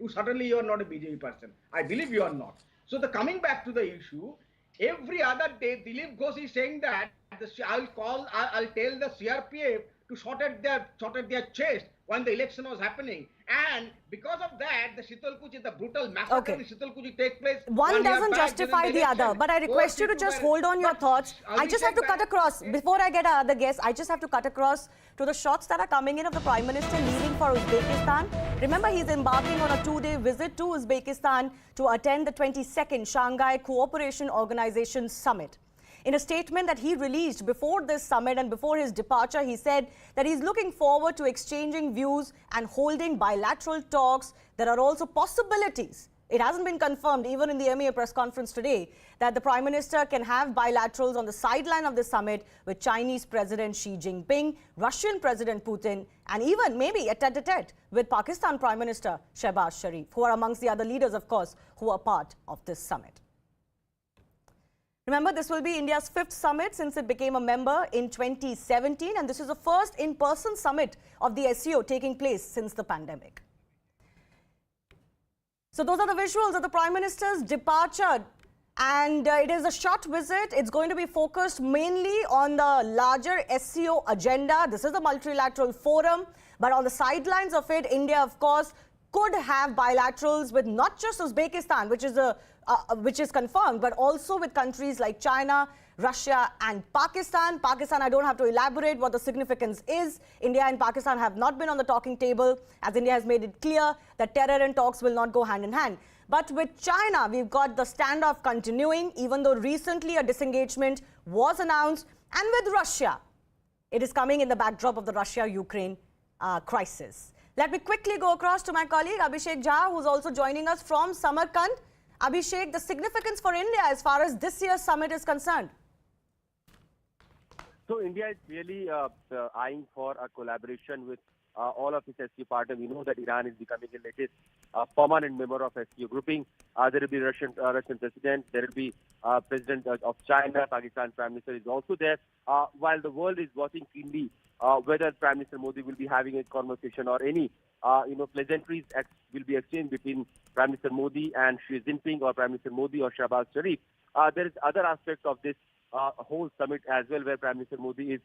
certainly you are not a BJP person. I believe you are not. So coming back to the issue, every other day, Dilip Ghosh is saying that I'll tell the CRPF to shot at their chest when the election was happening, and because of that, the Shitalkuchi, the brutal massacre in Shitalkuchi take place. One doesn't justify the other, but I request you to just hold on your thoughts. I just have to cut across, before I get another guest, I just have to cut across to the shots that are coming in of the Prime Minister leaving for Uzbekistan. Remember, he's embarking on a 2-day visit to Uzbekistan to attend the 22nd Shanghai Cooperation Organization Summit. In a statement that he released before this summit and before his departure, he said that he's looking forward to exchanging views and holding bilateral talks. There are also possibilities. It hasn't been confirmed, even in the MEA press conference today, that the Prime Minister can have bilaterals on the sideline of the summit with Chinese President Xi Jinping, Russian President Putin, and even maybe a tete-a-tete with Pakistan Prime Minister Shehbaz Sharif, who are amongst the other leaders, of course, who are part of this summit. Remember, this will be India's 5th summit since it became a member in 2017, and this is the first in-person summit of the SCO taking place since the pandemic. So those are the visuals of the Prime Minister's departure, and it is a short visit. It's going to be focused mainly on the larger SCO agenda. This is a multilateral forum, but on the sidelines of it, India, of course, could have bilaterals with not just Uzbekistan, which is confirmed, but also with countries like China, Russia and Pakistan. Pakistan, I don't have to elaborate what the significance is. India and Pakistan have not been on the talking table, as India has made it clear that terror and talks will not go hand in hand. But with China, we've got the standoff continuing, even though recently a disengagement was announced. And with Russia, it is coming in the backdrop of the Russia-Ukraine crisis. Let me quickly go across to my colleague Abhishek Jha, who's also joining us from Samarkand. Abhishek, the significance for India as far as this year's summit is concerned? So India is really eyeing for a collaboration with all of its SCO partners. We know that Iran is becoming the latest permanent member of SCO grouping. There will be Russian president. There will be president of China. Pakistan Prime Minister is also there. While the world is watching keenly whether Prime Minister Modi will be having a conversation or any pleasantries will be exchanged between Prime Minister Modi and Xi Jinping, or Prime Minister Modi or Shehbaz Sharif. There is other aspects of this whole summit as well, where Prime Minister Modi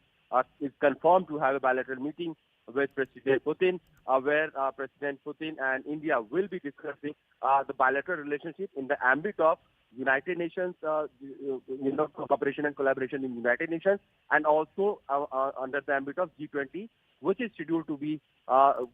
is confirmed to have a bilateral meeting with President Putin, where President Putin and India will be discussing the bilateral relationship in the ambit of United Nations, cooperation and collaboration in United Nations, and also under the ambit of G20, which is scheduled to be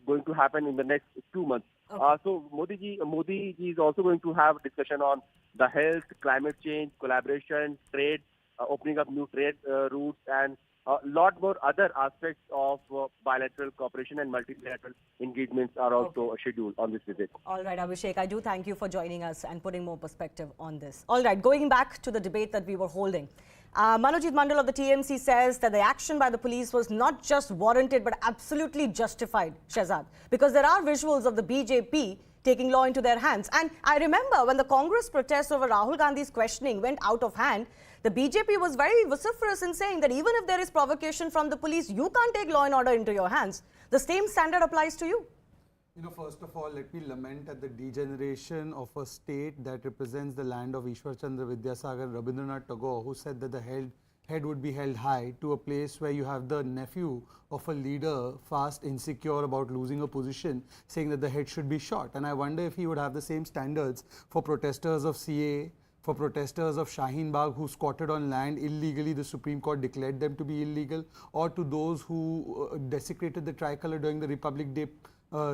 going to happen in the next 2 months. Okay. So Modi ji is also going to have discussion on the health, climate change, collaboration, trade, opening up new trade routes, and a lot more other aspects of bilateral cooperation and multilateral engagements are also scheduled on this visit. All right, Abhishek, I do thank you for joining us and putting more perspective on this. All right, going back to the debate that we were holding. Manojit Mandal of the TMC says that the action by the police was not just warranted but absolutely justified, Shehzad, because there are visuals of the BJP taking law into their hands. And I remember when the Congress protests over Rahul Gandhi's questioning went out of hand, the BJP was very vociferous in saying that even if there is provocation from the police, you can't take law and order into your hands. The same standard applies to you. First of all, let me lament at the degeneration of a state that represents the land of Ishwar Chandra Vidyasagar, Rabindranath Tagore, who said that the head would be held high, to a place where you have the nephew of a leader fast insecure about losing a position, saying that the head should be shot. And I wonder if he would have the same standards for protesters of CA, for protesters of Shaheen Bagh who squatted on land illegally, the Supreme Court declared them to be illegal, or to those who desecrated the tricolour during the Republic Day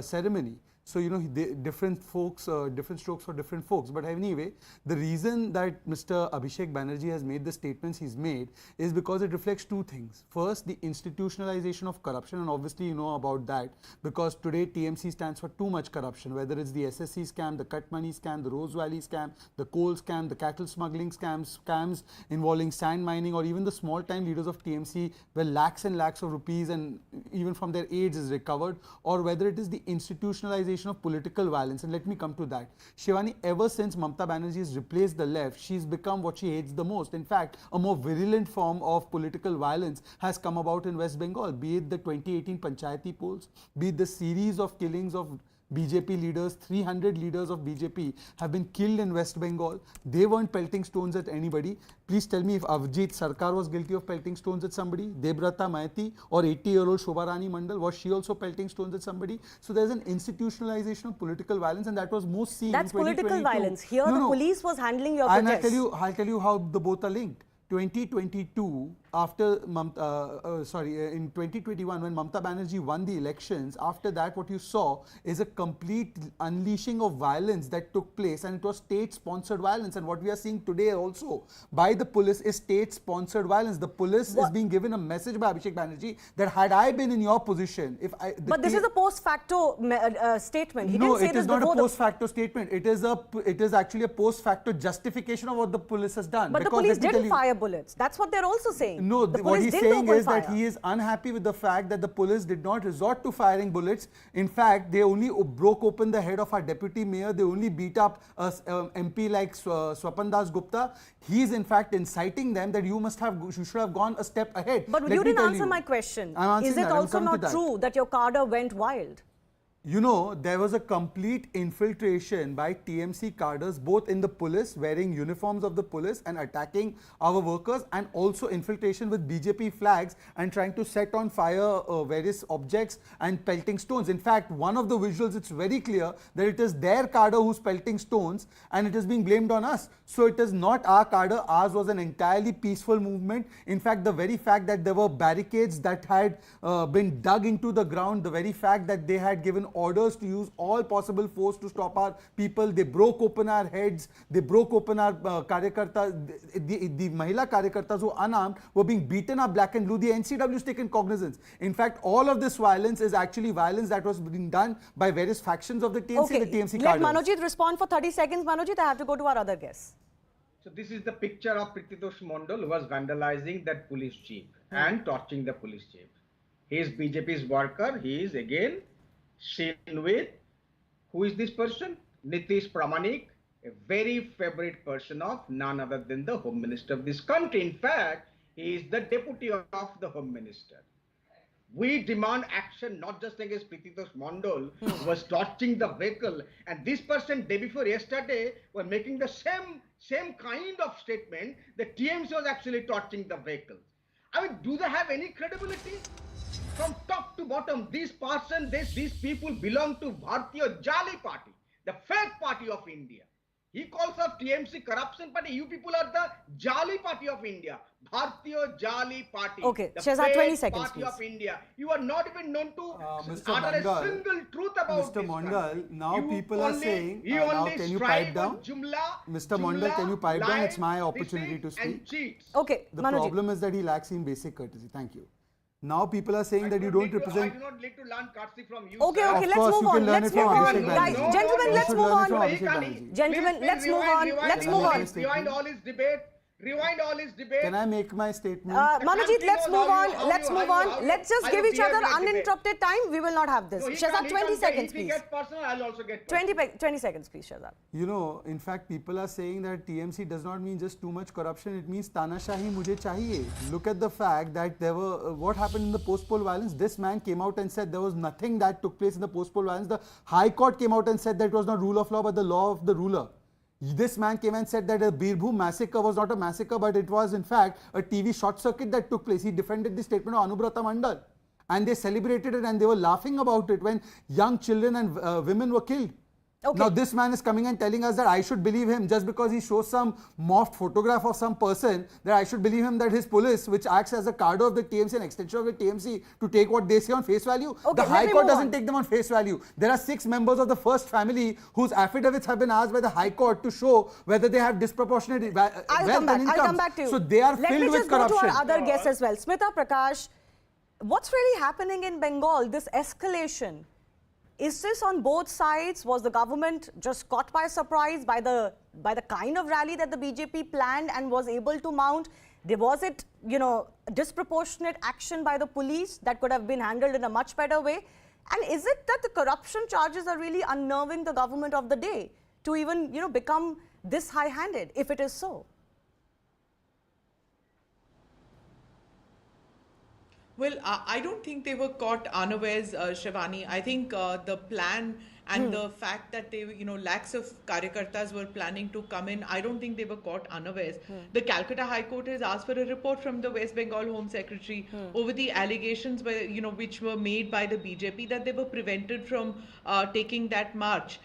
ceremony. So, you know, different folks, different strokes for different folks. But anyway, the reason that Mr. Abhishek Banerjee has made the statements he's made is because it reflects two things. First, the institutionalization of corruption, and obviously you know about that, because today TMC stands for too much corruption, whether it's the SSC scam, the cut money scam, the Rose Valley scam, the coal scam, the cattle smuggling scams involving sand mining, or even the small time leaders of TMC where lakhs and lakhs of rupees and even from their aides is recovered, or whether it is the institutionalization of political violence. And let me come to that. Shivani, ever since Mamata Banerjee has replaced the left, she's become what she hates the most. In fact, a more virulent form of political violence has come about in West Bengal, be it the 2018 Panchayati polls, be it the series of killings of BJP leaders. 300 leaders of BJP have been killed in West Bengal. They weren't pelting stones at anybody. Please tell me if Avjit Sarkar was guilty of pelting stones at somebody, Debrata Maiti or 80-year-old Shobharani Mandal, was she also pelting stones at somebody? So there's an institutionalization of political violence, and that was most seen That's in 2022. political violence. Here the police was handling your and protests. I'll tell you how the both are linked. 2022, after in 2021, when Mamata Banerjee won the elections, after that what you saw is a complete unleashing of violence that took place, and it was state-sponsored violence. And what we are seeing today also by the police is state-sponsored violence. The police is being given a message by Abhishek Banerjee that had I been in your position, but this is a post-facto statement. He no, didn't say it this is not a before post-facto statement. It is actually a post-facto justification of what the police has done. But the police didn't fire bullets. That's what they're also saying. No, what he's saying is fire. that he is unhappy with the fact that the police did not resort to firing bullets. In fact, they only broke open the head of our deputy mayor. They only beat up a MP like Swapan Das Gupta. He is in fact inciting them that you should have gone a step ahead. But you didn't answer my question. Is it also not true that your cadre went wild? You know, there was a complete infiltration by TMC cadres, both in the police, wearing uniforms of the police and attacking our workers, and also infiltration with BJP flags and trying to set on fire various objects and pelting stones. In fact, one of the visuals, it's very clear that it is their cadre who's pelting stones, and it is being blamed on us. So it is not our cadre. Ours was an entirely peaceful movement. In fact, the very fact that there were barricades that had been dug into the ground, the very fact that they had given orders to use all possible force to stop our people. They broke open our heads. They broke open our karyakartas. The Mahila karyakartas who unarmed were being beaten up black and blue. The NCW has taken cognizance. In fact, all of this violence is actually violence that was being done by various factions of the TMC, the TMC Let cadres. Manojit respond for 30 seconds. Manojit, I have to go to our other guests. So this is the picture of Prititosh Mondal, who was vandalizing that police jeep and torching the police jeep. He is BJP's worker. He is again seen with, who is this person? Nitish Pramanik, a very favorite person of none other than the Home Minister of this country. In fact, he is the deputy of the Home Minister. We demand action not just against Prititosh Mondal, who was torching the vehicle, and this person day before yesterday were making the same kind of statement that TMC was actually torching the vehicle. I mean, do they have any credibility? From top to bottom, these people belong to Bharatiya Jali Party, the fake party of India. He calls up TMC corruption party. You people are the Jali Party of India. Bharatiya Jali Party. Okay, the Shehzad, 20 fake seconds, party please. of India. You are not even known to Mr. utter a Mondal, single truth about Mr. this Mondal, country. now You people are only- saying, you now only can you strive pipe down? on Jumla, Mr. Mondal, can you pipe down? It's my lies, opportunity to deceit, speak. and cheats. Okay, The Manojit. problem is that he lacks in basic courtesy. Thank you. Now people are saying that you don't represent. I do not need to learn courtesy from you. Okay, sir. okay, Of let's course, move you can on. learn Let's it from move on. Abhishek Guys, Banerjee. gentlemen, You let's should move learn it on. from Abhishek Banerjee. Gentlemen, let's move on. Let's move on. Rewind all his debate. Rewind all his debate. Can I make my statement? Manojit, let's move on. Let's move on. how Let's just you give each dare other me a debate. uninterrupted time. We will not have this. No, he Shehzad, can't- 20 seconds, If he please. gets personal, I'll also get personal. 20 seconds, please, Shehzad. You know, in fact, people are saying that TMC does not mean just too much corruption. It means Tanashahi mujhe chahiye. Look at the fact that there were, what happened in the post-poll violence? This man came out and said there was nothing that took place in the post-poll violence. The High Court came out and said that it was not rule of law, but the law of the ruler. This man came and said that the Birbhum massacre was not a massacre, but it was in fact a TV short circuit that took place. He defended the statement of Anubrata Mandal, and they celebrated it and they were laughing about it when young children and women were killed. Now this man is coming and telling us that I should believe him just because he shows some morphed photograph of some person, that I should believe him that his police, which acts as a cadre of the TMC, an extension of the TMC, to take what they say on face value. The High Court doesn't take them on face value. There are 6 members of the first family whose affidavits have been asked by the High Court to show whether they have disproportionate wealth and incomes. I'll come back to you. So they are filled with corruption. Let me just go to our other guests as well. Smita Prakash, what's really happening in Bengal, this escalation? Is this on both sides? Was the government just caught by surprise by the kind of rally that the BJP planned and was able to mount? Was it, disproportionate action by the police that could have been handled in a much better way? And is it that the corruption charges are really unnerving the government of the day to even, become this high-handed, if it is so? Well, I don't think they were caught unawares, Shivani. I think the plan and the fact that they, lakhs of Karyakartas were planning to come in, I don't think they were caught unawares. The Calcutta High Court has asked for a report from the West Bengal Home Secretary over the allegations, which were made by the BJP that they were prevented from taking that march.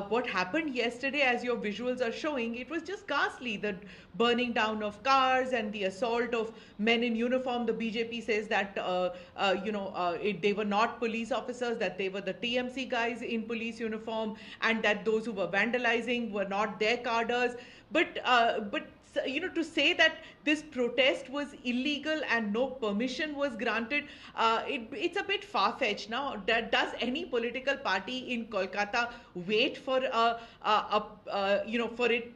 What happened yesterday, as your visuals are showing, it was just ghastly. The burning down of cars and the assault of men in uniform. The BJP says that, they were not police officers, that they were the TMC guys in police uniform, and that those who were vandalizing were not their cadres. But to say that this protest was illegal and no permission was granted, it's a bit far-fetched. Now, does any political party in Kolkata wait for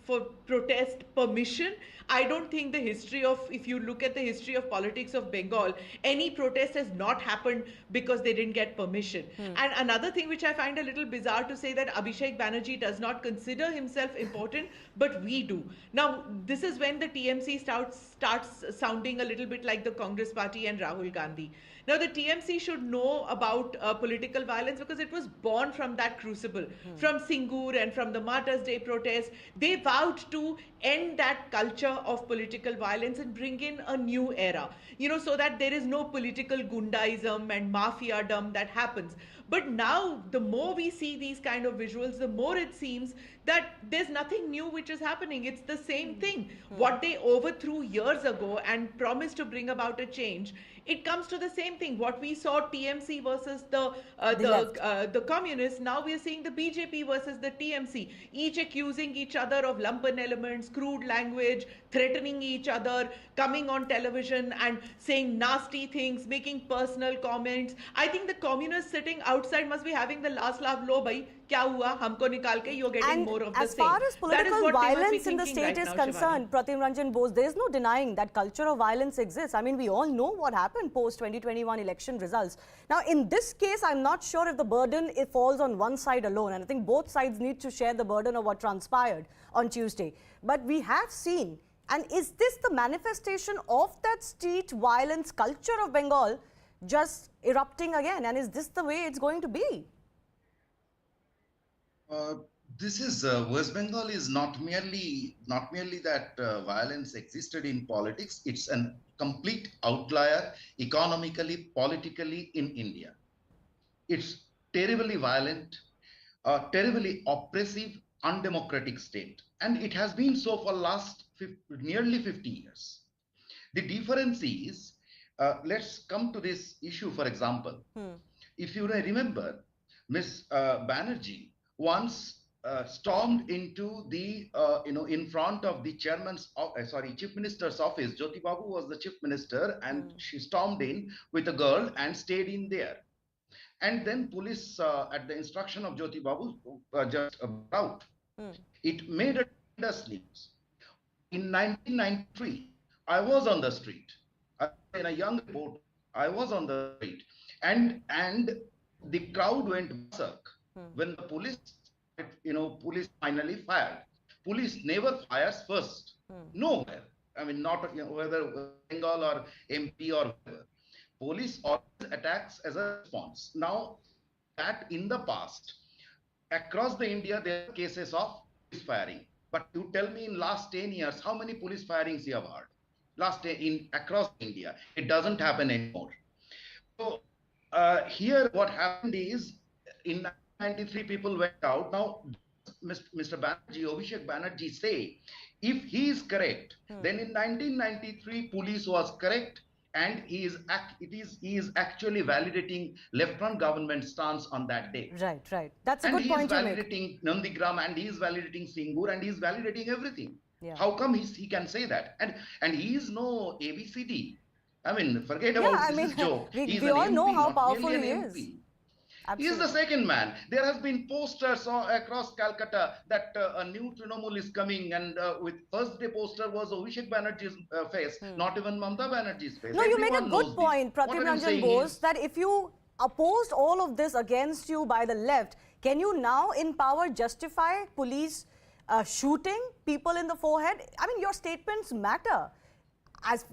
for protest permission? I don't think if you look at the history of politics of Bengal, any protest has not happened because they didn't get permission. And another thing which I find a little bizarre to say, that Abhishek Banerjee does not consider himself important, but we do. Now, this is when the TMC starts sounding a little bit like the Congress party and Rahul Gandhi. Now, the TMC should know about political violence because it was born from that crucible, from Singur and from the Martyrs' Day protest. They vowed to end that culture of political violence and bring in a new era, so that there is no political gundaism and mafiadom that happens. But now, the more we see these kind of visuals, the more it seems that there's nothing new which is happening. It's the same thing. What they overthrew years ago and promised to bring about a change, it comes to the same thing. What we saw TMC versus the communists, now we are seeing the BJP versus the TMC, each accusing each other of lumpen elements, crude language, threatening each other, coming on television and saying nasty things, making personal comments. I think the communists sitting outside must be having the last laugh. Lo bhai, kya hua? Humko nikal ke, you're getting more of the same. As far as political violence in the state is concerned, Pratim Ranjan Bose, there is no denying that culture of violence exists. I mean, we all know what happened post 2021 election results. Now, in this case, I'm not sure if the burden falls on one side alone, and I think both sides need to share the burden of what transpired on Tuesday. But we have seen, and is this the manifestation of that street violence culture of Bengal just erupting again? And is this the way it's going to be? West Bengal is not merely that violence existed in politics. It's a complete outlier economically, politically in India. It's terribly violent, terribly oppressive, undemocratic state, and it has been so for last nearly 50 years. The difference is, let's come to this issue. For example, if you remember, Ms. Banerjee once stormed into the, in front of the Chief Minister's office. Jyoti Babu was the Chief Minister, and she stormed in with a girl and stayed in there. And then police, at the instruction of Jyoti Babu, just out. It made a tremendous news. In 1993, I was on the street. In a young reporter, I was on the street, and the crowd went berserk when the police, police finally fired. Police never fires first, nowhere. I mean, not whether Bengal or MP or whatever. Police always attacks as a response. Now, that in the past, across the India, there are cases of police firing. But you tell me in last 10 years, how many police firings you have heard? Across India, it doesn't happen anymore. So here what happened is, in 1993 people went out. Now Mr. Banerjee, Abhishek Banerjee say, if he is correct, then in 1993 police was correct, and he is actually validating Lieutenant government stance on that day. Right, right. That's a good point to make. And he is validating Nandigram, and he is validating Singur, and he is validating everything. Yeah. How come he can say that? And he is no ABCD. I mean, forget about this joke. We all know how powerful he is. He is the second man. There has been posters across Calcutta that a new Trinamool is coming, and with first day poster was Abhishek Banerjee's face, not even Mamata Banerjee's face. No, you make a good point, Pratim Ranjan Bose, that if you opposed all of this against you by the left, can you now in power justify police shooting people in the forehead? I mean, your statements matter.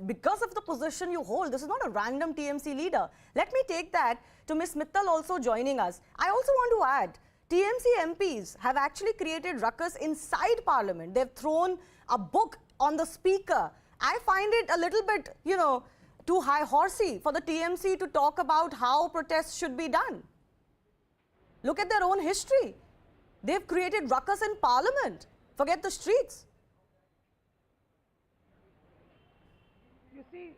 Because of the position you hold, this is not a random TMC leader. Let me take that to Ms. Mittal also joining us. I also want to add, TMC MPs have actually created ruckus inside Parliament. They've thrown a book on the speaker. I find it a little bit, too high horsey for the TMC to talk about how protests should be done. Look at their own history. They've created ruckus in Parliament. Forget the streets. You see,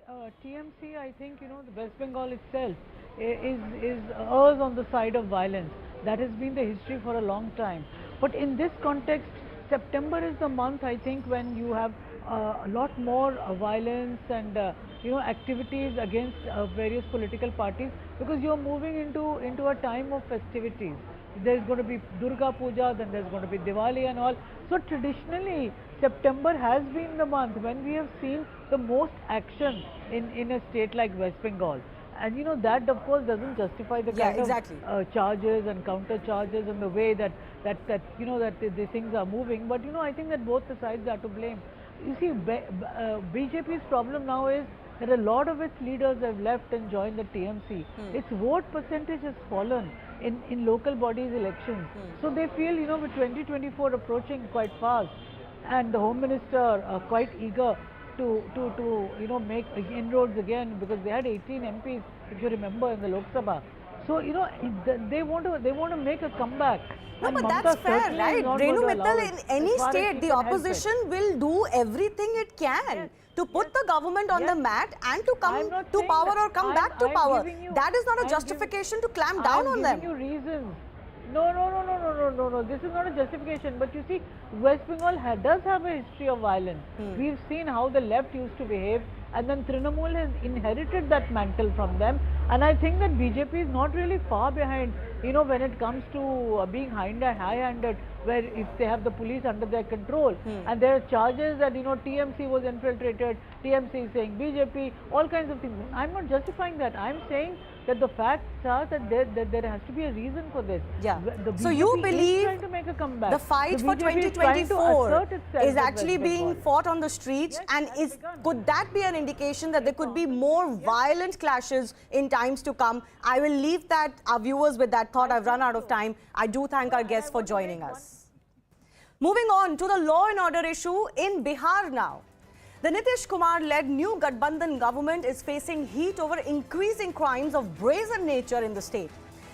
TMC, I think, the West Bengal itself is errs on the side of violence. That has been the history for a long time. But in this context, September is the month, I think, when you have a lot more violence and, activities against various political parties, because you're moving into a time of festivities. There's going to be Durga Puja, then there's going to be Diwali and all. So traditionally, September has been the month when we have seen the most action in a state like West Bengal. And that of course doesn't justify the kind of charges and counter charges and the way that the things are moving. But I think that both the sides are to blame. You see, BJP's problem now is that a lot of its leaders have left and joined the TMC. Its vote percentage has fallen in local bodies elections. So they feel, with 2024 approaching quite fast, and the Home Minister quite eager to make inroads again, because they had 18 MPs, if you remember, in the Lok Sabha. So they want to make a comeback. No, but that's fair, right? Renu Mittal, in any state, the opposition will do everything it can to put the government on the mat and to come to power or come back to power. That is not a justification to clamp down on them. I'm giving you reasons. No. This is not a justification. But you see, West Bengal does have a history of violence. We've seen how the left used to behave, and then Trinamool has inherited that mantle from them. And I think that BJP is not really far behind, when it comes to being high-handed, where if they have the police under their control. And there are charges that, TMC was infiltrated, TMC is saying BJP, all kinds of things. I'm not justifying that. I'm saying that the facts are that there has to be a reason for this. Yeah. The so BJP you is believe trying to make a comeback. The fight for 2024 is actually being fought on the streets, and could that be an indication that there could be more violent clashes in times to come? I will leave that our viewers with that thought. I've run out of time. I do thank our guests for joining us. Moving on to the law and order issue in Bihar now. The Nitish Kumar-led new Gathbandhan government is facing heat over increasing crimes of brazen nature in the state.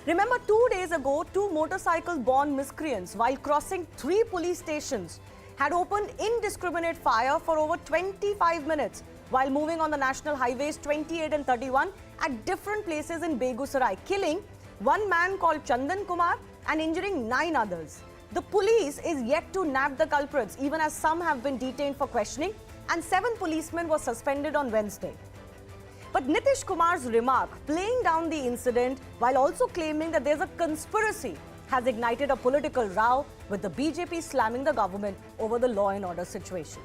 Remember, 2 days ago, 2 motorcycle-borne miscreants, while crossing 3 police stations, had opened indiscriminate fire for over 25 minutes while moving on the national highways 28 and 31 at different places in Begusarai, killing one man called Chandan Kumar and injuring 9 others. The police is yet to nab the culprits, even as some have been detained for questioning, and 7 policemen were suspended on Wednesday. But Nitish Kumar's remark, playing down the incident while also claiming that there's a conspiracy, has ignited a political row, with the BJP slamming the government over the law and order situation.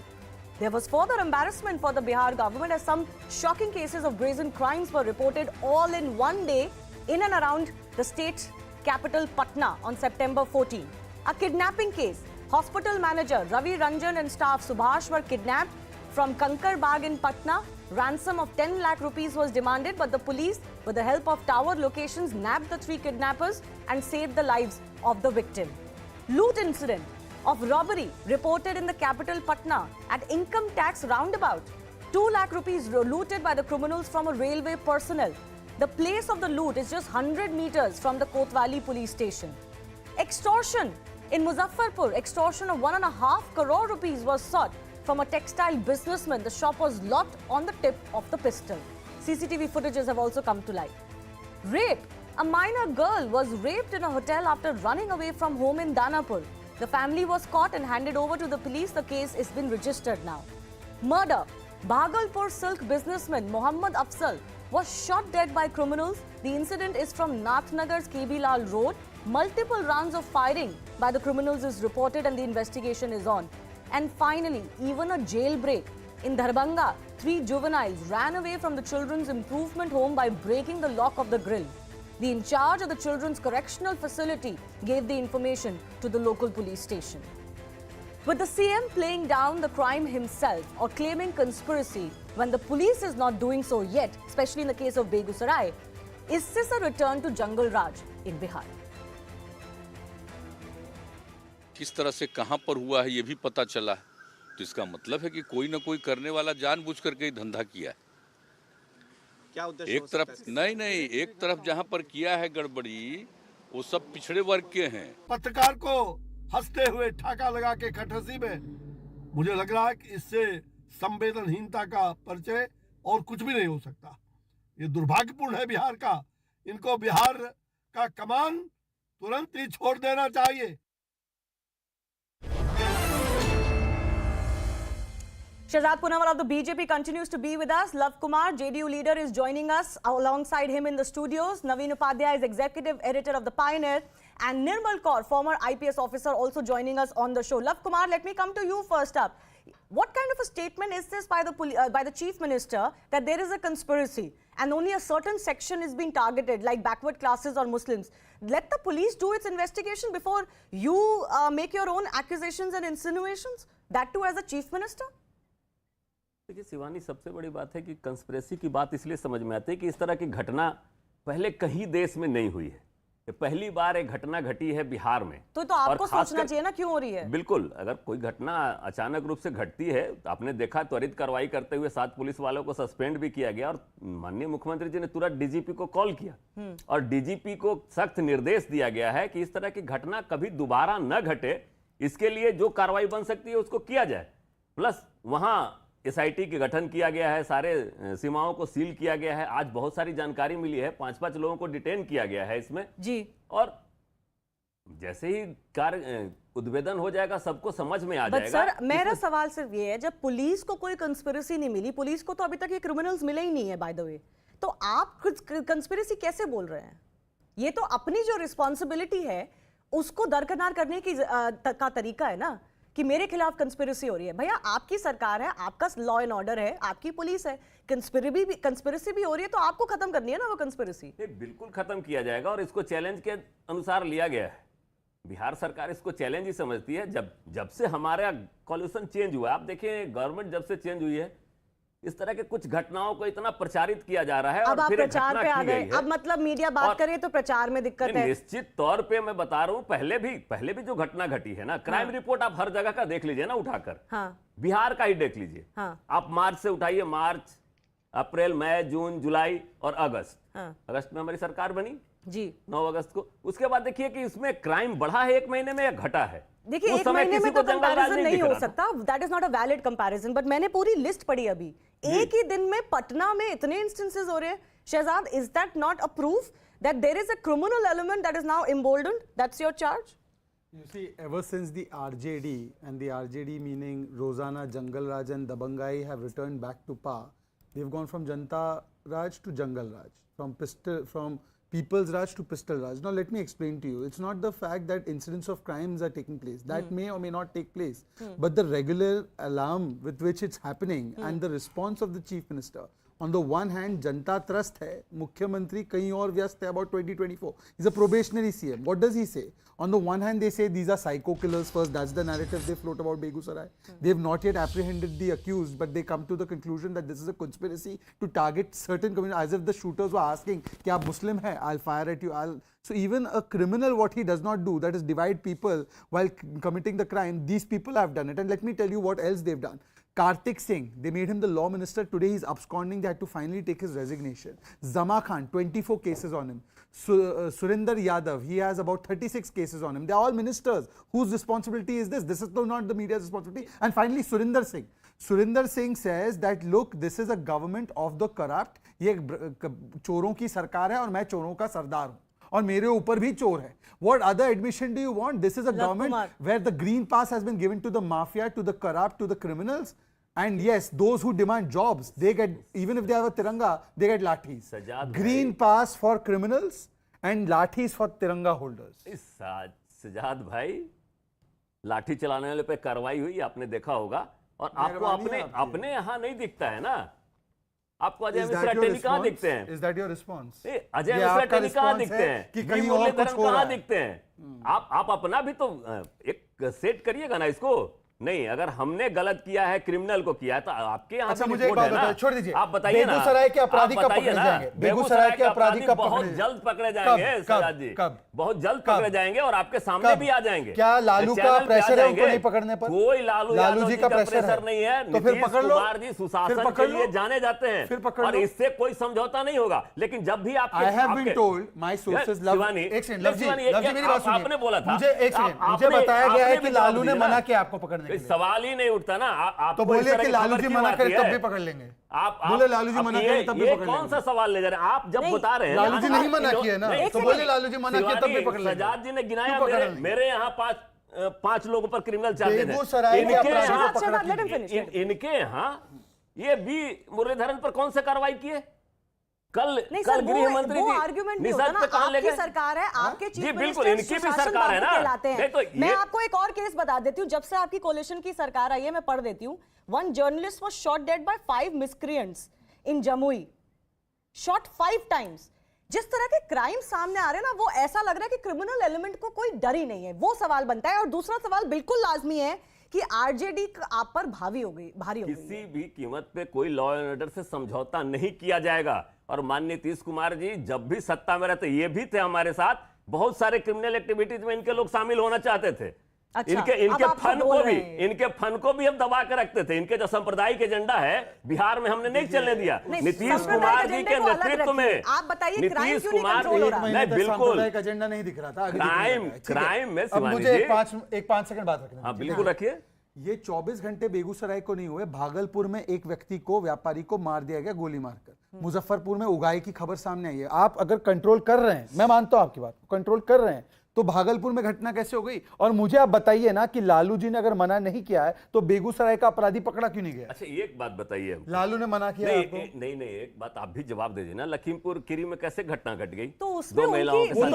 There was further embarrassment for the Bihar government as some shocking cases of brazen crimes were reported all in one day in and around the state capital Patna on September 14. A kidnapping case. Hospital manager Ravi Ranjan and staff Subhash were kidnapped from Kankar Bagh in Patna. Ransom of 10 lakh rupees was demanded, but the police, with the help of tower locations, nabbed the 3 kidnappers and saved the lives of the victim. Loot incident of robbery reported in the capital Patna at income tax roundabout. 2 lakh rupees looted by the criminals from a railway personnel. The place of the loot is just 100 meters from the Kotwali police station. Extortion. In Muzaffarpur, extortion of 1.5 crore rupees was sought from a textile businessman. The shop was locked on the tip of the pistol. CCTV footages have also come to light. Rape. A minor girl was raped in a hotel after running away from home in Danapur. The family was caught and handed over to the police. The case has been registered now. Murder. Bhagalpur silk businessman Mohammad Afzal was shot dead by criminals. The incident is from Nathnagar's Kebilal Road. Multiple rounds of firing by the criminals is reported and the investigation is on. And finally, even a jailbreak. In Darbhanga, 3 juveniles ran away from the children's improvement home by breaking the lock of the grill. The in charge of the children's correctional facility gave the information to the local police station. With the CM playing down the crime himself or claiming conspiracy when the police is not doing so yet, especially in the case of Begusarai, is this a return to Jungle Raj in Bihar? किस तरह से कहां पर हुआ है ये भी पता चला है, तो इसका मतलब है कि कोई ना कोई करने वाला जानबूझ करके ही धंधा किया है। क्या उद्देश्य एक तरफ नहीं एक तरफ जहां पर किया है गड़बड़ी वो सब पिछड़े वर्ग के हैं। पत्रकार को हंसते हुए ठाका लगा के खटहसी में मुझे लग रहा है कि इससे संवेदनहीनता का परिचय और कुछ भी नहीं हो सकता। ये दुर्भाग्यपूर्ण है बिहार का। इनको बिहार का कमान तुरंत ही छोड़ देना चाहिए। Shahzad Poonawal of the BJP continues to be with us. Love Kumar, JDU leader, is joining us. Alongside him in the studios, Naveen Upadhyay is executive editor of The Pioneer, and Nirmal Kaur, former IPS officer, also joining us on the show. Love Kumar, let me come to you first up. What kind of a statement is this by the Chief Minister that there is a conspiracy and only a certain section is being targeted, like backward classes or Muslims? Let the police do its investigation before you make your own accusations and insinuations, that too as a Chief Minister? देखिए शिवानी, सबसे बड़ी बात है कि conspiracy की बात इसलिए समझ में आती है कि इस तरह की घटना पहले कहीं देश में नहीं हुई है। ये पहली बार एक घटना घटी है बिहार में। तो आपको सोचना चाहिए ना क्यों हो रही है। बिल्कुल, अगर कोई घटना अचानक रूप से घटती है, आपने देखा त्वरित कार्रवाई करते हुए 7 पुलिस वालों को सस्पेंड भी किया गया और माननीय मुख्यमंत्री जी ने तुरंत डीजीपी को कॉल किया और डीजीपी को सख्त निर्देश दिया गया है कि इस तरह की घटना कभी दोबारा न घटे, इसके लिए जो कार्रवाई बन सकती है उसको किया जाए। प्लस वहां एसआईटी के गठन किया गया है, सारे सीमाओं को सील किया गया है। आज बहुत सारी जानकारी मिली है, 5-5 लोगों को डिटेन किया गया है इसमें जी। और जैसे ही कार्य उद्भेदन हो जाएगा सबको समझ में आ जाएगा। सर, मेरा सवाल सिर्फ ये है, जब पुलिस को कोई कंस्पिरेसी नहीं मिली, पुलिस को तो अभी तक ये क्रिमिनल्स मिले ही नहीं है बाय द वे, तो आप कंस्पिरेसी कैसे बोल रहे हैं? ये तो अपनी जो रिस्पॉन्सिबिलिटी है उसको दरकिनार करने की का तरीका है ना कि मेरे खिलाफ कंस्पिरेसी हो रही है। भैया आपकी सरकार है, आपका लॉ एंड ऑर्डर है, आपकी पुलिस है, कंस्पिरेसी भी हो रही है तो आपको खत्म करनी है ना वो कंस्पिरेसी। बिल्कुल खत्म किया जाएगा और इसको चैलेंज के अनुसार लिया गया है। बिहार सरकार इसको चैलेंज ही समझती है। जब से हमारा कॉल्यूशन चेंज हुआ, आप देखिए गवर्नमेंट जब से चेंज हुई है, इस तरह के कुछ घटनाओं को इतना प्रचारित किया जा रहा है। अब और आप फिर प्रचार पे आ गए, अब मतलब मीडिया बात करे तो प्रचार में दिक्कत है। निश्चित तौर पे मैं बता रहा हूं, पहले भी जो घटना घटी है ना, क्राइम रिपोर्ट आप हर जगह का देख लीजिए ना उठाकर। बिहार का ही देख लीजिए। आप मार्च से उठाइए, मार्च, अप्रैल, मई, जून, जुलाई और अगस्त। अगस्त में हमारी सरकार बनी जी, 9 अगस्त को। उसके बाद देखिए कि इसमें क्राइम बढ़ा है 1 महीने में या घटा है। देखिए 1 महीने में तो कंपैरिजन नहीं हो सकता, that is not a valid comparison. But मैंने पूरी लिस्ट पढ़ी अभी, एक ही दिन में पटना में इतने इंस्टेंसेस हो रहे हैं। Shehzad, is that not a proof that there is a criminal element that is now emboldened? That's your charge? You see, ever since the RJD, and the RJD meaning Rozana, Jungle Raj and Dabangai have returned back to power, they've gone from Janta Raj to Jungle Raj, from People's Raj to Pistol Raj. Now let me explain to you, it's not the fact that incidents of crimes are taking place, that may or may not take place, but the regular alarm with which it's happening and the response of the Chief Minister. On the one hand, Janta त्रस्त है, मुख्यमंत्री कहीं और व्यस्त है about 2024. He's a probationary CM. What does he say? On the one hand, they say these are psycho killers first. That's the narrative they float about Begusarai. They've not yet apprehended the accused, but they come to the conclusion that this is a conspiracy to target certain communities, as if the shooters were asking, "Kya aap Muslim hai? I'll fire at you." So even a criminal, what he does not do, that is divide people while committing the crime, these people have done it. And let me tell you what else they've done. Kartik Singh, they made him the law minister. Today he's absconding. They had to finally take his resignation. Zama Khan, 24 cases on him. Surinder Yadav, he has about 36 cases on him. They are all ministers. Whose responsibility is this? This is not the media's responsibility. And finally, Surinder Singh. Surinder Singh says that, look, this is a government of the corrupt. ये चोरों की सरकार है और मैं चोरों का सरदार हूँ और मेरे ऊपर भी चोर है. What other admission do you want? This is a government where the green pass has been given to the mafia, to the corrupt, to the criminals. And yes, those who demand jobs, they get, even if they have a tiranga, they get lathis. Green pass for criminals and lathis for tiranga holders. Sajjad भाई, लाठी चलाने वाले पे कार्रवाई हुई आपने देखा होगा और आपको अपने यहाँ नहीं दिखता है ना. आपको अजय मिश्रा टेनी कहाँ दिखते हैं? Is that your response? Ajay Mishra Teni कहाँ दिखते हैं? कि कहीं और कुछ हो रहा है? कहाँ दिखते हैं? आप अपना भी तो एक सेट करिएगा ना इसको. नहीं, अगर हमने गलत किया है, क्रिमिनल को किया है, तो आपके यहाँ अच्छा, मुझे एक बात बताइए, छोड़ दीजिए. आप बताइए ना. बेगूसराय के अपराधी कब पकड़े जाएंगे? बेगूसराय के अपराधी कब बहुत जल्द पकड़े जाएंगे सजाद जी. बहुत जल्द पकड़े जाएंगे और आपके सामने भी आ जाएंगे. क्या लालू का प्रेशर है उनको नहीं पकड़ने पर? कोई लालू जी का प्रेशर नहीं है. तो फिर पकड़ लो. कुमार जी सुशासन के लिए जाने जाते हैं और इससे कोई समझौता नहीं होगा. लेकिन जब भी आप I have been told, my sources, मेरी बात सुनिए. आपने बोला था, मुझे बताया गया है कि लालू ने मना किया आपको पकड़ने के लिए. सवाल ही नहीं उठता ना. आप तो बोले कि लालू जी मना करे तब भी पकड़ लेंगे. आप बोले लालू जी मना करे तब भी पकड़ लेंगे. कौन सा सवाल ले जा रहे हैं आप? जब बता रहे हैं लालू जी नहीं मना किया ना, तो बोले लालू जी मना किया तब भी पकड़ लेंगे. सजाद जी ने गिनाया मेरे यहाँ पांच लोगों पर क्रिमिनल चार्जेस हैं. इनके यहाँ ये बी मुरलीधरन पर कौन से कार्रवाई किए? कल गृह मंत्री वो आर्गुमेंट नहीं होता ना. आपकी सरकार है, आपके चीफ बिल्कुल इनकी भी सरकार है ना. तो मैं आपको एक और केस बता देती हूँ. जब से आपकी कोalition की सरकार आई है, मैं पढ़ देती हूँ. One journalist was shot dead by 5 miscreants in Jamui. Shot 5 times. जिस तरह के क्राइम सामने आ रहे हैं ना, वो ऐसा लग रहा है कि क्रिमिनल एलिमेंट को कोई डर ही नहीं है. वो सवाल बनता है. और दूसरा सवाल बिल्कुल लाजमी है कि आरजेडी आप पर भारी हो गई. किसी भी कीमत पे कोई लॉ एंड ऑर्डर से समझौता नहीं किया जाएगा. और माननीय नीतीश कुमार जी जब भी सत्ता में रहते, ये भी थे हमारे साथ, बहुत सारे क्रिमिनल एक्टिविटीज में इनके लोग शामिल होना चाहते थे. अच्छा, इनके फन को भी हम दबा के रखते थे. इनके जो सांप्रदायिक एजेंडा है बिहार में हमने नहीं चलने दिया. नीतीश कुमार जी के नेतृत्व में. आप बताइए, नीतीश कुमार जी बिल्कुल एजेंडा नहीं दिख रहा था. क्राइम में मुझे एक 5 सेकंड बात रखना. हाँ बिल्कुल रखिए. ये 24 घंटे बेगूसराय को नहीं हुए. भागलपुर में एक व्यक्ति को, व्यापारी को मार दिया गया गोली मारकर. मुजफ्फरपुर में उगाई की खबर सामने आई है. आप अगर कंट्रोल कर रहे हैं, मैं मानता हूं आपकी बात, कंट्रोल कर रहे हैं, तो भागलपुर में घटना कैसे हो गई? और मुझे आप बताइए ना कि लालू जी ने अगर मना नहीं किया है तो बेगूसराय का अपराधी पकड़ा क्यों नहीं गया? अच्छा एक बात बताइए. लालू ने मना किया? नहीं, एक बात आप भी जवाब दे देना. लखीमपुर खीरी में कैसे घटना घट गई? तो उसमें 2 महिलाओं के साथ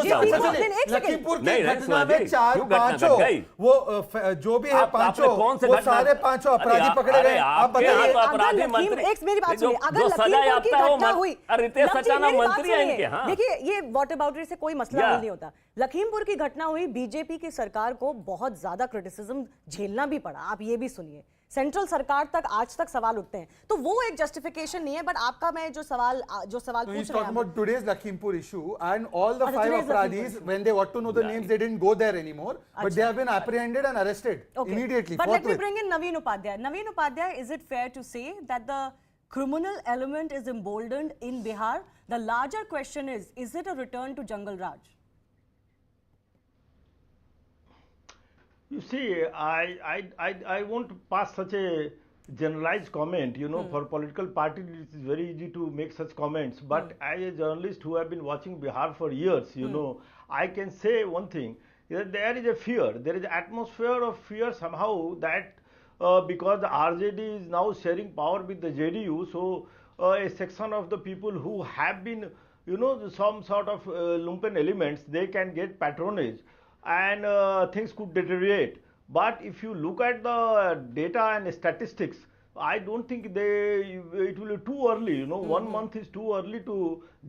लखीमपुर की घटना में 4-5 वो जो भी है पांचों सारे 5 अपराधी पकड़े गए. आप बताइए. अपराधी मंत्री, मेरी बात सुनिए. अगर लखीमपुर की घटना हुई, रितेश सचाना मंत्री है इनके. देखिए, ये वाटर बाउंड्री से कोई मसला नहीं होता. लखीमपुर की घटना हुई, बीजेपी की सरकार को बहुत ज्यादा क्रिटिसिज्म झेलना भी पड़ा. आप ये भी सुनिए, सेंट्रल सरकार तक आज तक सवाल उठते हैं. तो वो एक जस्टिफिकेशन नहीं है. बट आपका मैं जो सवाल पूछ रहा हूं, about today's Lakhimpur issue and all the 5 apradhis, when they got to know the names, they didn't go there anymore, but they have been apprehended and arrested immediately. But let me bring in Naveen Upadhyay. Naveen Upadhyay, is it fair to say that the criminal element is emboldened in Bihar? The larger question is it a return to Jungle Raj? You see, I won't pass such a generalized comment. You know, for political parties, it is very easy to make such comments. But as a journalist who have been watching Bihar for years, you know, I can say one thing: that there is a fear. There is an atmosphere of fear somehow that because the RJD is now sharing power with the JDU, so a section of the people who have been, you know, some sort of lumpen elements, they can get patronage. And things could deteriorate. But if you look at the data and statistics, I don't think it will be too early. You know, 1 month is too early to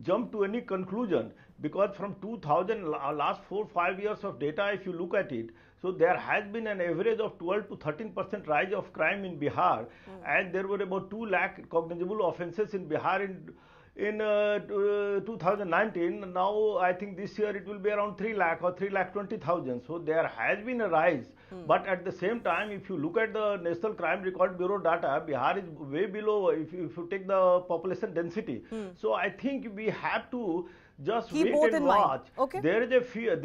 jump to any conclusion, because from 2000, last 4-5 years of data, if you look at it, so there has been an average of 12 to 13% rise of crime in Bihar, and there were about 2 lakh cognizable offences in Bihar in 2019. Now I think this year it will be around 3 lakh or 3,20,000. So there has been a rise. But at the same time, if you look at the National Crime Record Bureau data, Bihar is way below if you take the population density. So I think we have to just Keep wait both and in mind. watch. Okay. There is a fear.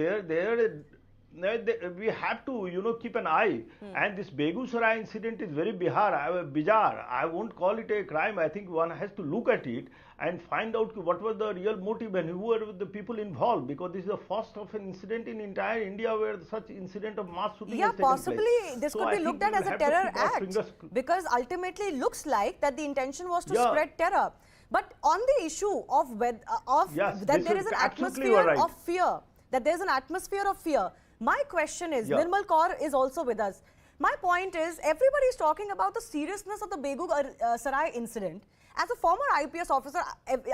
We have to, keep an eye. And this Begusarai incident is very bizarre. I won't call it a crime. I think one has to look at it and find out what was the real motive and who were the people involved. Because this is the first of an incident in entire India where such incident of mass shooting has taken possibly place. this So could I be think looked at we as will a have to terror keep our act, fingers- because ultimately it looks like that the intention was to Yeah. spread terror. But on the issue of Yes, that this there is is an absolutely you are atmosphere right. of fear, that there is an atmosphere of fear. My question is, Yeah. Nirmal Kaur is also with us. My point is, everybody is talking about the seriousness of the Begusarai incident. As a former IPS officer,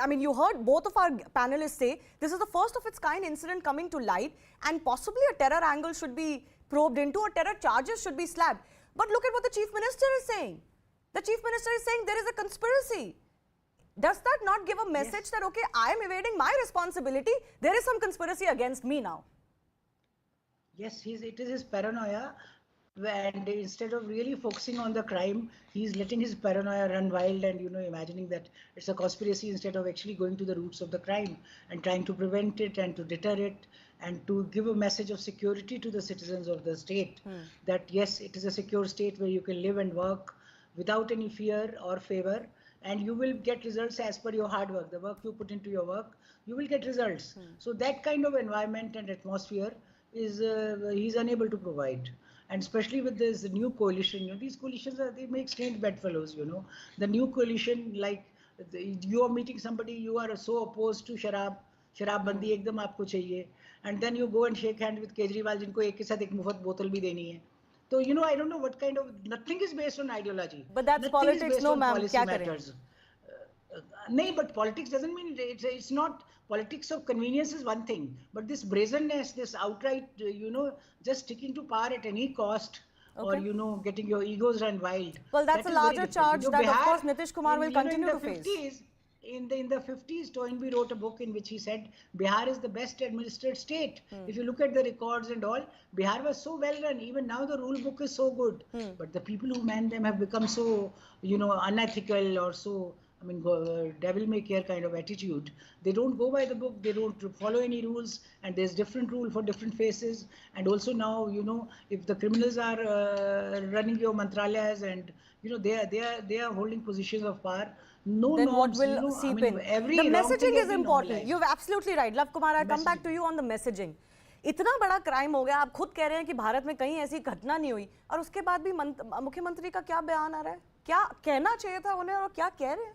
I mean, you heard both of our panelists say this is the first of its kind incident coming to light, and possibly a terror angle should be probed into, or terror charges should be slapped. But look at what the Chief Minister is saying. The Chief Minister is saying there is a conspiracy. Does that not give a message that, okay, I am evading my responsibility, there is some conspiracy against me now? Yes, it is his paranoia, and instead of really focusing on the crime, he's letting his paranoia run wild and, imagining that it's a conspiracy instead of actually going to the roots of the crime and trying to prevent it and to deter it and to give a message of security to the citizens of the state, that yes, it is a secure state where you can live and work without any fear or favor, and you will get results as per your hard work. The work you put into your work, you will get results. So that kind of environment and atmosphere is he's unable to provide. And especially with this new coalition, these coalitions they make strange bedfellows. The new coalition, like you are meeting somebody, you are so opposed to शराब बंदी एकदम आपको चाहिए, and then you go and shake hand with Kejriwal, जिनको एक के साथ एक मुफ्त बोतल भी देनी है. So I don't know what kind of, nothing is based on ideology. But that's Nothing politics, is based no on ma'am, policy क्या करें? matters. No, but politics doesn't mean it's not. Politics of convenience is one thing, but this brazenness, this outright, just sticking to power at any cost, or getting your egos run wild. Well, that's that a is very larger different. charge that, of Bihar, course, Nitish Kumar will continue to in the face. 50s, in the 50s, Toynbee wrote a book in which he said Bihar is the best administered state. If you look at the records and all, Bihar was so well run. Even now the rule book is so good, but the people who man them have become so, unethical or so, devil may care kind of attitude. They don't go by the book, they don't follow any rules, and there's different rule for different faces. And also now, if the criminals are running your mantralayas and, they are holding positions of power, no Then norms, what will seep in? every The wrong thing messaging has is been important. normalized. You're absolutely right. Love Kumar, I'll come back to you on the messaging. इतना बड़ा crime हो गया, आप खुद कह रहे हैं कि भारत में कहीं ऐसी घटना नहीं हुई, और उसके बाद भी मुख्यमंत्री का क्या बयान आ रहा है? क्या कहना चाहिए था उन्हें और क्या कह रहे हैं?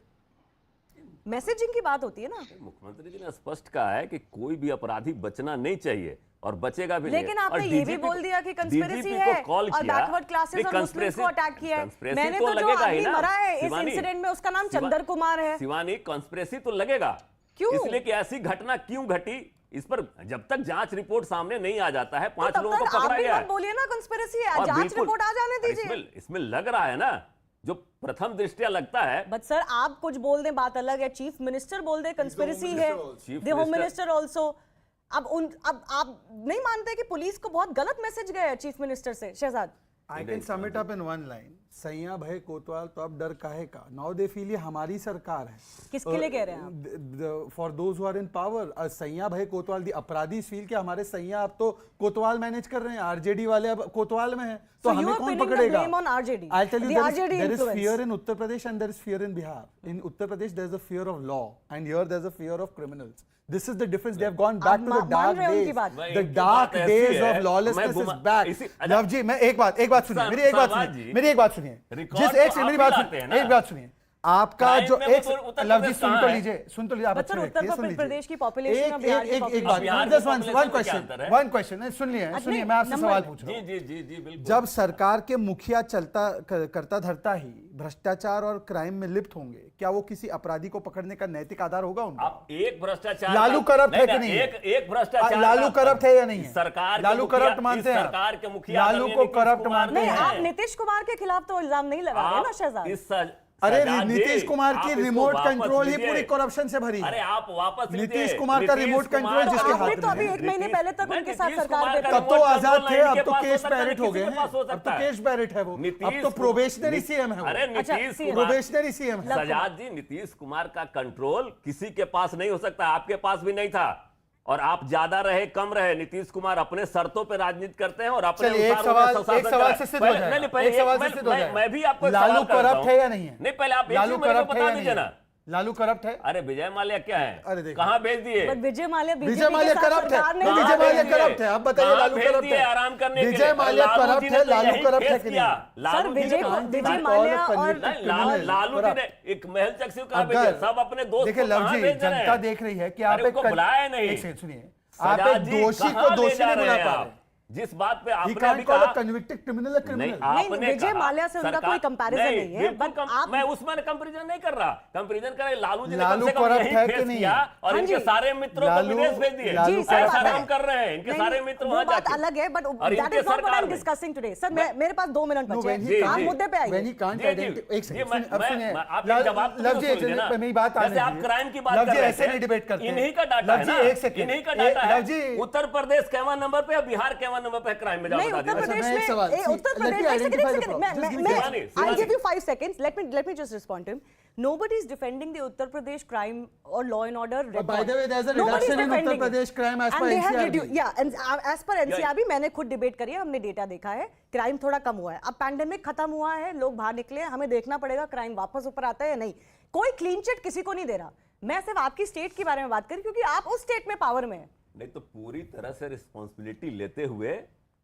मैसेजिंग की बात होती है ना. मुख्यमंत्री जी ने स्पष्ट कहा है कि कोई भी अपराधी बचना नहीं चाहिए और बचेगा भी नहीं. लेकिन आपने ये भी बोल दिया कि कंस्पिरेसी है और बैकवर्ड क्लासेस और मुस्लिम्स को अटैक किया है. मैंने तो जो आदमी मरा है इस इंसिडेंट में उसका नाम चंदर कुमार है. शिवानी, कंस्पिरेसी तो लगेगा. क्यों? इसलिए कि ऐसी घटना क्यों घटी, इस पर जब तक जांच रिपोर्ट सामने नहीं आ जाता है, 5 लोगों को पकड़ा गया है. बोलिए ना कंस्पिरेसी है, जांच रिपोर्ट आ जाने दीजिए. इसमें लग रहा है ना, जो प्रथम दृष्टिया लगता है. बट सर, आप कुछ बोल दें बात अलग है, चीफ मिनिस्टर बोल दे कंस्पिरेसी है, द होम मिनिस्टर आल्सो. अब आप नहीं मानते कि पुलिस को बहुत गलत मैसेज गया है चीफ मिनिस्टर से? Shahzad, I can sum it up in one line. सैया भय कोतवाल तो अब डर काहे का? Now they feel ये हमारी सरकार है. किसके लिए कह रहे हैं आप? For those who are in power, सैया भय कोतवाल, the अपराधी फील कि हमारे सैया अब तो कोतवाल मैनेज कर रहे हैं, आरजेडी वाले अब कोतवाल में हैं, तो हमें कौन पकड़ेगा? I'll tell you, there is fear in Uttar Pradesh and there is fear in Bihar. In Uttar Pradesh there is a fear of law, and here there is a fear of criminals. This is the difference. They have gone back to the dark days. The dark days of lawlessness is back. Lav ji, मैं एक बात सुनिए, मेरी एक बात सुनिए, एक बात सुनिए. आपका जो एक लव जी सुन तो लीजिए, आप अच्छे व्यक्ति हैं, सुन लीजिए. प्रदेश की पॉपुलेशन और बिहार की एक बात, just one question, सुनिए, मैं आपसे सवाल पूछ रहा हूँ. जी, जब सरकार के मुखिया करता धरता ही भ्रष्टाचार और क्राइम में लिप्त होंगे, क्या वो किसी अपराधी को पकड़ने का नैतिक आधार होगा उनका? एक भ्रष्टाचार, लालू करप्ट है कि नहीं? एक भ्रष्टाचार, लालू करप्ट है या नहीं है? सरकार, लालू करप्ट मानते हैं? सरकार के मुखिया लालू को करप्ट मानते हैं? आप नीतीश कुमार के खिलाफ तो इल्जाम नहीं लगा रहे ना शहजाद? अरे शहजाद जी, नीतीश कुमार की आप इसको रिमोट वापस कंट्रोल ही लीजिए। पूरी करप्शन से भरी है। अरे आप वापस लीजिए। नीतीश कुमार का रिमोट कंट्रोल जिसके हाथ में तो अभी एक महीने पहले तक उनके साथ सरकार में तब तो आजाद थे, अब तो केश बैरिट हो गए हैं। अब तो केश बैरिट है वो, अब तो प्रोबेशनरी सीएम है वो। अरे नीतीश कुमार प्रोबेशनरी सीएम है। शहजाद जी, नीतीश कुमार का कंट्रोल किसी के पास नहीं हो सकता, आपके पास भी नहीं था। और आप ज्यादा रहे कम रहे, नीतीश कुमार अपने शर्तों पे राजनीति करते हैं और अपने एक सवाल से सिद्ध हो जाएगा। मैं भी आपको लालू करप्ट है या नहीं है? नहीं, पहले आप लालू करप्ट बता दीजिए ना। लालू करप्ट है? अरे विजय माल्या क्या है? अरे कहाँ भेज दिए? विजय माल्या विजय माल्या करप्ट है? विजय माल्या करप्ट है? आप बताइए लालू करप्ट है? आराम करने के लिए। विजय माल्या करप्ट है, लालू करप्ट है कि नहीं? सर विजय माल्या और लालू जी ने एक महल चक्सी कहाँ भेजे? सब अपने दोस्त देखिए लव जी, जनता देख रही है कि आप एक बुलाया नहीं। सुनिए, आप एक दोषी को दोषी नहीं बुला पा रहे। जिस बात पे आपने अभी कहा कन्विक्टेड क्रिमिनल क्रिमिनल नहीं, विजय माल्या से उनका कोई कंपैरिजन नहीं है, बट आप मैं उसमें कंपैरिजन नहीं कर रहा। कंपैरिजन कर रहे लालू जी ने लालू कम से कम करप्ट यही है फेस कि नहीं? किया और इनके सारे मित्रों को विदेश भेज दिए। ऐसा काम कर रहे हैं, इनके सारे मित्र वो बात अलग है, but that is not what I am discussing today. Sir मेरे पास 2 मिनट बचे हैं, आप मुद्दे पे आइए। एक सेकंड, अब सुनिए लव जी, मेरी बात आने आप क्राइम की बात कर रहे ऐसे नहीं डिबेट करते। इन्हीं का डाटा है ना, एक सेकंड, इन्हीं का डाटा है। लव जी, उत्तर प्रदेश केवा नंबर पे, बिहार केवा नंबर पे क्राइम में नहीं, उत्तर प्रदेश में Uttar Pradesh I'll give you 5 seconds. Let me just respond to him. Nobody is defending the Uttar Pradesh crime or law and order record. By the way, there's a reduction in Uttar Pradesh crime as per NCRB. Yeah, and as per NCRB, मैंने खुद debate करी है, हमने data देखा है, crime थोड़ा कम हुआ है। अब पैंडेमिक खत्म हुआ है, लोग बाहर निकले, हमें देखना पड़ेगा क्राइम वापस ऊपर आता है या नहीं। कोई क्लीन चिट किसी को नहीं दे रहा। मैं सिर्फ आपकी स्टेट के बारे में बात करी क्योंकि आप उस स्टेट में पावर में है। नहीं तो पूरी तरह से रिस्पॉन्सिबिलिटी लेते हुए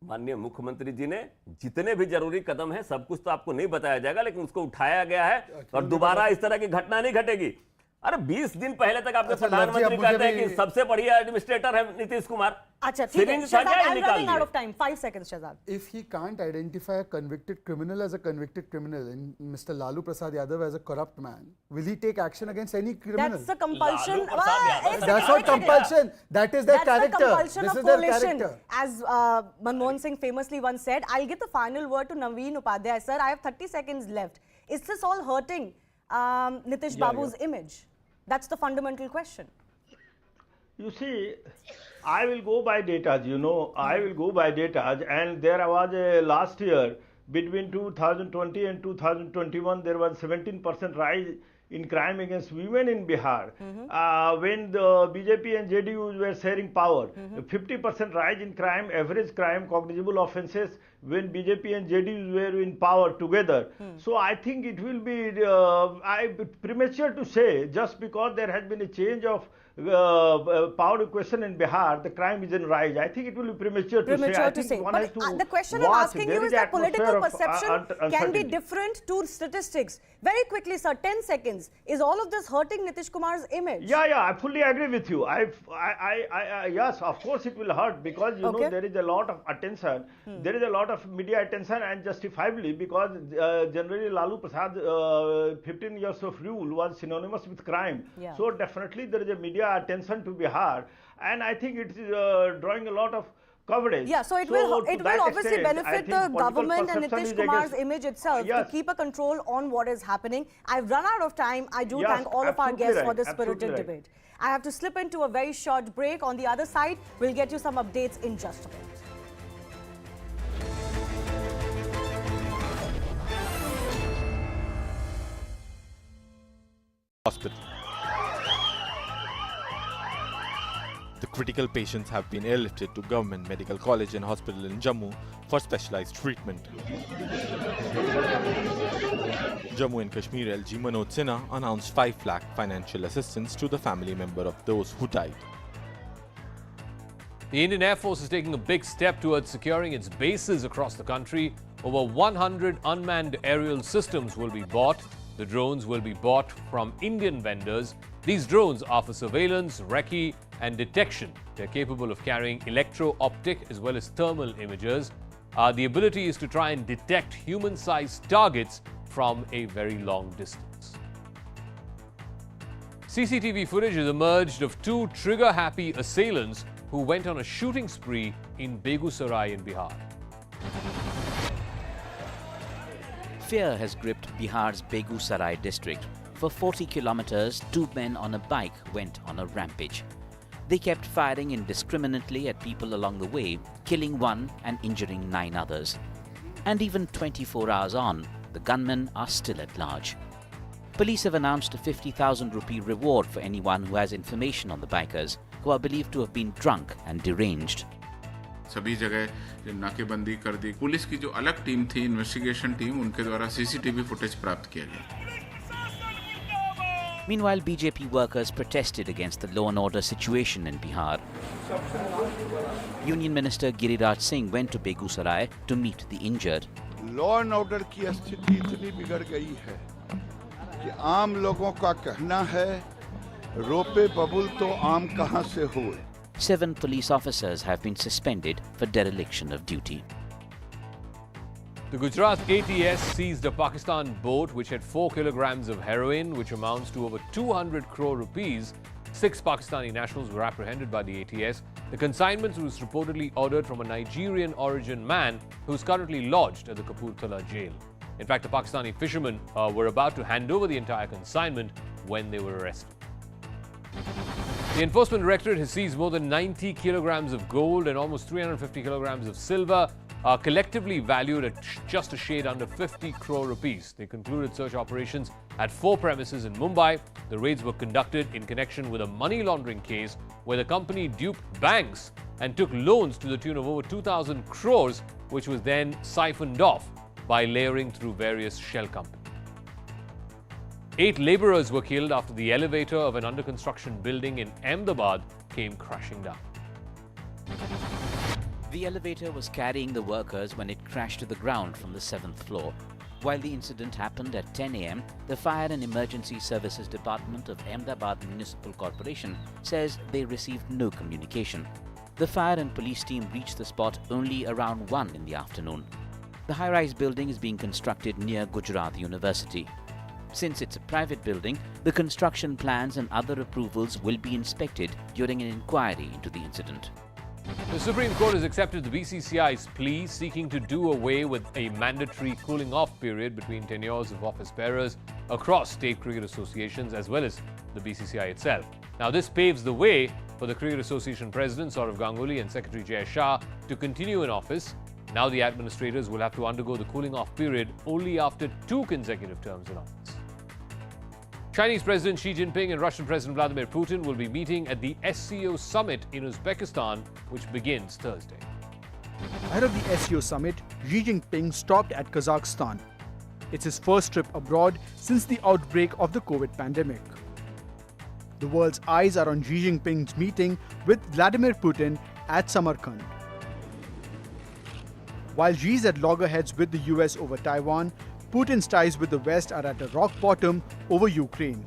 माननीय मुख्यमंत्री जी ने जितने भी जरूरी कदम है, सब कुछ तो आपको नहीं बताया जाएगा, लेकिन उसको उठाया गया है और दोबारा इस तरह की घटना नहीं घटेगी। अरे 20 दिन पहले तक आपके प्रधानमंत्री कहते हैं कि सबसे बढ़िया एडमिनिस्ट्रेटर है नीतीश कुमार। अच्छा ठीक है, I'm running out of time. 5 seconds, Shahzad. If he can't identify a convicted criminal as a convicted criminal and Mr. Lalu Prasad Yadav as a corrupt man, will he take action against any criminal? That's a compulsion. That's not compulsion. That is their character. That's a compulsion this of is their coalition. character. As Manmohan Singh famously once said, I'll give the final word to Naveen Upadhyay. Sir, I have 30 seconds left. Is this all hurting Nitish Babu's image? That's the fundamental question. You see, I will go by data, I will go by data. And there was a last year, between 2020 and 2021, there was 17% rise in crime against women in Bihar. When the BJP and JDU were sharing power, 50% rise in crime, average crime, cognizable offences when BJP and JDU were in power together. So I think it will be premature to say just because there has been a change of power equation in Bihar, the crime is in rise. I think it will be premature to say. But the question I'm asking you is that political perception can be different to statistics. Very quickly, sir, 10 seconds. Is all of this hurting Nitish Kumar's image? Yeah, I fully agree with you. Yes, of course it will hurt because there is a lot of attention. There is a lot of media attention, and justifiably, because generally Lalu Prasad 15 years of rule was synonymous with crime. Yeah. So definitely there is a media attention to Bihar, and I think it is drawing a lot of coverage. Yeah, so it will obviously benefit the government and Nitish Kumar's image itself to keep a control on what is happening. I've run out of time. I do thank all of our guests for this spirited debate. I have to slip into a very short break. On the other side, we'll get you some updates in just a bit. Hospital. The critical patients have been airlifted to Government Medical College and Hospital in Jammu for specialized treatment. Jammu and Kashmir LG Manoj Sinha announced 5 lakh financial assistance to the family member of those who died. The Indian Air Force is taking a big step towards securing its bases across the country. Over 100 unmanned aerial systems will be bought. The drones will be bought from Indian vendors. These drones are for surveillance, recce and detection. They're capable of carrying electro-optic as well as thermal images. The ability is to try and detect human-sized targets from a very long distance. CCTV footage has emerged of 2 trigger-happy assailants who went on a shooting spree in Begusarai in Bihar. Fear has gripped Bihar's Begusarai district. For 40 kilometers, two men on a bike went on a rampage. They kept firing indiscriminately at people along the way, killing one and injuring 9 others. And even 24 hours on, the gunmen are still at large. Police have announced a 50,000 rupee reward for anyone who has information on the bikers, who are believed to have been drunk and deranged. सभी जगह नाकेबंदी कर दी। Police की जो अलग team थी, investigation team, उनके द्वारा सीसीटीवी फुटेज प्राप्त किया गया। Meanwhile, BJP workers protested against the law and order situation in Bihar. Union Minister Giriraj Singh went to Begusarai to meet the injured. Law and order की स्थिति इतनी बिगड़ गई है कि आम लोगों का कहना है रोपे बबुल तो आम कहां से हुए। 7 police officers have been suspended for dereliction of duty. The Gujarat ATS seized a Pakistan boat which had 4 kilograms of heroin, which amounts to over 200 crore rupees. 6 Pakistani nationals were apprehended by the ATS. The consignment was reportedly ordered from a Nigerian origin man who is currently lodged at the Kapurthala jail. In fact, the Pakistani fishermen were about to hand over the entire consignment when they were arrested. The Enforcement Directorate has seized more than 90 kilograms of gold and almost 350 kilograms of silver, collectively valued at just a shade under 50 crore rupees. They concluded search operations at 4 premises in Mumbai. The raids were conducted in connection with a money laundering case where the company duped banks and took loans to the tune of over 2,000 crores, which was then siphoned off by layering through various shell companies. 8 laborers were killed after the elevator of an under-construction building in Ahmedabad came crashing down. The elevator was carrying the workers when it crashed to the ground from the 7th floor. While the incident happened at 10 a.m., the Fire and Emergency Services Department of Ahmedabad Municipal Corporation says they received no communication. The fire and police team reached the spot only around 1 in the afternoon. The high-rise building is being constructed near Gujarat University. Since it's a private building, the construction plans and other approvals will be inspected during an inquiry into the incident. The Supreme Court has accepted the BCCI's plea seeking to do away with a mandatory cooling-off period between tenures of office bearers across state cricket associations as well as the BCCI itself. Now, this paves the way for the Cricket Association President Sourav Ganguly and Secretary Jay Shah to continue in office. Now the administrators will have to undergo the cooling-off period only after 2 consecutive terms in office. Chinese President Xi Jinping and Russian President Vladimir Putin will be meeting at the SCO summit in Uzbekistan, which begins Thursday. Ahead of the SCO summit, Xi Jinping stopped at Kazakhstan. It's his first trip abroad since the outbreak of the COVID pandemic. The world's eyes are on Xi Jinping's meeting with Vladimir Putin at Samarkand. While Xi's at loggerheads with the US over Taiwan, Putin's ties with the West are at a rock bottom over Ukraine.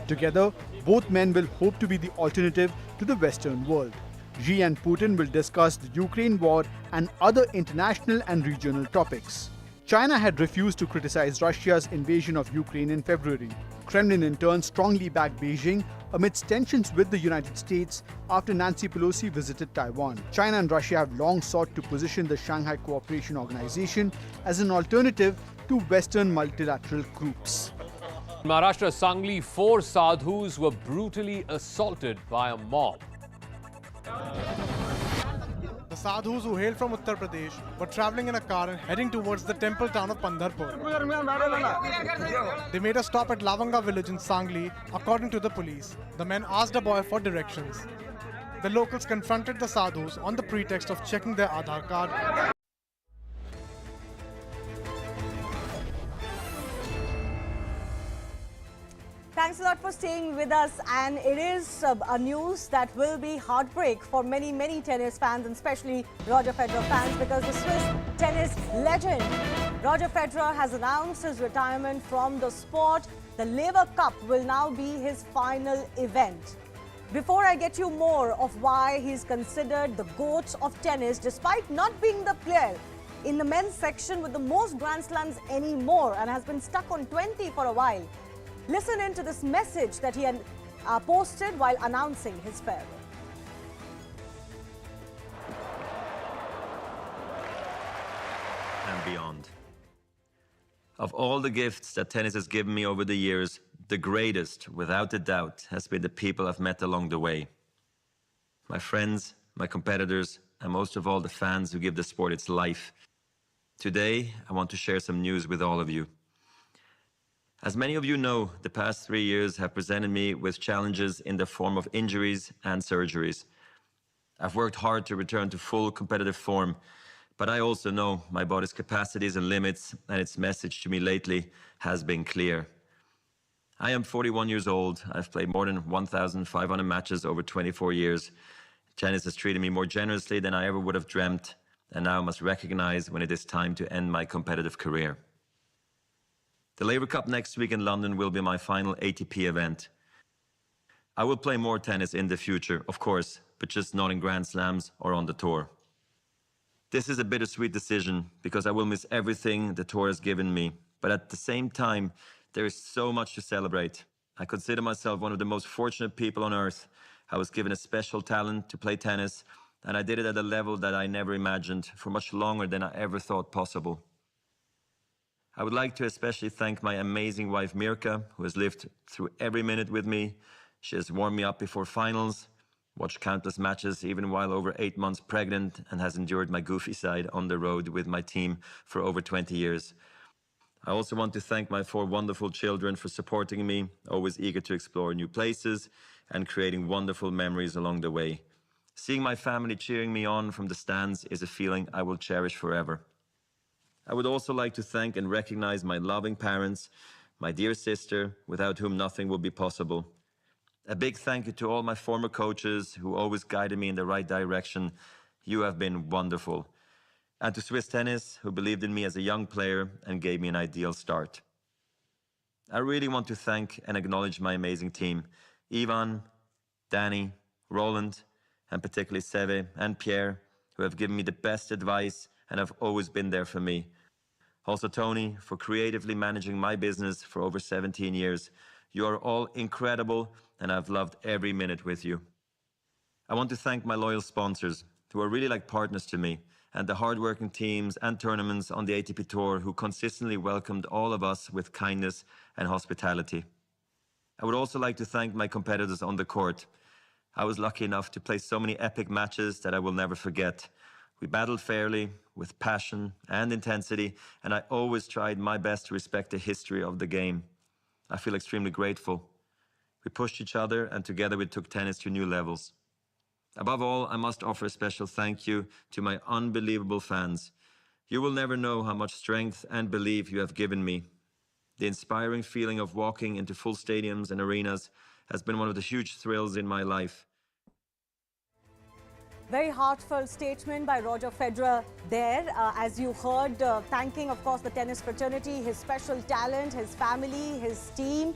Together, both men will hope to be the alternative to the Western world. Xi and Putin will discuss the Ukraine war and other international and regional topics. China had refused to criticize Russia's invasion of Ukraine in February. Kremlin in turn strongly backed Beijing amidst tensions with the United States after Nancy Pelosi visited Taiwan. China and Russia have long sought to position the Shanghai Cooperation Organization as an alternative to Western multilateral groups. In Maharashtra, Sangli, 4 sadhus were brutally assaulted by a mob. The sadhus who hailed from Uttar Pradesh were traveling in a car and heading towards the temple town of Pandharpur. They made a stop at Lavanga village in Sangli, according to the police. The men asked a boy for directions. The locals confronted the sadhus on the pretext of checking their Aadhaar card. Thanks a lot for staying with us, and it is a news that will be heartbreak for many, many tennis fans, and especially Roger Federer fans, because the Swiss tennis legend Roger Federer has announced his retirement from the sport. The Laver Cup will now be his final event. Before I get you more of why he's considered the GOAT of tennis, despite not being the player in the men's section with the most Grand Slams anymore and has been stuck on 20 for a while, listen in to this message that he had posted while announcing his farewell. And beyond. Of all the gifts that tennis has given me over the years, the greatest, without a doubt, has been the people I've met along the way. My friends, my competitors, and most of all the fans who give the sport its life. Today, I want to share some news with all of you. As many of you know, the past 3 years have presented me with challenges in the form of injuries and surgeries. I've worked hard to return to full competitive form, but I also know my body's capacities and limits, and its message to me lately has been clear. I am 41 years old. I've played more than 1,500 matches over 24 years. Tennis has treated me more generously than I ever would have dreamt, and now I must recognize when it is time to end my competitive career. The Laver Cup next week in London will be my final ATP event. I will play more tennis in the future, of course, but just not in Grand Slams or on the tour. This is a bittersweet decision because I will miss everything the tour has given me, but at the same time, there is so much to celebrate. I consider myself one of the most fortunate people on earth. I was given a special talent to play tennis, and I did it at a level that I never imagined for much longer than I ever thought possible. I would like to especially thank my amazing wife Mirka, who has lived through every minute with me. She has warmed me up before finals, watched countless matches even while over 8 months pregnant, and has endured my goofy side on the road with my team for over 20 years. I also want to thank my 4 wonderful children for supporting me, always eager to explore new places and creating wonderful memories along the way. Seeing my family cheering me on from the stands is a feeling I will cherish forever. I would also like to thank and recognize my loving parents, my dear sister, without whom nothing would be possible. A big thank you to all my former coaches who always guided me in the right direction. You have been wonderful. And to Swiss Tennis, who believed in me as a young player and gave me an ideal start. I really want to thank and acknowledge my amazing team, Ivan, Danny, Roland, and particularly Seve and Pierre, who have given me the best advice and have always been there for me. Also Tony, for creatively managing my business for over 17 years. You are all incredible, and I've loved every minute with you. I want to thank my loyal sponsors, who are really like partners to me, and the hardworking teams and tournaments on the ATP Tour who consistently welcomed all of us with kindness and hospitality. I would also like to thank my competitors on the court. I was lucky enough to play so many epic matches that I will never forget. We battled fairly, with passion and intensity, and I always tried my best to respect the history of the game. I feel extremely grateful. We pushed each other, and together we took tennis to new levels. Above all, I must offer a special thank you to my unbelievable fans. You will never know how much strength and belief you have given me. The inspiring feeling of walking into full stadiums and arenas has been one of the huge thrills in my life. Very heartfelt statement by Roger Federer there, as you heard, thanking, of course, the tennis fraternity, his special talent, his family, his team,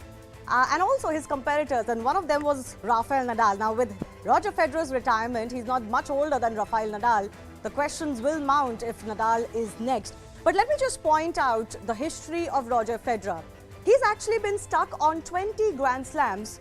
and also his competitors. And one of them was Rafael Nadal. Now, with Roger Federer's retirement, he's not much older than Rafael Nadal. The questions will mount if Nadal is next. But let me just point out the history of Roger Federer. He's actually been stuck on 20 Grand Slams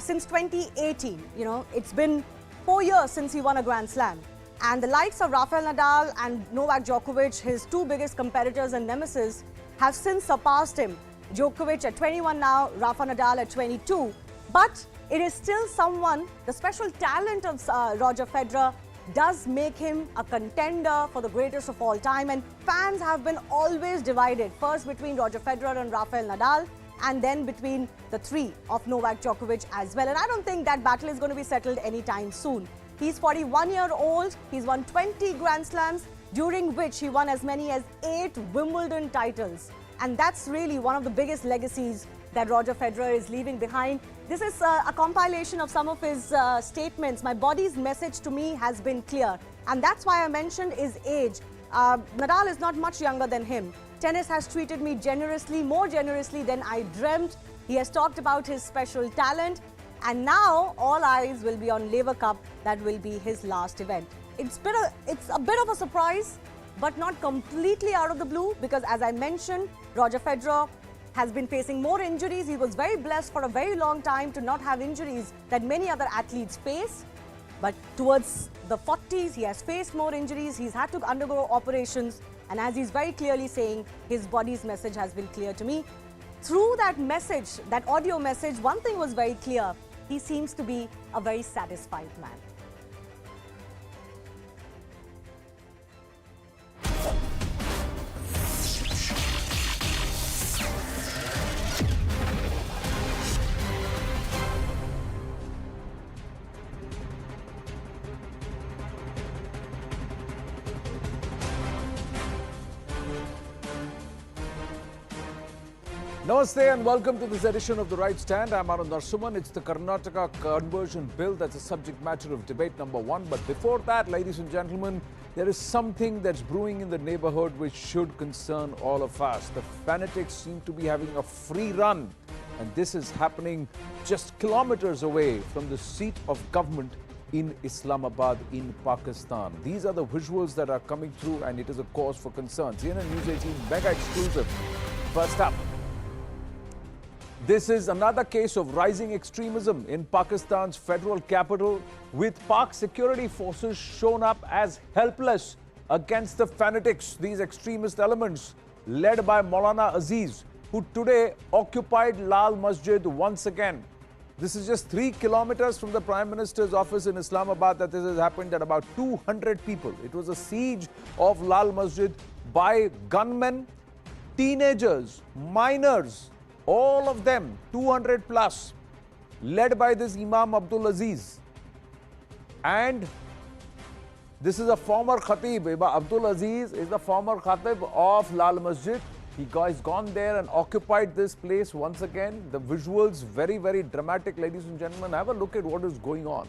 since 2018. You know, it's been 4 years since he won a Grand Slam. And the likes of Rafael Nadal and Novak Djokovic, his 2 biggest competitors and nemesis, have since surpassed him. Djokovic at 21 now, Rafa Nadal at 22. But it is still someone, the special talent of Roger Federer does make him a contender for the greatest of all time. And fans have been always divided, first between Roger Federer and Rafael Nadal, and then between the 3 of Novak Djokovic as well. And I don't think that battle is going to be settled anytime soon. He's 41-year-old. He's won 20 Grand Slams, during which he won as many as 8 Wimbledon titles. And that's really one of the biggest legacies that Roger Federer is leaving behind. This is a compilation of some of his statements. My body's message to me has been clear. And that's why I mentioned his age. Nadal is not much younger than him. Tennis has treated me generously, more generously than I dreamt. He has talked about his special talent. And now all eyes will be on Laver Cup. That will be his last event. It's a bit of a surprise, but not completely out of the blue, because as I mentioned, Roger Federer has been facing more injuries. He was very blessed for a very long time to not have injuries that many other athletes face. But towards the 40s, he has faced more injuries. He's had to undergo operations. And as he's very clearly saying, his body's message has been clear to me. Through that message, that audio message, one thing was very clear. He seems to be a very satisfied man. Namaste and welcome to this edition of The Right Stand. I'm Anand Narsuman. It's the Karnataka conversion bill that's the subject matter of debate number one. But before that, ladies and gentlemen, there is something that's brewing in the neighborhood which should concern all of us. The fanatics seem to be having a free run, and this is happening just kilometers away from the seat of government in Islamabad in Pakistan. These are the visuals that are coming through, and it is a cause for concern. CNN News 18 mega exclusive. First up, this is another case of rising extremism in Pakistan's federal capital, with Pak security forces shown up as helpless against the fanatics, these extremist elements led by Maulana Aziz, who today occupied Lal Masjid once again. This is just 3 kilometers from the Prime Minister's office in Islamabad that this has happened, at about 200 people. It was a siege of Lal Masjid by gunmen, teenagers, minors, all of them, 200 plus, led by this Imam Abdul Aziz. And this is a former Khatib. Abdul Aziz is the former Khatib of Lal Masjid. He has gone there and occupied this place once again. The visuals, very, very dramatic, ladies and gentlemen. Have a look at what is going on.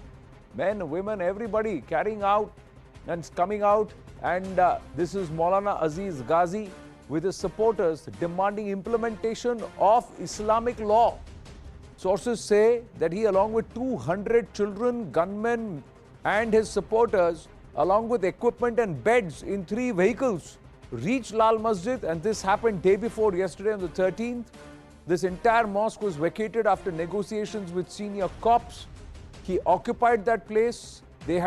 Men, women, everybody carrying out and coming out. And this is Maulana Aziz Ghazi with his supporters demanding implementation of Islamic law. Sources say that he, along with 200 children, gunmen and his supporters, along with equipment and beds in 3 vehicles, reached Lal Masjid, and this happened day before yesterday on the 13th. This entire mosque was vacated after negotiations with senior cops. He occupied that place. They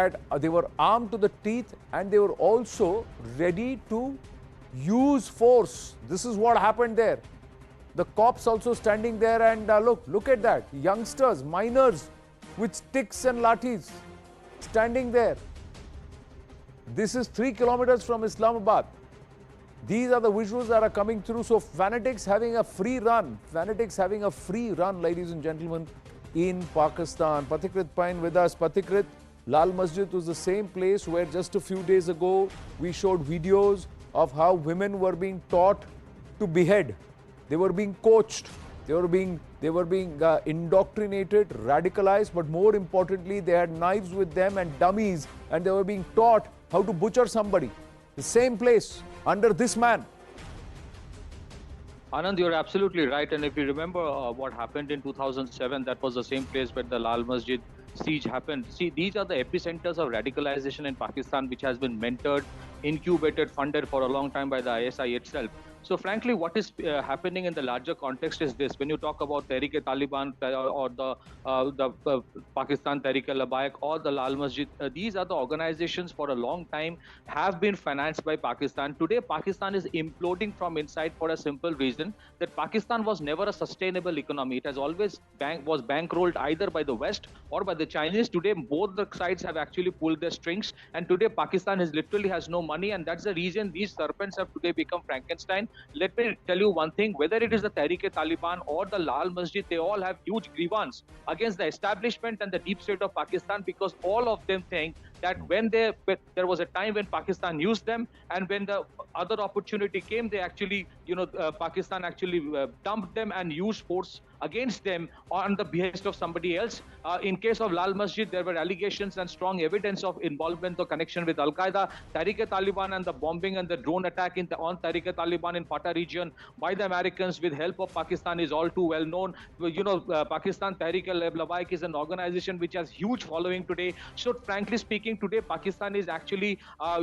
were armed to the teeth, and they were also ready to use force. This is what happened there. The cops also standing there, and look at that. Youngsters, minors with sticks and lathis standing there. This is 3 kilometers from Islamabad. These are the visuals that are coming through. So fanatics having a free run. Fanatics having a free run, ladies and gentlemen, in Pakistan. Pathikrit Pain with us. Pathikrit, Lal Masjid was the same place where just a few days ago we showed videos of how women were being taught to behead. They were being coached. They were being indoctrinated, radicalized, but more importantly, they had knives with them and dummies, and they were being taught how to butcher somebody. The same place under this man. Anand, you're absolutely right. And if you remember what happened in 2007, that was the same place where the Lal Masjid siege happened. See, these are the epicenters of radicalization in Pakistan, which has been mentored, incubated, funded for a long time by the ISI itself. So frankly, what is happening in the larger context is this. When you talk about Tehrik-e-Taliban or the Pakistan Tehrik-e-Labbaik or the Lal Masjid, these are the organizations for a long time have been financed by Pakistan. Today, Pakistan is imploding from inside for a simple reason, that Pakistan was never a sustainable economy. It has always was bankrolled either by the West or by the Chinese. Today, both the sides have actually pulled their strings, and today Pakistan literally has no money, and that's the reason these serpents have today become Frankenstein. Let me tell you one thing, whether it is the Tehrik-e-Taliban or the Lal Masjid, they all have huge grievance against the establishment and the deep state of Pakistan, because all of them think that when there was a time when Pakistan used them, and when the other opportunity came, they actually, Pakistan actually dumped them and used force against them on the behest of somebody else. In case of Lal Masjid, there were allegations and strong evidence of involvement or connection with Al-Qaeda. Tehrik-e-Taliban and the bombing and the drone attack on Tehrik-e-Taliban in Fatah region by the Americans with help of Pakistan is all too well known. Pakistan Tehrik-e-Labbaik is an organization which has huge following today. So frankly speaking, today Pakistan is actually,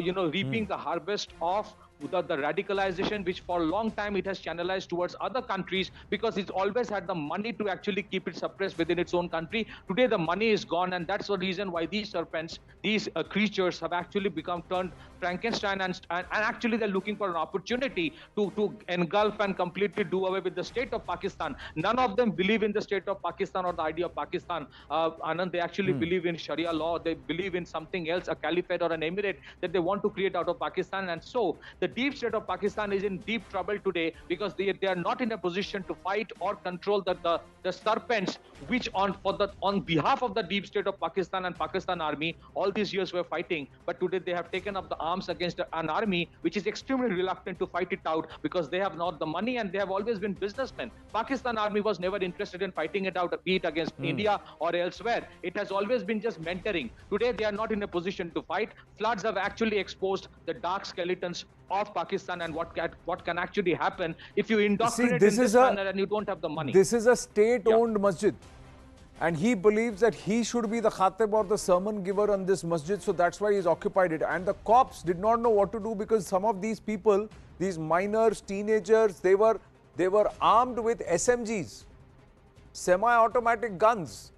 reaping the harvest of the radicalization, which for a long time it has channelized towards other countries because it's always had the money to actually keep it suppressed within its own country. Today the money is gone, and that's the reason why these serpents, these creatures have actually become turned Frankenstein, and actually they're looking for an opportunity to engulf and completely do away with the state of Pakistan. None of them believe in the state of Pakistan or the idea of Pakistan. Anand, they actually believe in Sharia law. They believe in something else, a caliphate or an emirate that they want to create out of Pakistan. And so the deep state of Pakistan is in deep trouble today because they are not in a position to fight or control the serpents which on behalf of the deep state of Pakistan and Pakistan army all these years were fighting. But today they have taken up the arms against an army which is extremely reluctant to fight it out because they have not the money, and they have always been businessmen. Pakistan army was never interested in fighting it out, be it against India or elsewhere. It has always been just mentoring. Today they are not in a position to fight. Floods have actually exposed the dark skeletons of Pakistan and what can actually happen if you indoctrinate in this manner and you don't have the money. This is a state-owned masjid. And he believes that he should be the khatib or the sermon giver on this masjid, so that's why he's occupied it. And the cops did not know what to do because some of these people, these minors, teenagers, they were armed with SMGs, semi-automatic guns.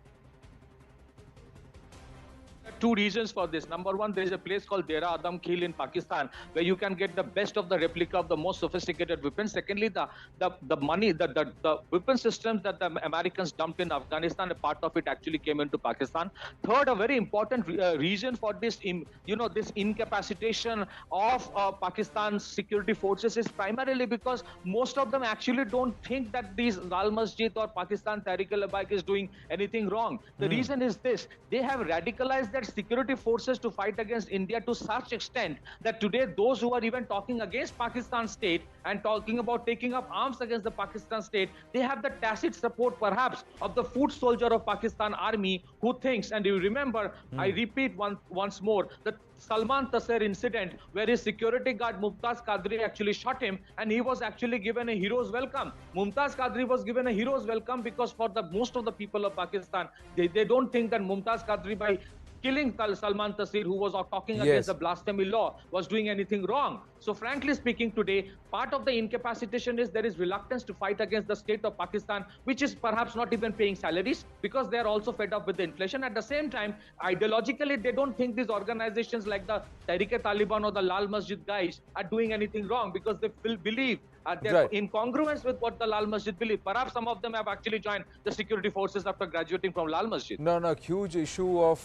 Two reasons for this. Number one, there is a place called Dera Adam Khil in Pakistan where you can get the best of the replica of the most sophisticated weapons. Secondly, the money, the weapon systems that the Americans dumped in Afghanistan, a part of it actually came into Pakistan. Third, a very important reason for this, this incapacitation of Pakistan's security forces is primarily because most of them actually don't think that these Lal Masjid or Pakistan Tehreek-e-Labbaik is doing anything wrong. The reason is this: they have radicalized their security forces to fight against India to such extent that today those who are even talking against Pakistan state and talking about taking up arms against the Pakistan state, they have the tacit support perhaps of the foot soldier of Pakistan army who thinks, and you remember, I repeat once more, the Salman Taseer incident where his security guard Mumtaz Qadri actually shot him and he was actually given a hero's welcome. Mumtaz Qadri was given a hero's welcome because for the most of the people of Pakistan, they don't think that Mumtaz Qadri by killing Salman Taseer, who was talking against the blasphemy law, was doing anything wrong. So frankly speaking today, part of the incapacitation is there is reluctance to fight against the state of Pakistan, which is perhaps not even paying salaries because they are also fed up with the inflation. At the same time, ideologically, they don't think these organizations like the Tehreek-e-Taliban or the Lal Masjid guys are doing anything wrong because they believe they're in congruence with what the Lal Masjid believe. Perhaps some of them have actually joined the security forces after graduating from Lal Masjid. No, huge issue of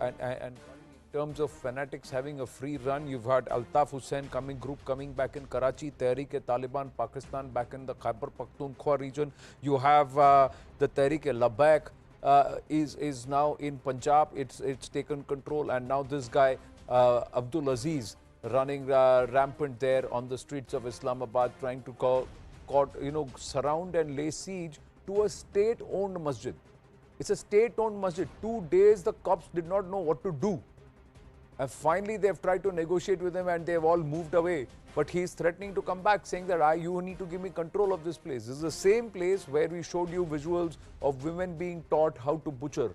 and in terms of fanatics having a free run. You've had Altaf Hussain group coming back in Karachi, Tehreek-e-Taliban Pakistan back in the Khyber Pakhtunkhwa region. You have the Tehreek-e-Labbaik is now in Punjab. It's taken control, and now this guy Abdul Aziz running rampant there on the streets of Islamabad, trying to surround and lay siege to a state-owned masjid. It's a state-owned masjid. 2 days the cops did not know what to do. And finally they've tried to negotiate with him and they've all moved away. But he's threatening to come back, saying that you need to give me control of this place. This is the same place where we showed you visuals of women being taught how to butcher.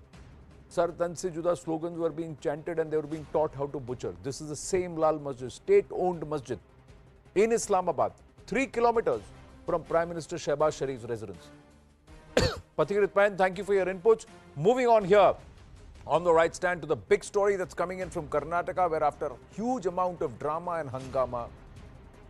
Sar Tan Se Juda slogans were being chanted and they were being taught how to butcher. This is the same Lal Masjid, state-owned masjid in Islamabad, 3 kilometers from Prime Minister Shehbaz Sharif's residence. Pathikrit Pain, thank you for your inputs. Moving on here on the right stand to the big story that's coming in from Karnataka, where after a huge amount of drama and hangama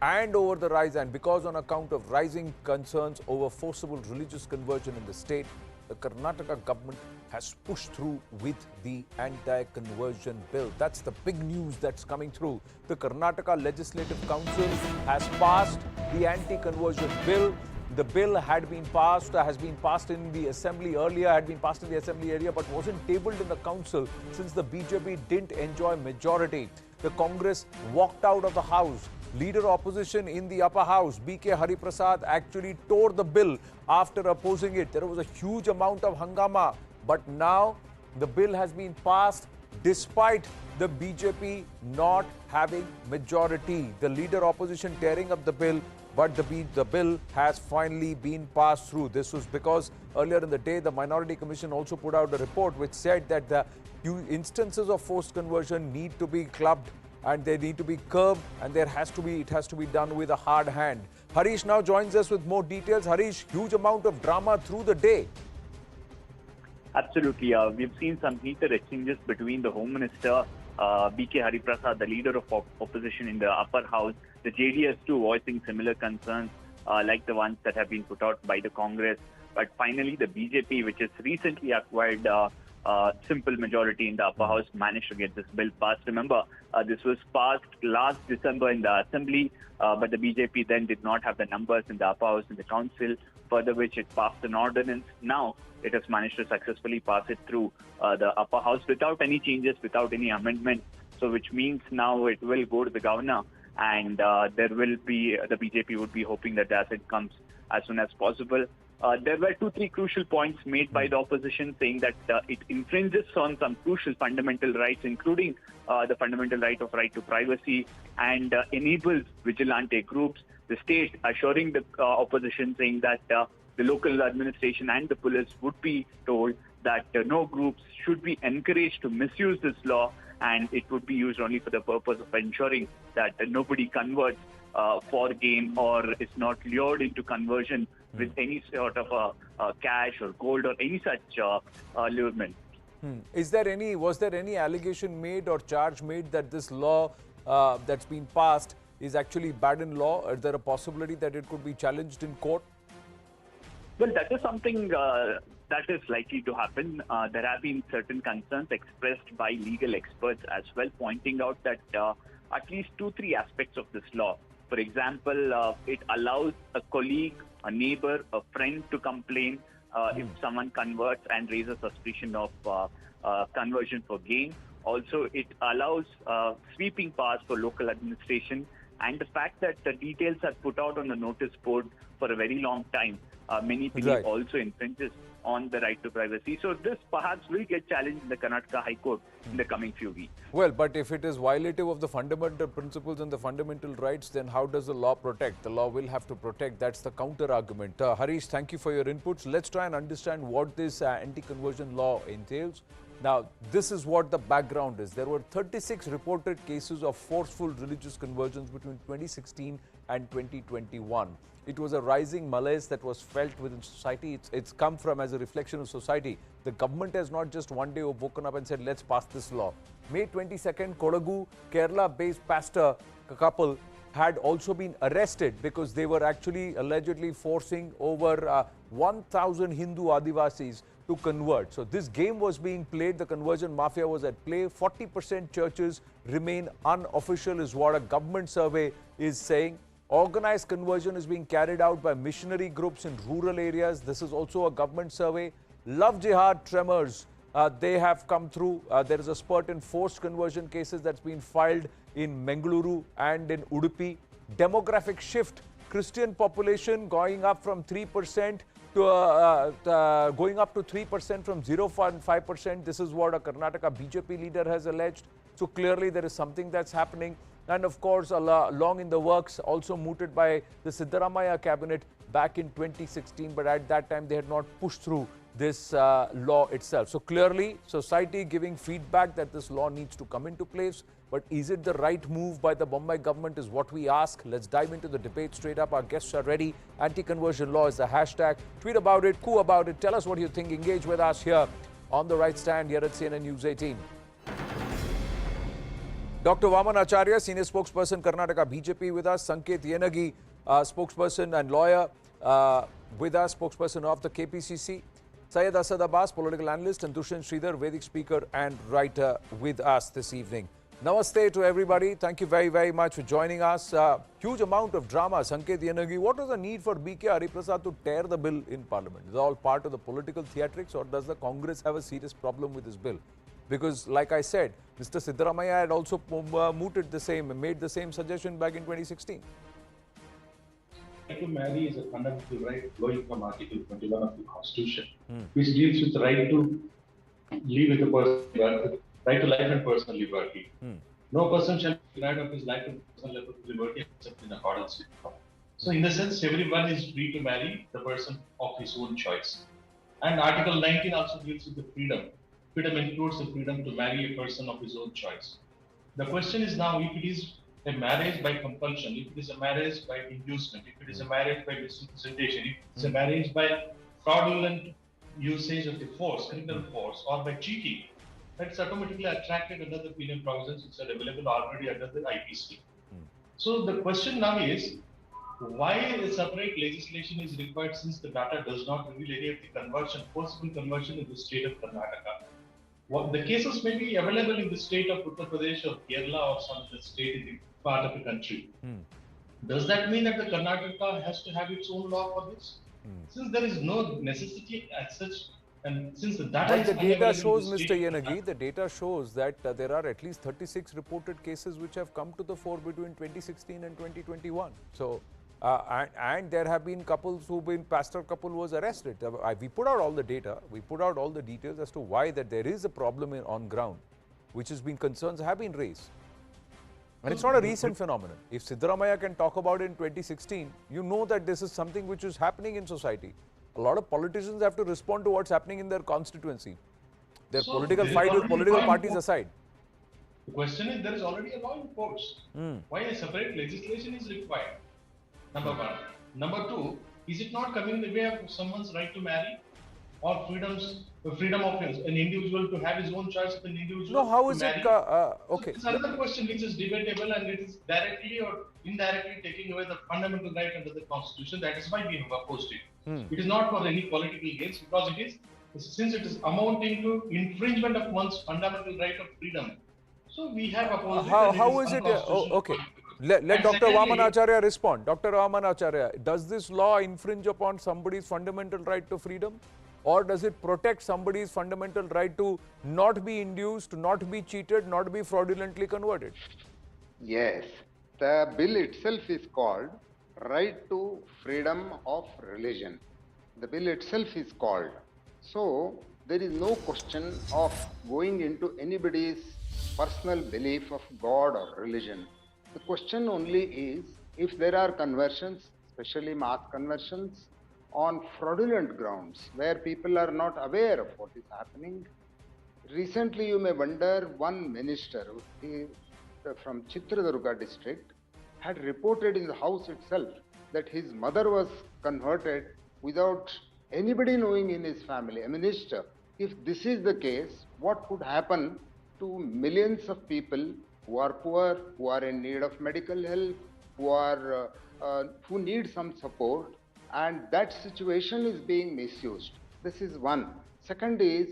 and over the rise, and because on account of rising concerns over forcible religious conversion in the state, the Karnataka government has pushed through with the anti-conversion bill. That's the big news that's coming through. The Karnataka Legislative Council has passed the anti-conversion bill. The bill has been passed in the assembly earlier, but wasn't tabled in the council since the BJP didn't enjoy majority. The Congress walked out of the house. Leader opposition in the upper house, BK Hariprasad, actually tore the bill after opposing it. There was a huge amount of hangama, but now the bill has been passed despite the BJP not having majority. The leader opposition tearing up the bill, but the bill has finally been passed through. This was because earlier in the day, the Minority Commission also put out a report which said that the instances of forced conversion need to be clubbed and they need to be curbed, and it has to be done with a hard hand. Harish now joins us with more details. Harish, huge amount of drama through the day. Absolutely. We've seen some heated exchanges between the Home Minister, B.K. Hariprasad, the leader of opposition in the upper house, the JDS too voicing similar concerns like the ones that have been put out by the Congress. But finally, the BJP, which has recently acquired simple majority in the upper house, managed to get this bill passed. Remember, this was passed last December in the Assembly, but the BJP then did not have the numbers in the upper house in the council, further which it passed an ordinance. Now, it has managed to successfully pass it through the upper house without any changes, without any amendments. So which means now it will go to the governor, and there will be, the BJP would be hoping that the asset comes as soon as possible. There were 2-3 crucial points made by the opposition saying that it infringes on some crucial fundamental rights, including the fundamental right to privacy, and enables vigilante groups. The state assuring the opposition saying that the local administration and the police would be told that no groups should be encouraged to misuse this law, and it would be used only for the purpose of ensuring that nobody converts for gain or is not lured into conversion with any sort of cash or gold or any such allurement. Was there any allegation made or charge made that this law that's been passed is actually bad in law? Is there a possibility that it could be challenged in court? Well, that is something that is likely to happen. There have been certain concerns expressed by legal experts as well, pointing out that at least 2-3 aspects of this law. For example, it allows a colleague, a neighbor, a friend to complain if someone converts and raises suspicion of conversion for gain. Also, it allows sweeping powers for local administration, and the fact that the details are put out on the notice board for a very long time, many believe also infringes on the right to privacy. So this perhaps will get challenged in the Karnataka High Court in the coming few weeks. Well, but if it is violative of the fundamental principles and the fundamental rights, then how does the law protect? The law will have to protect. That's the counter argument. Harish, thank you for your inputs. Let's try and understand what this anti-conversion law entails. Now, this is what the background is. There were 36 reported cases of forceful religious conversions between 2016 and 2021. It was a rising malaise that was felt within society. It's come from as a reflection of society. The government has not just one day woken up and said, let's pass this law. May 22nd, Kodagu, Kerala-based pastor couple had also been arrested because they were actually allegedly forcing over 1,000 Hindu Adivasis to convert. So this game was being played. The conversion mafia was at play. 40% churches remain unofficial is what a government survey is saying. Organized conversion is being carried out by missionary groups in rural areas. This is also a government survey. Love Jihad tremors, they have come through. There is a spurt in forced conversion cases that's been filed in Bengaluru and in Udupi. Demographic shift, Christian population going up from 3% to going up to 3% from 0.5%. This is what a Karnataka BJP leader has alleged. So clearly there is something that's happening. And of course, long in the works, also mooted by the Siddaramaiah cabinet back in 2016. But at that time, they had not pushed through this law itself. So clearly, society giving feedback that this law needs to come into place. But is it the right move by the Bombay government is what we ask. Let's dive into the debate straight up. Our guests are ready. Anti-conversion law is the hashtag. Tweet about it, coo about it. Tell us what you think. Engage with us here on The Right Stand here at CNN News 18. Dr. Vaman Acharya, Senior Spokesperson, Karnataka BJP with us. Sanket Yenagi, Spokesperson and lawyer with us, Spokesperson of the KPCC. Syed Asad Abbas, Political Analyst, and Dushyant Sridhar, Vedic Speaker and writer with us this evening. Namaste to everybody. Thank you very, very much for joining us. Huge amount of drama. Sanket Yenagi, what was the need for B.K. Hariprasad to tear the bill in Parliament? Is it all part of the political theatrics, or does the Congress have a serious problem with this bill? Because, like I said, Mr. Siddaramaiah had also mooted the same, made the same suggestion back in 2016. Right to marry is a fundamental right flowing from Article 21 of the Constitution, which deals with the right to live with a person, right to life and personal liberty. No person shall be deprived of his life and personal liberty except in accordance with law. So, in the sense, everyone is free to marry the person of his own choice. And Article 19 also deals with the freedom. Freedom includes the freedom to marry a person of his own choice. The question is now, if it is a marriage by compulsion, if it is a marriage by inducement, if it is a marriage by misrepresentation, if it's a marriage by fraudulent usage of the force, criminal force, or by cheating, that's automatically attracted under the penal provisions which are available already under the IPC. So the question now is, why a separate legislation is required since the data does not reveal any of the conversion, forcible conversion in the state of Karnataka? The cases may be available in the state of Uttar Pradesh or Kerala or some other state in the part of the country. Does that mean that the Karnataka has to have its own law for this? Since there is no necessity as such, and since the data But is the data shows, unavailable in Mr. the state, Yanagi, the data shows that there are at least 36 reported cases which have come to the fore between 2016 and 2021. So, and there have been couples who've been, pastor couple was arrested. We put out all the data, we put out all the details as to why that there is a problem on ground, which has been, concerns have been raised. And it's not a recent phenomenon. If Siddaramaiah can talk about it in 2016, you know that this is something which is happening in society. A lot of politicians have to respond to what's happening in their constituency. Their So political there is fight with already political law parties in aside. The question is, there is already a law in force. Why a separate legislation is required? Number one. Number two, is it not coming in the way of someone's right to marry or freedom of an individual to have his own choice of an individual? No, how to is it? marry? Okay. It's another question which is debatable, and it is directly or indirectly taking away the fundamental right under the Constitution. That is why we have opposed it. It is not for any political gains, because it is, since it is amounting to infringement of one's fundamental right of freedom. So we have opposed it. How is it? Okay. Let Dr. secondly- Vamanacharya respond. Dr. Vamanacharya, does this law infringe upon somebody's fundamental right to freedom? Or does it protect somebody's fundamental right to not be induced, not be cheated, not be fraudulently converted? Yes. The bill itself is called Right to Freedom of Religion. The bill itself is called. So, there is no question of going into anybody's personal belief of God or religion. The question only is, if there are conversions, especially mass conversions, on fraudulent grounds, where people are not aware of what is happening. Recently, you may wonder, one minister from Chitradurga district had reported in the house itself that his mother was converted without anybody knowing in his family, a minister. If this is the case, what could happen to millions of people who are poor, who are in need of medical help, who need some support, and that situation is being misused. This is one. Second is,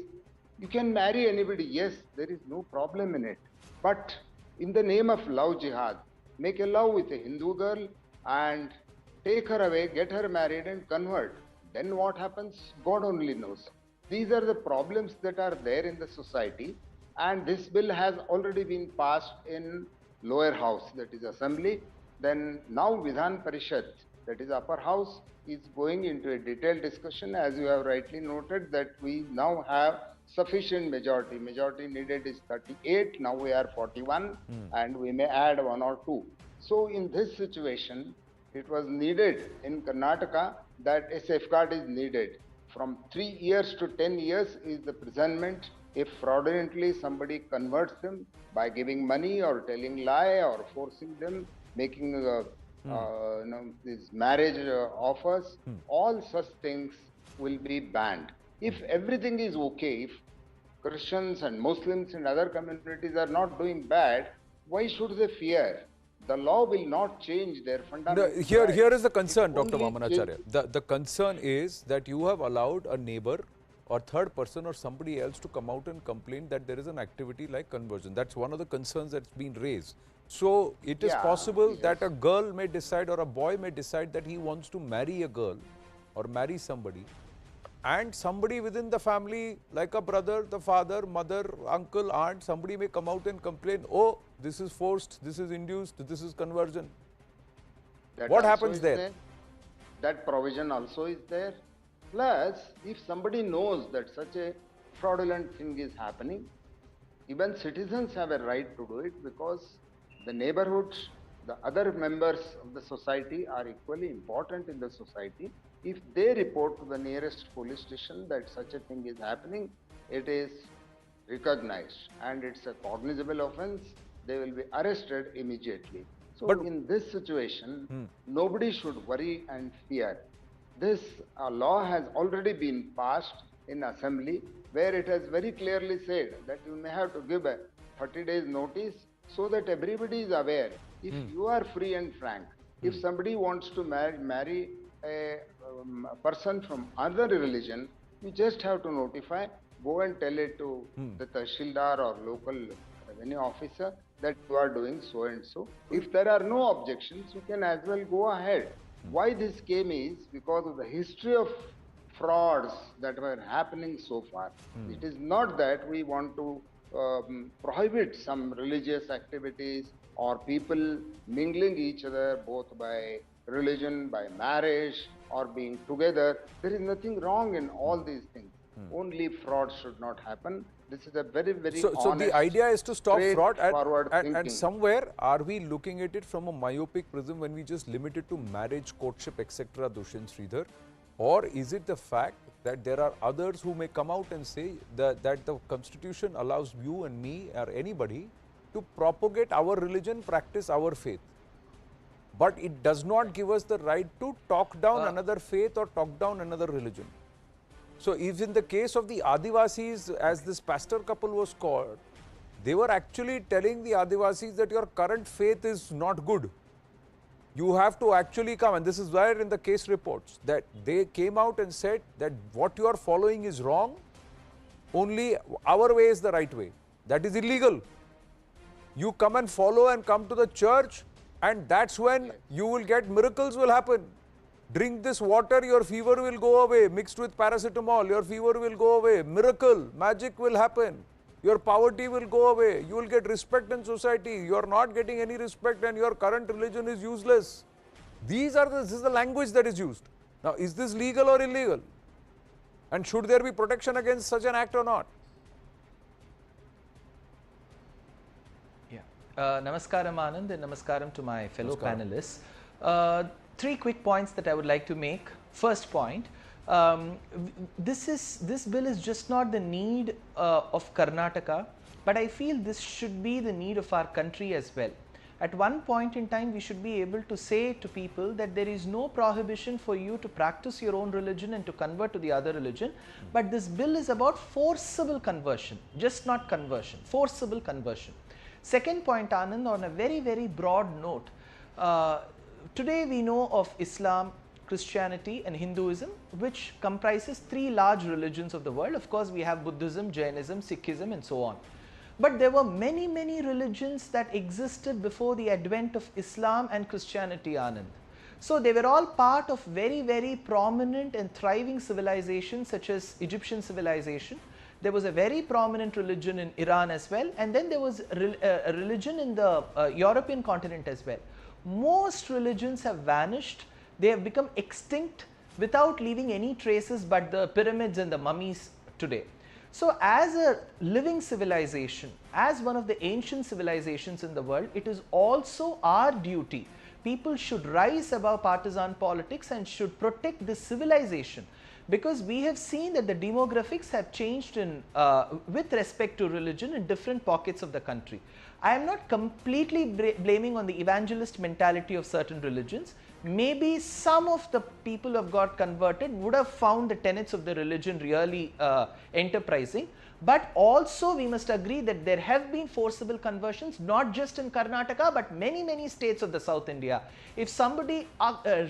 you can marry anybody, yes, there is no problem in it. But in the name of love jihad, make a love with a Hindu girl and take her away, get her married and convert. Then what happens? God only knows. These are the problems that are there in the society, and this bill has already been passed in lower house, that is assembly. Then now Vidhan Parishad, that is upper house, is going into a detailed discussion. As you have rightly noted, that we now have sufficient majority. Majority needed is 38, now we are 41, and we may add 1 or 2. So in this situation, it was needed in Karnataka that a safeguard is needed. From 3 years to 10 years is the imprisonment if fraudulently somebody converts them by giving money or telling lie or forcing them, making these marriage offers. All such things will be banned. If everything is okay, if Christians and Muslims and other communities are not doing bad, why should they fear? The law will not change their fundamental Here rights. is the concern, Dr. only Vamanacharya. The concern is that you have allowed a neighbor or third person or somebody else to come out and complain that there is an activity like conversion. That's one of the concerns that's been raised. So it is possible that a girl may decide or a boy may decide that he wants to marry a girl or marry somebody, and somebody within the family, like a brother, the father, mother, uncle, aunt, somebody may come out and complain, oh, this is forced, this is induced, this is conversion. That What also happens is there? That provision also is there. Plus, if somebody knows that such a fraudulent thing is happening, even citizens have a right to do it, because the neighborhood, the other members of the society are equally important in the society. If they report to the nearest police station that such a thing is happening, it is recognized and it's a cognizable offense, they will be arrested immediately. So in this situation, nobody should worry and fear. This law has already been passed in assembly, where it has very clearly said that you may have to give a 30 days notice so that everybody is aware. If you are free and frank, if somebody wants to marry a person from other religion, you just have to notify, go and tell it to the Tahsildar or local revenue officer that you are doing so and so. If there are no objections, you can as well go ahead. Why this came is because of the history of frauds that were happening so far. It is not that we want to prohibit some religious activities or people mingling each other both by religion, by marriage or being together. There is nothing wrong in all these things. Only fraud should not happen. This is a very, very So the idea is to stop fraud and thinking. somewhere are we looking at it from a myopic prism when we just limit it to marriage, courtship, etc., Dushyant Sridhar? Or is it the fact that there are others who may come out and say that the constitution allows you and me or anybody to propagate our religion, practice our faith, but it does not give us the right to talk down another faith or talk down another religion? So if in the case of the Adivasis, as this pastor couple was called, they were actually telling the Adivasis that your current faith is not good. You have to actually come, and this is where in the case reports that they came out and said that what you are following is wrong, only our way is the right way. That is illegal. You come and follow and come to the church, and that's when you will get miracles will happen. Drink this water, your fever will go away. Mixed with paracetamol, your fever will go away. Miracle, magic will happen. Your poverty will go away. You will get respect in society. You are not getting any respect and your current religion is useless. This is the language that is used. Now, is this legal or illegal? And should there be protection against such an act or not? Namaskaram Anand and namaskaram to my fellow panelists. 3 quick points that I would like to make. First point, this bill is just not the need of Karnataka, but I feel this should be the need of our country as well. At one point in time, we should be able to say to people that there is no prohibition for you to practice your own religion and to convert to the other religion, but this bill is about forcible conversion, just not conversion, forcible conversion. Second point, Anand, on a very, very broad note, today we know of Islam, Christianity and Hinduism, which comprises 3 large religions of the world. Of course, we have Buddhism, Jainism, Sikhism and so on. But there were many, many religions that existed before the advent of Islam and Christianity, Anand. So they were all part of very, very prominent and thriving civilizations such as Egyptian civilization. There was a very prominent religion in Iran as well, and then there was a religion in the European continent as well. Most religions have vanished. They have become extinct without leaving any traces but the pyramids and the mummies today. So as a living civilization, as one of the ancient civilizations in the world, it is also our duty. People should rise above partisan politics and should protect this civilization, because we have seen that the demographics have changed with respect to religion in different pockets of the country. I am not completely blaming on the evangelist mentality of certain religions. Maybe some of the people who have got converted would have found the tenets of the religion really enterprising. But also we must agree that there have been forcible conversions, not just in Karnataka, but many, many states of the South India. If somebody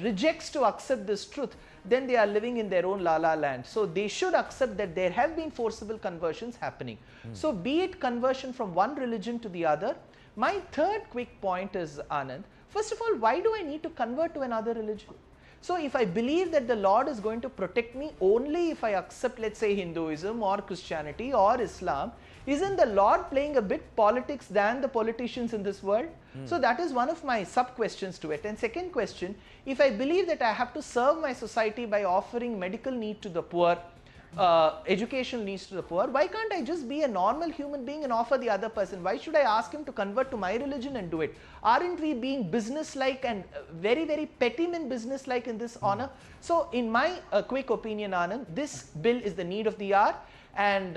rejects to accept this truth, then they are living in their own la-la land. So they should accept that there have been forcible conversions happening. So be it conversion from one religion to the other. My third quick point is, Anand, first of all, why do I need to convert to another religion? So if I believe that the Lord is going to protect me only if I accept, let's say, Hinduism or Christianity or Islam, isn't the Lord playing a bit politics than the politicians in this world? So that is one of my sub-questions to it. And second question, if I believe that I have to serve my society by offering medical need to the poor, educational needs to the poor, why can't I just be a normal human being and offer the other person? Why should I ask him to convert to my religion and do it? Aren't we being business-like and very, very petty men business-like in this honor? So in my quick opinion, Anand, this bill is the need of the hour. And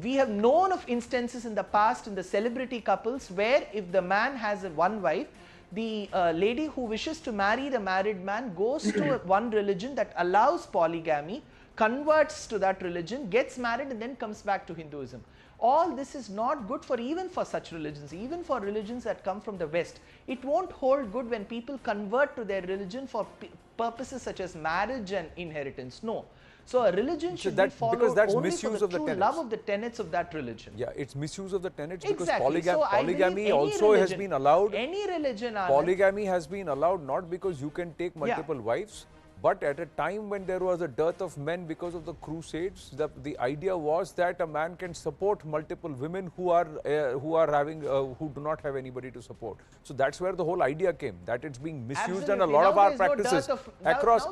we have known of instances in the past in the celebrity couples where if the man has one wife, the lady who wishes to marry the married man goes to one religion that allows polygamy, converts to that religion, gets married and then comes back to Hinduism. All this is not good for even for such religions, even for religions that come from the West. It won't hold good when people convert to their religion for purposes such as marriage and inheritance. No. So a religion should be followed only for the true love of the tenets of that religion. Yeah, it's misuse of the tenets exactly. because So polygamy also has been allowed. Any religion, Polygamy has been allowed not because you can take multiple wives, but at a time when there was a dearth of men because of the crusades, the idea was that a man can support multiple women who do not have anybody to support. So that's where the whole idea came, that it's being misused. Absolutely. And a lot now of our practices across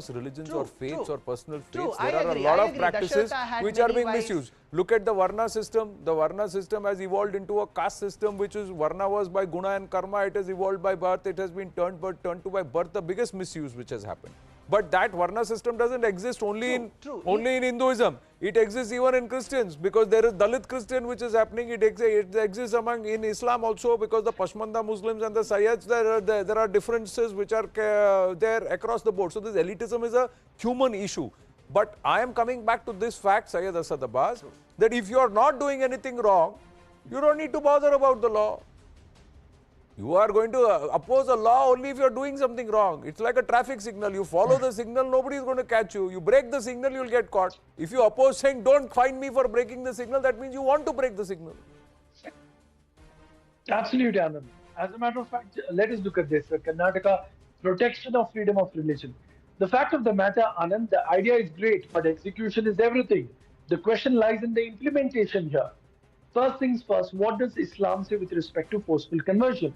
religions, or faiths or personal faiths, there are a lot of practices which are being misused. Look at the Varna system. The Varna system has evolved into a caste system, which is Varna was by Guna and Karma. It has evolved by birth. It has been turned to by birth, the biggest misuse which has happened. But that Varna system doesn't exist only in Hinduism. It exists even in Christians, because there is Dalit Christian which is happening. It exists in Islam also, because the Pashmanda Muslims and the Sayyids, there are differences which are there across the board. So this elitism is a human issue. But I am coming back to this fact, Syed Asad Abbas, that if you are not doing anything wrong, you don't need to bother about the law. You are going to oppose a law only if you are doing something wrong. It's like a traffic signal. You follow the signal, nobody is going to catch you. You break the signal, you will get caught. If you oppose saying, don't find me for breaking the signal, that means you want to break the signal. Absolutely, Anand. As a matter of fact, let us look at this. Karnataka, protection of freedom of religion. The fact of the matter, Anand, the idea is great, but execution is everything. The question lies in the implementation here. First things first, what does Islam say with respect to forceful conversion?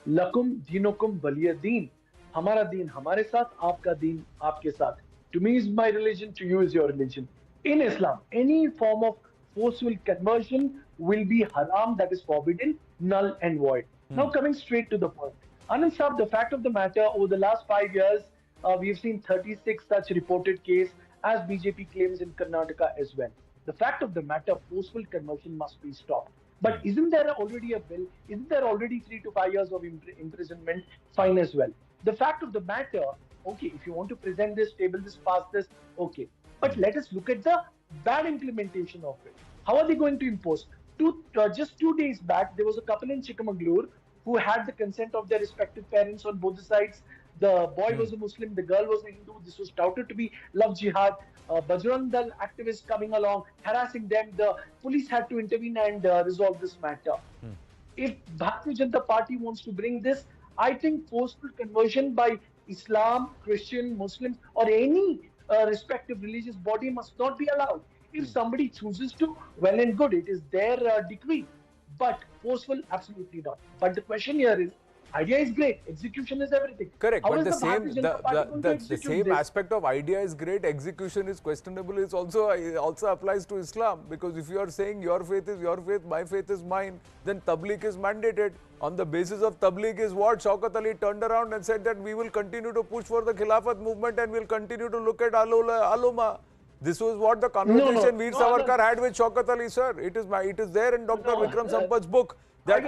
Lakum dinukum waliya deen. Hamara deen hamare saath, aapka deen aapke saath. To me is my religion, to you is your religion. In Islam, any form of forceful conversion will be haram, that is forbidden, null and void. Now coming straight to the point. Anand Saab, the fact of the matter, over the last 5 years, we've seen 36 such reported cases, as BJP claims in Karnataka as well. The fact of the matter, forceful conversion must be stopped. But isn't there already a bill? Isn't there already 3 to 5 years of imprisonment? Fine as well. The fact of the matter, okay, if you want to present this, table this, pass this, okay. But let us look at the bad implementation of it. How are they going to impose? Just 2 days back, there was a couple in Chikmagalur who had the consent of their respective parents on both the sides. The boy was a Muslim, the girl was a Hindu. This was touted to be love jihad. Bajrang Dal activists coming along, harassing them. The police had to intervene and resolve this matter. If Bharatiya Janata Party wants to bring this, I think forceful conversion by Islam, Christian, Muslims, or any respective religious body must not be allowed. If somebody chooses to, well and good, it is their decree. But forceful, absolutely not. But the question here is, idea is great, execution is everything. Correct, How but the same aspect of idea is great, execution is questionable, it also applies to Islam. Because if you are saying your faith is your faith, my faith is mine, then tabligh is mandated. On the basis of tabligh is what Shaukat Ali turned around and said that we will continue to push for the Khilafat movement and we'll continue to look at Aloma. This was what the conversation Veer Savarkar had with Shaukat Ali, sir. It is there in Dr. Vikram Sampat's book. That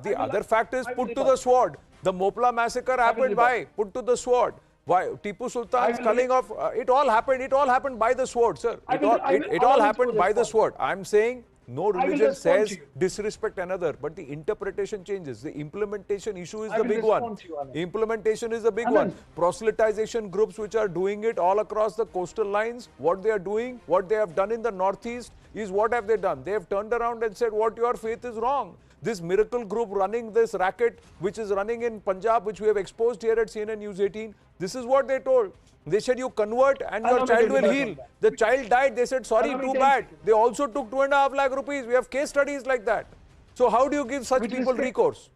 the other fact is put to the sword. The Mopla massacre happened by put to the sword. Why Tipu Sultan's culling of it all happened by the sword, sir. It all happened by the sword. I'm saying no religion says disrespect another, but the interpretation changes. The implementation issue is the big one. Implementation is the big one. Proselytization groups which are doing it all across the coastal lines, what they are doing, what they have done in the northeast is what have they done? They have turned around and said what your faith is wrong. This miracle group running this racket which is running in Punjab, which we have exposed here at CNN News 18, this is what they told. They said you convert and your child will heal. The child died. They said sorry, too bad. They also took 2.5 lakh rupees. We have case studies like that. So how do you give such people recourse?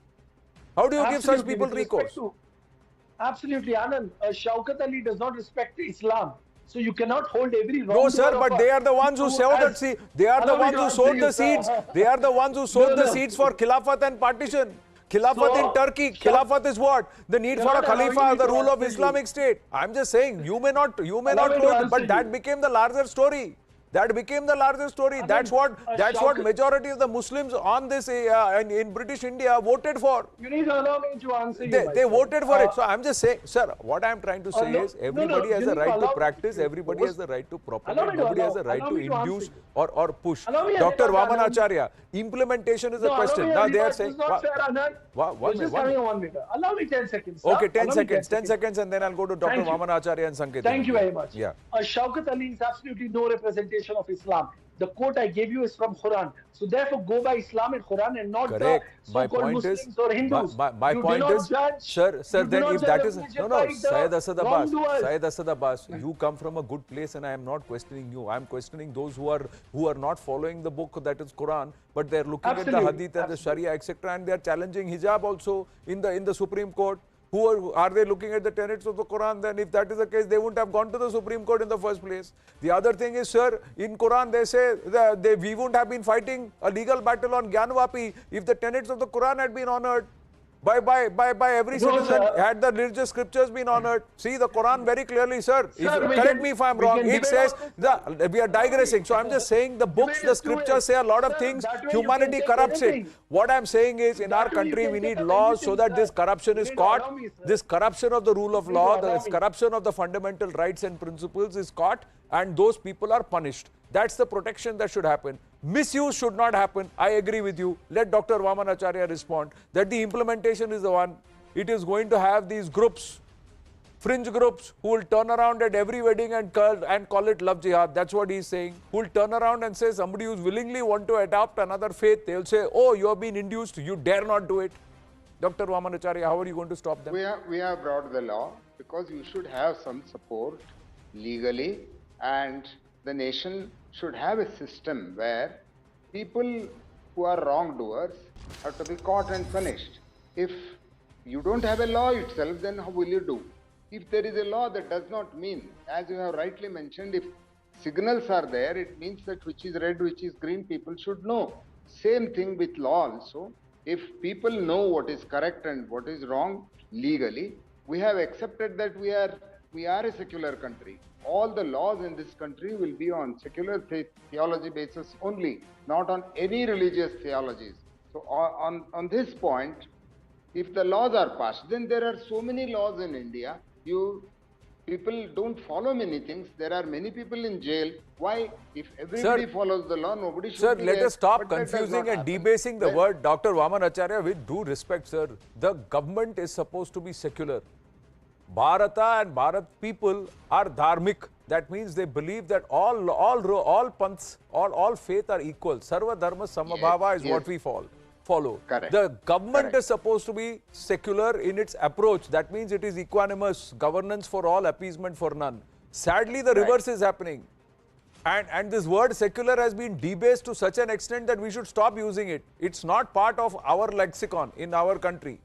How do you give such people recourse? Absolutely, Anand. Shaukat Ali does not respect Islam. So you cannot hold every wrong. No, sir, but they are the ones who sowed the seed. They are the ones who sowed the seeds. They are the ones who sowed the seeds for Khilafat and partition. Khilafat in Turkey. Khilafat is what? The need for a Khalifa, the rule of Islamic State. I'm just saying, you may not know it, but that became the larger story. That became the larger story. That's what majority of the Muslims on this in British India voted for. You need to allow me to answer you. They voted for it. So I'm just saying, sir, what I'm trying to say is everybody has a right to practice, everybody has the right to propagate, nobody has a right to induce or push. Dr. Vamanacharya, implementation is a question. Now they are saying... Not fair, Anand. Just having 1 minute. Allow me 10 seconds. Okay, 10 seconds. 10 seconds and then I'll go to Dr. Vamanacharya and Sanket. Thank you very much. Yeah. Shaukat Ali is absolutely no representation of Islam. The quote I gave you is from Quran. So therefore go by Islam and Quran and not the so-called Muslims or Hindus. My point is, sir, then if that is... No, Syed Asad Abbas, you come from a good place and I am not questioning you. I am questioning those who are not following the book that is Quran, but they are looking at the Hadith and the Sharia, etc. and they are challenging hijab also in the Supreme Court. Who are they looking at the tenets of the Quran? Then if that is the case, they wouldn't have gone to the Supreme Court in the first place. The other thing is, sir, in Quran they say that we wouldn't have been fighting a legal battle on Gyanvapi if the tenets of the Quran had been honored. By every citizen, had the religious scriptures been honored. See the Quran very clearly, sir. Correct me if I'm wrong. It says we are digressing. So I'm just saying the books, the scriptures say a lot of things. Humanity corrupts it. What I'm saying is in our country we need laws so that this corruption is caught. This corruption of the rule of law, this corruption of the fundamental rights and principles is caught and those people are punished. That's the protection that should happen. Misuse should not happen. I agree with you. Let Dr. Vamanacharya respond that the implementation is the one. It is going to have these groups, fringe groups, who will turn around at every wedding and call it love jihad. That's what he's saying. Who will turn around and say somebody who's willingly want to adopt another faith, they'll say, oh, you have been induced, you dare not do it. Dr. Vamanacharya, how are you going to stop them? We have brought the law because you should have some support legally, and the nation should have a system where people who are wrongdoers have to be caught and punished. If you don't have a law itself, then how will you do? If there is a law, that does not mean, as you have rightly mentioned, if signals are there, it means that which is red, which is green, people should know. Same thing with law also. If people know what is correct and what is wrong legally, we have accepted that we are a secular country. All the laws in this country will be on secular theology basis only, not on any religious theologies. So on this point, if the laws are passed, then there are so many laws in India. People don't follow many things. There are many people in jail. Why? If everybody follows the law, nobody should Sir, be let there. us stop But that does confusing not and happen. debasing the word. Dr. Vamanacharya, with due respect, sir, the government is supposed to be secular. Bharata and Bharat people are dharmic. That means they believe that all panths, all faith are equal. Sarva dharma samabhava is what we follow. Correct. The government is supposed to be secular in its approach. That means it is equanimous, governance for all, appeasement for none. Sadly, the reverse is happening. And this word secular has been debased to such an extent that we should stop using it. It's not part of our lexicon in our country.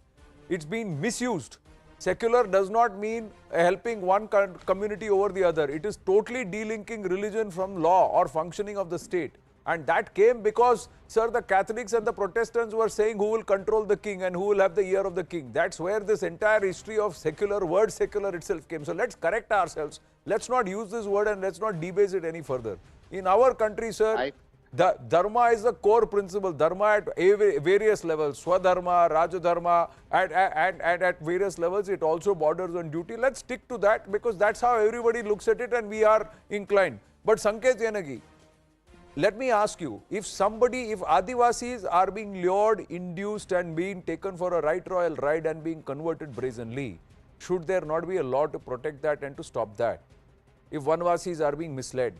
It's been misused. Secular does not mean helping one community over the other. It is totally delinking religion from law or functioning of the state. And that came because, sir, the Catholics and the Protestants were saying who will control the king and who will have the ear of the king. That's where this entire history of word secular itself came. So let's correct ourselves. Let's not use this word and let's not debase it any further. In our country, sir, the dharma is the core principle. Dharma at various levels, Swadharma, Rajadharma, and at various levels, it also borders on duty. Let's stick to that because that's how everybody looks at it and we are inclined. But Sanket Yanagi, let me ask you, if Adivasis are being lured, induced and being taken for a right royal ride and being converted brazenly, should there not be a law to protect that and to stop that? If Vanvasis are being misled?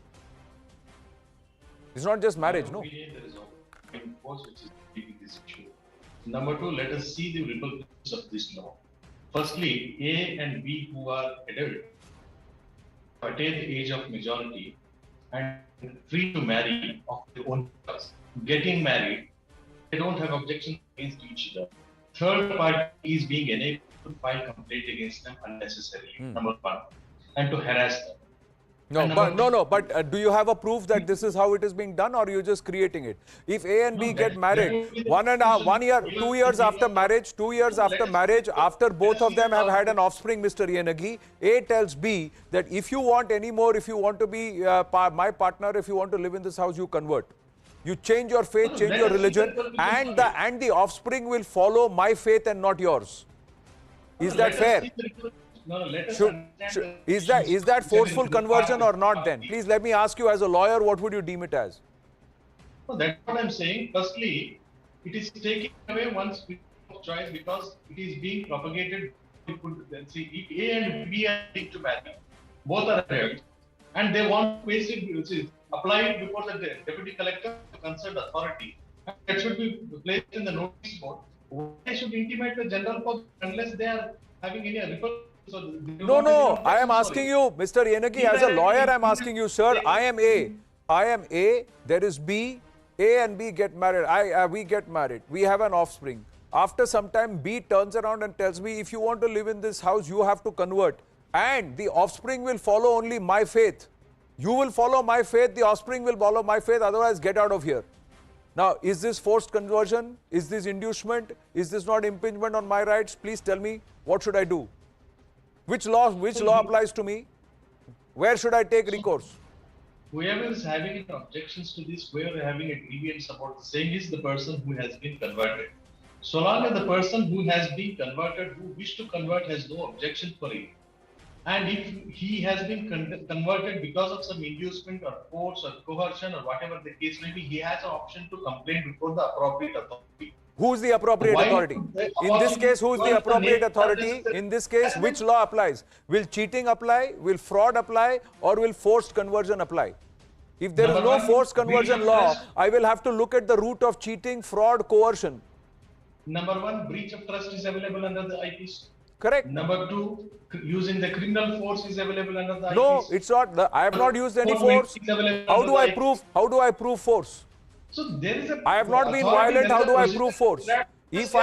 It's not just marriage, no? There is a force which is leading this issue. Number two, let us see the repercussions of this law. Firstly, A and B who are adult, attain the age of majority and free to marry of their own choice. Getting married, they don't have objections against each other. Third party is being enabled to file complaint against them unnecessarily, number one, and to harass them. But do you have a proof that this is how it is being done, or are you just creating it? If A and B get married, 1 year, 2 years after marriage, 2 years after marriage, after both of them have had an offspring, Mr. Yenagi, A tells B that if you want any more, if you want to be my partner, if you want to live in this house, you convert. You change your faith, change your religion, and the offspring will follow my faith and not yours. Is that fair? Is that forceful conversion or not then? Please let me ask you as a lawyer, what would you deem it as? No, that's what I'm saying. Firstly, it is taking away one's freedom of choice because it is being propagated. See, if A and B are linked to marry, both are married, and they want to basically apply it before the deputy collector, the concerned authority. That should be placed in the notice board. They should intimate the general public unless they are having any referral. No, I am asking you, Mr. Yenagi, as a lawyer, I am asking you, sir, I am A, there is B, A and B get married, we get married, we have an offspring. After some time, B turns around and tells me, if you want to live in this house, you have to convert. And the offspring will follow only my faith. You will follow my faith, the offspring will follow my faith, otherwise get out of here. Now, is this forced conversion? Is this inducement? Is this not impingement on my rights? Please tell me, what should I do? Which law applies to me? Where should I take recourse? Whoever is having objections to this, whoever having a grievance about the same is the person who has been converted. So long as the person who has been converted, who wish to convert, has no objection for it. And if he has been converted because of some inducement or force or coercion or whatever the case may be, he has an option to complain before the appropriate authority. Who is the appropriate authority? In this case, who is the appropriate authority? In this case, which law applies? Will cheating apply? Will fraud apply? Or will forced conversion apply? If there is no forced conversion law, I will have to look at the root of cheating, fraud, coercion. Number one, breach of trust is available under the IPC. Correct. Number two, using the criminal force is available under the IPC. No, it's not. I have not used any force. How do I prove force? So there is I have not been violent. How do I prove force? If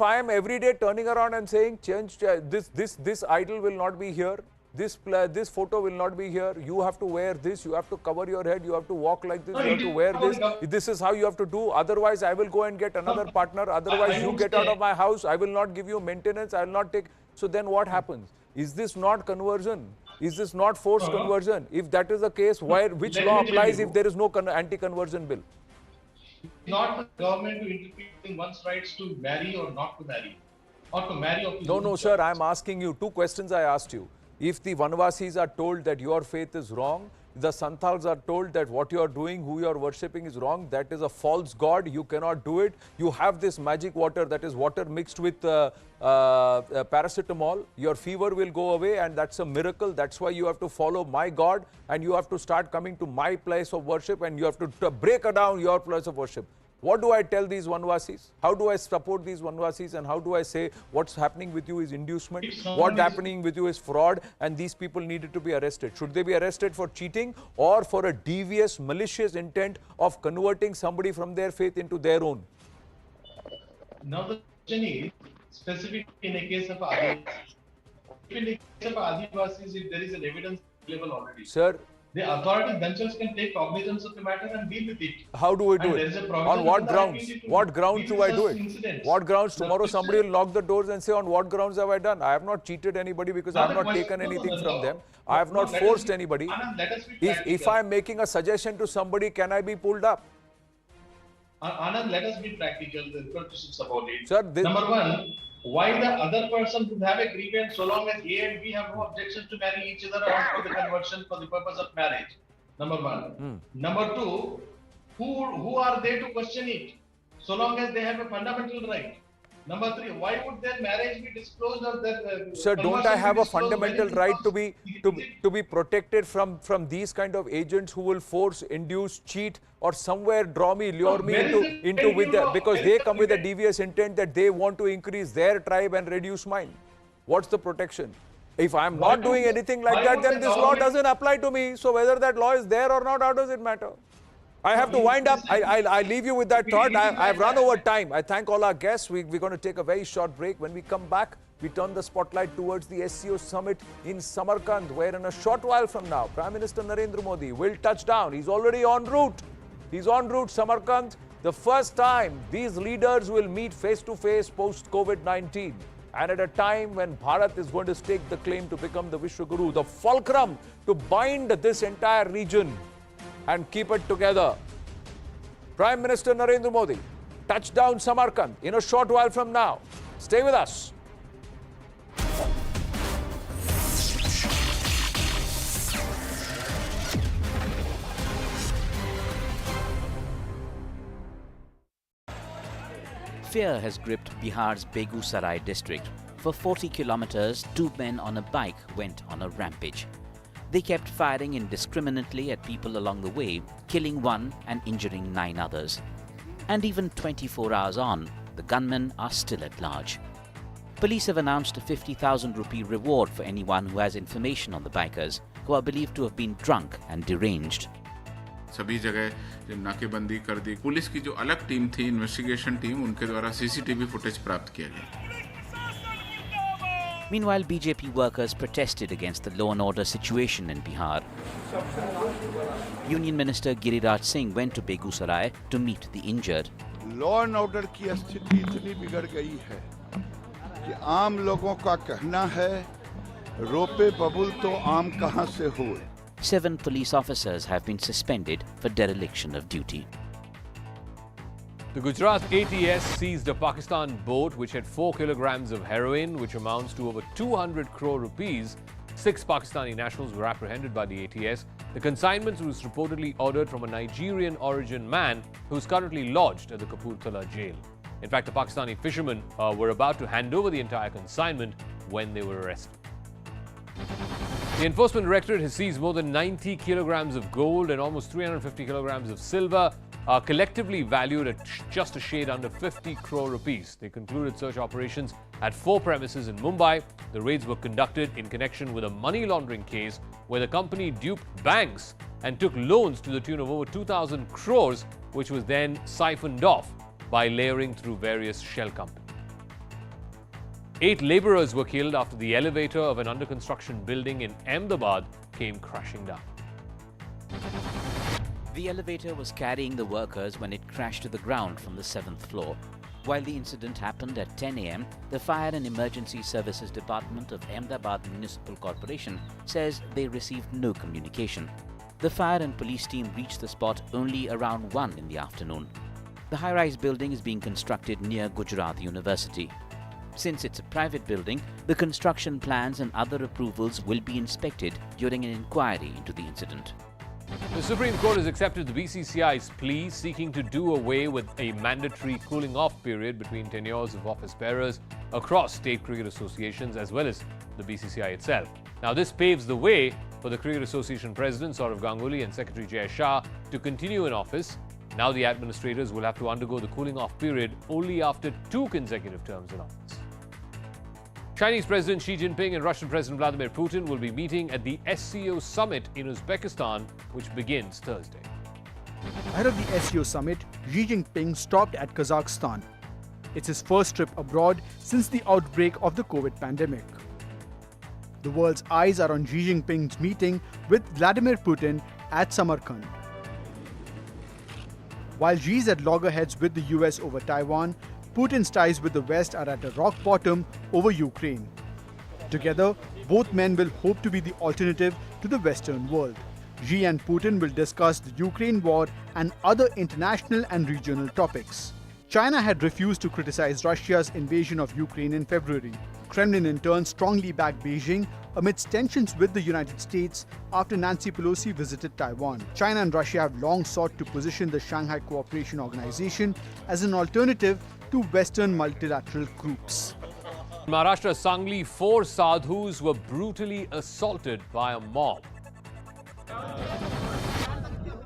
I am every day turning around and saying, change this idol will not be here, this photo will not be here, you have to wear this, you have to cover your head, you have to walk like this, you have to wear this, this is how you have to do, otherwise I will go and get another partner, otherwise you get out of my house, I will not give you maintenance, I will not take. So then what happens? Is this not conversion? Is this not forced conversion? If that is the case, which law applies if there is no anti-conversion bill? Not the government to interfere in one's rights to marry or not to marry, or to marry of his own No, sir, I am asking you, two questions I asked you. If the Vanvasis are told that your faith is wrong, the Santals are told that what you are doing, who you are worshipping is wrong, that is a false god, you cannot do it. You have this magic water, that is water mixed with paracetamol, your fever will go away and that's a miracle. That's why you have to follow my God and you have to start coming to my place of worship and you have to break down your place of worship. What do I tell these Vanvasis? How do I support these Vanvasis and how do I say what's happening with you is inducement, what's happening with you is fraud and these people needed to be arrested? Should they be arrested for cheating or for a devious, malicious intent of converting somebody from their faith into their own? Now the question is, specific in a case of Adivasis. If in the case of Adivasis, if there is an evidence available already, sir, the authorities themselves can take cognizance of the matter and deal with it. How do we do it? On what grounds? What grounds do I do it? What grounds? Tomorrow somebody will knock the doors and say, on what grounds have I done? I have not cheated anybody because I have not taken anything from them. I have not forced anybody. If I am making a suggestion to somebody, can I be pulled up? Anand, let us be practical. The questions about it. Sir, number one, why the other person would have a grievance so long as A and B have no objection to marry each other or for the conversion for the purpose of marriage? Number one. Number two, who are they to question it? So long as they have a fundamental right. Number three, why would their marriage be disclosed or their Sir, don't I have a fundamental right to be protected from these kind of agents who will force, induce, cheat, or somewhere lure me into because they come with a devious intent that they want to increase their tribe and reduce mine? What's the protection? If I'm not doing anything like that, then this law doesn't apply to me. So whether that law is there or not, how does it matter? I have to wind up. I leave you with that thought. I've run over time. I thank all our guests. We're going to take a very short break. When we come back, we turn the spotlight towards the SCO summit in Samarkand, where in a short while from now, Prime Minister Narendra Modi will touch down. He's already en route. He's en route Samarkand. The first time these leaders will meet face-to-face post-COVID-19. And at a time when Bharat is going to stake the claim to become the Vishwaguru, the fulcrum to bind this entire region and keep it together. Prime Minister Narendra Modi, touchdown Samarkand in a short while from now. Stay with us. Fear has gripped Bihar's Begusarai district. For 40 kilometers, two men on a bike went on a rampage. They kept firing indiscriminately at people along the way, killing one and injuring 9 others. And even 24 hours on, the gunmen are still at large. Police have announced a 50,000 rupee reward for anyone who has information on the bikers, who are believed to have been drunk and deranged. सभी जगह नाकेबंदी कर दी। Police की जो अलग team थी, investigation team, उनके द्वारा सीसीटीवी फुटेज प्राप्त किया गया। Meanwhile, BJP workers protested against the law and order situation in Bihar. Union Minister Giriraj Singh went to Begusarai to meet the injured. Law and order की स्थिति इतनी बिगड़ गई है कि आम लोगों का कहना है रोपे बबुल तो आम कहां से हुए। 7 police officers have been suspended for dereliction of duty. The Gujarat ATS seized a Pakistan boat which had 4 kilograms of heroin, which amounts to over 200 crore rupees. 6 Pakistani nationals were apprehended by the ATS. The consignment was reportedly ordered from a Nigerian origin man who is currently lodged at the Kapurthala jail. In fact, the Pakistani fishermen were about to hand over the entire consignment when they were arrested. The Enforcement Directorate has seized more than 90 kilograms of gold and almost 350 kilograms of silver, collectively valued at just a shade under 50 crore rupees. They concluded search operations at 4 premises in Mumbai. The raids were conducted in connection with a money laundering case where the company duped banks and took loans to the tune of over 2,000 crores, which was then siphoned off by layering through various shell companies. 8 laborers were killed after the elevator of an under-construction building in Ahmedabad came crashing down. The elevator was carrying the workers when it crashed to the ground from the 7th floor. While the incident happened at 10 a.m., the Fire and Emergency Services Department of Ahmedabad Municipal Corporation says they received no communication. The fire and police team reached the spot only around 1 in the afternoon. The high-rise building is being constructed near Gujarat University. Since it's a private building, the construction plans and other approvals will be inspected during an inquiry into the incident. The Supreme Court has accepted the BCCI's plea seeking to do away with a mandatory cooling-off period between tenures of office bearers across state cricket associations as well as the BCCI itself. Now, this paves the way for the Cricket Association President Sourav Ganguly and Secretary Jay Shah to continue in office. Now the administrators will have to undergo the cooling-off period only after 2 consecutive terms in office. Chinese President Xi Jinping and Russian President Vladimir Putin will be meeting at the SCO summit in Uzbekistan, which begins Thursday. Ahead of the SCO summit, Xi Jinping stopped at Kazakhstan. It's his first trip abroad since the outbreak of the COVID pandemic. The world's eyes are on Xi Jinping's meeting with Vladimir Putin at Samarkand. While Xi's at loggerheads with the US over Taiwan, Putin's ties with the West are at a rock bottom over Ukraine. Together, both men will hope to be the alternative to the Western world. Xi and Putin will discuss the Ukraine war and other international and regional topics. China had refused to criticize Russia's invasion of Ukraine in February. Kremlin in turn strongly backed Beijing amidst tensions with the United States after Nancy Pelosi visited Taiwan. China and Russia have long sought to position the Shanghai Cooperation Organization as an alternative to Western multilateral groups. In Maharashtra, Sangli, 4 sadhus were brutally assaulted by a mob.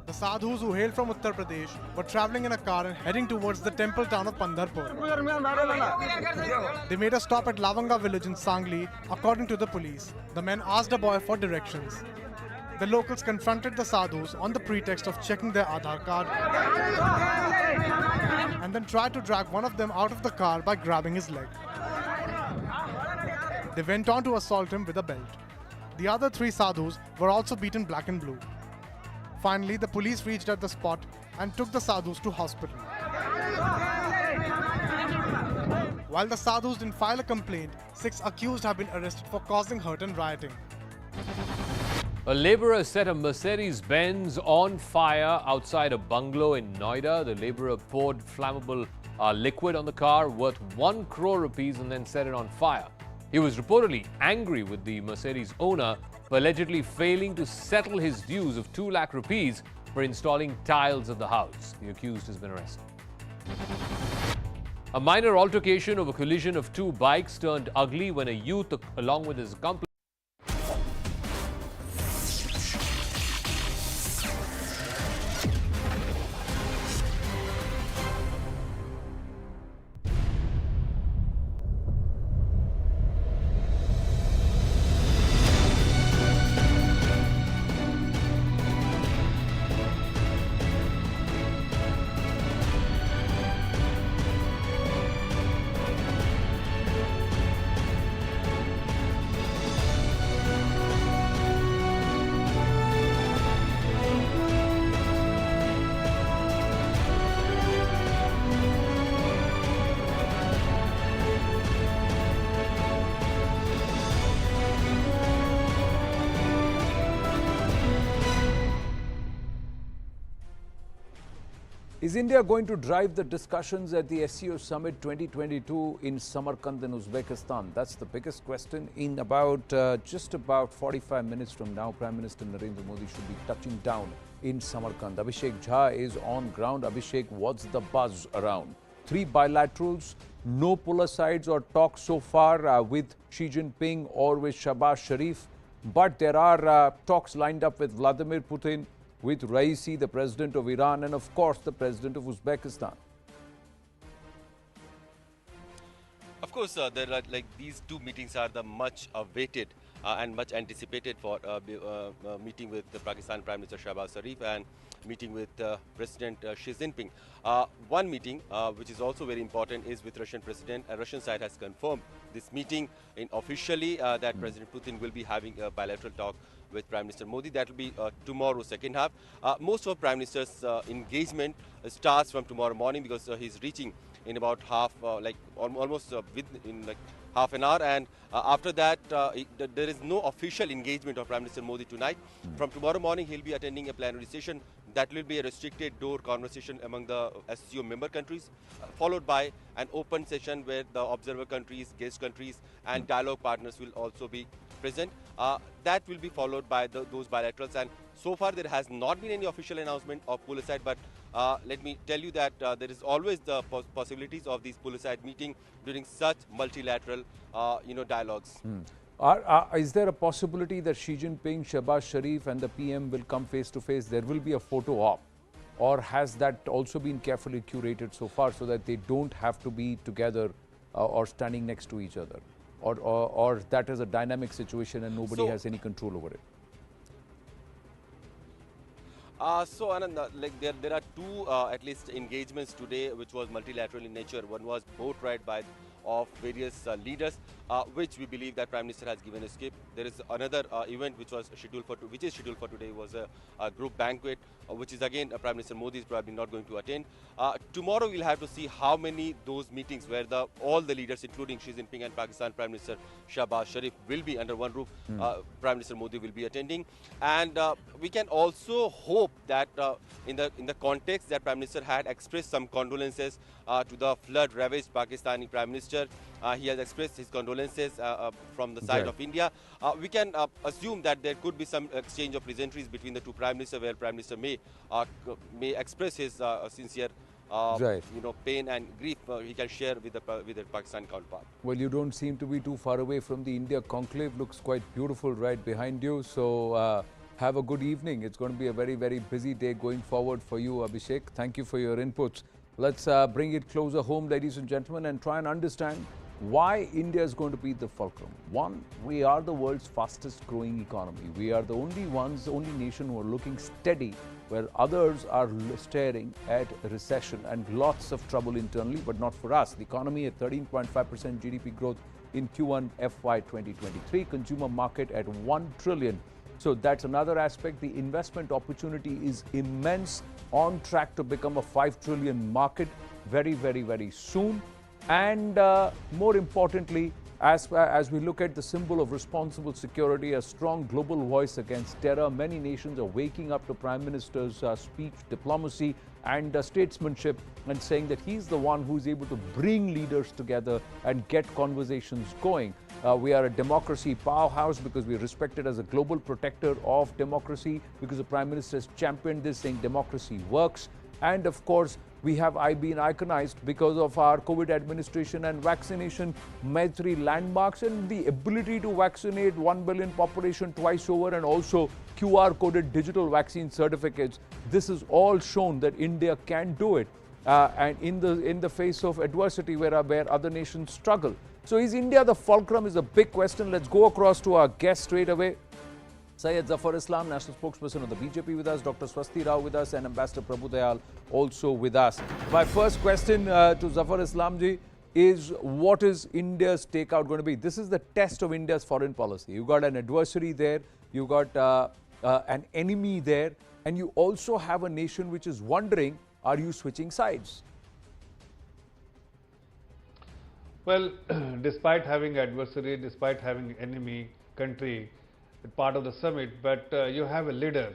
The sadhus who hailed from Uttar Pradesh were travelling in a car and heading towards the temple town of Pandharpur. They made a stop at Lavanga village in Sangli, according to the police. The men asked a boy for directions. The locals confronted the sadhus on the pretext of checking their Aadhaar card and then tried to drag one of them out of the car by grabbing his leg. They went on to assault him with a belt. The other 3 sadhus were also beaten black and blue. Finally, the police reached at the spot and took the sadhus to hospital. While the sadhus didn't file a complaint, 6 accused have been arrested for causing hurt and rioting. A labourer set a Mercedes-Benz on fire outside a bungalow in Noida. The labourer poured flammable liquid on the car worth 1 crore rupees and then set it on fire. He was reportedly angry with the Mercedes owner for allegedly failing to settle his dues of 2 lakh rupees for installing tiles at the house. The accused has been arrested. A minor altercation over collision of 2 bikes turned ugly when a youth, along with his accomplice, Is India going to drive the discussions at the SCO Summit 2022 in Samarkand in Uzbekistan? That's the biggest question. In just about 45 minutes from now, Prime Minister Narendra Modi should be touching down in Samarkand. Abhishek Jha is on ground. Abhishek, what's the buzz around? 3 bilaterals, no polar sides or talks so far with Xi Jinping or with Shahbaz Sharif. But there are talks lined up with Vladimir Putin, with Raisi, the president of Iran, and of course the president of Uzbekistan. Of course, there are these 2 meetings are the much awaited and much anticipated for meeting with the Pakistan Prime Minister Shahbaz Sharif and meeting with President Xi Jinping. One meeting which is also very important is with Russian President. Russian side has confirmed this meeting officially that President Putin will be having a bilateral talk with Prime Minister Modi. That will be tomorrow, second half. Most of Prime Minister's engagement starts from tomorrow morning because he's reaching in about almost within half an hour, and after that there is no official engagement of Prime Minister Modi tonight. From tomorrow morning he'll be attending a plenary session. That will be a restricted door conversation among the SCO member countries, followed by an open session where the observer countries, guest countries and dialogue partners will also be present. That will be followed by those bilaterals, and so far there has not been any official announcement of polar side, but let me tell you that there is always the possibilities of these polar side meeting during such multilateral dialogues. Is there a possibility that Xi Jinping, Shahbaz Sharif and the PM will come face to face? There will be a photo op, or has that also been carefully curated so far so that they don't have to be together or standing next to each other? Or that is a dynamic situation and nobody has any control over it? So Anand, there are 2 at least engagements today which was multilateral in nature. One was boat ride of various leaders, which we believe that Prime Minister has given a skip. There is another event which is scheduled for today, was a group banquet, which is again Prime Minister Modi is probably not going to attend. Tomorrow we'll have to see how many those meetings where all the leaders, including Xi Jinping and Pakistan Prime Minister Shahbaz Sharif, will be under one roof. Prime Minister Modi will be attending, and we can also hope that in the context that Prime Minister had expressed some condolences to the flood-ravaged Pakistani Prime Minister. He has expressed his condolences from the side of India. We can assume that there could be some exchange of pleasantries between the 2 Prime Ministers, where Prime Minister may express his sincere pain and grief he can share with the Pakistan counterpart. Well, you don't seem to be too far away from the India conclave. Looks quite beautiful right behind you. So have a good evening. It's going to be a very, very busy day going forward for you, Abhishek. Thank you for your inputs. Let's bring it closer home, ladies and gentlemen, and try and understand why India is going to be the fulcrum. One, we are the world's fastest growing economy. We are the only nation who are looking steady, where others are staring at recession and lots of trouble internally, but not for us. The economy at 13.5% GDP growth in Q1 FY 2023. Consumer market at 1 trillion. So that's another aspect. The investment opportunity is immense, on track to become a 5 trillion market very, very, very soon. And more importantly, as we look at the symbol of responsible security, a strong global voice against terror, many nations are waking up to Prime Minister's speech, diplomacy and statesmanship, and saying that he's the one who's able to bring leaders together and get conversations going. We are a democracy powerhouse because we're respected as a global protector of democracy, because the Prime Minister has championed this, saying democracy works. And of course, we have been iconized because of our COVID administration and vaccination Maitri landmarks and the ability to vaccinate 1 billion population twice over, and also QR coded digital vaccine certificates. This is all shown that India can do it, and in the face of adversity where other nations struggle. So is India the fulcrum is a big question. Let's go across to our guest straight away. Syed Zafar Islam, National Spokesperson of the BJP with us, Dr. Swasti Rao with us, and Ambassador Prabhu Dayal also with us. My first question to Zafar Islam ji is, what is India's takeout going to be? This is the test of India's foreign policy. You got an adversary there, you got an enemy there, and you also have a nation which is wondering, are you switching sides? Well, despite having adversary, despite having enemy country part of the summit, but you have a leader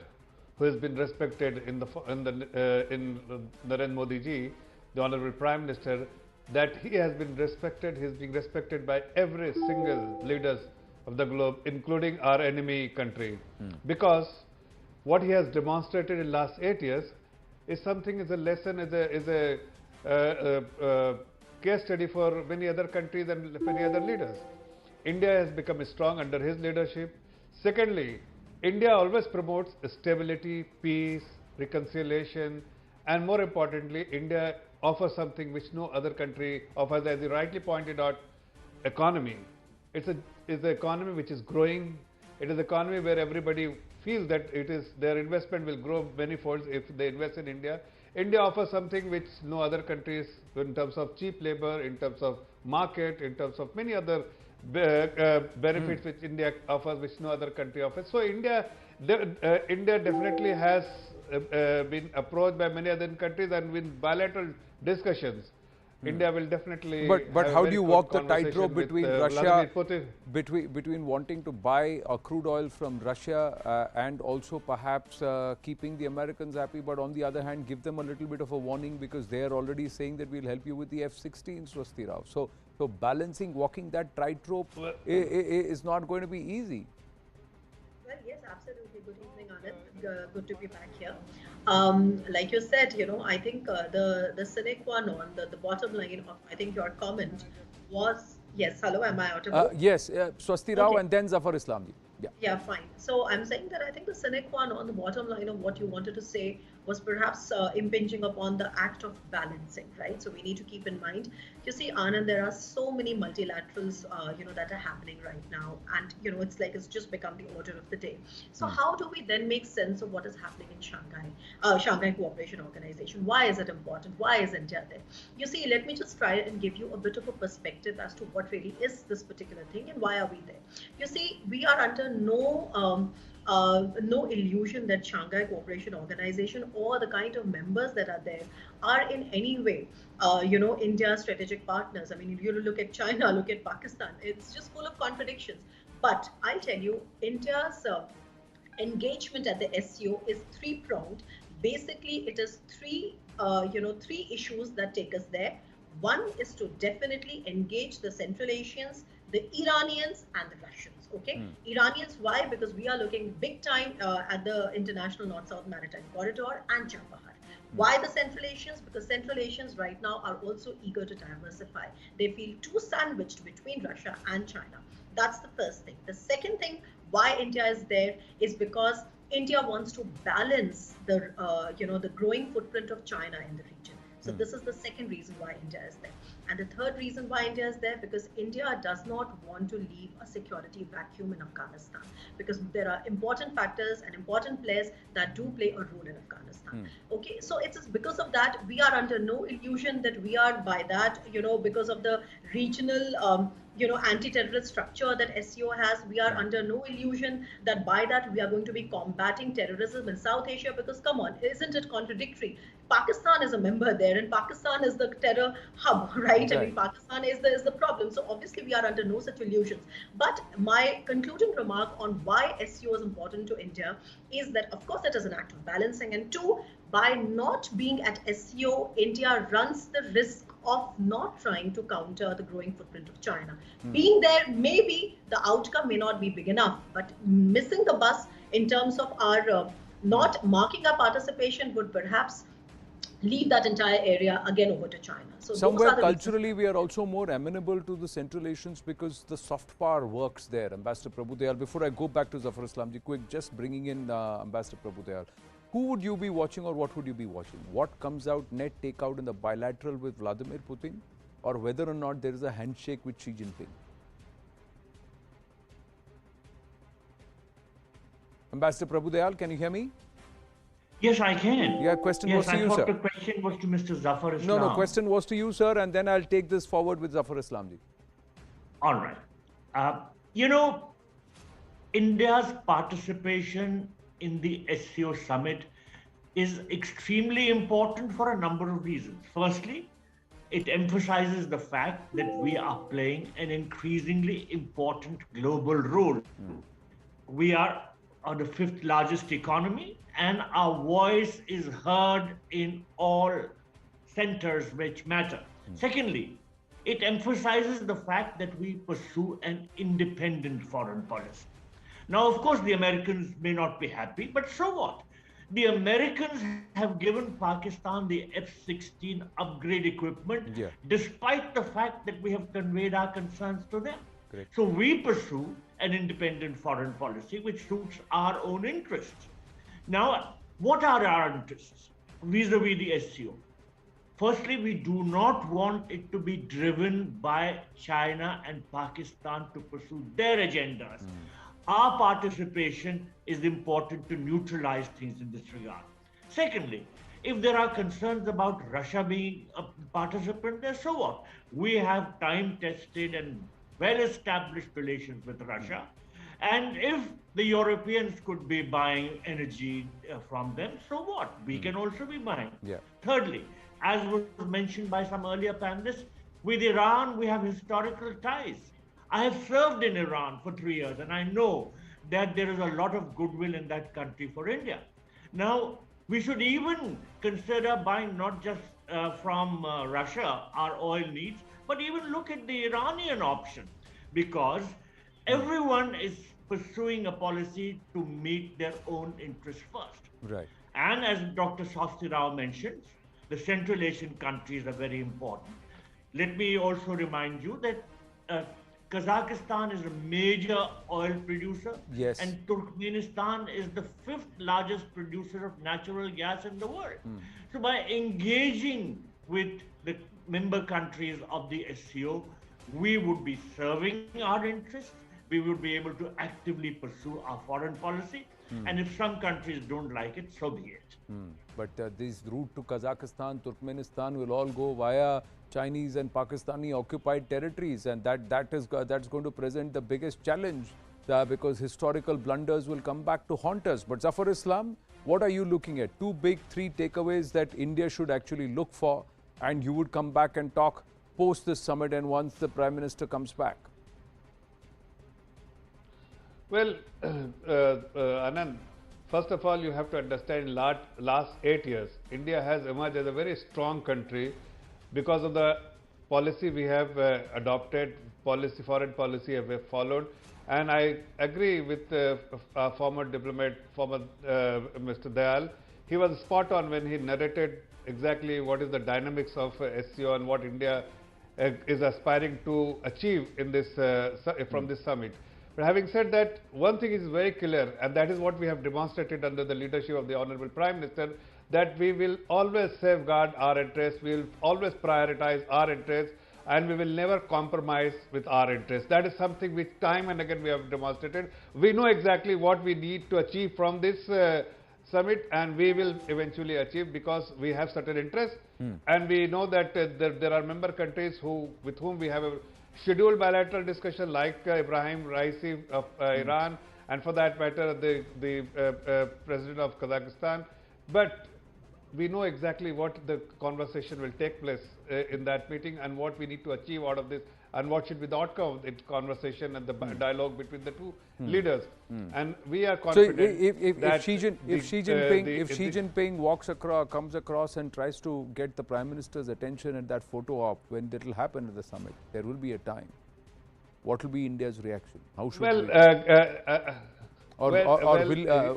who has been respected in Narendra Modi ji, the Honorable Prime Minister, that he has been respected. He is being respected by every single leaders of the globe, including our enemy country, because what he has demonstrated in last 8 years is something, is a lesson, is a case study for many other countries and many other leaders. India has become strong under his leadership. Secondly, India always promotes stability, peace, reconciliation, and more importantly, India offers something which no other country offers, as you rightly pointed out, economy. It's an economy which is growing. It is an economy where everybody feels that their investment will grow many folds if they invest in India. India offers something which no other countries, in terms of cheap labor, in terms of market, in terms of many other benefits which India offers, which no other country offers. So India definitely has been approached by many other countries, and with bilateral discussions, India will definitely. But how do you walk the tightrope between Russia, between wanting to buy crude oil from Russia and also perhaps keeping the Americans happy, but on the other hand give them a little bit of a warning because they are already saying that we'll help you with the F-16s, Swasti Rao. So balancing, walking that tightrope is not going to be easy. Well, yes, absolutely. Good evening, Anand. Good to be back here. Like you said, I think the sine qua non, the bottom line of, I think, your comment was, yes, hello, am I audible? Yes, Swasti Rao, okay. And then Zafar Islam ji. Yeah, fine. So I'm saying that I think the sine qua non, the bottom line of what you wanted to say was perhaps impinging upon the act of balancing, right? So we need to keep in mind, you see, Anand, there are so many multilaterals, that are happening right now. And, it's like it's just become the order of the day. So how do we then make sense of what is happening in Shanghai Cooperation Organization? Why is it important? Why is India there? You see, let me just try and give you a bit of a perspective as to what really is this particular thing and why are we there. You see, we are under no illusion that Shanghai Cooperation Organization or the kind of members that are there are in any way, India's strategic partners. I mean, if you look at China, look at Pakistan, it's just full of contradictions. But I'll tell you, India's engagement at the SCO is three-pronged. Basically, it is three issues that take us there. One is to definitely engage the Central Asians, the Iranians, and the Russians. Okay, Iranians, why? Because we are looking big time at the International North-South Maritime Corridor and Chabahar. Why the Central Asians? Because Central Asians right now are also eager to diversify. They feel too sandwiched between Russia and China. That's the first thing. The second thing, why India is there, is because India wants to balance the the growing footprint of China in the region. So this is the second reason why India is there. And the third reason why India is there, because India does not want to leave a security vacuum in Afghanistan, because there are important factors and important players that do play a role in Afghanistan. Okay, so it's because of that, we are under no illusion that we are by that, because of the regional anti-terrorist structure that SCO has. We are under no illusion that by that we are going to be combating terrorism in South Asia, because come on, isn't it contradictory? Pakistan is a member there, and Pakistan is the terror hub, right? I mean, Pakistan is the problem. So obviously we are under no such illusions. But my concluding remark on why SCO is important to India is that, of course, it is an act of balancing, and two, by not being at SCO, India runs the risk of not trying to counter the growing footprint of China. Being there, maybe the outcome may not be big enough, but missing the bus in terms of our not marking our participation would perhaps leave that entire area again over to China. So somewhere culturally we are also more amenable to the Central Asians because the soft power works there. Ambassador Prabhu Dayal, before I go back to Zafar Islamji, quick, just bringing in Ambassador Prabhu Dayal. Who would you be watching, or what would you be watching? What comes out net take out in the bilateral with Vladimir Putin, or whether or not there is a handshake with Xi Jinping? Ambassador Prabhu Dayal, can you hear me? Yes, I can. Yeah, question was to you, sir. I thought the question was to Mr. Zafar Islam. No, question was to you, sir, and then I'll take this forward with Zafar Islamji. All right. India's participation in the SCO summit is extremely important for a number of reasons. Firstly, it emphasizes the fact that we are playing an increasingly important global role. We are the 5th largest economy, and our voice is heard in all centers which matter. Secondly, it emphasizes the fact that we pursue an independent foreign policy. Now, of course, the Americans may not be happy, but so what? The Americans have given Pakistan the F-16 upgrade equipment, despite the fact that we have conveyed our concerns to them. Correct. So we pursue an independent foreign policy which suits our own interests. Now, what are our interests vis-a-vis the SCO? Firstly, we do not want it to be driven by China and Pakistan to pursue their agendas. Our participation is important to neutralize things in this regard. Secondly, if there are concerns about Russia being a participant there, so what? We have time-tested and well-established relations with Russia. And if the Europeans could be buying energy from them, so what? We can also be buying. Thirdly, as was mentioned by some earlier panelists, with Iran, we have historical ties. I have served in Iran for 3 years, and I know that there is a lot of goodwill in that country for India. Now, we should even consider buying not just from Russia, our oil needs, but even look at the Iranian option, because everyone is pursuing a policy to meet their own interests first. Right. And as Dr. Swasti Rao mentioned, the Central Asian countries are very important. Let me also remind you that Kazakhstan is a major oil producer, and Turkmenistan is the 5th largest producer of natural gas in the world. So by engaging with the member countries of the SCO, we would be serving our interests, we would be able to actively pursue our foreign policy, and if some countries don't like it, so be it. But this route to Kazakhstan, Turkmenistan will all go via Chinese and Pakistani occupied territories, and that's going to present the biggest challenge because historical blunders will come back to haunt us. But Zafar Islam, what are you looking at? 2 big 3 takeaways that India should actually look for, and you would come back and talk post this summit and once the Prime Minister comes back. Well, Anand, first of all, you have to understand last 8 years, India has emerged as a very strong country because of the policy we have adopted, foreign policy we have followed. And I agree with our former diplomat, Mr. Dayal. He was spot on when he narrated exactly what is the dynamics of SCO and what India is aspiring to achieve in this from this summit. But having said that, one thing is very clear, and that is what we have demonstrated under the leadership of the Honorable Prime Minister, that we will always safeguard our interests, we will always prioritize our interests, and we will never compromise with our interests. That is something which time and again we have demonstrated. We know exactly what we need to achieve from this summit, and we will eventually achieve because we have certain interests, and we know that there are member countries with whom we have a scheduled bilateral discussion like Ibrahim Raisi of Iran, and for that matter, the President of Kazakhstan. But we know exactly what the conversation will take place in that meeting and what we need to achieve out of this and what should be the outcome of the conversation and the dialogue between the two leaders. And we are confident that if Xi Jinping comes across and tries to get the Prime Minister's attention at that photo op, when it will happen at the summit, there will be a time. What will be India's reaction? How should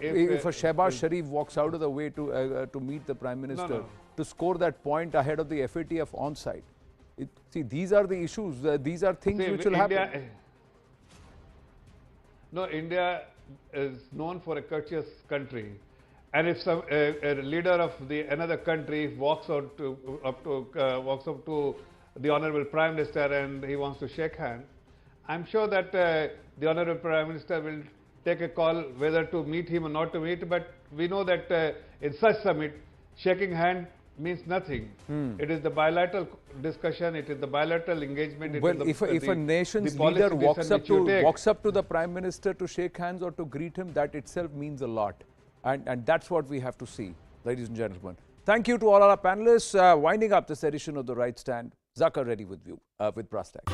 if a Shehbaz Sharif walks out of the way to meet the Prime Minister to score that point ahead of the FATF on-site? See, these are the issues. These are things which will happen. No, India is known for a courteous country, and if a leader of another country walks up to the Honorable Prime Minister and he wants to shake hands, I'm sure that the Honorable Prime Minister will take a call whether to meet him or not to meet. But we know that in such summit, shaking hand means nothing. It is the bilateral discussion, it is the bilateral engagement. Well, if a nation's leader walks up to the Prime Minister to shake hands or to greet him, that itself means a lot. And that's what we have to see, ladies and gentlemen. Thank you to all our panelists. Winding up this edition of The Right Stand, Zakir ready with you, with Brass Tacks.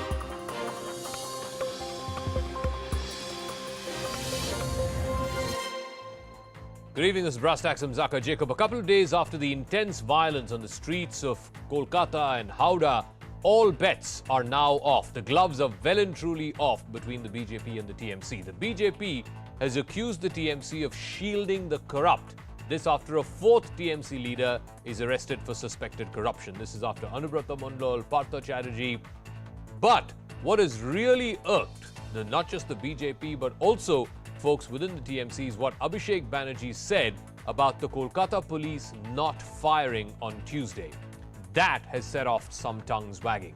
Good evening, this is Brass Tacks. I'm Zakir Jacob. A couple of days after the intense violence on the streets of Kolkata and Howrah, all bets are now off. The gloves are well and truly off between the BJP and the TMC. The BJP has accused the TMC of shielding the corrupt. This after a fourth TMC leader is arrested for suspected corruption. This is after Anubrata Mandal, Partha Chatterjee. But what has really irked not just the BJP but also folks within the TMC is what Abhishek Banerjee said about the Kolkata police not firing on Tuesday. That has set off some tongues wagging.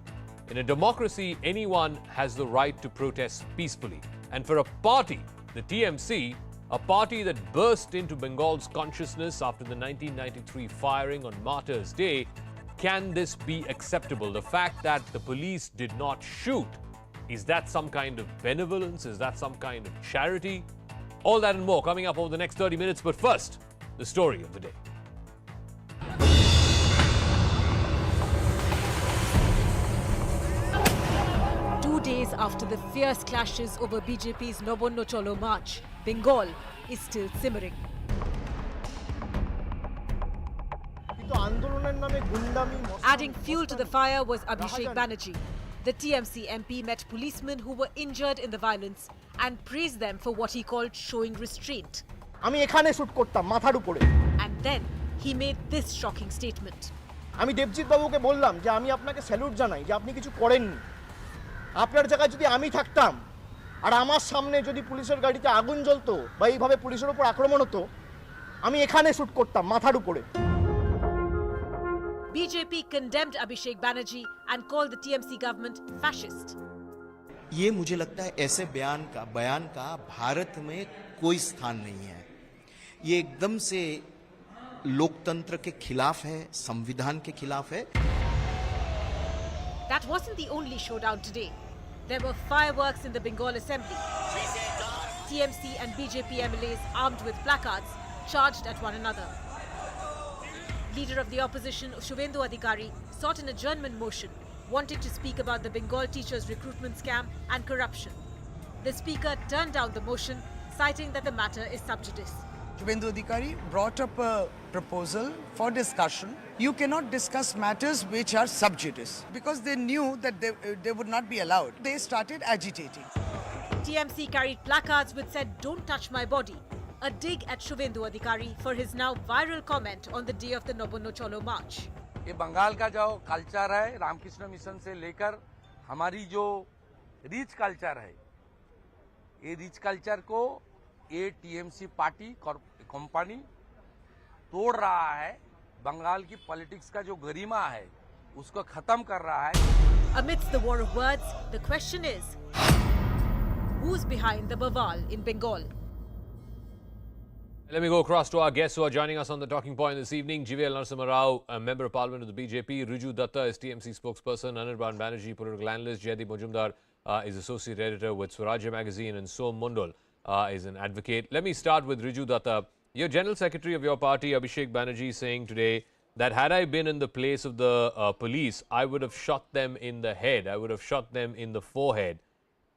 In a democracy, anyone has the right to protest peacefully. And for a party, the TMC, a party that burst into Bengal's consciousness after the 1993 firing on Martyrs' Day, can this be acceptable? The fact that the police did not shoot, is that some kind of benevolence? Is that some kind of charity? All that and more coming up over the next 30 minutes. But first, the story of the day. Days after the fierce clashes over BJP's Nobonno Cholo march, Bengal is still simmering. Adding fuel to the fire was Abhishek Banerjee. The TMC MP met policemen who were injured in the violence and praised them for what he called showing restraint. And then he made this shocking statement. আপনার জায়গায় যদি আমি থাকতাম আর আমার সামনে যদি পুলিশের গাড়িতে আগুন জ্বলতো বা এইভাবে পুলিশের উপর আক্রমণ হতো আমি এখানে শুট করতাম মাথার উপরে BJP condemned Abhishek Banerjee and called the TMC government fascist. ये मुझे लगता है ऐसे बयान का भारत में कोई स्थान नहीं है। ये एकदम से लोकतंत्र के खिलाफ है, संविधान के खिलाफ है। That wasn't the only showdown today. There were fireworks in the Bengal Assembly. TMC and BJP MLAs armed with placards charged at one another. Leader of the opposition, Shubhendu Adhikari, sought an adjournment motion, wanting to speak about the Bengal teachers' recruitment scam and corruption. The speaker turned down the motion, citing that the matter is sub judice. Shubhendu Adhikari brought up a proposal for discussion. You cannot discuss matters which are sub judice because they knew that they would not be allowed. They started agitating. TMC carried placards which said, "Don't touch my body," a dig at Shubhendu Adhikari for his now viral comment on the day of the Nobonno Cholo march. ये बंगाल का जो culture है Ramakrishna mission से लेकर हमारी जो rich culture है, ये रिच कल्चर को ये टीएमसी पार्टी कंपनी तोड़ रहा है। बंगाल की पॉलिटिक्स का जो गरिमा है उसको खत्म कर रहा है। Amidst the war of words, the question is, who's behind the baval in Bengal? Let me go across to our guests who are joining us on the talking point this evening. GVL Narasimha Rao, a member of parliament of the BJP. Riju Datta is TMC spokesperson. Anirban Banerjee, political analyst. Jaydeep Majumdar is associate editor with Swarajya magazine. And Som Mondol is an advocate. Let me start with Riju Datta. Your general secretary of your party, Abhishek Banerjee, saying today that had I been in the place of the police, I would have shot them in the head. I would have shot them in the forehead.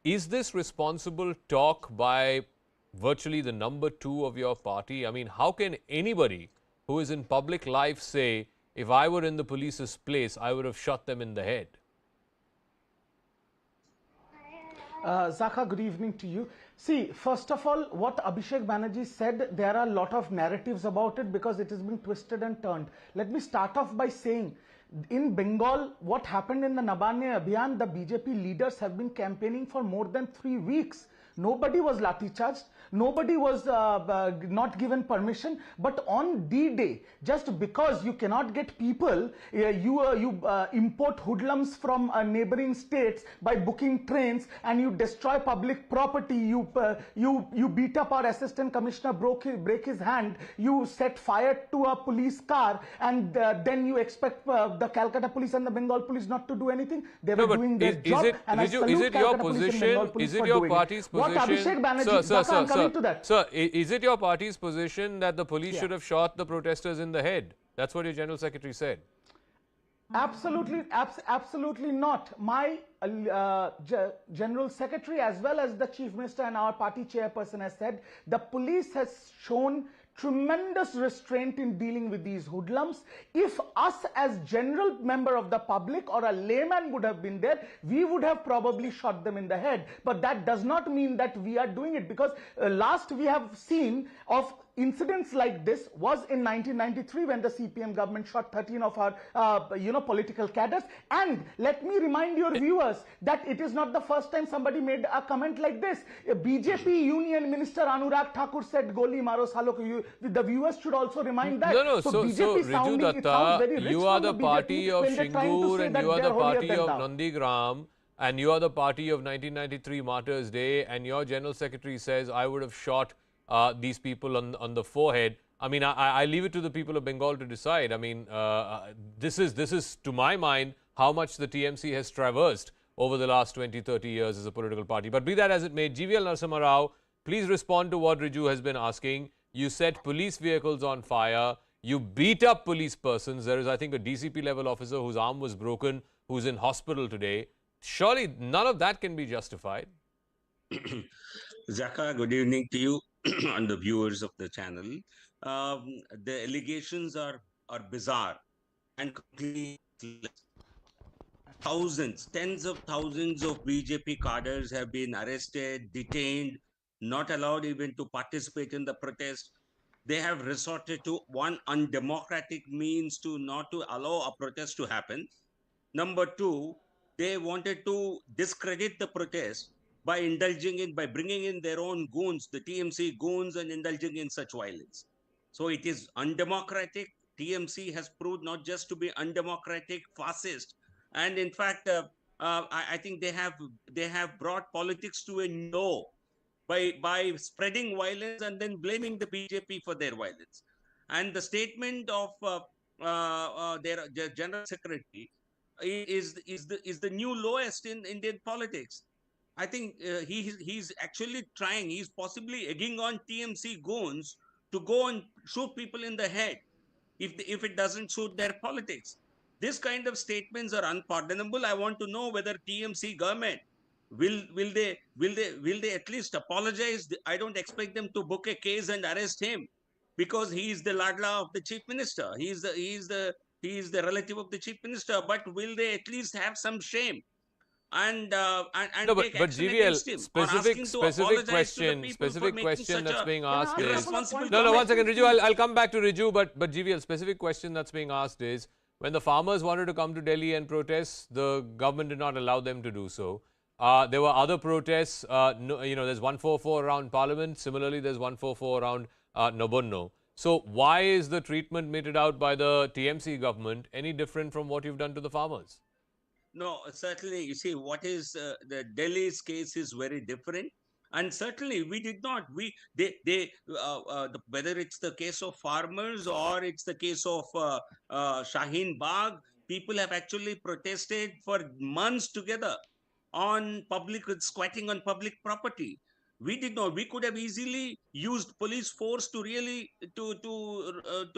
Is this responsible talk by virtually the number 2 of your party? I mean, how can anybody who is in public life say, if I were in the police's place, I would have shot them in the head? Zaka, good evening to you. See, first of all, what Abhishek Banerjee said, there are a lot of narratives about it because it has been twisted and turned. Let me start off by saying, in Bengal, what happened in the Nabanya Abhiyan, the BJP leaders have been campaigning for more than 3 weeks. Nobody was lathi charged. Nobody was not given permission. But on D-Day, just because you cannot get people, you import hoodlums from neighboring states by booking trains, and you destroy public property. You beat up our assistant commissioner, break his hand. You set fire to a police car, and then you expect the Calcutta police and the Bengal police not to do anything. They were doing their job. Is it your position? Is it your party's position? Abhishek Banerjee, I'm coming to that. Sir, is it your party's position that the police should have shot the protesters in the head? That's what your General Secretary said. Absolutely, absolutely not. My General Secretary as well as the Chief Minister and our party chairperson has said the police has shown tremendous restraint in dealing with these hoodlums. If us as general member of the public or a layman would have been there, we would have probably shot them in the head. But that does not mean that we are doing it, because last we have seen of incidents like this was in 1993 when the CPM government shot 13 of our political cadres. And let me remind your viewers that it is not the first time somebody made a comment like this. BJP Union Minister Anurag Thakur said Goli Maro Salo. The viewers should also remind that. So Riju Datta, you are the party of Shingur and you are the party of Nandigram and you are the party of 1993 Martyrs Day, and your General Secretary says I would have shot these people on the forehead. I mean, I leave it to the people of Bengal to decide. I mean, this is to my mind how much the TMC has traversed over the last 20-30 years as a political party. But be that as it may, GVL Narasimha Rao, please respond to what Riju has been asking. You set police vehicles on fire. You beat up police persons. There is, I think, a DCP level officer whose arm was broken, who's in hospital today. Surely none of that can be justified. Zaka, good evening to you and the viewers of the channel. The allegations are bizarre and completely. Thousands, tens of thousands of BJP cadres have been arrested, detained, not allowed even to participate in the protest. They have resorted to one undemocratic means to not to allow a protest to happen. Number two, they wanted to discredit the protest by bringing in their own goons, the TMC goons, and indulging in such violence. So it is undemocratic. TMC has proved not just to be undemocratic, fascist, and in fact, I think they have brought politics to a no by spreading violence and then blaming the BJP for their violence. And the statement of their General Secretary is the new lowest in Indian politics. I think he's actually trying. He's possibly egging on TMC goons to go and shoot people in the head if it doesn't suit their politics. This kind of statements are unpardonable. I want to know whether TMC government will they at least apologize. I don't expect them to book a case and arrest him because he is the ladla of the chief minister. He is the relative of the chief minister. But will they at least have some shame and no, take but action GVL, against him, specific question that's being asked is no, 1 second, Riju, I'll come back to Riju, but GVL, specific question that's being asked is, when the farmers wanted to come to Delhi and protest, the government did not allow them to do so. There were other protests. There's 144 around Parliament. Similarly, there's 144 around Nobunno. So why is the treatment meted out by the TMC government any different from what you've done to the farmers? No, certainly. You see, what is the Delhi's case is very different. And certainly we did not. Whether it's the case of farmers or it's the case of Shaheen Bagh, people have actually protested for months together on public, squatting on public property. We did not. We could have easily used police force to really to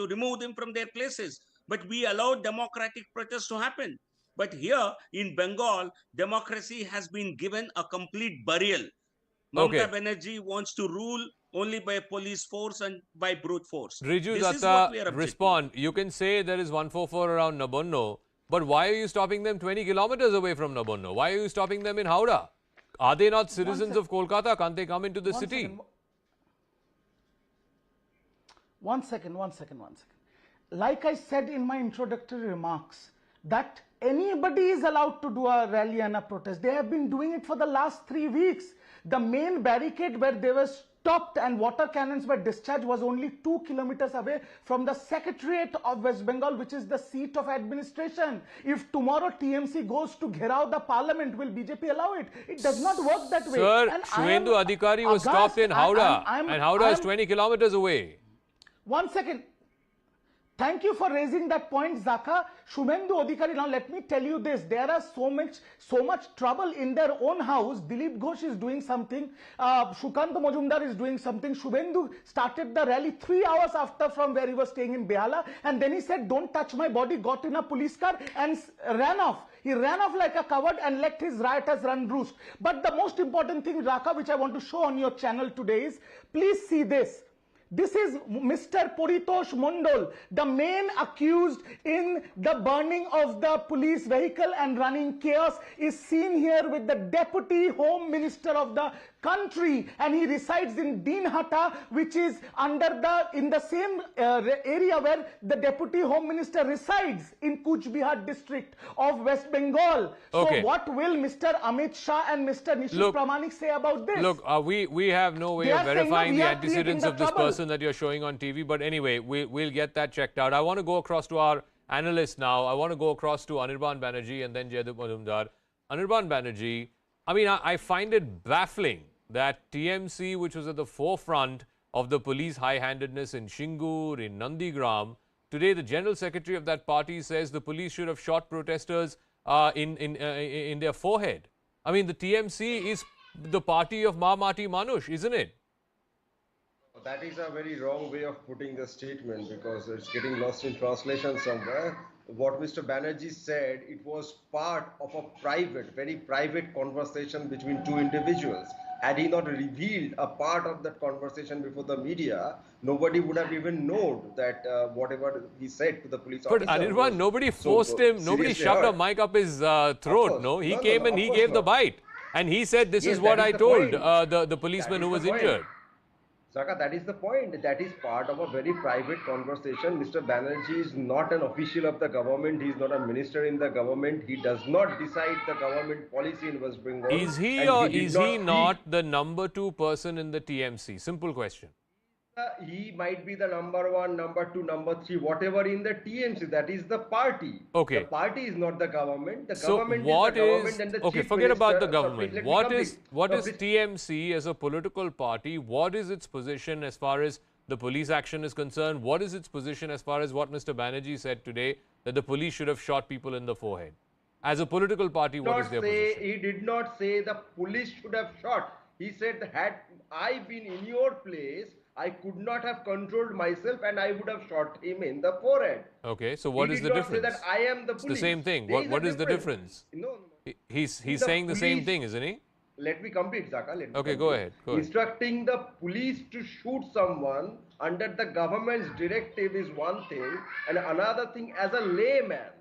remove them from their places, but we allowed democratic protests to happen. But here in Bengal, democracy has been given a complete burial. Mamata Banerjee wants to rule only by police force and by brute force. Riju This is what we are Datta, objecting. respond. You can say there is 144 around Nabonno, but why are you stopping them 20 kilometers away from Nabonno? Why are you stopping them in Howrah? Are they not citizens of Kolkata? Can't they come into the city? One second. Like I said in my introductory remarks, that anybody is allowed to do a rally and a protest. They have been doing it for the last 3 weeks. The main barricade where they were stopped and water cannons were discharged was only 2 kilometers away from the Secretariat of West Bengal, which is the seat of administration. If tomorrow TMC goes to Gherao the parliament, will BJP allow it? It does not work that way. Sir, And Shwendu Adhikari was stopped in Howrah, and Howrah is 20 kilometers away. 1 second. Thank you for raising that point, Zaka. Shumendu Adhikari, now let me tell you this. There are so much trouble in their own house. Dilip Ghosh is doing something. Shukant Majumdar is doing something. Shumendu started the rally 3 hours after from where he was staying in Behala. And then he said, don't touch my body, got in a police car and ran off. He ran off like a coward and let his rioters run roost. But the most important thing, Raka, which I want to show on your channel today is, please see this. This is Mr. Paritosh Mondal, the main accused in the burning of the police vehicle and running chaos, is seen here with the Deputy Home Minister of the country, and he resides in Dinhata, which is in the same area where the Deputy Home Minister resides in Kuch Bihar district of West Bengal. Okay. So what will Mr. Amit Shah and Mr. Nishit Pramanik say about this? Look, we have no way of verifying the antecedents of this person that you're showing on TV. But anyway, we'll get that checked out. I want to go across to our analyst now. I want to go across to Anirban Banerjee and then Jaideep Majumdar. Anirban Banerjee, I mean, I find it baffling that TMC, which was at the forefront of the police high-handedness in Shingur, in Nandigram, today the General Secretary of that party says the police should have shot protesters in their forehead. I mean, the TMC is the party of Mati Manush, isn't it? That is a very wrong way of putting the statement because it's getting lost in translation somewhere. What Mr. Banerjee said, it was part of a very private conversation between two individuals. Had he not revealed a part of that conversation before the media, nobody would have even known that whatever he said to the police officer. But Anirban, nobody forced him, nobody shoved a mic up his throat, no? He came and he gave the bite. And he said, this is what I told the policeman who was injured. Saka, that is the point. That is part of a very private conversation. Mr. Banerjee is not an official of the government. He is not a minister in the government. He does not decide the government policy in West Bengal. Is he or is he not the number 2 person in the TMC? Simple question. He might be the number 1, number 2, number 3, whatever in the TMC. That is the party. Okay. The party is not the government. The So government what is the government and the okay, chief forget minister, about the government. What is complete. TMC as a political party? What is its position as far as the police action is concerned? What is its position as far as what Mr. Banerjee said today, that the police should have shot people in the forehead? As a political party, what is their position? He did not say the police should have shot. He said, had I been in your place, I could not have controlled myself and I would have shot him in the forehead. Okay, so what is the difference? He did not say that I am the It's police. the same thing. What is the difference? No. He's saying the same thing, isn't he? Let me complete, Zaka. Okay, go ahead. Instructing the police to shoot someone under the government's directive is one thing, and another thing, as a layman,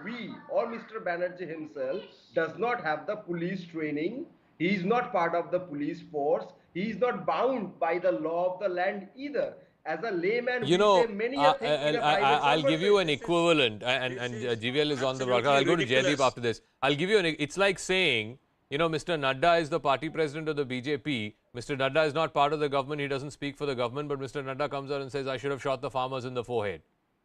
we or Mr. Banerjee himself does not have the police training. He is not part of the police force. He is not bound by the law of the land either. As a layman, you know, we say many a things I'll give you an equivalent, and GVL is on the broadcast. I'll go to Jaideep after this. I'll give you it's like saying, you know, Mr. Nadda is the party president of the BJP. Mr. Nadda is not part of the government. He doesn't speak for the government, but Mr. Nadda comes out and says, I should have shot the farmers in the forehead.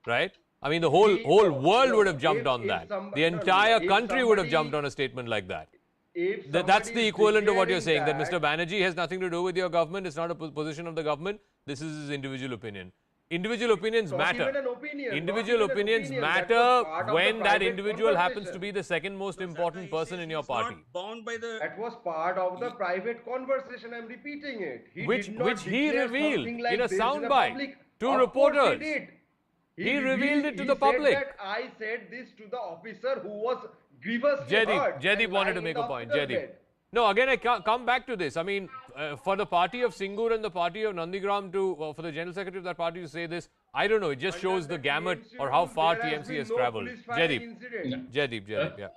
Right? I mean, the whole world would have jumped on that. The entire country would have jumped on a statement like that. if That's the somebody is equivalent of what you're saying, declaring that Mr. Banerjee has nothing to do with your government. It's not a position of the government. This is his individual opinion. Individual opinions Not matter. even an opinion, Individual not even an opinions opinion. That matter was part of when the that private individual happens to conversation. be the second most important person in your party. Bound by the. That was part of the private conversation. I'm repeating it. He Which did not he declare revealed something like in a this soundbite public. to Of course reporters. He did. He revealed it to the he public. Said that I said this to the officer who was grievously hurt. Jaideep and wanted to lying make in a the point. hospital Jaideep. bed. No, again, I come back to this. I mean, for the party of Singur and the party of Nandigram to, for the General Secretary of that party to say this, I don't know. It just shows the gamut or how far TMC has travelled. Jaideep, yeah.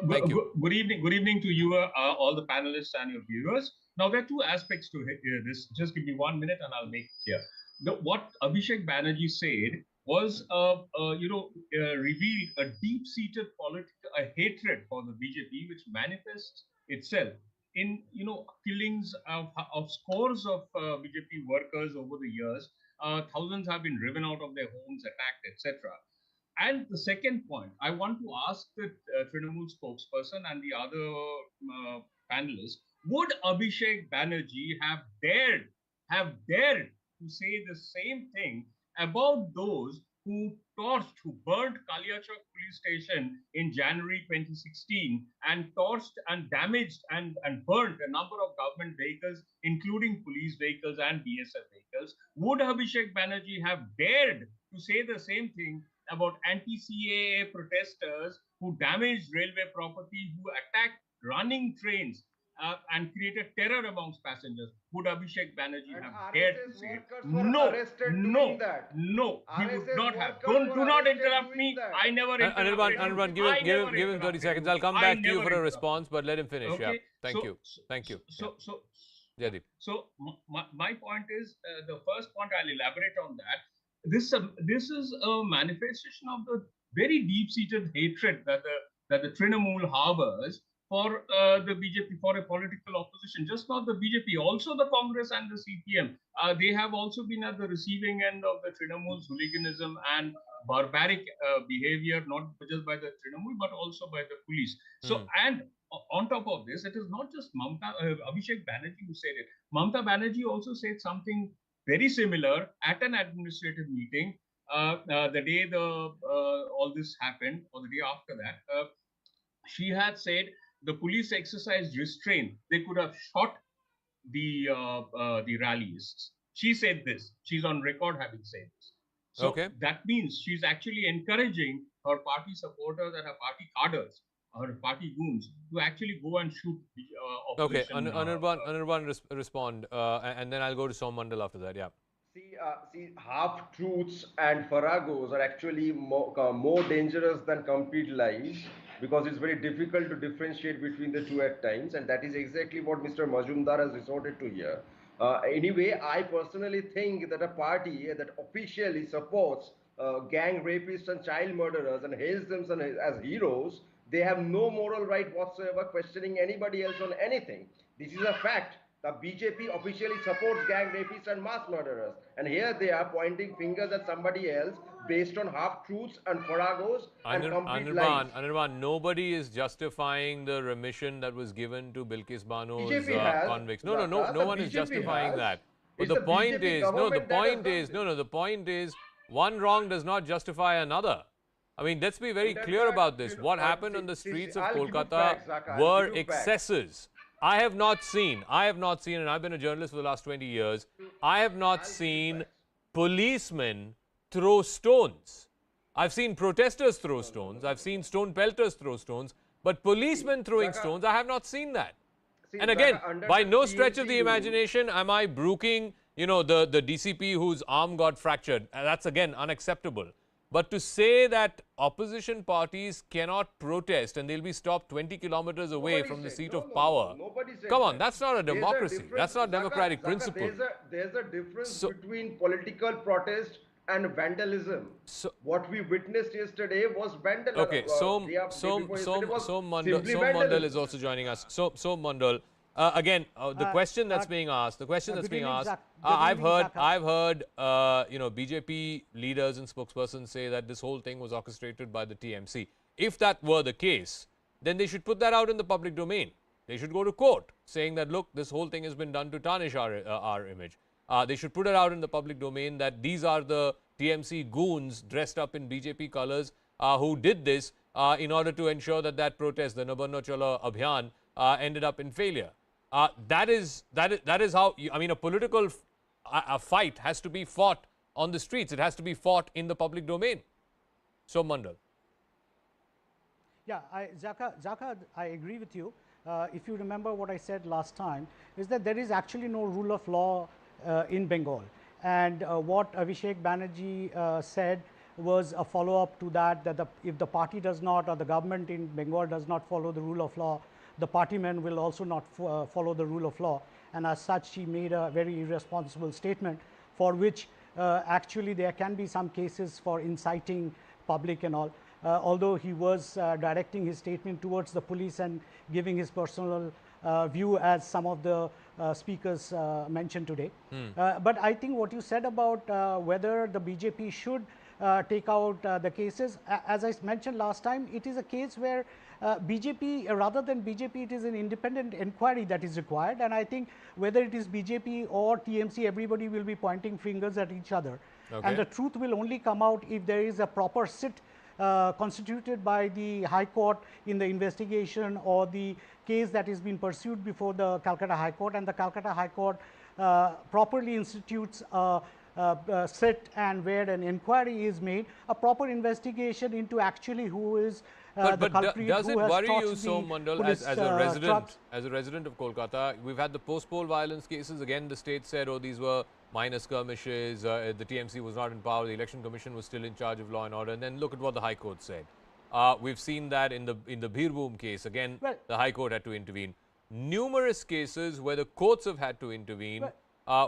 Thank you. Good evening to you, all the panelists and your viewers. Now, there are two aspects to this. Just give me 1 minute and I'll make it clear. What Abhishek Banerjee said was, revealed a deep-seated political hatred for the BJP, which manifests itself in, killings of scores of BJP workers over the years. Thousands have been driven out of their homes, attacked, etc. And the second point, I want to ask the Trinamool spokesperson and the other panelists, would Abhishek Banerjee have dared to say the same thing about those who torched, who burnt Kaliachok police station in January 2016 and torched and damaged and burnt a number of government vehicles, including police vehicles and BSF vehicles? Would Abhishek Banerjee have dared to say the same thing about anti-CAA protesters who damaged railway property, who attacked running trains and created terror amongst passengers? Would Abhishek Banerjee have dared to say it? No, he would not have. Do not interrupt me. I never interrupted. Anirban, give him 30 seconds. I'll come back to you for a response, but let him finish. Okay. Yeah. Thank you. Jaideep. So my point is, the first point, I'll elaborate on that. This is a manifestation of the very deep-seated hatred that the Trinamool harbors for the BJP, for a political opposition. Just not the BJP, also the Congress and the CPM. They have also been at the receiving end of the Trinamool's hooliganism and barbaric behavior, not just by the Trinamool, but also by the police. So, and on top of this, it is not just Abhishek Banerjee who said it. Mamata Banerjee also said something very similar at an administrative meeting the day all this happened, or the day after that. She had said the police exercised restraint. They could have shot the rallyists. She said this. She's on record having said this. So that means she's actually encouraging her party supporters and her party cadres, her party goons, to actually go and shoot the opposition. Okay, Anirban respond, and then I'll go to Som Mandal after that. Yeah. See, half-truths and farragos are actually more dangerous than complete lies, because it's very difficult to differentiate between the two at times, and that is exactly what Mr. Majumdar has resorted to here. Anyway, I personally think that a party that officially supports gang rapists and child murderers and hails them as heroes, they have no moral right whatsoever questioning anybody else on anything. This is a fact. The BJP officially supports gang rapists and mass murderers, and here they are pointing fingers at somebody else based on half-truths and farragos and complete lies. Anirban, nobody is justifying the remission that was given to Bilkis Banu's convicts. No one is justifying that. But the point is, one wrong does not justify another. I mean, let's be very clear about this. What happened on the streets of Kolkata were excesses. I have not seen, and I've been a journalist for the last 20 years, I have not seen policemen throw stones. I've seen protesters throw stones. I've seen stone pelters throw stones. But policemen throwing stones, I have not seen that. And again, by no stretch of the imagination am I brooking, the DCP whose arm got fractured. That's again unacceptable. But to say that opposition parties cannot protest and they'll be stopped 20 kilometers away from the seat of power. Come on, that's not a democracy. That's not democratic principle. There's a difference between political protest and vandalism. So, what we witnessed yesterday was vandalism. Okay, Som Mandal is also joining us. Som Mandal. Again, the question that's being asked, I've heard, BJP leaders and spokespersons say that this whole thing was orchestrated by the TMC. If that were the case, then they should put that out in the public domain. They should go to court saying that, look, this whole thing has been done to tarnish our image. They should put it out in the public domain that these are the TMC goons dressed up in BJP colors who did this in order to ensure that that protest, the Nabanno Chalo Abhiyan, ended up in failure. That is how, I mean, a political fight has to be fought on the streets. It has to be fought in the public domain. So, Mandal. Yeah, Zaka, I agree with you. If you remember what I said last time, is that there is actually no rule of law in Bengal. And what Abhishek Banerjee said was a follow-up to that, that if the party does not, or the government in Bengal does not follow the rule of law, the party men will also not follow the rule of law. And as such, he made a very irresponsible statement for which actually there can be some cases for inciting public and all. Although he was directing his statement towards the police and giving his personal view, as some of the speakers mentioned today. But I think what you said about whether the BJP should take out the cases, as I mentioned last time, it is a case where BJP, rather than BJP, it is an independent inquiry that is required. And I think whether it is BJP or TMC, everybody will be pointing fingers at each other. Okay. And the truth will only come out if there is a proper sit constituted by the High Court in the investigation or the case that is being pursued before the Calcutta High Court, and the Calcutta High Court properly institutes a sit and where an inquiry is made, a proper investigation into actually who is the culprit. Does it worry you so, Mandal, as a resident of Kolkata? We've had the post-poll violence cases. Again, the state said, oh, these were minor skirmishes, the TMC was not in power, the Election Commission was still in charge of law and order, and then look at what the High Court said. We've seen that in the Birbhum case. Again, the High Court had to intervene. Numerous cases where the courts have had to intervene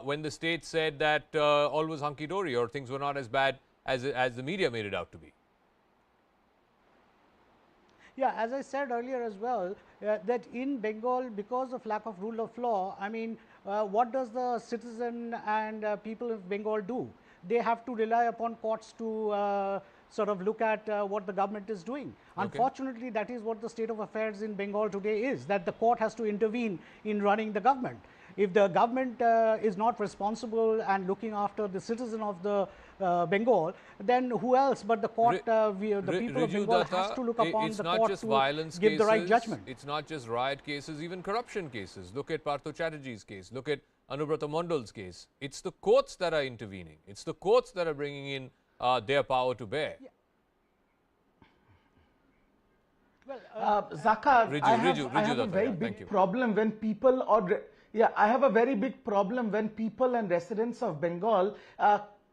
when the state said that all was hunky-dory or things were not as bad as the media made it out to be. Yeah, as I said earlier as well, that in Bengal, because of lack of rule of law, I mean, what does the citizen and people of Bengal do? They have to rely upon courts to sort of look at what the government is doing. Okay. Unfortunately, that is what the state of affairs in Bengal today is, that the court has to intervene in running the government. If the government is not responsible and looking after the citizen of the Bengal, then who else but the court, the people of Bengal has to look upon the court to give the right judgment. It's not just riot cases, even corruption cases. Look at Partho Chatterjee's case. Look at Anubrata Mondal's case. It's the courts that are intervening. It's the courts that are bringing in their power to bear. Yeah. Zaka, I have a very big problem when people I have a very big problem when people and residents of Bengal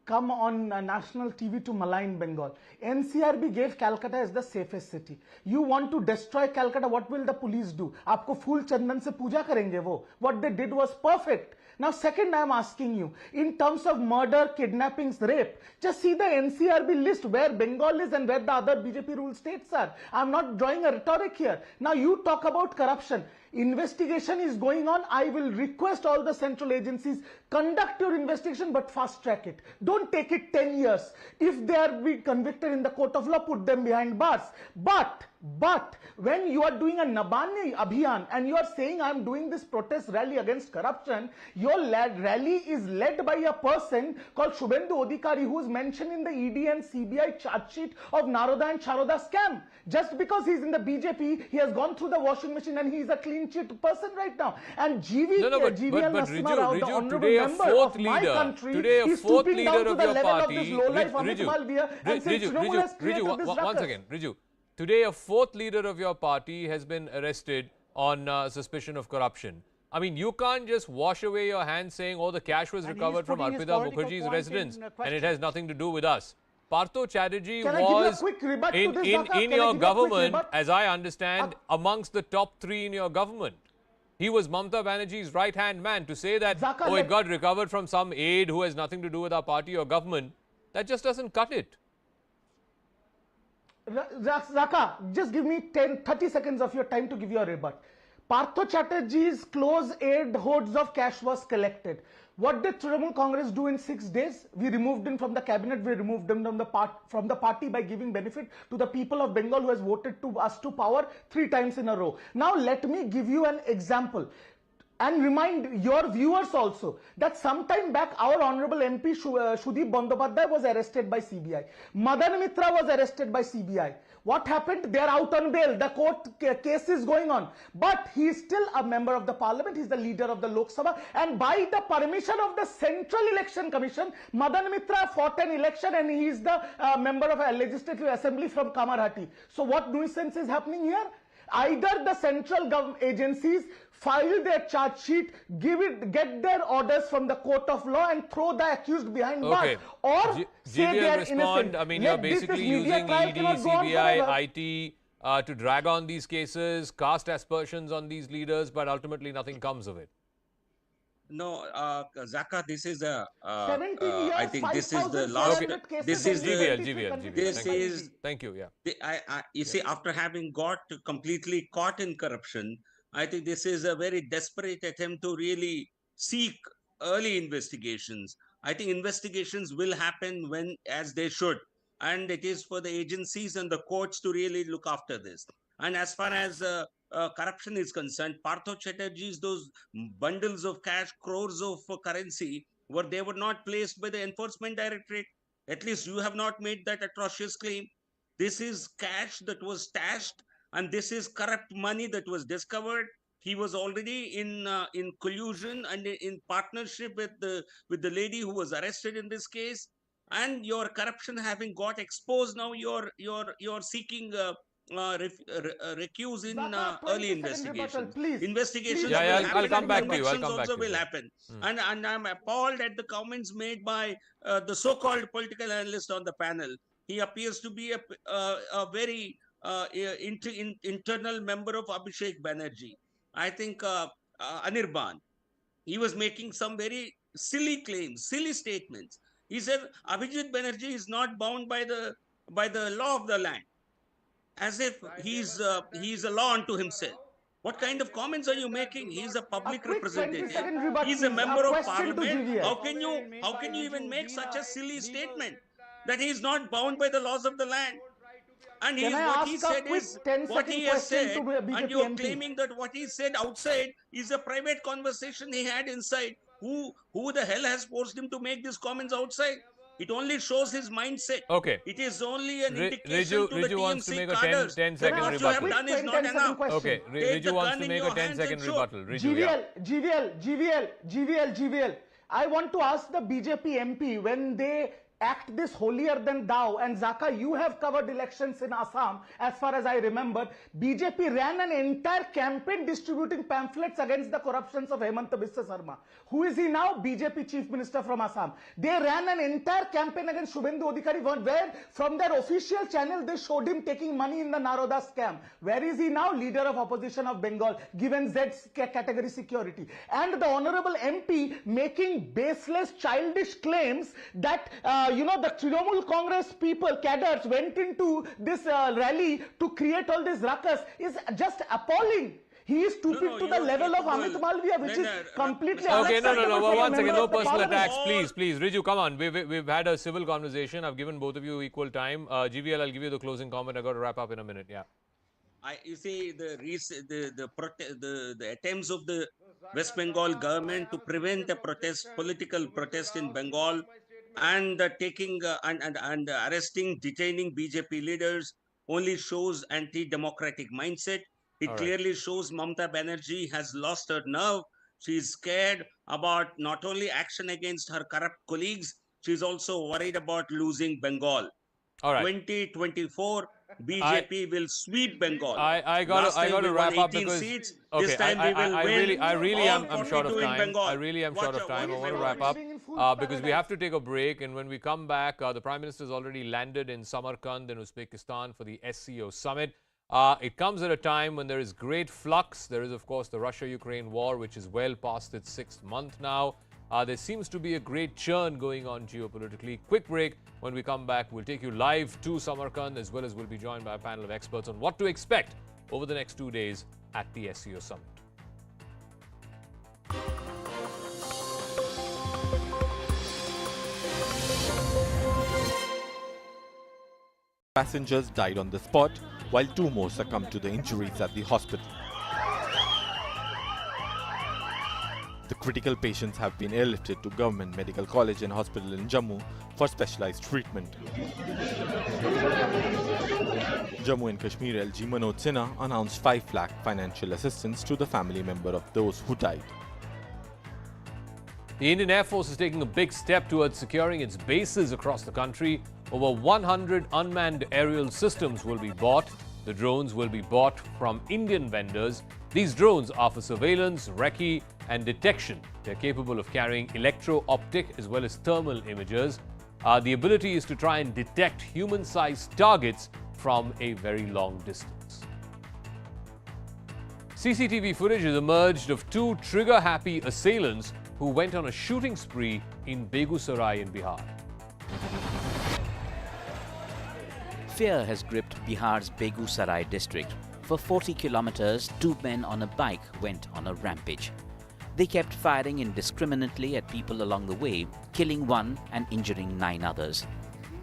come on national TV to malign Bengal. NCRB gave Calcutta as the safest city. You want to destroy Calcutta, what will the police do? Aapko phool chandan se puja karenge wo. What they did was perfect. Now, second, I am asking you, in terms of murder, kidnappings, rape, just see the NCRB list where Bengal is and where the other BJP ruled states are. I am not drawing a rhetoric here. Now, you talk about corruption. Investigation is going on. I will request all the central agencies, conduct your investigation, but fast track it. Don't take it 10 years. If they are being convicted in the court of law, put them behind bars. But when you are doing a Nabani Abhiyan and you are saying I am doing this protest rally against corruption, your rally is led by a person called Shubhendu Adhikari, who is mentioned in the ED and CBI charge sheet of Naroda and Charoda scam. Just because he is in the BJP, he has gone through the washing machine and he is a clean sheet person right now. And GVL Nasimha Rao, the honorable member of my country, is stooping down to the level of this lowlife Amit Malviya and saying Trinamool has created this ruckus. Once again, Riju, today a fourth leader of your party has been arrested on suspicion of corruption. I mean, you can't just wash away your hands saying, oh, the cash was recovered from Arpita Mukherjee's residence and it has nothing to do with us. Partho Chatterjee was in your government, as I understand, amongst the top 3 in your government. He was Mamata Banerjee's right-hand man. To say that, oh, it got recovered from some aide who has nothing to do with our party or government, that just doesn't cut it. Zaka, just give me 30 seconds of your time to give you a rebut. Partho Chatterjee's close aid hordes of cash was collected. What did Trinamool Congress do in 6 days? We removed him from the cabinet. We removed him from the party by giving benefit to the people of Bengal who has voted to us to power 3 times in a row. Now let me give you an example and remind your viewers also that sometime back our honorable MP Sudip Bandyopadhyay was arrested by CBI. Madan Mitra was arrested by CBI. What happened? They are out on bail. The court case is going on. But he is still a member of the parliament. He is the leader of the Lok Sabha. And by the permission of the Central Election Commission, Madan Mitra fought an election and he is the member of a legislative assembly from Kamarhati. So what nuisance is happening here? Either the central government agencies file their charge sheet, get their orders from the court of law and throw the accused behind bars, or say they are innocent. I mean, you're basically using ED, CBI, IT to drag on these cases, cast aspersions on these leaders, but ultimately nothing comes of it. No, Zaka, this is a. 17 years, I think this is the last. This is GVL. This is. Thank you. Yeah. You see, after having got completely caught in corruption, I think this is a very desperate attempt to really seek early investigations. I think investigations will happen as they should, and it is for the agencies and the courts to really look after this. And as far as corruption is concerned, Partho Chatterjee's those bundles of cash, crores of currency, they were not placed by the Enforcement Directorate. At least you have not made that atrocious claim. This is cash that was stashed, and this is corrupt money that was discovered. He was already in collusion and in partnership with the lady who was arrested in this case. And your corruption having got exposed, now you're seeking. Recuse in early investigations. Investigations I'll come back to you. Will happen. And I'm appalled at the comments made by the so-called political analyst on the panel. He appears to be a very internal member of Abhishek Banerjee. I think Anirban, he was making some very silly claims, silly statements. He said Abhijit Banerjee is not bound by the law of the land, as if he's a law unto himself. What kind of comments are you making? He's a public representative. He's a member of parliament. How can you even make such a silly statement that he's not bound by the laws of the land? And what he said is what he has said, and you're claiming that what he said outside is a private conversation he had inside. Who the hell has forced him to make these comments outside? It only shows his mindset. Okay. It is only an indication to the Riju wants to make cadres. a 10-second what rebuttal. you have done is not enough. Okay, Riju wants to make a 10-second rebuttal. GVL. I want to ask the BJP MP, when they act this holier than thou, and Zaka, you have covered elections in Assam, as far as I remember, BJP ran an entire campaign distributing pamphlets against the corruptions of Hemanta Biswa Sarma. Who is he now? BJP Chief Minister from Assam. They ran an entire campaign against Shubhendu Adhikari, where from their official channel they showed him taking money in the Naroda scam. Where is he now? Leader of opposition of Bengal, given Z's category security. And the honorable MP making baseless, childish claims that the Trinamool Congress people, cadres, went into this rally to create all this ruckus is just appalling. He is stupid to the level of Amit Malviya, which is completely unacceptable. Okay, no. One second. No personal attacks. Please. Riju, come on. We've had a civil conversation. I've given both of you equal time. GVL, I'll give you the closing comment. I've got to wrap up in a minute. Yeah. You see, the attempts of the West Bengal government to prevent a political protest in Bengal, and taking and arresting, detaining BJP leaders only shows anti-democratic mindset. It clearly shows Mamata Banerjee has lost her nerve. She is scared about not only action against her corrupt colleagues, she is also worried about losing Bengal. 2024, BJP will sweep Bengal. I got to wrap up because seats. This time we will win. I really am short of time. I really am short of time. I want to wrap up because we have to take a break. And when we come back, the Prime Minister has already landed in Samarkand in Uzbekistan for the SCO summit. It comes at a time when there is great flux. There is, of course, the Russia-Ukraine war, which is well past its 6th month now. There seems to be a great churn going on geopolitically. Quick break. When we come back, we'll take you live to Samarkand, as well as we'll be joined by a panel of experts on what to expect over the next 2 days at the SCO summit. Passengers died on the spot, while 2 more succumbed to the injuries at the hospital. The critical patients have been airlifted to Government Medical College and Hospital in Jammu for specialized treatment. Jammu and Kashmir LG Manoj Sinha announced 5 lakh financial assistance to the family member of those who died. The Indian Air Force is taking a big step towards securing its bases across the country. Over 100 unmanned aerial systems will be bought. The drones will be bought from Indian vendors. These drones are for surveillance, recce and detection. They're capable of carrying electro-optic as well as thermal images. The ability is to try and detect human-sized targets from a very long distance. CCTV footage has emerged of 2 trigger-happy assailants who went on a shooting spree in Begusarai in Bihar. Fear has gripped Bihar's Begusarai district. For 40 kilometers, 2 men on a bike went on a rampage. They kept firing indiscriminately at people along the way, killing 1 and injuring 9 others.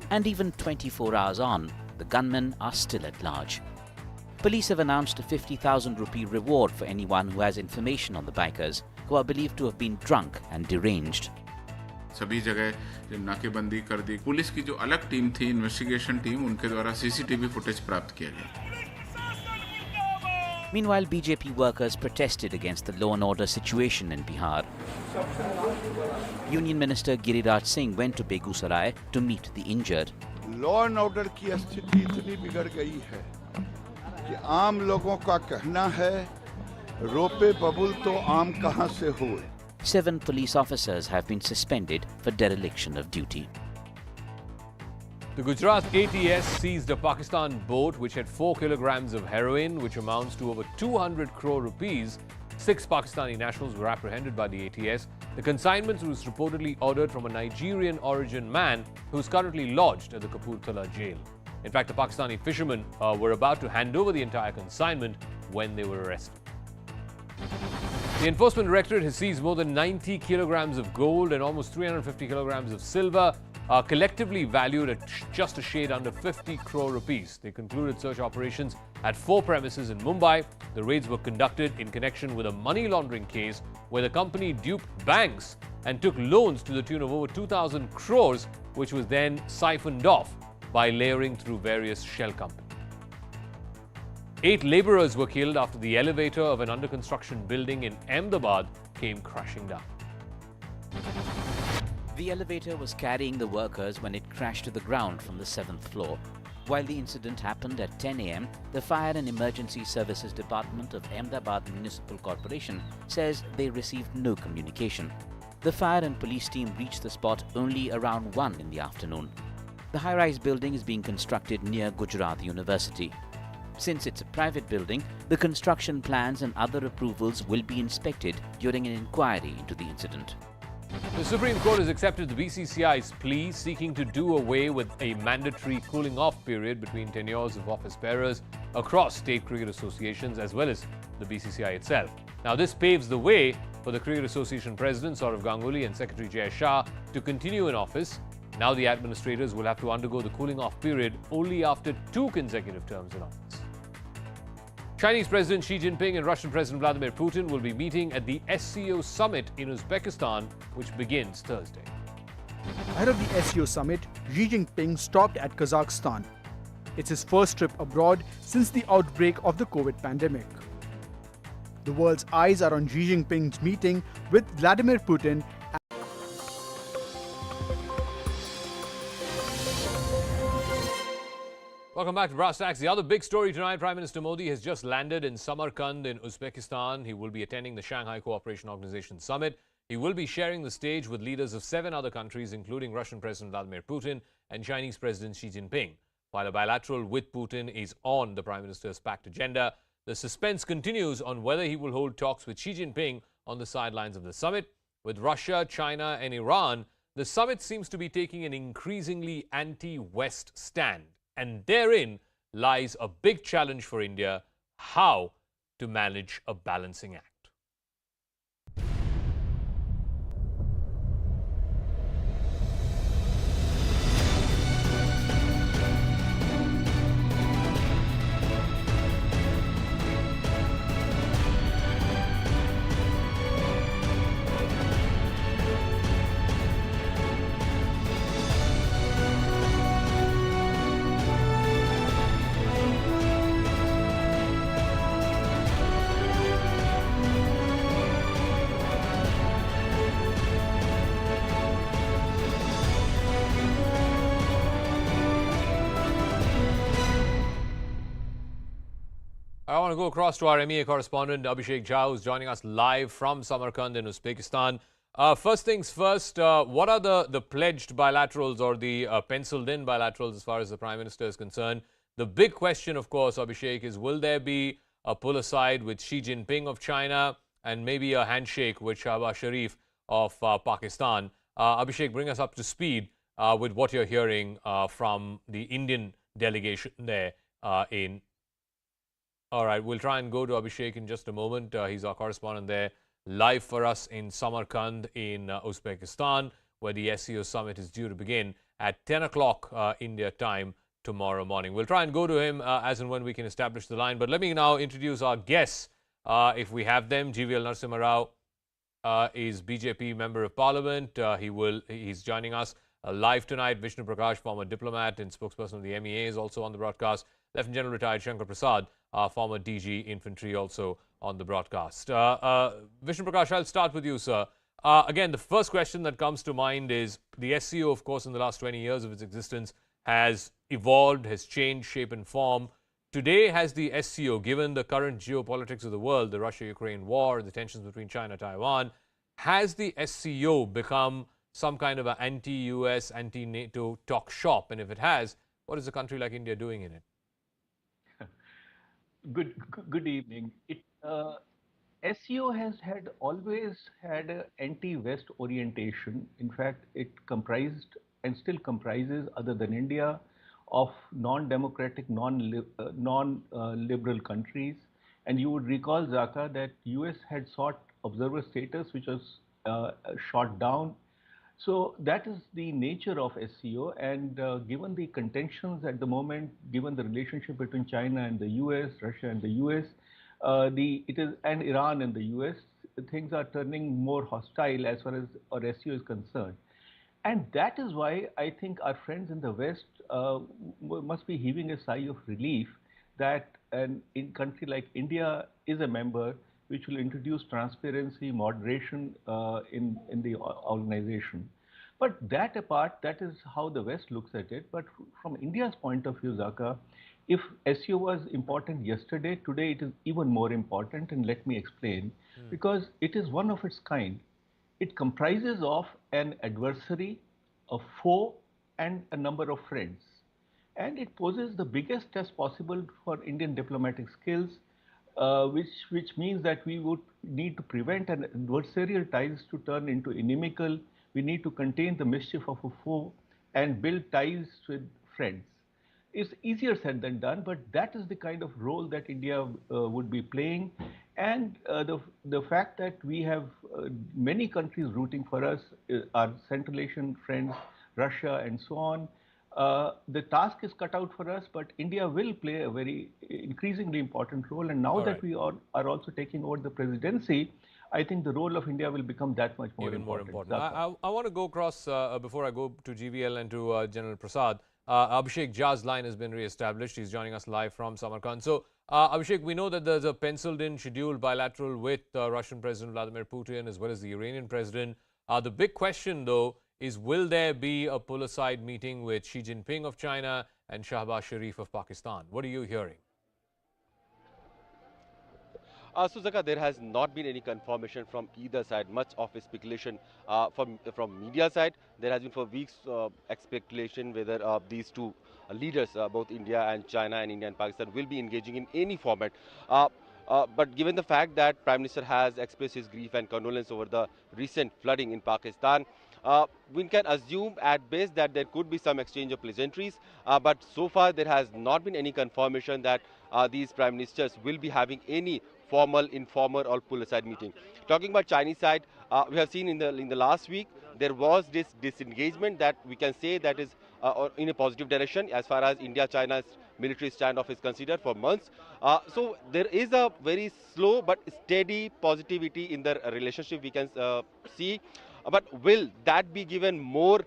And even 24 hours on, the gunmen are still at large. Police have announced a 50,000 rupee reward for anyone who has information on the bikers, who are believed to have been drunk and deranged. सभी जगह नाकेबंदी कर दी। Police की जो अलग team थी, investigation team, उनके द्वारा सीसीटीवी फुटेज प्राप्त किया गया। Meanwhile, BJP workers protested against the law and order situation in Bihar. Union Minister Giriraj Singh went to Begusarai to meet the injured. Law and order की स्थिति इतनी बिगड़ गई है कि आम लोगों का कहना है रोपे बबुल तो आम कहां से हुए। 7 police officers have been suspended for dereliction of duty. The Gujarat ATS seized a Pakistan boat which had 4 kilograms of heroin, which amounts to over 200 crore rupees. 6 Pakistani nationals were apprehended by the ATS. The consignment was reportedly ordered from a Nigerian origin man who is currently lodged at the Kapurthala jail. In fact, the Pakistani fishermen were about to hand over the entire consignment when they were arrested. The Enforcement Directorate has seized more than 90 kilograms of gold and almost 350 kilograms of silver, collectively valued at just a shade under 50 crore rupees. They concluded search operations at 4 premises in Mumbai. The raids were conducted in connection with a money laundering case where the company duped banks and took loans to the tune of over 2,000 crores, which was then siphoned off by layering through various shell companies. 8 laborers were killed after the elevator of an under-construction building in Ahmedabad came crashing down. The elevator was carrying the workers when it crashed to the ground from the 7th floor. While the incident happened at 10 a.m., the Fire and Emergency Services Department of Ahmedabad Municipal Corporation says they received no communication. The fire and police team reached the spot only around 1 in the afternoon. The high-rise building is being constructed near Gujarat University. Since it's a private building, the construction plans and other approvals will be inspected during an inquiry into the incident. The Supreme Court has accepted the BCCI's plea seeking to do away with a mandatory cooling-off period between tenures of office bearers across state cricket associations as well as the BCCI itself. Now, this paves the way for the Cricket Association President Sourav Ganguly and Secretary Jay Shah to continue in office. Now the administrators will have to undergo the cooling-off period only after 2 consecutive terms in office. Chinese President Xi Jinping and Russian President Vladimir Putin will be meeting at the SCO summit in Uzbekistan, which begins Thursday. Ahead of the SCO summit, Xi Jinping stopped at Kazakhstan. It's his first trip abroad since the outbreak of the COVID pandemic. The world's eyes are on Xi Jinping's meeting with Vladimir Putin. Welcome back to Brass Tacks. The other big story tonight, Prime Minister Modi has just landed in Samarkand in Uzbekistan. He will be attending the Shanghai Cooperation Organization Summit. He will be sharing the stage with leaders of 7 other countries, including Russian President Vladimir Putin and Chinese President Xi Jinping. While a bilateral with Putin is on the Prime Minister's packed agenda, the suspense continues on whether he will hold talks with Xi Jinping on the sidelines of the summit. With Russia, China and Iran, the summit seems to be taking an increasingly anti-West stand. And therein lies a big challenge for India, how to manage a balancing act. I want to go across to our MEA correspondent Abhishek Jha, who's joining us live from Samarkand in Uzbekistan. First things first, what are the pledged bilaterals or the penciled-in bilaterals as far as the Prime Minister is concerned? The big question, of course, Abhishek, is will there be a pull aside with Xi Jinping of China and maybe a handshake with Shahbaz Sharif of Pakistan? Abhishek, bring us up to speed with what you're hearing from the Indian delegation there in. All right, we'll try and go to Abhishek in just a moment. He's our correspondent there, live for us in Samarkand in Uzbekistan, where the SCO summit is due to begin at 10 o'clock India time tomorrow morning. We'll try and go to him as and when we can establish the line. But let me now introduce our guests, if we have them. GVL Narasimha Rao is BJP Member of Parliament. He's joining us live tonight. Vishnu Prakash, former diplomat and spokesperson of the MEA, is also on the broadcast. Lieutenant General retired Shankar Prasad, former DG Infantry, also on the broadcast. Vishnu Prakash, I'll start with you, sir. Again, the first question that comes to mind is the SCO, of course, in the last 20 years of its existence, has evolved, has changed shape and form. Today, has the SCO, given the current geopolitics of the world, the Russia-Ukraine war, the tensions between China and Taiwan, has the SCO become some kind of an anti-US, anti-NATO talk shop? And if it has, what is a country like India doing in it? Good evening. SCO has always had an anti-West orientation. In fact, it comprised and still comprises, other than India, of non-democratic, non-liberal countries. And you would recall, Zaka, that US had sought observer status, which was shot down. So that is the nature of SCO, and given the contentions at the moment, given the relationship between China and the US, Russia and the US, and Iran and the US, things are turning more hostile as far as our SCO is concerned. And that is why I think our friends in the West must be heaving a sigh of relief that a country like India is a member which will introduce transparency, moderation in the organization. But that apart, that is how the West looks at it. But from India's point of view, Zaka, if SCO was important yesterday, today it is even more important, and let me explain. Because it is one of its kind. It comprises of an adversary, a foe, and a number of friends. And it poses the biggest test possible for Indian diplomatic skills, which means that we would need to prevent an adversarial ties to turn into inimical. We need to contain the mischief of a foe and build ties with friends. It's easier said than done, but that is the kind of role that India would be playing. And the fact that we have many countries rooting for us, our Central Asian friends, Russia and so on, the task is cut out for us, but India will play a very increasingly important role. And now that we are also taking over the presidency, I think the role of India will become that much more important. I want to go across, before I go to GVL and to General Prasad. Abhishek Jha's line has been re-established. He's joining us live from Samarkand. So, Abhishek, we know that there's a penciled-in scheduled bilateral with Russian President Vladimir Putin as well as the Iranian President. The big question, though, is will there be a pull-aside meeting with Xi Jinping of China and Shahbaz Sharif of Pakistan? What are you hearing? So, Zaka, there has not been any confirmation from either side. Much of a speculation from media side. There has been for weeks speculation whether these two leaders, both India and China and India and Pakistan, will be engaging in any format. But given the fact that Prime Minister has expressed his grief and condolence over the recent flooding in Pakistan, we can assume at best that there could be some exchange of pleasantries. But so far, there has not been any confirmation that these Prime Ministers will be having any formal, informal or pull-aside meeting. Talking about Chinese side, we have seen in the last week, there was this disengagement that we can say that is in a positive direction as far as India-China's military standoff is considered for months. So there is a very slow but steady positivity in the relationship we can see. But will that be given more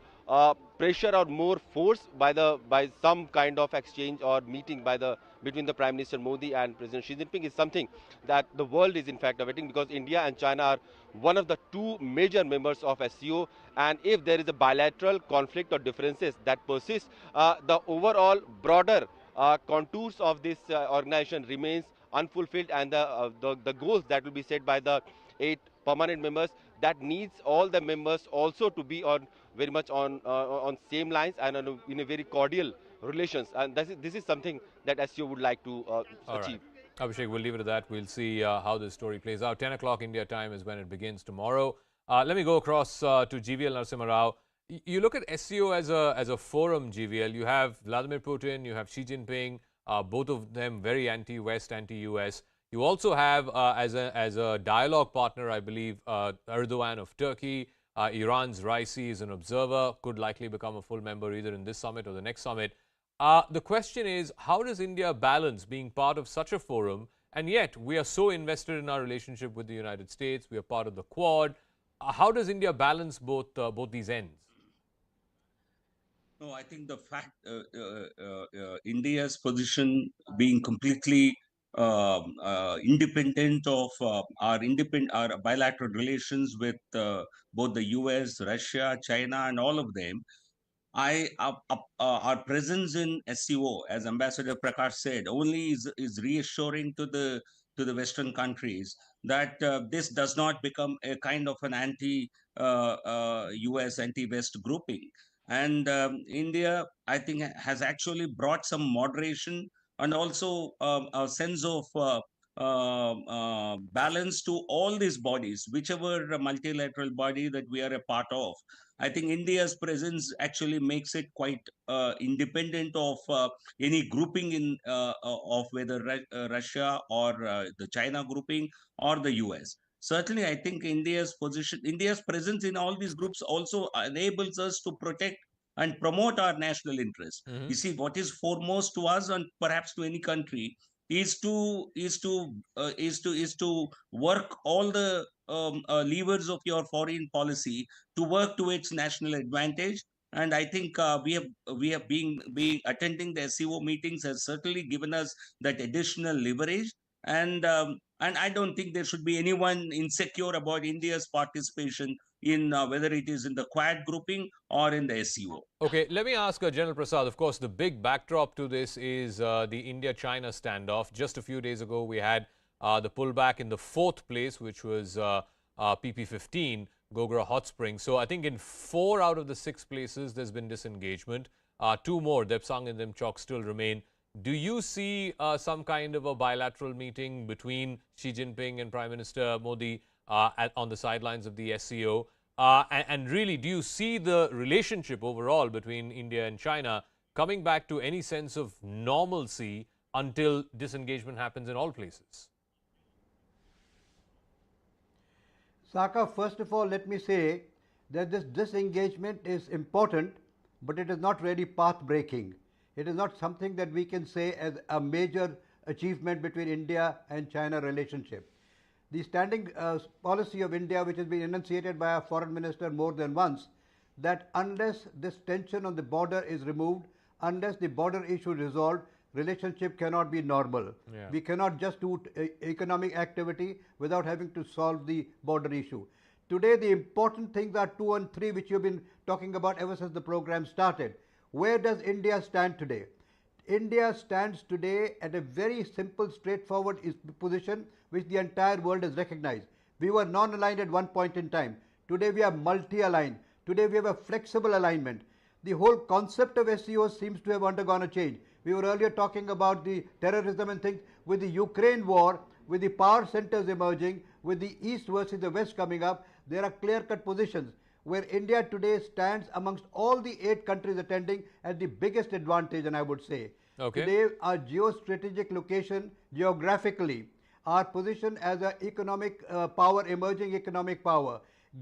pressure or more force by some kind of exchange or meeting between the Prime Minister Modi and President Xi Jinping is something that the world is in fact awaiting, because India and China are one of the two major members of SCO, and if there is a bilateral conflict or differences that persist, the overall broader contours of this organization remains unfulfilled, and the goals that will be set by the 8 permanent members, that needs all the members also to be on very much on same lines and in a very cordial relations, and this is something that SCO would like to achieve. Abhishek, we'll leave it at that. We'll see how this story plays out. 10 o'clock India time is when it begins tomorrow. Let me go across to GVL Narasimha Rao. You look at SCO as a forum, GVL. You have Vladimir Putin, you have Xi Jinping, both of them very anti-West, anti-US. You also have, as a dialogue partner, I believe, Erdogan of Turkey. Iran's Raisi is an observer, could likely become a full member either in this summit or the next summit. The question is, how does India balance being part of such a forum, and yet we are so invested in our relationship with the United States, we are part of the Quad. How does India balance both these ends? No, I think the fact India's position being completely independent of our bilateral relations with both the US, Russia, China, and all of them. Our presence in SCO, as Ambassador Prakash said, only is reassuring to the Western countries that this does not become a kind of an anti-US, anti-West grouping. And India, I think, has actually brought some moderation and also a sense of balance to all these bodies, whichever multilateral body that we are a part of. I think India's presence actually makes it quite independent of any grouping in of whether Russia or the China grouping or the US. Certainly, I think India's presence in all these groups also enables us to protect and promote our national interests. You see, what is foremost to us and perhaps to any country is to work all the levers of your foreign policy to work to its national advantage. And I think we have been attending the SCO meetings has certainly given us that additional leverage. And I don't think there should be anyone insecure about India's participation in whether it is in the Quad grouping or in the SCO. Okay, let me ask General Prasad. Of course, the big backdrop to this is the India-China standoff. Just a few days ago, we had the pullback in the 4th place, which was PP15, Gogra Hot Springs. So I think in 4 out of the 6 places, there's been disengagement. 2 more, Depsang and Demchok, still remain. Do you see some kind of a bilateral meeting between Xi Jinping and Prime Minister Modi on the sidelines of the SCO? And really, do you see the relationship overall between India and China coming back to any sense of normalcy until disengagement happens in all places? Saka, first of all, let me say that this disengagement is important, but it is not really path-breaking. It is not something that we can say as a major achievement between India and China relationship. The standing policy of India, which has been enunciated by our foreign minister more than once, that unless this tension on the border is removed, unless the border issue is resolved, relationship cannot be normal. Yeah. We cannot just do economic activity without having to solve the border issue. Today, the important things are 2 and 3, which you've been talking about ever since the program started. Where does India stand today? India stands today at a very simple, straightforward position which the entire world has recognized. We were non-aligned at one point in time. Today we are multi-aligned. Today we have a flexible alignment. The whole concept of SCO seems to have undergone a change. We were earlier talking about the terrorism and things. With the Ukraine war, with the power centers emerging, with the East versus the West coming up, there are clear-cut positions where India today stands amongst all the 8 countries attending at the biggest advantage, and I would say. Okay. Today, our geostrategic location, geographically, our position as an economic power, emerging economic power,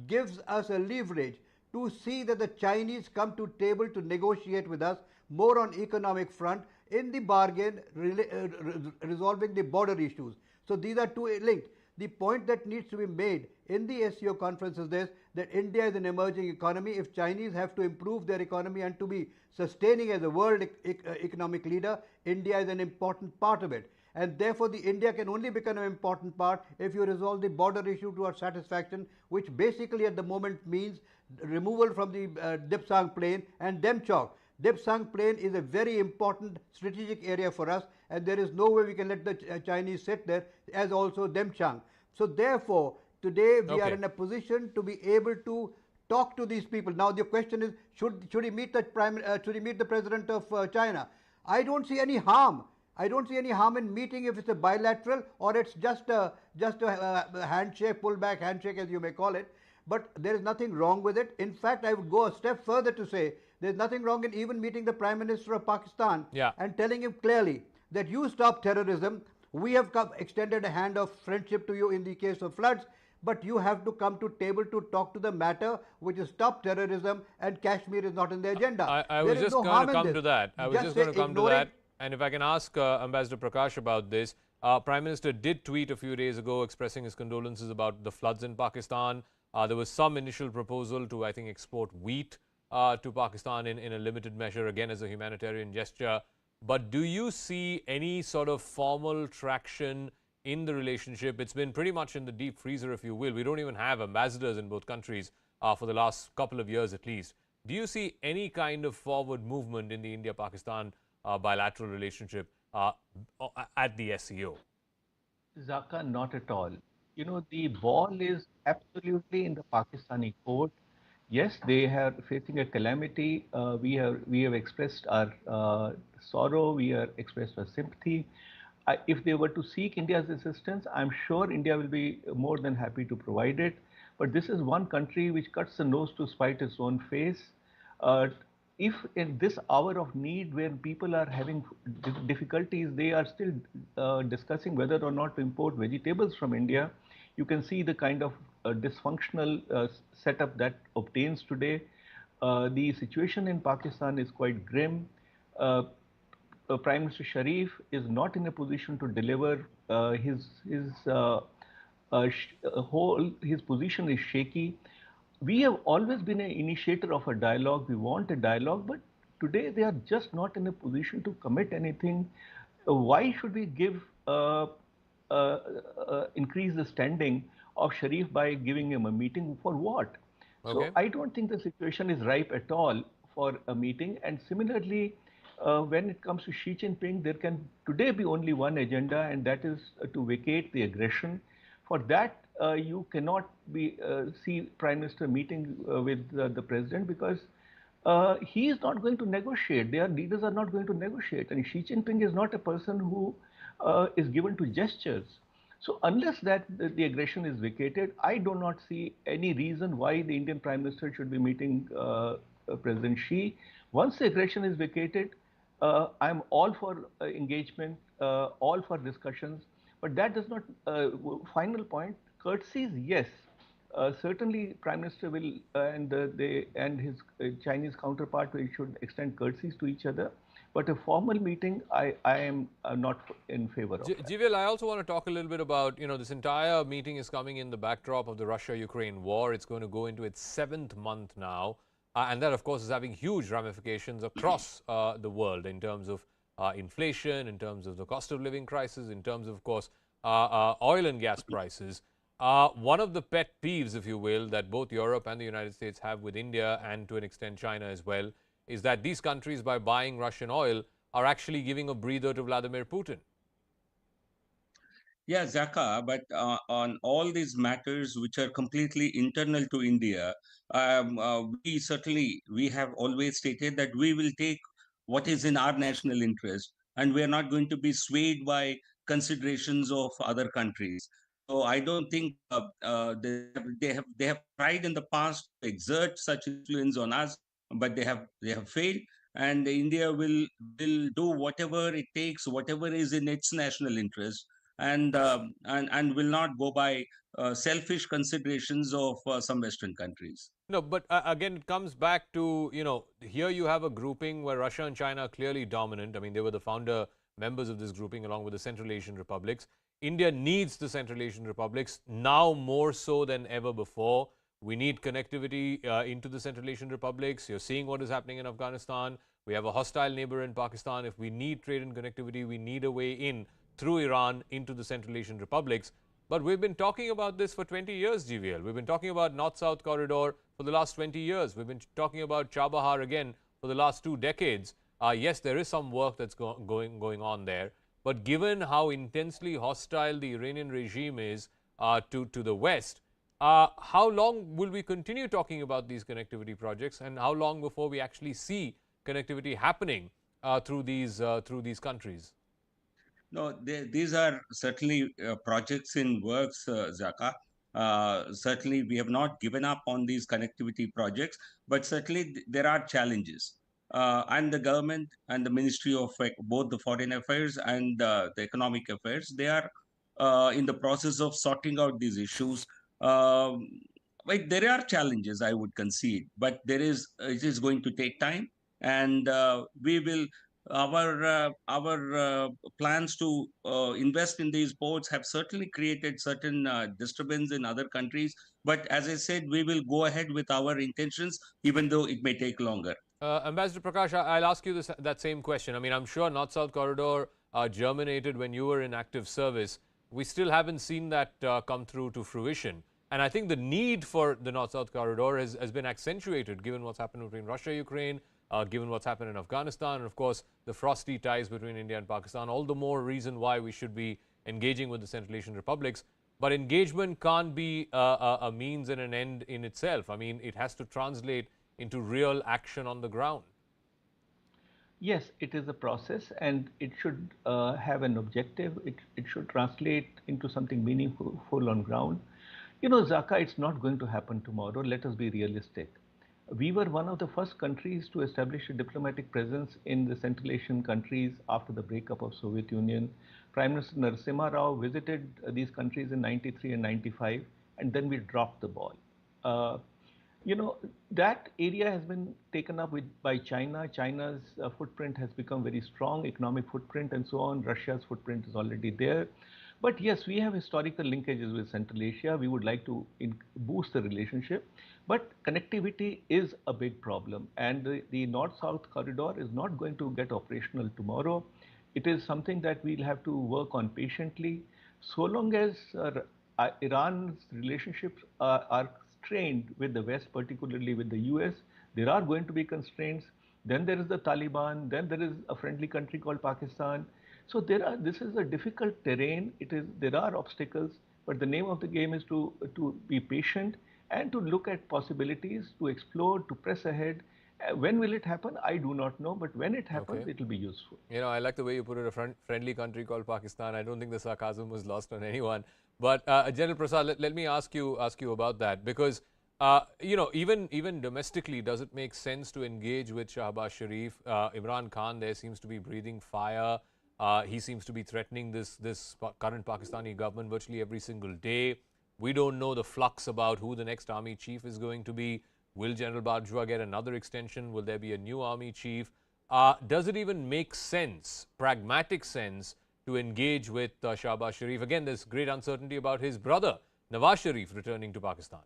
gives us a leverage to see that the Chinese come to table to negotiate with us more on economic front, in the bargain resolving the border issues. So these are 2 linked. The point that needs to be made in the SCO conference is this, that India is an emerging economy. If Chinese have to improve their economy and to be sustaining as a world economic leader, India is an important part of it. And therefore, the India can only become an important part if you resolve the border issue to our satisfaction, which basically at the moment means removal from the Depsang plain and Demchok. Depsang plain is a very important strategic area for us, and there is no way we can let the Chinese sit there as also them Chang. So therefore, today we are in a position to be able to talk to these people. Now the question is, should he meet the president of China? I don't see any harm. I don't see any harm in meeting if it's a bilateral or it's just a handshake, pullback handshake as you may call it. But there is nothing wrong with it. In fact, I would go a step further to say there's nothing wrong in even meeting the Prime Minister of Pakistan and telling him clearly that you stop terrorism. We have extended a hand of friendship to you in the case of floods, but you have to come to table to talk to the matter, which is stop terrorism, and Kashmir is not in the agenda. I was just going to come to that. I was just going to come to that. And if I can ask Ambassador Prakash about this, Prime Minister did tweet a few days ago expressing his condolences about the floods in Pakistan. There was some initial proposal to, I think, export wheat to Pakistan in a limited measure, again as a humanitarian gesture. But do you see any sort of formal traction in the relationship? It's been pretty much in the deep freezer, if you will. We don't even have ambassadors in both countries for the last couple of years at least. Do you see any kind of forward movement in the India-Pakistan bilateral relationship at the SCO? Zaka, not at all. You know, the ball is absolutely in the Pakistani court. Yes, they are facing a calamity. We have expressed our sorrow. We have expressed our sympathy. If they were to seek India's assistance, I'm sure India will be more than happy to provide it. But this is one country which cuts the nose to spite its own face. If in this hour of need where people are having difficulties, they are still discussing whether or not to import vegetables from India, you can see the kind of dysfunctional setup that obtains today. The situation in Pakistan is quite grim. Prime Minister Sharif is not in a position to deliver. His position is shaky. We have always been an initiator of a dialogue. We want a dialogue, but today they are just not in a position to commit anything. Why should we increase the standing of Sharif by giving him a meeting? For what? So I don't think the situation is ripe at all for a meeting. And similarly, when it comes to Xi Jinping, there can today be only one agenda, and that is to vacate the aggression. For that, you cannot see Prime Minister meeting with the President, because he is not going to negotiate. Their leaders are not going to negotiate. And Xi Jinping is not a person who is given to gestures. So unless the aggression is vacated, I do not see any reason why the Indian Prime Minister should be meeting President Xi. Once the aggression is vacated, I'm all for engagement, all for discussions. But that does not, final point, courtesies, yes. Certainly, Prime Minister will and his Chinese counterpart should extend courtesies to each other. But a formal meeting, I am not in favor of. Jivel, I also want to talk a little bit about, this entire meeting is coming in the backdrop of the Russia-Ukraine war. It's going to go into its 7th month now. And that, of course, is having huge ramifications across the world in terms of inflation, in terms of the cost of living crisis, in terms of course, oil and gas prices. One of the pet peeves, if you will, that both Europe and the United States have with India and to an extent China as well, is that these countries, by buying Russian oil, are actually giving a breather to Vladimir Putin. Yeah, Zaka, but on all these matters which are completely internal to India, we have always stated that we will take what is in our national interest, and we are not going to be swayed by considerations of other countries. So I don't think they have tried in the past to exert such influence on us, but they have failed. And India will do whatever it takes, whatever is in its national interest, and will not go by selfish considerations of some Western countries. No, but again, it comes back to, here you have a grouping where Russia and China are clearly dominant. I mean, they were the founder members of this grouping along with the Central Asian republics. India needs the Central Asian republics now more so than ever before. We need connectivity into the Central Asian republics. You're seeing what is happening in Afghanistan. We have a hostile neighbor in Pakistan. If we need trade and connectivity, we need a way in through Iran into the Central Asian republics. But we've been talking about this for 20 years, GVL. We've been talking about North-South corridor for the last 20 years. We've been talking about Chabahar again for the last 2 decades. Yes, there is some work that's going on there. But given how intensely hostile the Iranian regime is to the West, how long will we continue talking about these connectivity projects, and how long before we actually see connectivity happening through these countries? No, these are certainly projects in works, Zaka. Certainly, we have not given up on these connectivity projects, but certainly there are challenges. And the government and the Ministry of both the Foreign Affairs and the Economic Affairs, they are in the process of sorting out these issues. There are challenges, I would concede, but it is going to take time, and we will. Our plans to invest in these ports have certainly created certain disturbance in other countries. But as I said, we will go ahead with our intentions, even though it may take longer. Ambassador Prakash, I'll ask you that same question. I mean, I'm sure North-South Corridor germinated when you were in active service. We still haven't seen that come through to fruition. And I think the need for the North-South Corridor has been accentuated given what's happened between Russia, Ukraine, given what's happened in Afghanistan, and of course the frosty ties between India and Pakistan. All the more reason why we should be engaging with the Central Asian republics. But engagement can't be a means and an end in itself. I mean, it has to translate into real action on the ground. Yes, it is a process, and it should have an objective. It should translate into something meaningful on ground. You know, Zaka, it's not going to happen tomorrow. Let us be realistic. We were one of the first countries to establish a diplomatic presence in the Central Asian countries after the breakup of Soviet Union. Prime Minister Narasimha Rao visited these countries in 93 and 95, and then we dropped the ball. You know, that area has been taken up by China. China's footprint has become very strong, economic footprint and so on. Russia's footprint is already there. But yes, we have historical linkages with Central Asia. We would like to boost the relationship. But connectivity is a big problem. And the North-South corridor is not going to get operational tomorrow. It is something that we'll have to work on patiently. So long as Iran's relationships are strained with the West, particularly with the US, there are going to be constraints. Then there is the Taliban. Then there is a friendly country called Pakistan. So this is a difficult terrain. There are obstacles, but the name of the game is to be patient and to look at possibilities, to explore, to press ahead. When will it happen? I do not know, but when it happens, it will be useful. You know, I like the way you put it, a friendly country called Pakistan. I don't think the sarcasm was lost on anyone. But General Prasad, let me ask you about that, because you know, even domestically, does it make sense to engage with Shahbaz Sharif? Imran Khan there seems to be breathing fire. He seems to be threatening this current Pakistani government virtually every single day. We don't know the flux about who the next army chief is going to be. Will General Bajwa get another extension? Will there be a new army chief? Does it even make sense, pragmatic sense, to engage with Shahbaz Sharif? Again, there's great uncertainty about his brother, Nawaz Sharif, returning to Pakistan.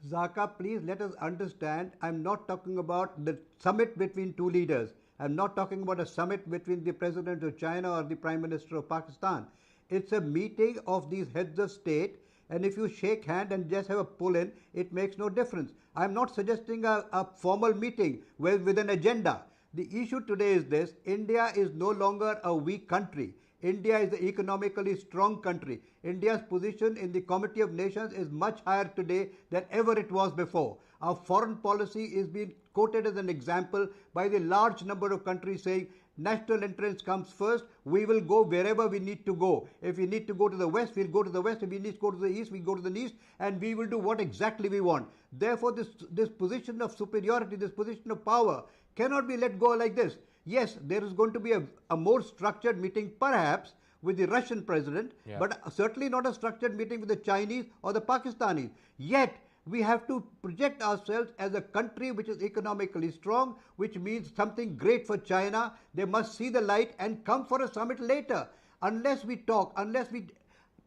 Zaka, please let us understand, I'm not talking about the summit between two leaders. I'm not talking about a summit between the President of China or the Prime Minister of Pakistan. It's a meeting of these heads of state, and if you shake hand and just have a pull-in, it makes no difference. I'm not suggesting a formal meeting with an agenda. The issue today is this: India is no longer a weak country. India is an economically strong country. India's position in the Committee of Nations is much higher today than ever it was before. Our foreign policy is being quoted as an example by the large number of countries saying national interest comes first. We will go wherever we need to go. If we need to go to the west, we'll go to the west. If we need to go to the east, we go to the east, and we will do what exactly we want. Therefore, this position of superiority, this position of power cannot be let go like this. Yes, there is going to be a more structured meeting perhaps with the Russian president, but certainly not a structured meeting with the Chinese or the Pakistanis. Yet, we have to project ourselves as a country which is economically strong, which means something great for China. They must see the light and come for a summit later. Unless we talk, unless we...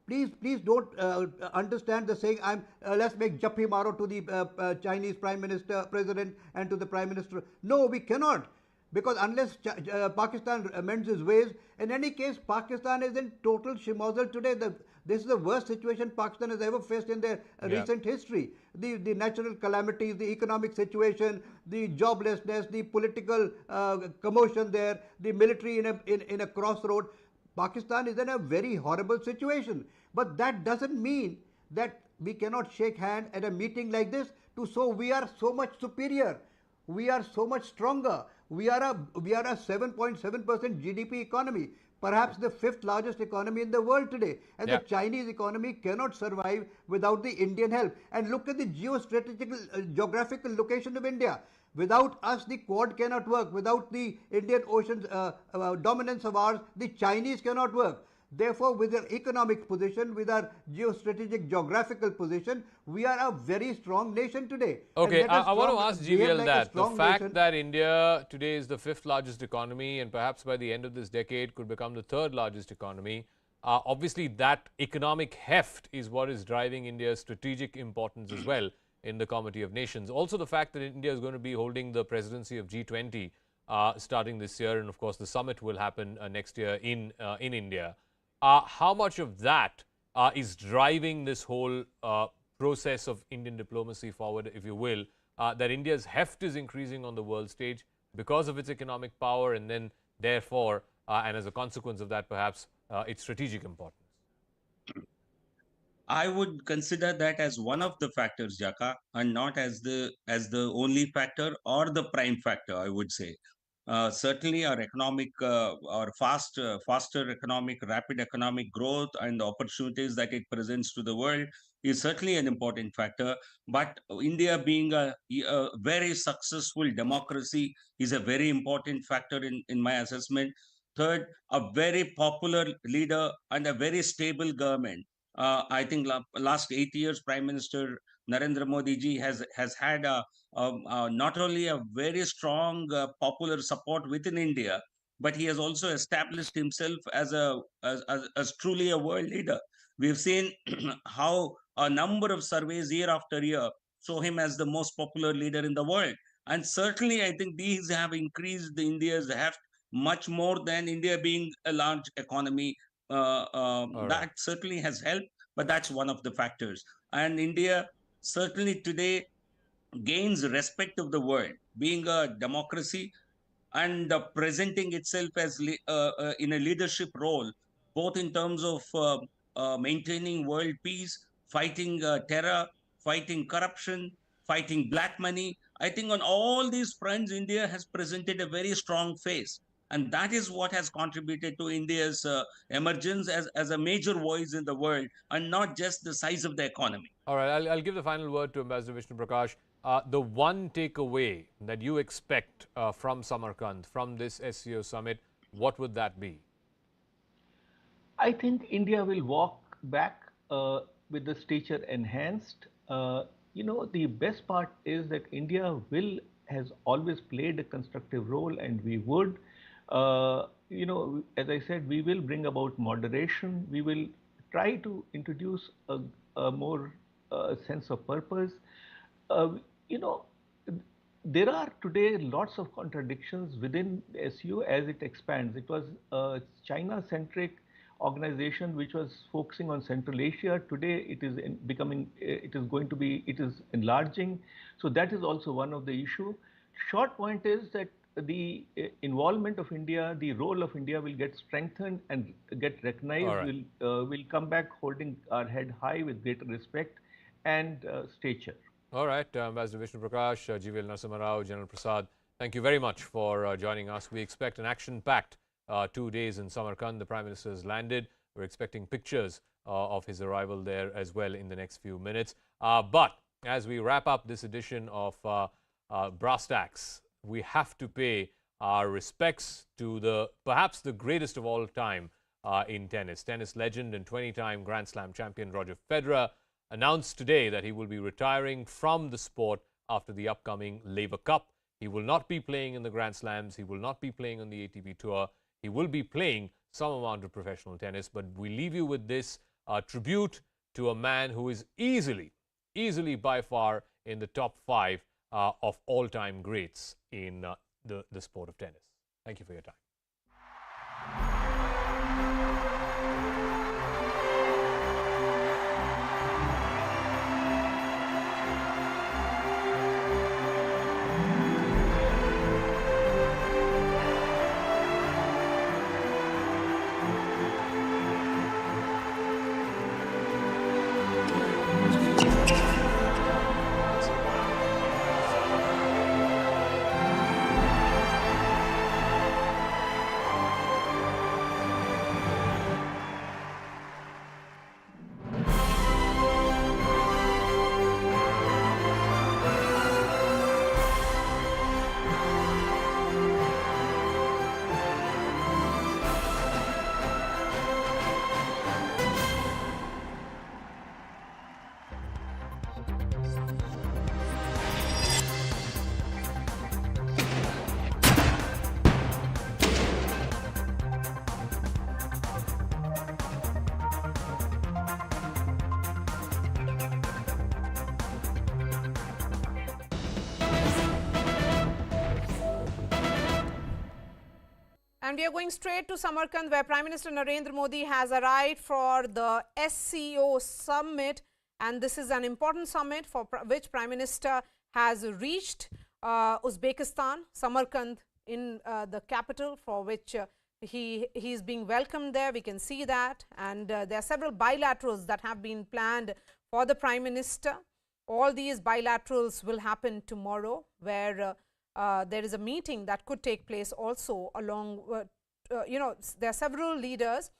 Please don't understand the saying, let's make Jappi Maro to the Chinese Prime Minister, President, and to the Prime Minister. No, we cannot. Because unless Pakistan amends its ways, in any case, Pakistan is in total shimozzle today. This is the worst situation Pakistan has ever faced in their recent history. The natural calamities, the economic situation, the joblessness, the political commotion there, the military in a crossroad. Pakistan is in a very horrible situation. But that doesn't mean that we cannot shake hands at a meeting like this to show we are so much superior. We are so much stronger. We are a 7.7% GDP economy, perhaps the 5th largest economy in the world today. And the Chinese economy cannot survive without the Indian help. And look at the geographical location of India. Without us, the Quad cannot work. Without the Indian Ocean dominance of ours, the Chinese cannot work. Therefore, with our economic position, with our geostrategic geographical position, we are a very strong nation today. Okay, I want to ask GVL that. The fact that India today is the 5th largest economy and perhaps by the end of this decade could become the 3rd largest economy, obviously that economic heft is what is driving India's strategic importance as well in the Comity of Nations. Also the fact that India is going to be holding the presidency of G20 starting this year, and of course the summit will happen next year in India. How much of that is driving this whole process of Indian diplomacy forward, if you will, that India's heft is increasing on the world stage because of its economic power and then therefore, and as a consequence of that perhaps, its strategic importance? I would consider that as one of the factors, Jaka, and not as the only factor or the prime factor, I would say. Certainly our economic, faster economic, rapid economic growth and the opportunities that it presents to the world is certainly an important factor. But India being a very successful democracy is a very important factor in my assessment. Third, a very popular leader and a very stable government. I think last 8 years, Prime Minister Narendra Modi ji has had not only a very strong popular support within India, but he has also established himself as truly a world leader. We've seen how a number of surveys year after year show him as the most popular leader in the world. And certainly, I think these have increased India's heft much more than India being a large economy. That certainly has helped, but that's one of the factors. And India certainly today gains respect of the world, being a democracy and presenting itself as in a leadership role, both in terms of maintaining world peace, fighting terror, fighting corruption, fighting black money. I think on all these fronts, India has presented a very strong face. And that is what has contributed to India's emergence as a major voice in the world, and not just the size of the economy. All right, I'll give the final word to Ambassador Vishnu Prakash. The one takeaway that you expect from Samarkand, from this SCO summit, what would that be? I think India will walk back with the stature enhanced. The best part is that India has always played a constructive role, and we would. As I said, we will bring about moderation. We will try to introduce a more sense of purpose. There are today lots of contradictions within the SCO as it expands. It was a China-centric organization which was focusing on Central Asia. Today it is enlarging. So that is also one of the issue. Short point is that the involvement of India, the role of India will get strengthened and get recognized. Right. We'll come back holding our head high with greater respect and stature. All right, Ambassador Vishnu Prakash, GVL Narasimha Rao, General Prasad, thank you very much for joining us. We expect an action-packed 2 days in Samarkand. The Prime Minister has landed. We're expecting pictures of his arrival there as well in the next few minutes. But as we wrap up this edition of Brass Tacks, we have to pay our respects to perhaps the greatest of all time in tennis. Tennis legend and 20-time Grand Slam champion Roger Federer announced today that he will be retiring from the sport after the upcoming Laver Cup. He will not be playing in the Grand Slams. He will not be playing on the ATP Tour. He will be playing some amount of professional tennis. But we leave you with this tribute to a man who is easily by far in the top 5 of all-time greats in the sport of tennis. Thank you for your time. And we are going straight to Samarkand, where Prime Minister Narendra Modi has arrived for the SCO summit. And this is an important summit for which Prime Minister has reached Uzbekistan, Samarkand, in the capital, for which he is being welcomed there. We can see that. And there are several bilaterals that have been planned for the Prime Minister. All these bilaterals will happen tomorrow, where there is a meeting that could take place also along, there are several leaders,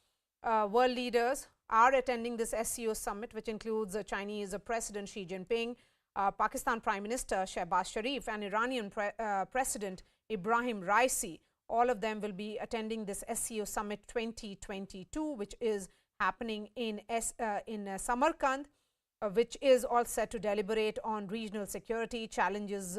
world leaders are attending this SCO summit, which includes Chinese President Xi Jinping, Pakistan Prime Minister Shehbaz Sharif, and Iranian President Ibrahim Raisi. All of them will be attending this SCO Summit 2022, which is happening in Samarkand, which is all set to deliberate on regional security challenges,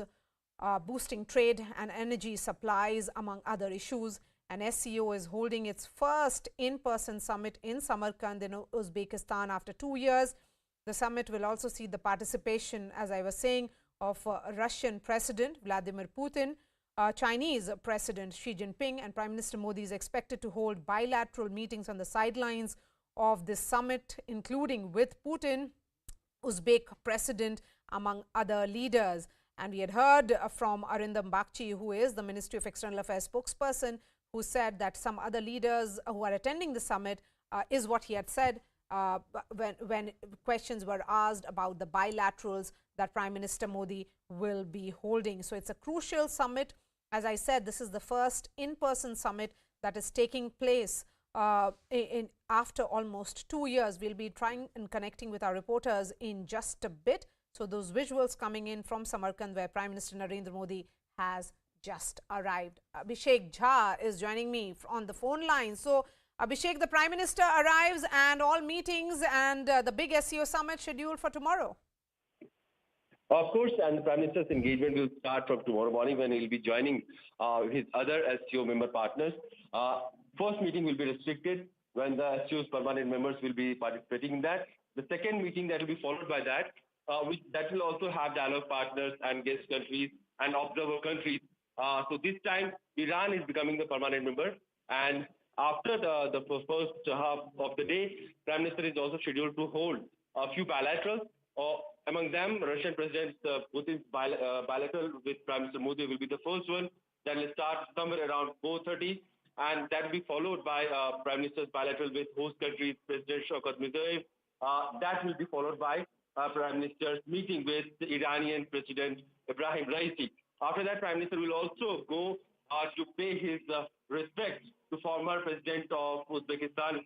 boosting trade and energy supplies, among other issues. And SCO is holding its first in-person summit in Samarkand in Uzbekistan after 2 years. The summit will also see the participation, as I was saying, of Russian President Vladimir Putin, Chinese President Xi Jinping, and Prime Minister Modi is expected to hold bilateral meetings on the sidelines of this summit, including with Putin, Uzbek President, among other leaders. And we had heard from Arindam Bagchi, who is the Ministry of External Affairs spokesperson, who said that some other leaders who are attending the summit is what he had said when questions were asked about the bilaterals that Prime Minister Modi will be holding. So it's a crucial summit. As I said, this is the first in-person summit that is taking place after almost 2 years. We'll be trying and connecting with our reporters in just a bit. So those visuals coming in from Samarkand, where Prime Minister Narendra Modi has just arrived. Abhishek Jha is joining me on the phone line. So Abhishek, the Prime Minister arrives and all meetings and the big SCO summit scheduled for tomorrow. Of course, and the Prime Minister's engagement will start from tomorrow morning, when he will be joining his other SCO member partners. First meeting will be restricted when the SCO's permanent members will be participating in that. The second meeting that will be followed by that, that will also have dialogue partners and guest countries and observer countries. So this time, Iran is becoming the permanent member. And after the first half of the day, Prime Minister is also scheduled to hold a few bilaterals. Among them, Russian President Putin's bilateral with Prime Minister Modi will be the first one. That will start somewhere around 4:30, and that will be followed by Prime Minister's bilateral with host countries, President Shaukat Mirziyoyev. That will be followed by Prime Minister's meeting with the Iranian President Ibrahim Raisi. After that, Prime Minister will also go to pay his respect to former President of Uzbekistan,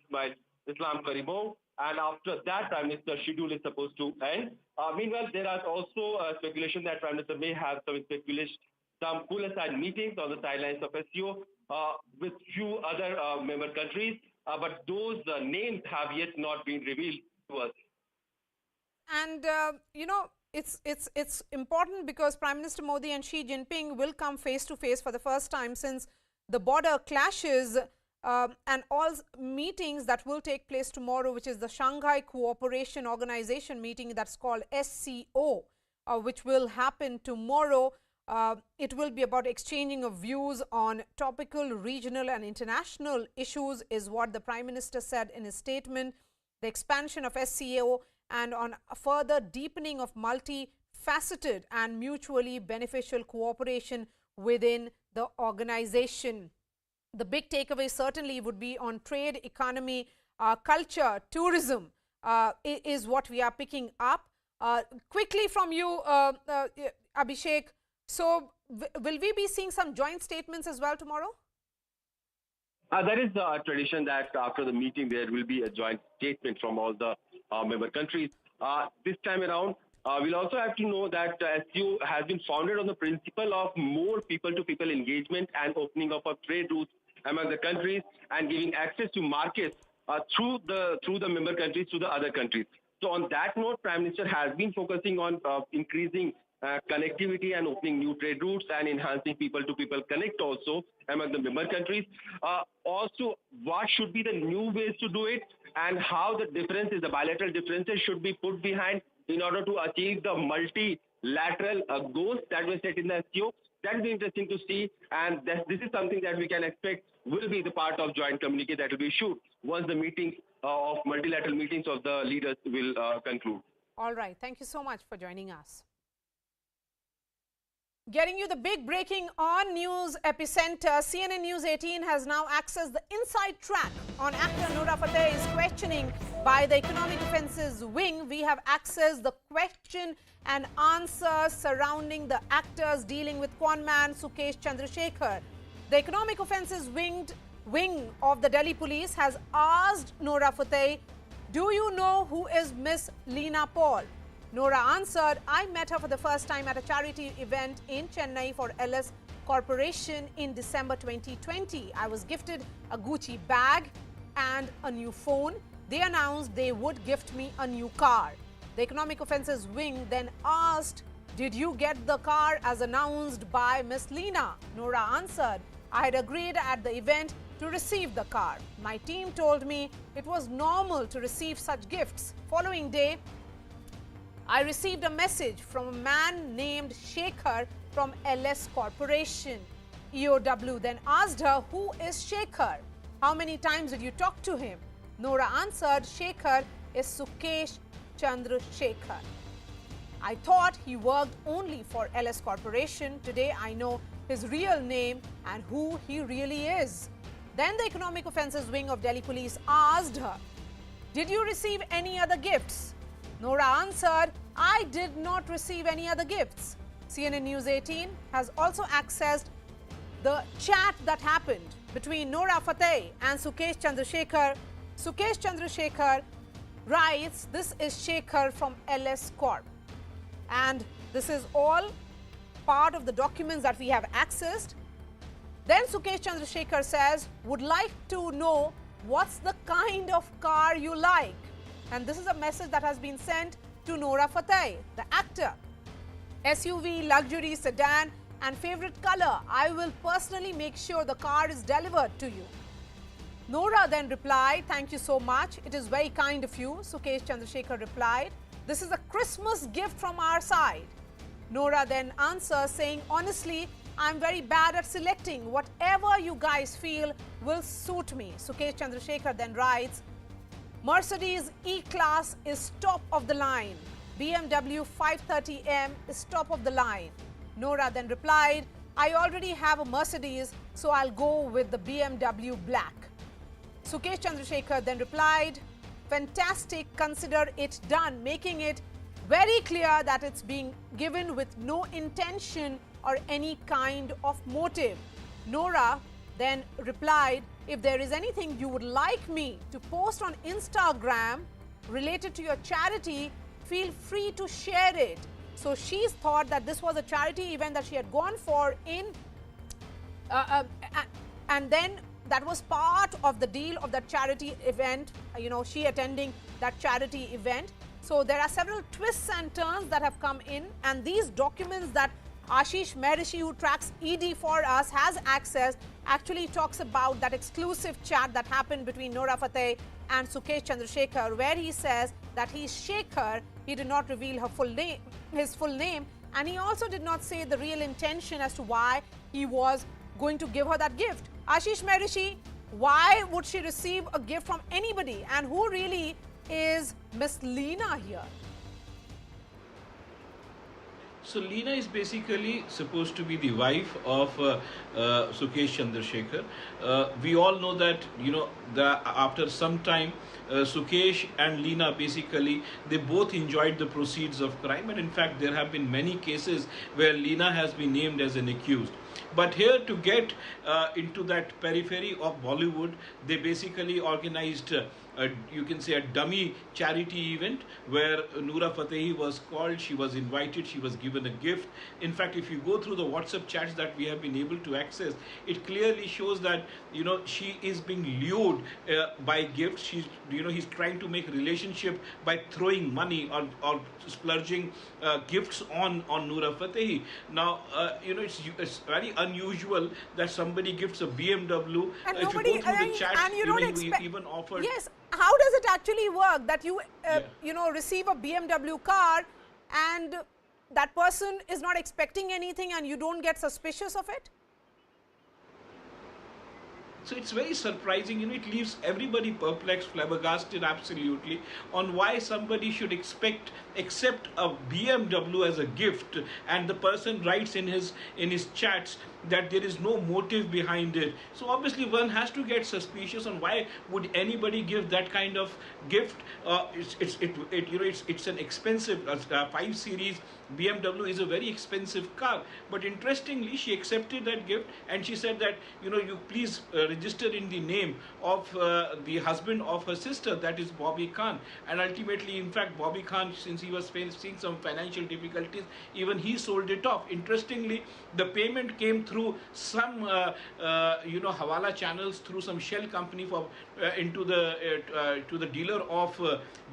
Islam Karimov. And after that, Prime Minister's schedule is supposed to end. Meanwhile, there are also speculation that Prime Minister may have some pull-aside meetings on the sidelines of SCO with few other member countries. But those names have yet not been revealed to us. And, it's important because Prime Minister Modi and Xi Jinping will come face-to-face for the first time since the border clashes, and all meetings that will take place tomorrow, which is the Shanghai Cooperation Organization meeting that's called SCO, which will happen tomorrow. It will be about exchanging of views on topical, regional and international issues, is what the Prime Minister said in his statement. The expansion of SCO and on a further deepening of multifaceted and mutually beneficial cooperation within the organization. The big takeaway certainly would be on trade, economy, culture, tourism is what we are picking up. Quickly from you, Abhishek, so will we be seeing some joint statements as well tomorrow? There is a tradition that after the meeting there will be a joint statement from all the member countries. This time around, we'll also have to know that SCO has been founded on the principle of more people-to-people engagement and opening up of trade routes among the countries and giving access to markets through the member countries to the other countries. So on that note, Prime Minister has been focusing on increasing connectivity and opening new trade routes and enhancing people-to-people connect also among the member countries. Also, what should be the new ways to do it and how the bilateral differences should be put behind in order to achieve the multi lateral goals that were set in the SCO. That is interesting to see, and this is something that we can expect will be the part of joint communique that will be issued once the meetings of multilateral meetings of the leaders will conclude. All right. Thank you so much for joining us. Getting you the big breaking on news epicenter, CNN News 18 has now accessed the inside track on actor Noora Fateh's questioning by the Economic Offences Wing. We have accessed the question and answer surrounding the actors dealing with conman Sukesh Chandrasekhar. The Economic Offences Wing of the Delhi Police has asked Noora Fateh, "Do you know who is Miss Leena Paul?" Noora answered, "I met her for the first time at a charity event in Chennai for LS Corporation in December 2020. I was gifted a Gucci bag and a new phone. They announced they would gift me a new car." The Economic Offences Wing then asked, "Did you get the car as announced by Miss Leena?" Noora answered, "I had agreed at the event to receive the car. My team told me it was normal to receive such gifts. Following day, I received a message from a man named Shekhar from LS Corporation. EOW then asked her, "Who is Shekhar? How many times did you talk to him?" Noora answered, "Shekhar is Sukesh Chandrasekhar. I thought he worked only for LS Corporation. Today I know his real name and who he really is." Then the Economic Offences Wing of Delhi Police asked her, "Did you receive any other gifts?" Noora answered, "I did not receive any other gifts." CNN News 18 has also accessed the chat that happened between Noora Fateh and Sukesh Chandrasekhar. Sukesh Chandrasekhar writes, "This is Shekhar from LS Corp." And this is all part of the documents that we have accessed. Then Sukesh Chandrasekhar says, "Would like to know what's the kind of car you like." And this is a message that has been sent to Noora Fateh, the actor. "SUV, luxury, sedan and favorite color. I will personally make sure the car is delivered to you." Noora then replied, "Thank you so much. It is very kind of you." Sukesh Chandrasekhar replied, "This is a Christmas gift from our side." Noora then answers saying, "Honestly, I'm very bad at selecting. Whatever you guys feel will suit me." Sukesh Chandrasekhar then writes, "Mercedes E-Class is top of the line. BMW 530M is top of the line." Noora then replied, "I already have a Mercedes, so I'll go with the BMW Black." Sukesh Chandrasekhar then replied, "Fantastic, consider it done," making it very clear that it's being given with no intention or any kind of motive. Noora then replied, "If there is anything you would like me to post on Instagram related to your charity, feel free to share it." So she's thought that this was a charity event that she had gone for and then that was part of the deal of that charity event, she attending that charity event. So there are several twists and turns that have come in, and these documents that Ashish Mehrishi, who tracks ED for us, has accessed, actually talks about that exclusive chat that happened between Noora Fateh and Sukesh Chandrasekhar, where he says that he's Shekhar. He did not reveal his full name, and he also did not say the real intention as to why he was going to give her that gift. Ashish Mehrishi, why would she receive a gift from anybody, and who really is Miss Leena here? So Leena is basically supposed to be the wife of Sukesh Chandrasekhar. We all know that after some time, Sukesh and Leena basically they both enjoyed the proceeds of crime, and in fact there have been many cases where Leena has been named as an accused. But here, to get into that periphery of Bollywood, they basically organized you can say a dummy charity event where Noora Fateh was called, she was invited, she was given a gift. In fact, if you go through the WhatsApp chats that we have been able to access, it clearly shows that she is being lured by gifts. He's trying to make relationship by throwing money or splurging gifts on Noora Fateh. Now it's very unusual that somebody gifts a BMW. And if nobody, you go through the chats, and you don't expect, even offered. Yes. How does it actually work that you receive a BMW car and that person is not expecting anything and you don't get suspicious of it? So it's very surprising, it leaves everybody perplexed, flabbergasted absolutely on why somebody should accept a BMW as a gift, and the person writes in his chats that there is no motive behind it. So obviously one has to get suspicious on why would anybody give that kind of gift. It's an expensive 5 Series BMW is a very expensive car, but interestingly she accepted that gift and she said that you please register in the name of the husband of her sister, that is Bobby Khan. And ultimately, in fact, Bobby Khan, since he was facing some financial difficulties, even he sold it off. Interestingly, the payment came through some hawala channels, through some shell company for to the dealer of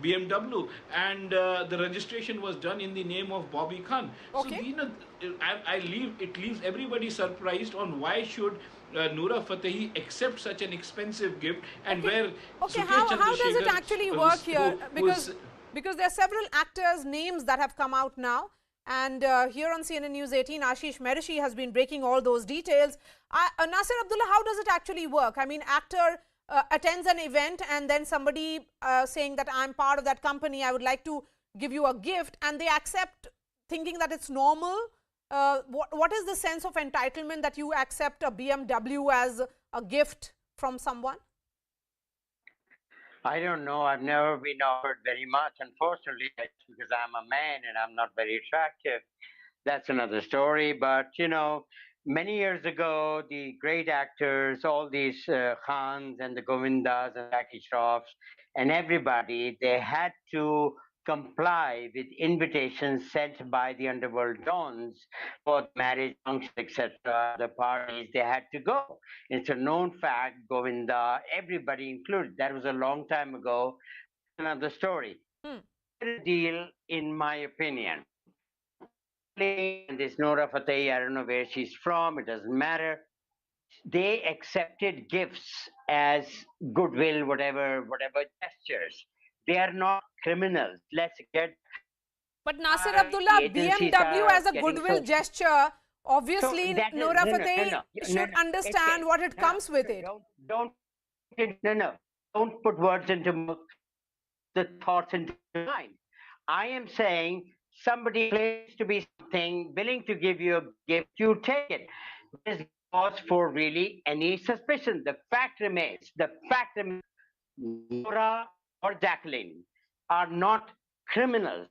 BMW, and the registration was done in the name of Bobby Khan. Okay. So it leaves everybody surprised on why should Noora Fatehi accept such an expensive gift, and where Sukesh how does it actually work here? Because there are several actors' names that have come out now, and here on CNN News 18, Ashish Merishi has been breaking all those details. Nasir Abdullah, how does it actually work? I mean, actor attends an event and then somebody saying that I'm part of that company, I would like to give you a gift, and they accept thinking that it's normal. What is the sense of entitlement that you accept a BMW as a gift from someone? I don't know. I've never been offered very much, unfortunately, because I'm a man and I'm not very attractive. That's another story. But, many years ago, the great actors, all these Khans and the Govindas and Jackie Shroffs and everybody, they had to comply with invitations sent by the underworld dons for marriage functions, etc. The parties, they had to go. It's a known fact, Govinda, everybody included. That was a long time ago. Another story. Deal, in my opinion. And this Noora Fatehi, I don't know where she's from, it doesn't matter. They accepted gifts as goodwill, whatever gestures. They are not criminals. Let's get. But Nasir Abdullah, BMW as a goodwill gesture, obviously Noora Fatehi should understand what it comes with it. Don't put words into the thoughts into mind. I am saying somebody claims to be something, willing to give you a gift, you take it. There's cause for really any suspicion. The fact remains, Noora or Jacqueline are not criminals.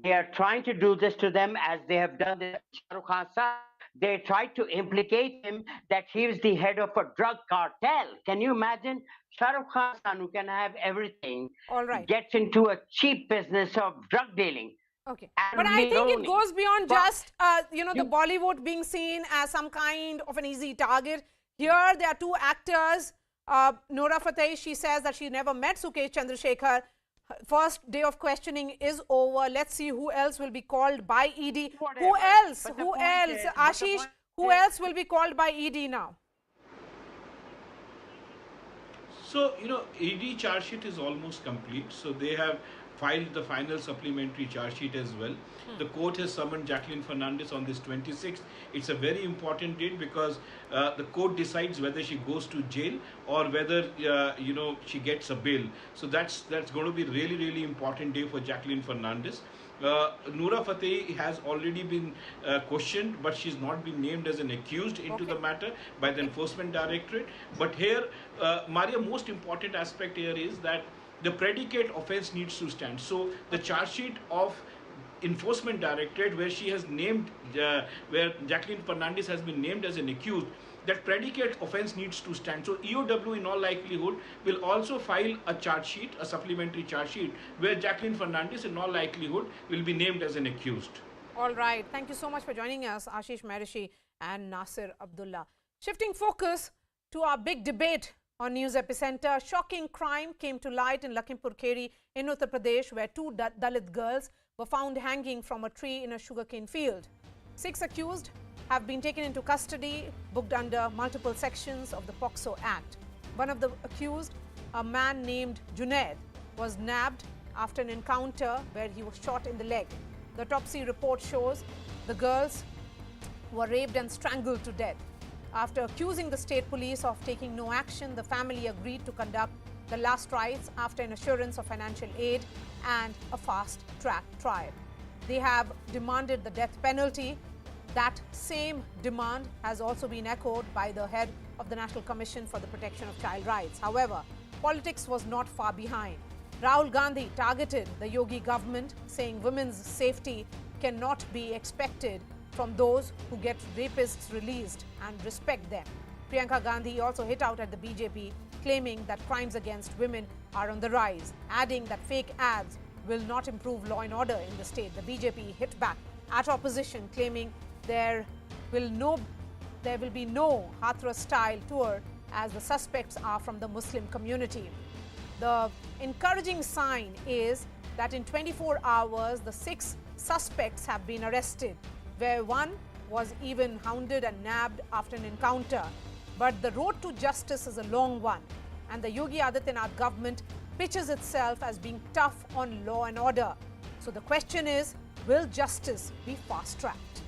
They are trying to do this to them as they have done this to Shah Rukh Khan's son. They tried to implicate him that he is the head of a drug cartel. Can you imagine? Shah Rukh Khan's son, who can have everything, gets into a cheap business of drug dealing. Okay, but I think it goes beyond just, the Bollywood being seen as some kind of an easy target. Here, there are two actors. Noora Fatehi, she says that she never met Sukesh Chandrasekhar. First day of questioning is over. Let's see who else will be called by ED. Who else? Ashish, who else will be called by ED now? So, ED charge sheet is almost complete. So, they have filed the final supplementary charge sheet as well. The court has summoned Jacqueline Fernandez on this 26th. It's a very important date because the court decides whether she goes to jail or whether she gets a bail. So that's going to be really, really important day for Jacqueline Fernandez. Noora Fatehi has already been questioned, but she's not been named as an accused into the matter by the Enforcement Directorate. But here, Maria, most important aspect here is that the predicate offence needs to stand. So the charge sheet of Enforcement Directorate, where she has named, where Jacqueline Fernandez has been named as an accused, that predicate offence needs to stand. So EOW in all likelihood will also file a charge sheet, a supplementary charge sheet, where Jacqueline Fernandez in all likelihood will be named as an accused. All right. Thank you so much for joining us, Ashish Merishi and Nasir Abdullah. Shifting focus to our big debate on News Epicenter. Shocking crime came to light in Lakhimpur Kheri in Uttar Pradesh, where two Dalit girls were found hanging from a tree in a sugarcane field. 6 accused have been taken into custody, booked under multiple sections of the POCSO Act. One of the accused, a man named Junaid, was nabbed after an encounter where he was shot in the leg. The autopsy report shows the girls were raped and strangled to death. After accusing the state police of taking no action, the family agreed to conduct the last rites after an assurance of financial aid and a fast-track trial. They have demanded the death penalty. That same demand has also been echoed by the head of the National Commission for the Protection of Child Rights. However, politics was not far behind. Rahul Gandhi targeted the Yogi government, saying women's safety cannot be expected from those who get rapists released and respect them. Priyanka Gandhi also hit out at the BJP, claiming that crimes against women are on the rise, adding that fake ads will not improve law and order in the state. The BJP hit back at opposition, claiming there will be no Hathras-style tour as the suspects are from the Muslim community. The encouraging sign is that in 24 hours, the 6 suspects have been arrested, where one was even hounded and nabbed after an encounter. But the road to justice is a long one, and the Yogi Adityanath government pitches itself as being tough on law and order. So the question is, will justice be fast-tracked?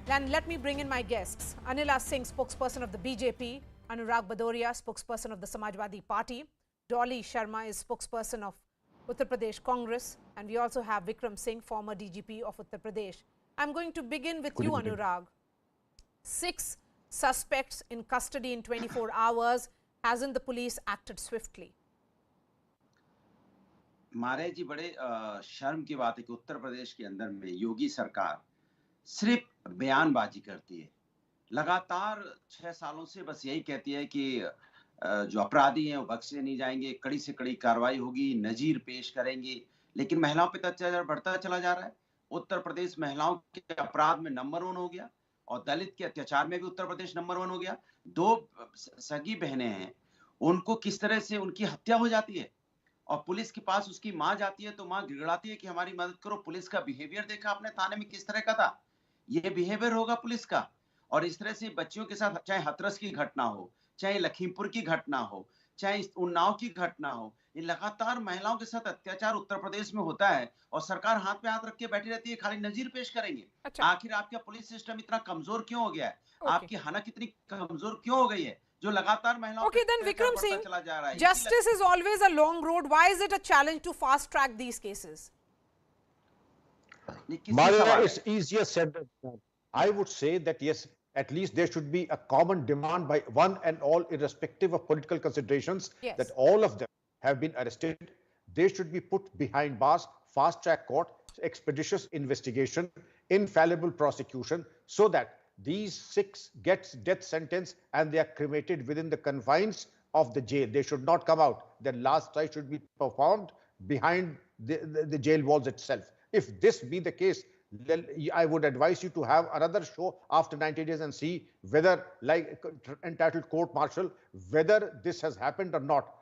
Then let me bring in my guests. Anila Singh, spokesperson of the BJP, Anurag Badoria, spokesperson of the Samajwadi Party, Dolly Sharma is spokesperson of Uttar Pradesh Congress, and we also have Vikram Singh, former DGP of Uttar Pradesh. I'm going to begin with you, Anurag. 6 suspects in custody in 24 hours. Hasn't the police acted swiftly? महाराज जी, बड़े शर्म की बात है कि उत्तर प्रदेश के अंदर में योगी सरकार सिर्फ बयानबाजी करती है। लगातार 6 सालों से बस यही कहती है कि जो अपराधी हैं वो बख्शे नहीं जाएंगे, कड़ी से कड़ी कार्रवाई होगी, नजीर पेश करेंगे, लेकिन महिलाओं पे अत्याचार बढ़ता चला जा रहा है। उत्तर प्रदेश महिलाओं के अपराध में नंबर 1 हो गया और दलित के अत्याचार में भी उत्तर प्रदेश नंबर 1 हो गया। 2 सगी बहनें हैं, उनको किस तरह से उनकी हत्या हो जाती है और पुलिस के पास उसकी माँ जाती है तो माँ गिड़गिड़ाती है कि हमारी मदद करो। पुलिस का बिहेवियर देखा आपने थाने में किस तरह का था? ये बिहेवियर होगा पुलिस का। और इस तरह से बच्चियों के साथ, चाहे हाथरस की घटना हो, चाहे लखीमपुर की घटना हो, चाहे उन्नाव की घटना हो, ये लगातार महिलाओं के साथ अत्याचार उत्तर प्रदेश में होता है और सरकार हाथ पे हाथ रख के बैठी रहती है, खाली नजीर पेश करेंगे। आखिर आपका पुलिस सिस्टम इतना कमजोर क्यों हो गया है? आपकी हनक इतनी कमजोर क्यों हो गई है जो लगातार महिलाओं पे अत्याचार बढ़ता चला जा रहा है? Justice is always a long road. Why is it a challenge to fast track these cases? Mara, it's easier said than done. I would say that yes, at least there should be a common demand by one and all, irrespective of political considerations, that all of them have been arrested. They should be put behind bars, fast track court, expeditious investigation, infallible prosecution, so that these 6 gets death sentence and they are cremated within the confines of the jail. They should not come out. Their last rite should be performed behind the jail walls itself. If this be the case, then I would advise you to have another show after 90 days and see whether, like entitled court martial, whether this has happened or not.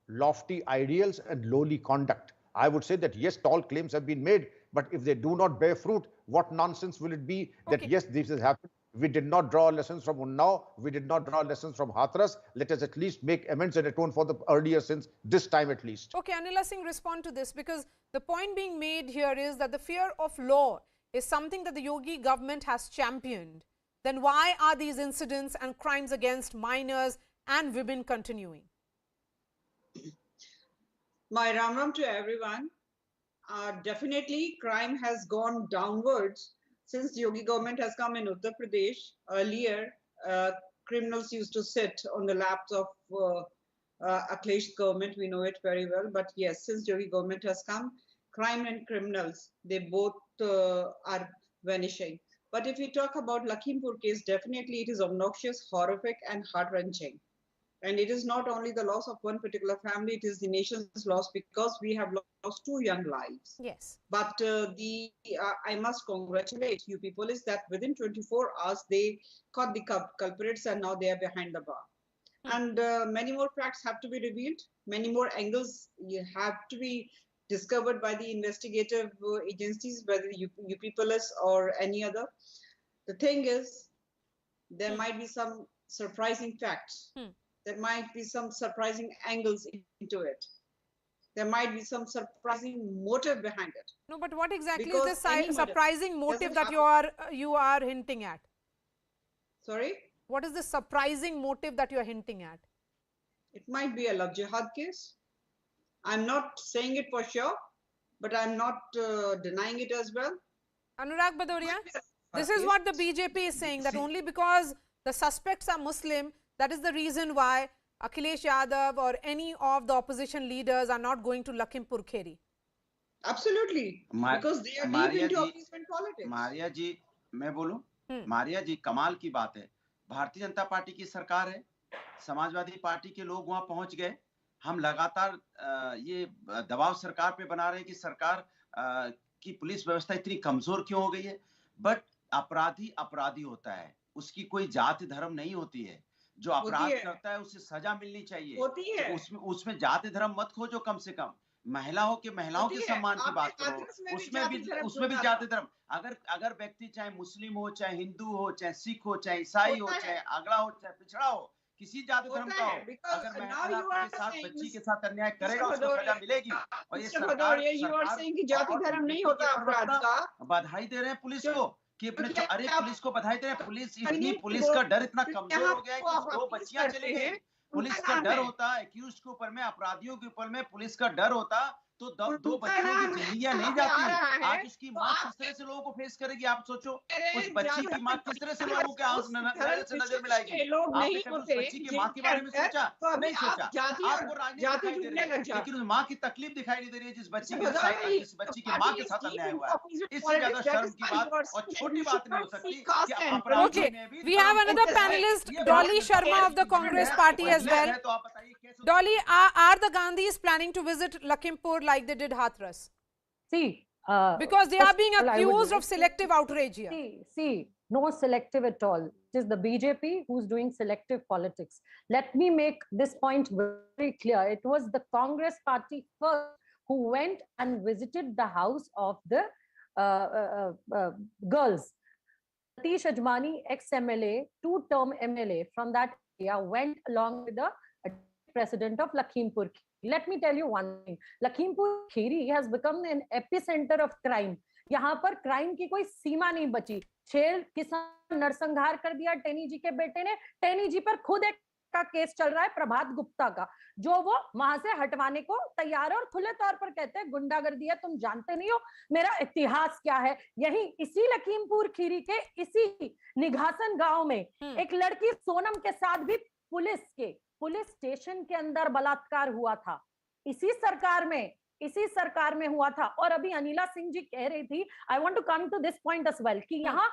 Lofty ideals and lowly conduct. I would say that yes, tall claims have been made, but if they do not bear fruit, what nonsense will it be that yes, this has happened? We did not draw lessons from Unnao. We did not draw lessons from Hathras. Let us at least make amends and atone for the earlier sins, this time at least. Okay, Anila Singh, respond to this, because the point being made here is that the fear of law is something that the Yogi government has championed. Then why are these incidents and crimes against minors and women continuing? My ram ram to everyone. Definitely crime has gone downwards since the Yogi government has come in Uttar Pradesh. Earlier, criminals used to sit on the laps of Akhilesh government. We know it very well. But yes, since Yogi government has come, crime and criminals, they both are vanishing. But if we talk about Lakhimpur case, definitely it is obnoxious, horrific and heart-wrenching. And it is not only the loss of one particular family, it is the nation's loss, because we have lost 2 young lives. Yes. But I must congratulate UP police that within 24 hours, they caught the culprits and now they are behind the bar. And many more facts have to be revealed. Many more angles have to be discovered by the investigative agencies, whether UP police or any other. The thing is, there might be some surprising facts. There might be some surprising angles into it. there might be some surprising motive behind it. No, but what exactly Because is any the motive surprising motive doesn't that you are hinting at? Sorry? What is the surprising motive that you are hinting at? It might be a love jihad case. I'm not saying it for sure, but I'm not denying it as well. Anurag Bhadoria, this is what the BJP is saying, that only because the suspects are Muslim, that is the reason why Akhilesh Yadav or any of the opposition leaders are not going to Lakhimpur Kheri. Absolutely, because they are deep into appeasement politics. Maria जी, मैं बोलूं? मारिया जी, कमाल की बात है। Bharatiya Janata party की सरकार है, Samajwadi party के लोग वहां पहुंच गए। हम लगातार ये दबाव सरकार पे बना रहे हैं कि सरकार की पुलिस व्यवस्था इतनी कमजोर क्यों हो गई है। बट अपराधी अपराधी होता है, उसकी कोई जाति धर्म नहीं होती है। जो अपराध करता है उसे सजा मिलनी चाहिए। होती है। उसमें जाति धर्म मत खोजो, कम से कम महिलाओं के सम्मान की बात करो। उसमें भी जाति धर्म, अगर व्यक्ति चाहे मुस्लिम हो, चाहे हिंदू हो, चाहे सिख हो, चाहे ईसाई हो, चाहे अगड़ा हो, चाहे पिछड़ा हो, किसी जाति धर्म का हो, अगर महिला के साथ, बच्ची के साथ अन्याय करेगा उसको सजा मिलेगी। और ये सरकार जाति धर्म नहीं होता अपराध का। बधाई दे रहे हैं पुलिस को कि अरे पुलिस को बधाई दे रहे हैं। पुलिस का डर इतना कमजोर हो गया है कि 2 बच्चियां चली गई। पुलिस का डर होता है, एक्यूज के ऊपर में, अपराधियों के ऊपर में पुलिस का डर होता तो 2 बच्चियों की जिंदगियां नहीं जाती। आज उसकी माँ किस तरह से लोगों को फेस करेगी, आप सोचो। उस बच्ची की माँ किस तरह से लोगों के आंख से नजर मिलाएगी। आपने कभी उस बच्ची की माँ के बारे में सोचा? नहीं सोचा। आपको राजनीति दिखाई दे रही है, लेकिन उस माँ की तकलीफ दिखाई नहीं दे रही है जिस बच्ची की माँ के साथ अन्याय हुआ है। इससे ज्यादा शर्म की बात और छोटी बात नहीं हो सकती कि अपराधी में भी। We have another panelist, Dolly Sharma of the Congress Party as well. Dolly, are the Gandhis planning to visit Lakhimpur like they did Hathras? See, because they are being accused of selective outrage here. See, no selective at all. It is the BJP who's doing selective politics. Let me make this point very clear. It was the Congress Party first who went and visited the house of the girls. Satish Ajmani, ex-MLA, 2-term MLA from that area, went along with the president of Lakhimpur. Let me tell you one thing. Lakhimpur Kheri has become an epicenter of crime. यहाँ पर crime की कोई सीमा नहीं बची। 6 किसान नरसंहार कर दिया टेनी जी के बेटे ने। टेनी जी पर खुद एक का केस चल रहा है प्रभात गुप्ता का, जो वो वहां से हटवाने को तैयार है और खुले तौर पर कहते हैं गुंडागर्दी है, तुम जानते नहीं हो मेरा इतिहास क्या है। यही इसी लखीमपुर खीरी के इसी निघासन गांव में एक लड़की सोनम के साथ भी पुलिस स्टेशन के अंदर बलात्कार हुआ था। इसी सरकार में हुआ था। और अभी अनिला सिंह जी कह रही थी, I want to come to this point as well, कि यहाँ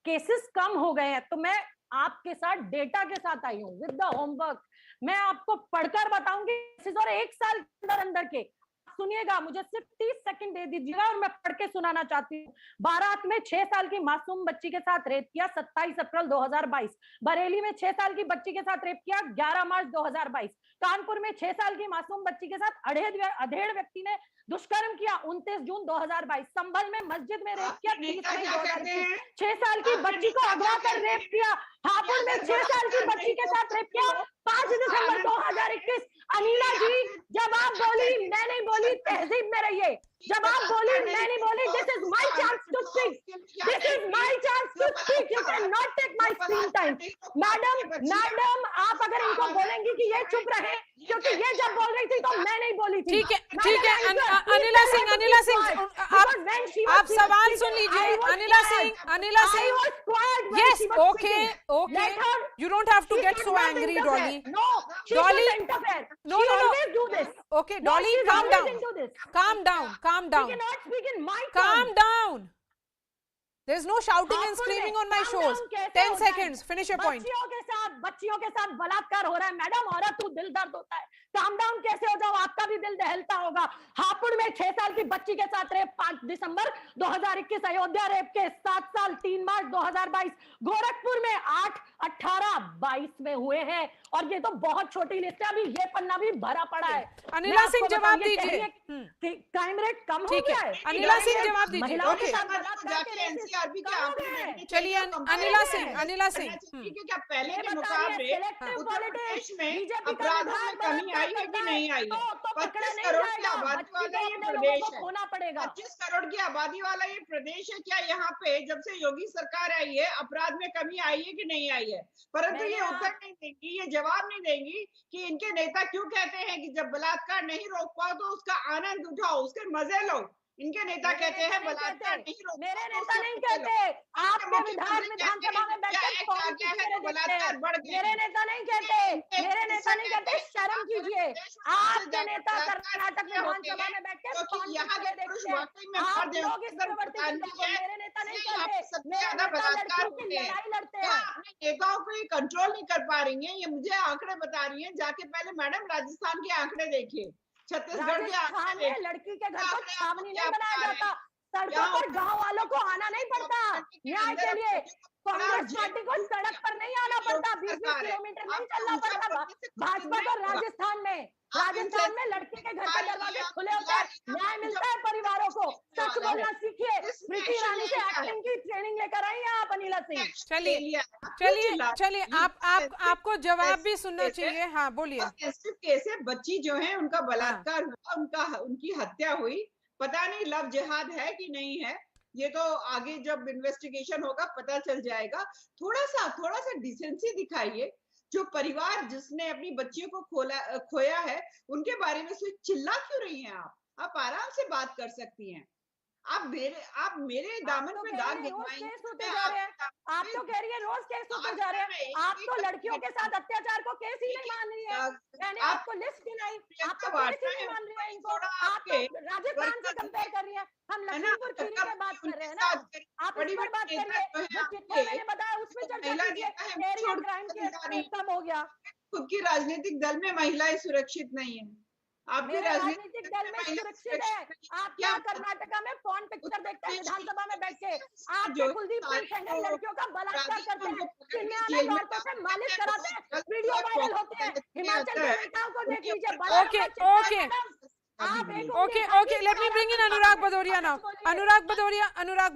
केसेस कम हो गए हैं। तो मैं आपके साथ डेटा के साथ आई हूँ विद द होमवर्क। मैं आपको पढ़कर बताऊंगी और 1 साल के अंदर के सुनिएगा, मुझे सिर्फ 30 सेकंड दे दीजिएगा और मैं पढ़ के सुनाना चाहती हूँ। बारात में 6 साल की मासूम बच्ची के साथ रेप किया 27 अप्रैल 2022। बरेली में 6 साल की बच्ची के साथ रेप किया 11 मार्च 2022। कानपुर में 6 साल की मासूम बच्ची के साथ अधेड़ व्यक्ति ने दुष्कर्म किया 29 जून 2022। संभल में मस्जिद में रेप किया 30 मई 2021। 6 साल की बच्ची को अगवा कर रेप किया। हापुड़ में 6 साल की बच्ची के साथ रेप किया 5 दिसंबर 2021। अनिला जी, जब आप बोली मैं नहीं बोली, तहजीब में रहिए। जब आप बोली मैं नहीं बोली, this is my chance to speak, this is my chance to speak, you can not take my screen time. Madam आप अगर इनको बोलेंगी कि ये चुप रहे, क्योंकि ये जब बोल रही थी तो मैं नहीं बोली थी। ठीक है अनिला सिंह आप सवाल सुन लीजिए। Anila Singh yes, okay you don't have to get so angry Dolly. No. Always do this. Okay, Dolly, calm down. Calm down. There's no shouting and screaming on my shows. 10 seconds. Finish your point. बच्चियों के साथ बलात्कार हो रहा है madam, औरत को दिल दर्द होता है। काम डाउन कैसे हो जाओ, आपका भी दिल दहलता होगा। हापुड़ में 6 साल की बच्ची के साथ रेप 5 दिसंबर 2021। अयोध्या रेप के 7 साल 3 मार्च 2022। गोरखपुर में 8 8, 18, 22 में हुए हैं और ये तो बहुत छोटी लिस्ट है, अभी ये पन्ना भी भरा पड़ा है। अनिला सिंह जवाब दीजिए। क्राइम रेट कम हो गया है। अनिला सिंह जवाब दीजिए। महिलाओं के साथ बलात्कार के एनसीआरबी के आंकड़े चलिए अनिला सिंह कि क्या पहले के मुकाबले उत्तर प्रदेश में अपराधों में कमी आई है कि नहीं आई है? 25 करोड़ की आबादी वाला ये प्रदेश है। 25 करोड़ की आबादी वाला ये प्रदेश है। क्या यहाँ पे जब से योगी सरकार आई है अपराध में कमी आई है कि नहीं आई है? परंतु ये उत्तर नहीं देंगी, ये जवाब नहीं देंगी कि इनके नेता क्यों कहते हैं कि जब बलात्कार नहीं रोक पाओ तो उसका आनंद उठाओ, उसके मजे लो। इनके नेता कहते हैं बलात्कार नहीं रोक, मेरे नेता नहीं कहते। आपके विधानसभा में बैठकर बलात्कार बढ़ गए। मेरे नेता नहीं कहते, मेरे नेता नहीं कहते, शर्म कीजिए। आपके नेता कर्नाटक विधानसभा में बैठकर यहाँ के पुरुष वाकई में आप लोग इस प्रवृत्ति के लोग, मेरे नेता नहीं कहते। मेरे नेता लड़कियों की लड़ाई लड़ते हैं। अपने नेताओं को ये कंट्रोल नहीं कर पा रही है, ये मुझे आंकड़े बता रही है। जाके पहले मैडम राजस्थान के आंकड़े देखिए, छत्तीसगढ़ के आंकड़े। लड़की के घर को छावनी नहीं बनाया जाता, सड़कों पर गांव वालों को आना नहीं पड़ता न्याय के लिए। कांग्रेस पार्टी को सड़क पर नहीं आना पड़ता, 20-20 किलोमीटर नहीं चलना पड़ता। भाजपा को राजस्थान में लड़की के घर के दरवाजे खुले होते हैं, न्याय मिलता है परिवारों को। सच बोलना सीखिए। स्मृति ईरानी से एक्टिंग की ट्रेनिंग लेकर आई हैं आप अनिला सिंह। चलिए आपको जवाब भी सुनना चाहिए। हाँ बोलिए। कैसे बच्ची जो है उनका बलात्कार हुआ, उनकी हत्या हुई, पता नहीं लव जिहाद है कि नहीं है, ये तो आगे जब इन्वेस्टिगेशन होगा पता चल जाएगा। थोड़ा सा डिसेंसी दिखाइए। जो परिवार जिसने अपनी बच्चियों को खोया है उनके बारे में चिल्ला क्यों रही हैं आप आराम से बात कर सकती हैं। आप मेरे दामन पे दाग दिखवाएंगे। आप तो कह रही है रोज केस होते जा रहे हैं। आप तो लड़कियों के साथ अत्याचार को केस ही नहीं मान रही है। मैंने आपको लिस्ट गिनाई, आप तो केस ही नहीं मान रही है इनको। आप तो राजस्थान से कंपेयर कर रही है। हम लखीमपुर खीरी की बात कर रहे हैं ना, आप इस पर बात करिए। जो चिट्ठा मैंने बताया उसमें चर्चा कीजिए। एरिया क्राइम केस कम हो गया। खुद की राजनीतिक दल में महिलाएं सुरक्षित नहीं है। आपके राजनीतिक दल में सुरक्षित है। आप क्या कर्नाटका में फोन पिक्चर देखते हैं विधानसभा में बैठ के? आपके कुलदीप सिंह लड़कियों का बलात्कार करते हैं, चिन्ह में औरतों से मालिश कराते हैं, वीडियो वायरल होते हैं। हिमाचल के नेताओं को देख लीजिए। Okay. Let me bring in Anurag Bhadoria now. Anurag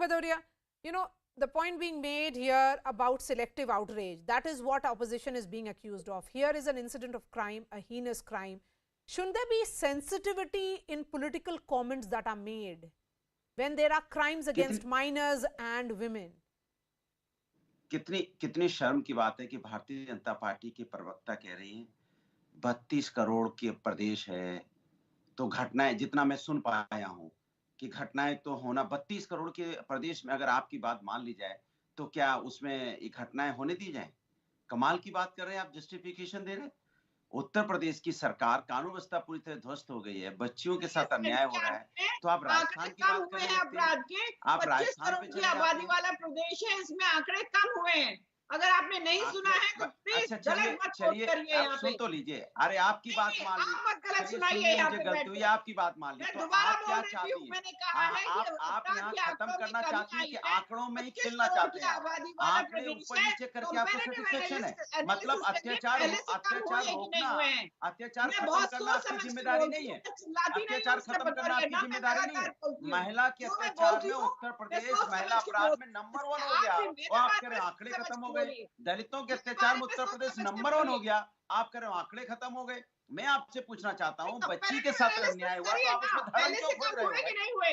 Bhadoria. You know, the point being made here about selective outrage, that is what opposition is being accused of. Here is an incident of crime, a heinous crime. Shouldn't there be sensitivity in political comments that are made when there are crimes against minors and women? कितनी शर्म की बात है कि Bharatiya Janata party के प्रवक्ता कह रही हैं 32 करोड़ के प्रदेश है, तो घटनाएं जितना मैं सुन पाया हूं कि घटनाएं तो होना 32 करोड़ के प्रदेश में अगर आपकी बात मान ली जाए तो क्या उसमें ये घटनाएं होने दी जाए? कमाल की बात कर रहे हैं आप, जस्टिफिकेशन दे रहे हैं। उत्तर प्रदेश की सरकार कानून व्यवस्था पूरी तरह ध्वस्त हो गई है, बच्चियों के साथ अन्याय हो रहा है, तो आप राजस्थान की बात कर रहे हैं। आप राजस्थान पे चले आबादी वाला प्रदेश है, इसमें आंकड़े कम हुए हैं। अगर आपने नहीं सुना है तो प्लीज गलत मत कोट करिए। यहाँ सुन तो लीजिए। अरे आपकी बात मान ली, मत गलत सुनाइए। यहाँ पे गलती हुई, आपकी बात मान ली। तो आप क्या चाहती हैं? मैंने कहा है आप यहाँ खत्म करना चाहती हैं कि आंकड़ों में ही खेलना चाहते हैं? आंकड़े ऊपर नीचे करके आपको सेटिस्फेक्शन है? मतलब अत्याचार रोकना, अत्याचार खत्म करना आपकी जिम्मेदारी नहीं है। अत्याचार खत्म करना आपकी जिम्मेदारी नहीं है। महिला के अत्याचार में उत्तर प्रदेश महिला अपराध में नंबर 1 हो गया, और आप कह रहे हैं आंकड़े खत्म हो गए। दलितों के अत्याचार में उत्तर प्रदेश नंबर 1 हो गया, आप कह रहे हो आंकड़े खत्म हो गए। मैं आपसे पूछना चाहता हूँ, बच्ची के साथ अन्याय हुआ तो आप उसमें धर्म क्यों खोज रहे हो?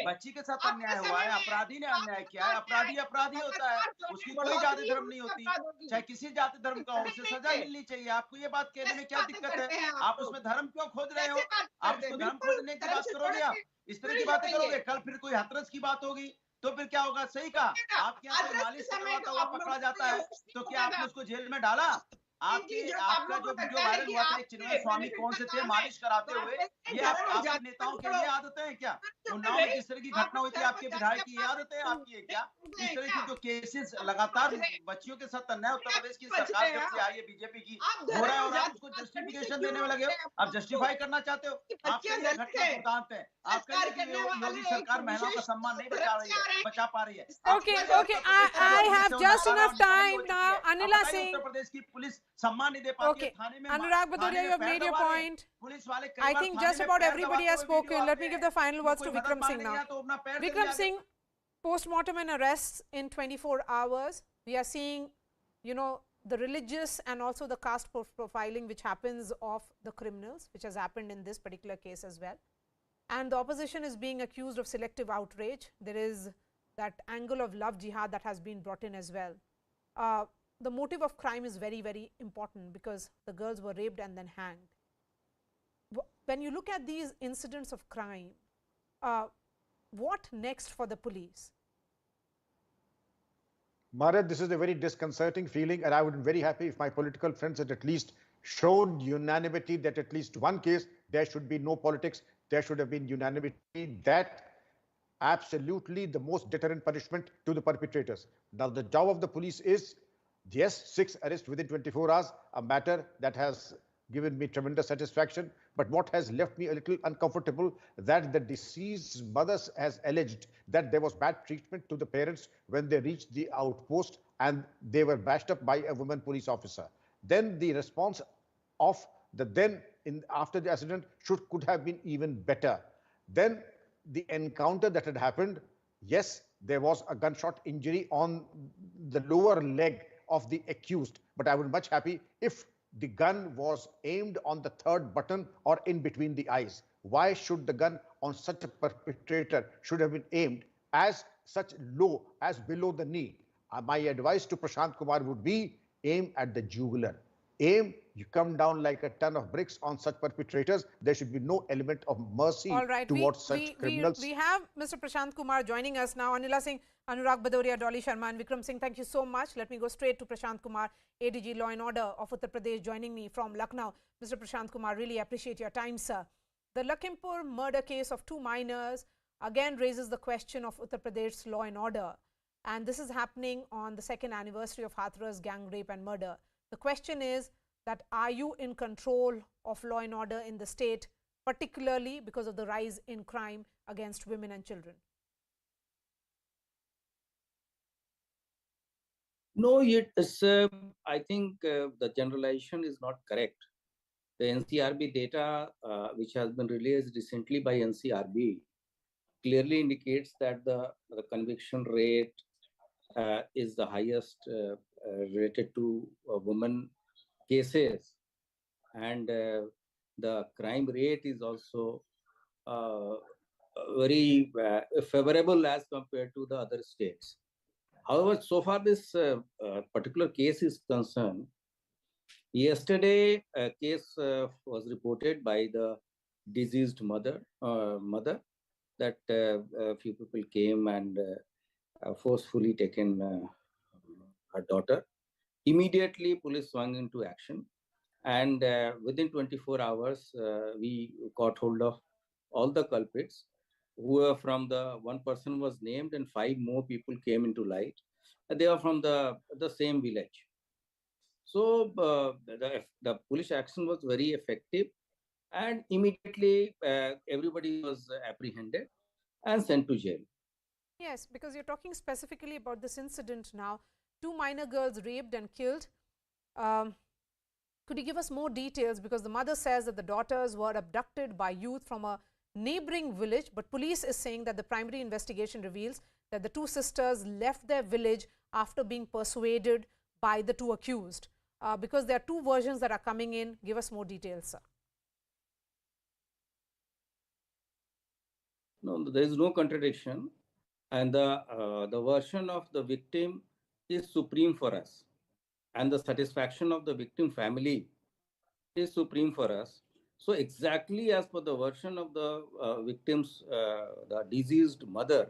बच्ची के साथ अन्याय हुआ है, अपराधी ने अन्याय किया है, अपराधी होता है, उसकी कोई जाति धर्म नहीं होती, चाहे किसी जाति धर्म का हो, उसे सजा मिलनी चाहिए। आपको ये बात कहने में क्या दिक्कत है? आप उसमें धर्म क्यों खोज रहे हो? आप उसको धर्म खोजने की बात करोगे, आप इस तरह की बातें करोगे, कल फिर कोई हाथरस की बात होगी तो फिर क्या होगा? सही कहा, आपके यहाँ मालिश करवाता हुआ पकड़ा जाता है तो क्या आपने उसको जेल में डाला? आपका जो वीडियो वायरल हुआ था एक चिन्मय स्वामी कौन से थे मालिश कराते हुए, ये आपके नेताओं के लिए आदतें हैं क्या? उन्नाव में जिस तरह की घटना हुई थी आपके विधायक की, ये आदतें हैं आपकी है क्या? इस तरह के जो केसेस लगातार बच्चियों के साथ अन्याय उत्तर प्रदेश की सरकार जब से आई है बीजेपी की हो रहा है और आप उसको जस्टिफिकेशन देने में लगे हो, आप जस्टिफाई करना चाहते हो। आपके लिए घटना दुर्दांत है, आपके लिए योगी सरकार महिलाओं का सम्मान नहीं बचा पा रही है। Okay, I have just enough time now. Anila Singh. Uttar Pradesh की पुलिस सम्मान नहीं दे पाती है थाने में। Anurag Bhadoria, you have made your point. I think just about everybody has spoken. Let me give the final words to Vikram Singh now. Vikram Singh, post-mortem and arrests in 24 hours. We are seeing, you know, the religious and also the caste profiling which happens of the criminals, which has happened in this particular case as well. And the opposition is being accused of selective outrage. There is that angle of love jihad that has been brought in as well. The motive of crime is very, very important because the girls were raped and then hanged. When you look at these incidents of crime, what next for the police? Maharaj, this is a very disconcerting feeling, and I would be very happy if my political friends had at least shown unanimity that at least one case there should be no politics, there should have been unanimity that absolutely the most deterrent punishment to the perpetrators. Now the job of the police is, yes, 6 arrests within 24 hours, a matter that has given me tremendous satisfaction. But what has left me a little uncomfortable, that the deceased mothers has alleged that there was bad treatment to the parents when they reached the outpost and they were bashed up by a woman police officer. Then the response of the after the accident could have been even better. Then the encounter that had happened, yes, there was a gunshot injury on the lower leg of the accused, but I would be much happy if the gun was aimed on the third button or in between the eyes. Why should the gun on such a perpetrator should have been aimed as such low, as below the knee? My advice to Prashant Kumar would be aim at the jugular. Aim, you come down like a ton of bricks on such perpetrators. There should be no element of mercy towards such criminals. We have Mr. Prashant Kumar joining us now. Anila Singh, Anurag Bhadoria, Dolly Sharma and Vikram Singh, thank you so much. Let me go straight to Prashant Kumar, ADG Law and Order of Uttar Pradesh, joining me from Lucknow. Mr. Prashant Kumar, really appreciate your time, sir. The Lakhimpur murder case of 2 minors again raises the question of Uttar Pradesh's law and order. And this is happening on the 2nd anniversary of Hathras gang rape and murder. The question is that are you in control of law and order in the state, particularly because of the rise in crime against women and children? No, it's, I think the generalization is not correct. The NCRB data, which has been released recently by NCRB, clearly indicates that the conviction rate is the highest related to women cases, and the crime rate is also very favorable as compared to the other states. However, so far this particular case is concerned, yesterday a case was reported by the deceased mother that a few people came and forcefully taken her daughter. Immediately, police swung into action, and within 24 hours, we got hold of all the culprits who were from one person was named and 5 more people came into light. They are from the same village. So the police action was very effective, and immediately everybody was apprehended and sent to jail. Yes, because you're talking specifically about this incident now. 2 minor girls raped and killed. Could you give us more details? Because the mother says that the daughters were abducted by youth from a neighboring village, but police is saying that the primary investigation reveals that the 2 sisters left their village after being persuaded by the 2 accused. Because there are 2 versions that are coming in. Give us more details, sir. No, there is no contradiction, and the version of the victim is supreme for us, and the satisfaction of the victim family is supreme for us. So exactly as per the version of the victim's, the deceased mother,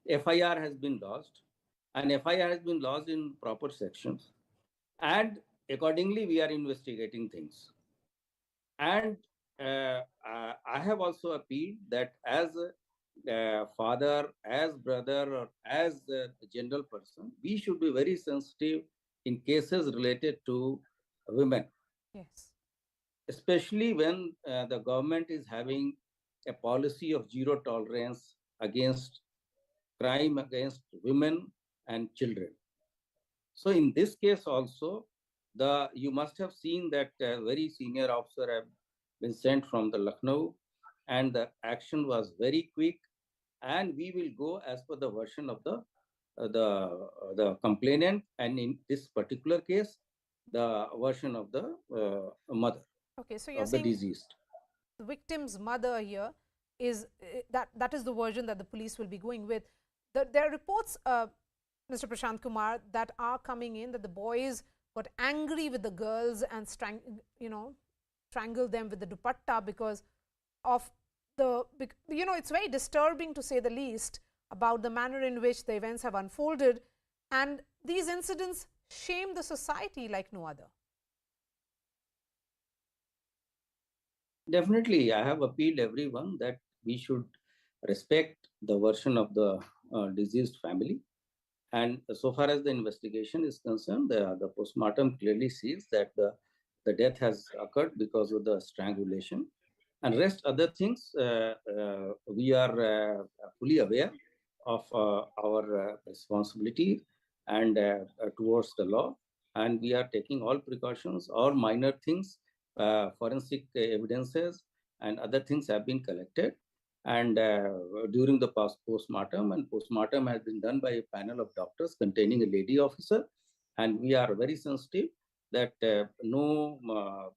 FIR has been lodged, and FIR has been lodged in proper sections, and accordingly, we are investigating things. And I have also appealed that as a father, as brother, or as a general person, we should be very sensitive in cases related to women. Yes. Especially when the government is having a policy of zero tolerance against crime against women and children. So in this case also, you must have seen that a very senior officer have been sent from the Lucknow, and the action was very quick, and we will go as per the version of the complainant, and in this particular case, the version of the mother. Okay, so you're of the saying deceased. the victim's mother here is that is the version that the police will be going with. There are reports, Mr. Prashant Kumar, that are coming in that the boys got angry with the girls and strangled them with the dupatta because of it's very disturbing, to say the least, about the manner in which the events have unfolded, and these incidents shame the society like no other. Definitely, I have appealed everyone that we should respect the version of the deceased family. And so far as the investigation is concerned, the postmortem clearly sees that the death has occurred because of the strangulation. And rest other things, we are fully aware of our responsibility and towards the law. And we are taking all precautions. All minor things, forensic evidences and other things have been collected. And during the postmortem, and postmortem has been done by a panel of doctors containing a lady officer. And we are very sensitive that no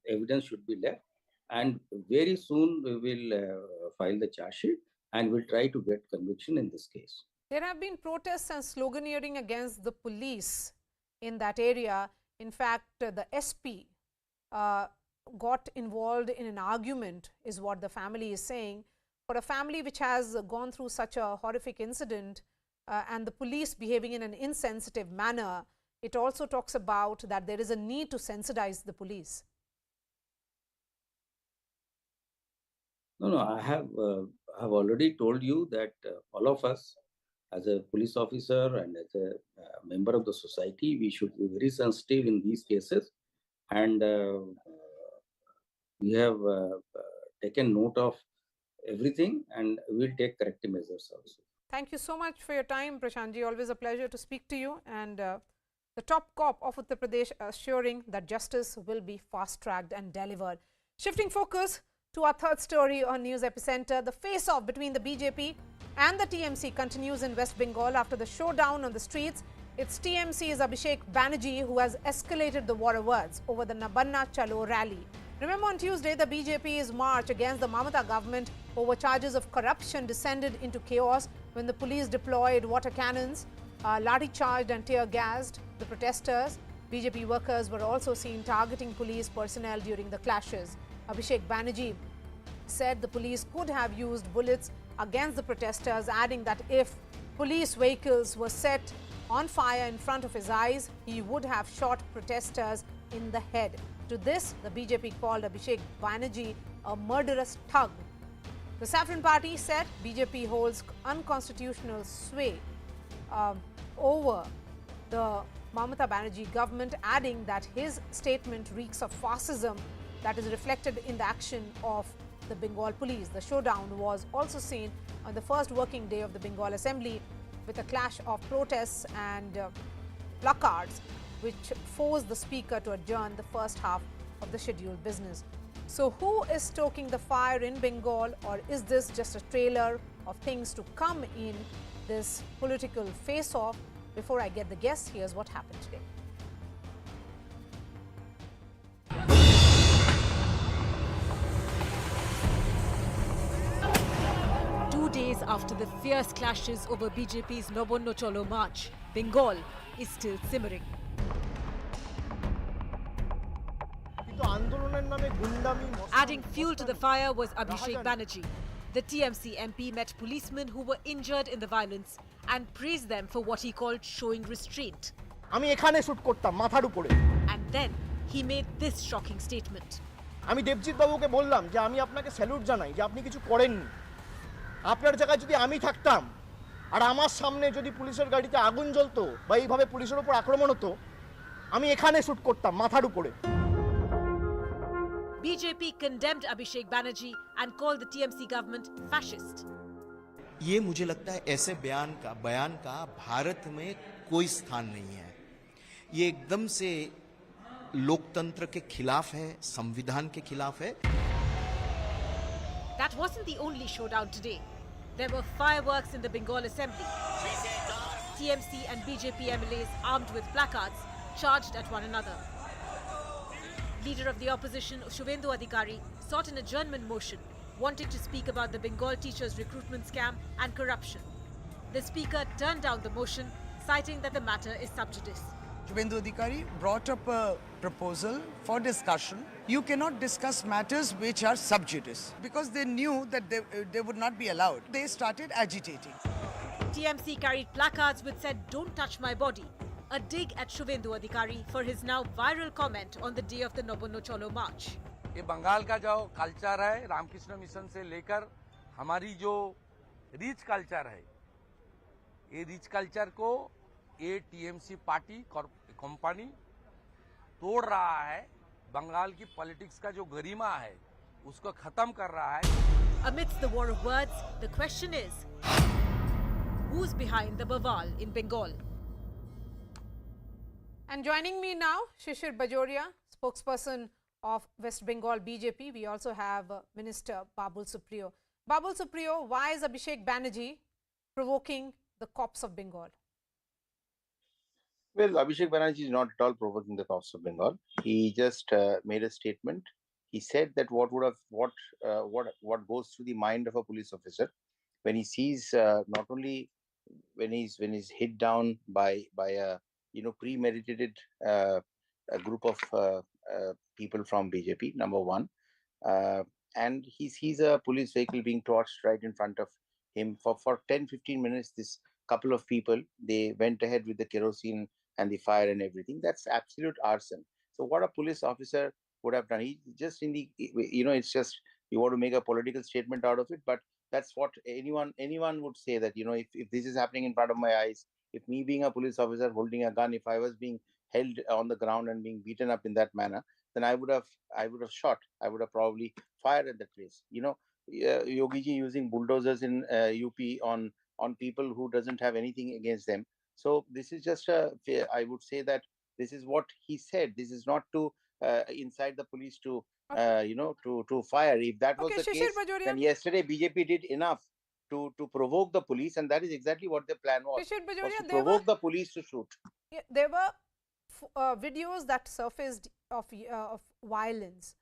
evidence should be left. And very soon we will file the charge sheet and we'll try to get conviction in this case. There have been protests and sloganeering against the police in that area. In fact, the SP got involved in an argument, is what the family is saying. For a family which has gone through such a horrific incident and the police behaving in an insensitive manner, it also talks about that there is a need to sensitize the police. No, I have already told you that all of us, as a police officer and as a member of the society, we should be very sensitive in these cases. And we have taken note of everything and we'll take corrective measures also. Thank you so much for your time, Prashantji. Always a pleasure to speak to you. And the top cop of Uttar Pradesh assuring that justice will be fast-tracked and delivered. Shifting focus to our third story on News Epicenter, the face-off between the BJP and the TMC continues in West Bengal after the showdown on the streets. It's TMC's Abhishek Banerjee who has escalated the war of words over the Nabanna Chalo rally. Remember, on Tuesday, the BJP's march against the Mamata government over charges of corruption descended into chaos when the police deployed water cannons, lathi charged and tear gassed the protesters. BJP workers were also seen targeting police personnel during the clashes. Abhishek Banerjee said the police could have used bullets against the protesters, adding that if police vehicles were set on fire in front of his eyes, he would have shot protesters in the head. To this, the BJP called Abhishek Banerjee a murderous thug. The Saffron Party said BJP holds unconstitutional sway over the Mamata Banerjee government, adding that his statement reeks of fascism that is reflected in the action of the Bengal police. The showdown was also seen on the first working day of the Bengal Assembly with a clash of protests and placards which forced the speaker to adjourn the first half of the scheduled business. So who is stoking the fire in Bengal, or is this just a trailer of things to come in this political face-off? Before I get the guests, here's what happened today. 2 days after the fierce clashes over BJP's Nabanna Chalo march, Bengal is still simmering. Adding fuel to the fire was Abhishek Banerjee. The TMC MP met policemen who were injured in the violence and praised them for what he called showing restraint. And then he made this shocking statement. আমি দেবজিৎ বাবুকে বললাম যে আমি আপনাকে salute জানাই যে আপনি কিছু করেননি। আপনার জায়গায় যদি আমি থাকতাম আর আমার সামনে যদি পুলিশের গাড়িতে আগুন জ্বলতো বা এইভাবে পুলিশের উপর আক্রমণ হতো, আমি এখানে শুট করতাম মাথার উপরে। BJP condemned Abhishek Banerjee and called the TMC government fascist. ये मुझे लगता है ऐसे बयान का भारत में कोई स्थान नहीं है। ये एकदम से लोकतंत्र के खिलाफ है, संविधान के खिलाफ है। That wasn't the only showdown today. There were fireworks in the Bengal assembly. TMC and BJP MLAs armed with placards charged at one another. Leader of the opposition, Shubhendu Adhikari, sought an adjournment motion, wanting to speak about the Bengal teachers' recruitment scam and corruption. The speaker turned down the motion, citing that the matter is sub judice. Shubhendu Adhikari brought up a proposal for discussion. You cannot discuss matters which are sub judice because they knew that they would not be allowed. They started agitating. TMC carried placards which said, "Don't touch my body," a dig at Shubhendu Adhikari for his now viral comment on the day of the Nobono Cholo march. ये बंगाल का जो culture है Ramakrishna mission से लेकर हमारी जो rich culture है, ये रिच कल्चर को ये टीएमसी पार्टी कंपनी तोड़ रहा है। बंगाल की पॉलिटिक्स का जो गरिमा है उसको खत्म कर रहा है। Amidst the war of words, the question is, who's behind the baval in Bengal? And joining me now, Shishir Bajoria, spokesperson of West Bengal BJP. We also have Minister Babul Supriyo. Babul Supriyo, why is Abhishek Banerjee provoking the cops of Bengal? Well, Abhishek Banerjee is not at all provoking the cops of Bengal. He just made a statement. He said that what goes through the mind of a police officer when he sees not only when he's hit down by a premeditated a group of people from BJP, number one, and he sees a police vehicle being torched right in front of him for 10-15 minutes. This couple of people, they went ahead with the kerosene and the fire and everything. That's absolute arson. So what a police officer would have done, he just it's just you want to make a political statement out of it, but that's what anyone would say, that if this is happening in front of my eyes, if me being a police officer holding a gun, if I was being held on the ground and being beaten up in that manner, then I would have shot. I would have probably fired at that place. Yogi ji using bulldozers in UP on people who doesn't have anything against them. So this is just I would say that this is what he said. This is not to incite the police to to fire. If that was the case, then yesterday BJP did enough to provoke the police, and that is exactly what the plan was to provoke the police to shoot. Yeah, there were videos that surfaced of violence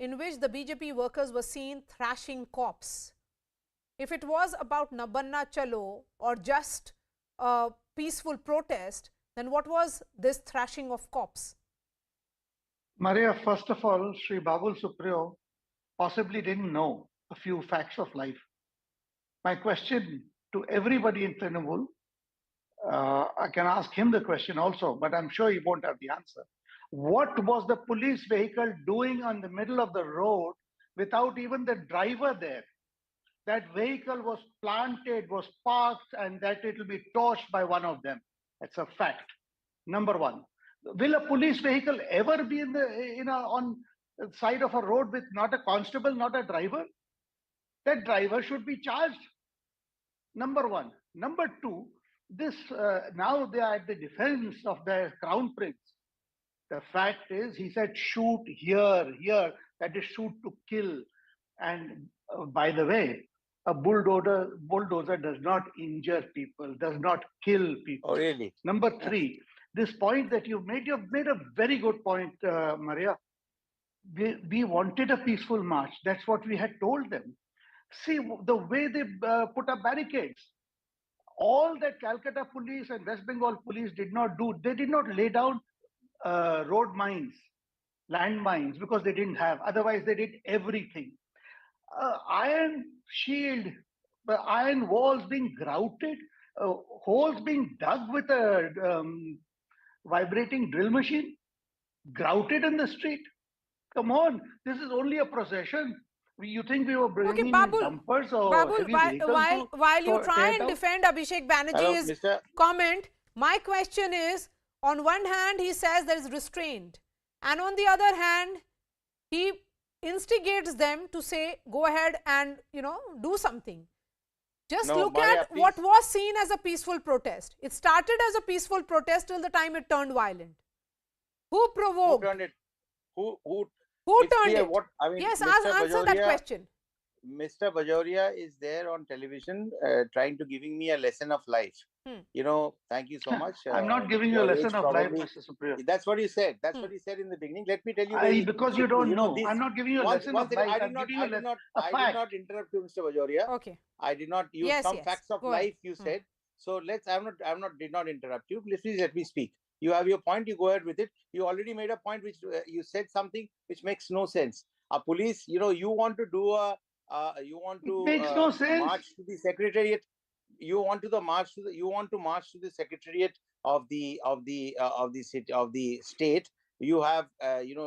in which the BJP workers were seen thrashing cops. If it was about Nabanna Chalo or just a peaceful protest, then what was this thrashing of cops? Maria, first of all, Sri Babul Supriyo possibly didn't know a few facts of life. My question to everybody in Trinamool, I can ask him the question also, but I'm sure he won't have the answer. What was the police vehicle doing on the middle of the road without even the driver there? That vehicle was planted, was parked, and that it will be torched by one of them. That's a fact. Number one. Will a police vehicle ever be on the side of a road with not a constable, not a driver? That driver should be charged. Number one. Number two, this now they are at the defense of their crown prince. The fact is, he said shoot here, that is shoot to kill. And by the way, a bulldozer does not injure people, does not kill people. Oh, really? Number three, this point that you've made a very good point, Maria. We wanted a peaceful march. That's what we had told them. See the way they put up barricades. All that Calcutta police and West Bengal police did not do, they did not lay down road mines, land mines, because they didn't have. Otherwise, they did everything. Iron shield, iron walls being grouted, holes being dug with a vibrating drill machine. grouted in the street. Come on, this is only a procession. You think we were bringing in dumpers or heavy vehicles while you try tear and down? defend Abhishek Banerjee's comment, my question is, on one hand, he says there is restraint, and on the other hand, he instigates them to say, go ahead and, do something. Just look at what was seen as a peaceful protest. It started as a peaceful protest till the time it turned violent. Who provoked? Who turned it? Who turned it? Yes, answer that question. Mr. Bajoria is there on television trying to giving me a lesson of life. Thank you so much. I'm not giving you a lesson of life, Mr. Supriyo. That's what you said. That's what you said in the beginning. Let me tell you. Because you don't know. I'm not giving you a lesson of life. I did not interrupt you, Mr. Bajoria. Okay. I did not use some facts of life you said. So did not interrupt you. Please let me speak. You have your point, you go ahead with it. You already made a point which you said something which makes no sense. A police, you want to do makes no sense. March to the secretariat. You want to march to the secretariat of the city of the state. You have you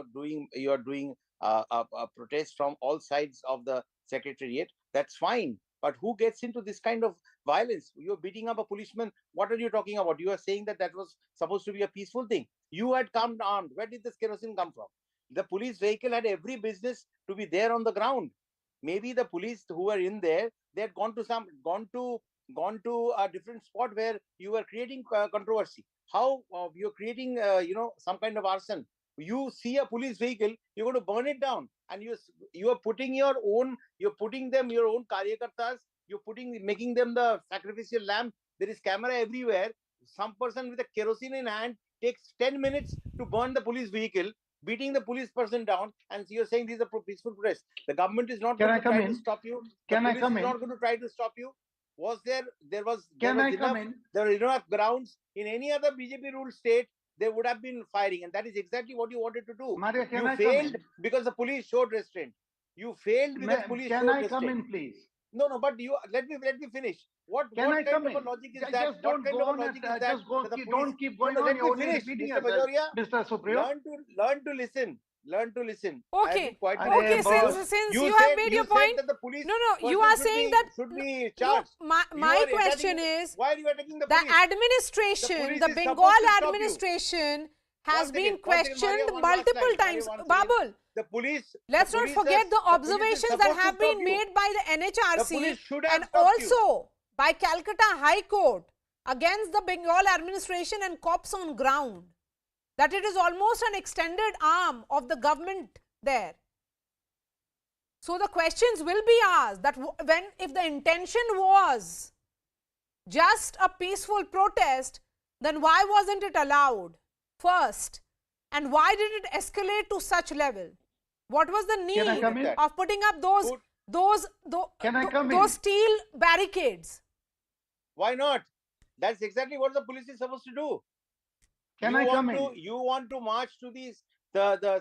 are doing a protest from all sides of the secretariat. That's fine. But who gets into this kind of violence? You're beating up a policeman. What are you talking about? You are saying that was supposed to be a peaceful thing. You had come armed. Where did this kerosene come from? The police vehicle had every business to be there on the ground. Maybe the police who were in there, they had gone to a different spot where you were creating controversy. How you're creating some kind of arson? You see a police vehicle, you're going to burn it down, and you are putting your own karyakartas, making them the sacrificial lamb. There is camera everywhere. Some person with a kerosene in hand takes 10 minutes to burn the police vehicle, beating the police person down, and you're saying these are peaceful protests. The government is not going to try to stop you. The police is not going to try to stop you. There were enough grounds in any other BJP ruled state. They would have been firing, and that is exactly what you wanted to do. You failed because the police showed restraint. You failed because police showed restraint. Can I come in, please? No, but let me finish. What kind of a logic is that? Just don't go on. Don't keep going on. Let me finish, Mr. Bajoria. Mr. Supriyo. Learn to listen. Okay. Since you have made your point. You are saying that should be charged. My question is, why are you attacking the police? The administration, the Bengal administration has been questioned multiple times. Babul, let's not forget the observations that have been made by the NHRC and also by Calcutta High Court against the Bengal administration and cops on ground. That it is almost an extended arm of the government there. So the questions will be asked that if the intention was just a peaceful protest, then why wasn't it allowed first? And why did it escalate to such level? What was the need of putting up those steel barricades? Why not? That's exactly what the police is supposed to do. You want to march to the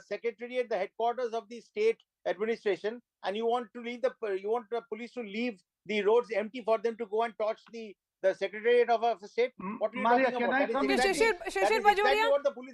secretariat, the headquarters of the state administration, and you want the police to leave the roads empty for them to go and torch the secretariat of a state. What are you talking about?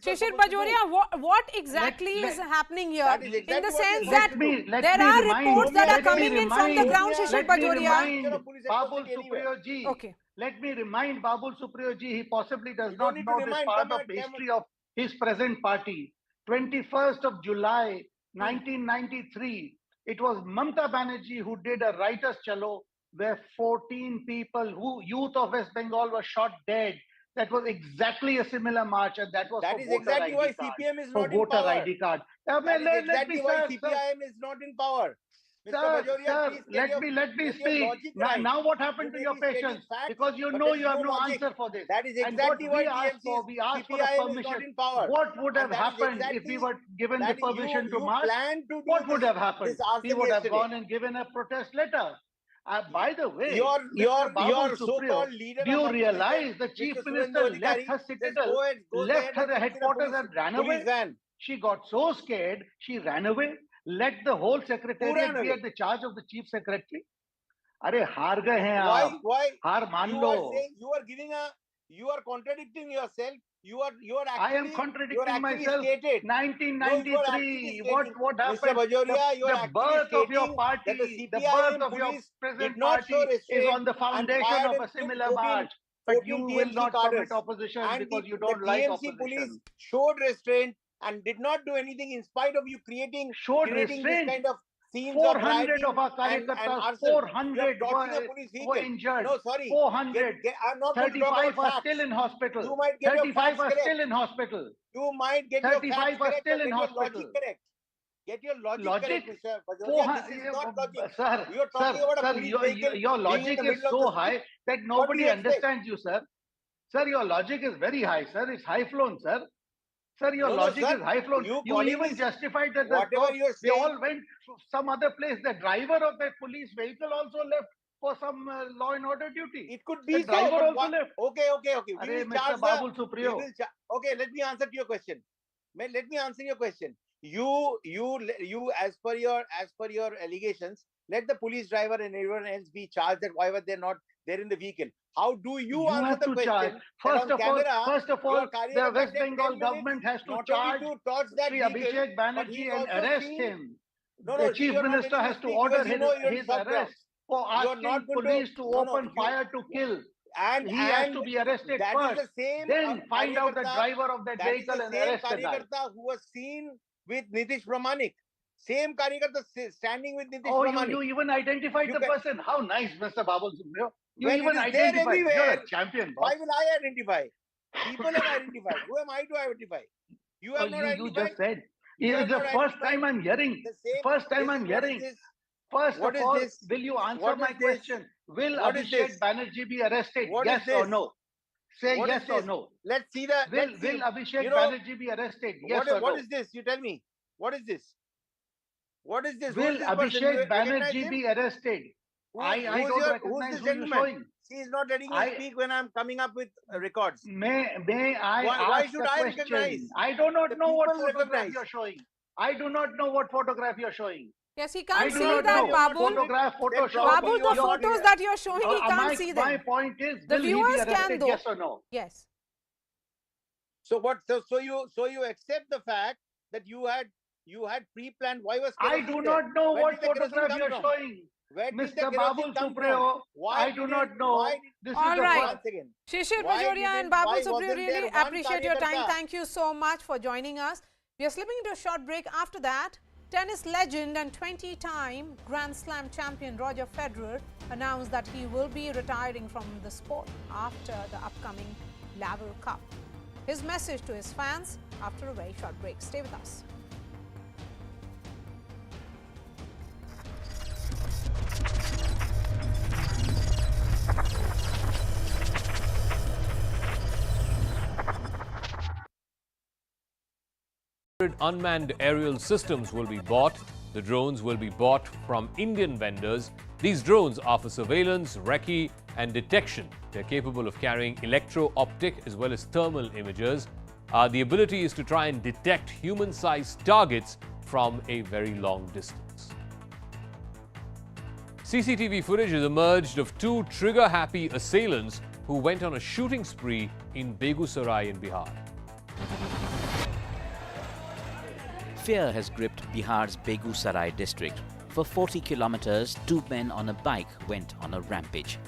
Shishir Bajoria, what exactly is happening here? In the sense that there are reports that are coming in from the ground, Shishir Bajoria. Babul Supriyo ji. Okay. Let me remind Babul Supriyo ji, he possibly does not know this part of the history of his present party. 21st of July, 1993, it was Mamata Banerjee who did a writer's chalo where 14 people, youth of West Bengal, were shot dead. That was exactly a similar march, and that was that for is voter exactly ID why card. CPM is for not in voter power. ID card. That is exactly why CPIM is not in power. Sir, let me speak. Now what happened to your patience? Because you know you have no answer for this. That is exactly why we asked for the permission. Power. What would have happened if we were given the permission to march? What would have happened? We would have gone and given a protest letter. By the way, your so-called leader, do you realize the chief minister left her citadel, left her headquarters and ran away? She got so scared, she ran away. Let the whole secretariat be at the charge of the chief secretary. अरे हार गए हैं आप. Why? हार मान लो. You are contradicting yourself. You are actually. I am contradicting actually myself. Stated. 1993. What happened? Mr. Bajoria, you are the actually birth of your stating party, that the the CPIM birth of your police present did not party show is restraint on the and foundation fired of and a killed similar 14 march. But you 14 will TMC not cadres. commit opposition And because you the don't like TMC police opposition. showed restraint and did not do anything in spite of you creating restraint. this kind of scenes of 400 rioting of our and karyakartas, arson. 400 You are torching a police were vehicle. injured. No, sorry. 400. I'm not going to talk 35 about are facts. still in hospital. You might get 35 your facts are correct. still in hospital. You might get your 35 facts are correct still or in get your hospital. logic correct. Get your logic correct, Mr. Bajoria. 400 This is not logic. Sir, We are talking about a police vehicle your being in logic the is middle of so the high street. that What do nobody you expect? understands you, sir. Sir, your logic is very high, sir. It's high flown, sir. Sir, your No, logic sir. is high flown. You You calling even this justified that whatever you're they saying. all went to some other place. The driver of the police vehicle also left for some law and order duty. It could be the driver so, also left. Okay. We Arey, will Mr. charge Babul the. Supriyo. Okay, let me answer to your question. Let me answer your question. You, as per your allegations, let the police driver and everyone else be charged that why were they not there in the vehicle. How do you answer have the to question? charge. That First on of camera, all, your the Karyakarta West take 10 Bengal minutes government has to not charge only to torch that Sri vehicle, Abhishek but Banerjee he's and also arrest seen. him. No, The see, chief you're not minister letting me has to speak order because you know you're in his short ground. arrest for You're asking not going police to no, open you, fire to kill. and He has to be arrested that first. is the same Then find out the Karyakarta, driver of that that is vehicle the and same arrest the guy. Karyakarta who was seen with Nitish Pramanik. Same Karyakarta standing with Nitish Oh, Pramanik. you even identified You the can- person. How nice, Mr. Babul Supriyo. You Well, even it is there identified. You're everywhere. a champion, boss. Why will I identify? People have identified. Who am I to identify? You have not You identified. just said. You It's have the not first identified. time I'm hearing. The same. First time This I'm is, what is hearing. this? First What of is all, this? will you answer What my is this? question? Will What is Abhishek this? Banerjee be arrested? What Yes is this? or no? Say What yes is or this? no. Let's see the. Will Let's see. Abhishek You know, Banerjee be arrested? Yes or what no? is this? You tell me. What is this? What is this? Who Will is this person? You Abhishek recognize Banerjee him? be arrested? I Who's don't who's recognize this who you're gentleman? showing. She is not letting me speak when I'm coming up with records. May I Why ask should a I question? recognize? I do not The know what people photograph recognize. you're showing. I do not know what photograph you're showing. Yes, he I can't do see not that, know. Babul. Photograph, Photoshop. Babul, the photos that you're showing, he can't see them. My point is, The will he be viewers arrested, can, though. yes or no? Yes. So what? So you accept the fact that you had pre-planned. Why was I kerosene do there? not know Where what did the kerosene photograph come you're from? showing. Where did the Mr. kerosene Babul come Supriyo, from? Why I do not know. Why This All is the right. Once again. Shishir Why Bajoria didn't- and Babul why Supriyo, wasn't really there one appreciate your time. Karyakarta? Thank you so much for joining us. We are slipping into a short break. After that, tennis legend and 20-time Grand Slam champion Roger Federer announced that he will be retiring from the sport after the upcoming Laver Cup. His message to his fans after a very short break. Stay with us. Unmanned aerial systems will be bought. The drones will be bought from Indian vendors. These drones are for surveillance, recce and detection. They're capable of carrying electro-optic as well as thermal images. The ability is to try and detect human-sized targets from a very long distance. CCTV footage has emerged of two trigger-happy assailants who went on a shooting spree in Begusarai in Bihar. Fear has gripped Bihar's Begusarai district. For 40 kilometers, two men on a bike went on a rampage.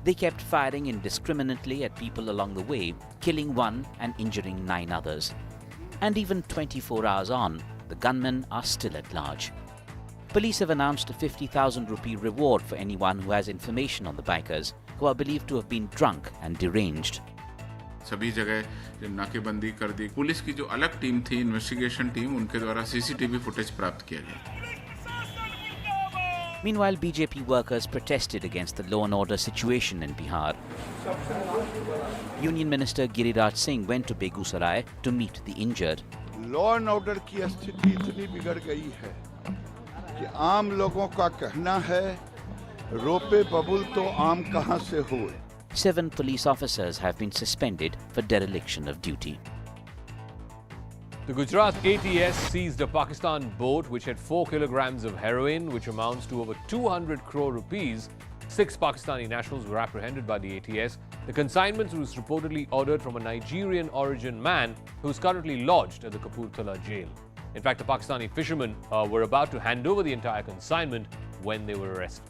They kept firing indiscriminately at people along the way, killing one and injuring 9 others. And even 24 hours on, the gunmen are still at large. Police have announced a 50,000 rupee reward for anyone who has information on the bikers, who are believed to have been drunk and deranged. सभी जगह नाकेबंदी कर दी। Police की जो अलग team थी, investigation team, उनके द्वारा सीसीटीवी फुटेज प्राप्त किया गया। Meanwhile, BJP workers protested against the law and order situation in Bihar. Union Minister Giriraj Singh went to Begusarai to meet the injured. Law and order की स्थिति इतनी बिगड़ गई है कि आम लोगों का कहना है रोपे बबुल तो आम कहां से हुए। 7 police officers have been suspended for dereliction of duty. The Gujarat ATS seized a Pakistan boat which had 4 kilograms of heroin, which amounts to over 200 crore rupees. 6 Pakistani nationals were apprehended by the ATS. The consignment was reportedly ordered from a Nigerian origin man who is currently lodged at the Kapurthala jail. In fact, the Pakistani fishermen were about to hand over the entire consignment when they were arrested.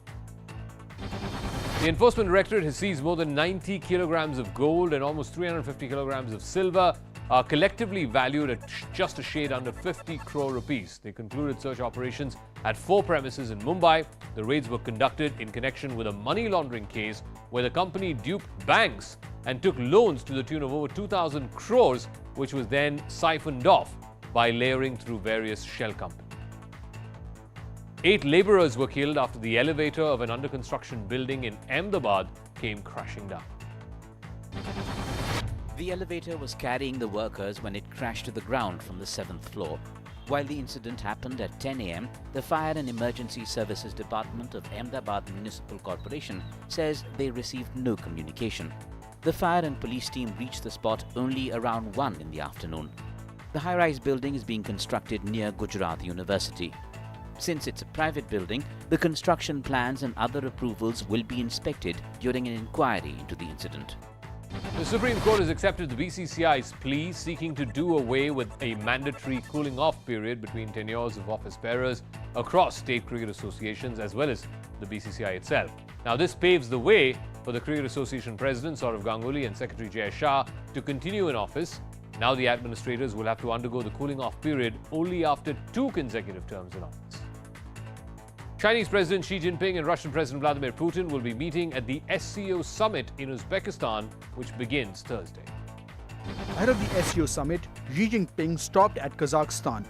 The Enforcement Directorate has seized more than 90 kilograms of gold and almost 350 kilograms of silver, collectively valued at just a shade under 50 crore rupees. They concluded search operations at 4 premises in Mumbai. The raids were conducted in connection with a money laundering case where the company duped banks and took loans to the tune of over 2,000 crores, which was then siphoned off by layering through various shell companies. 8 laborers were killed after the elevator of an under-construction building in Ahmedabad came crashing down. The elevator was carrying the workers when it crashed to the ground from the 7th floor. While the incident happened at 10 a.m., the Fire and Emergency Services Department of Ahmedabad Municipal Corporation says they received no communication. The fire and police team reached the spot only around 1 in the afternoon. The high-rise building is being constructed near Gujarat University. Since it's a private building, the construction plans and other approvals will be inspected during an inquiry into the incident. The Supreme Court has accepted the BCCI's plea seeking to do away with a mandatory cooling-off period between tenures of office bearers across state cricket associations as well as the BCCI itself. Now, this paves the way for the Cricket Association President Saurav Ganguly and Secretary Jay Shah to continue in office. Now the administrators will have to undergo the cooling-off period only after 2 consecutive terms in office. Chinese President Xi Jinping and Russian President Vladimir Putin will be meeting at the SCO summit in Uzbekistan, which begins Thursday. Ahead of the SCO summit, Xi Jinping stopped at Kazakhstan.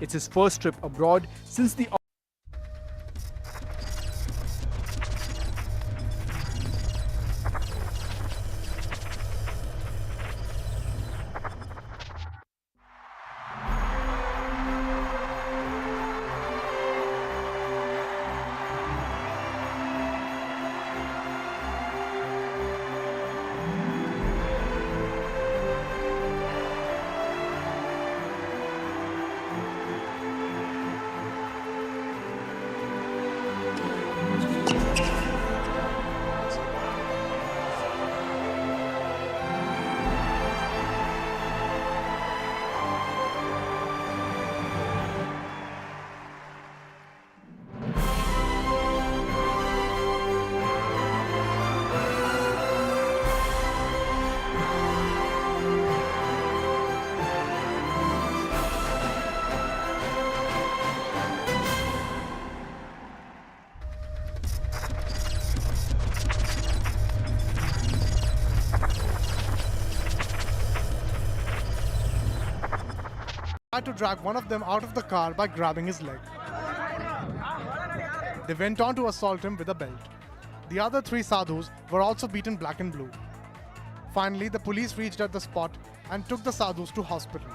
It's his first trip abroad since the tried to drag one of them out of the car by grabbing his leg. They went on to assault him with a belt. The other 3 sadhus were also beaten black and blue. Finally, the police reached at the spot and took the sadhus to hospital.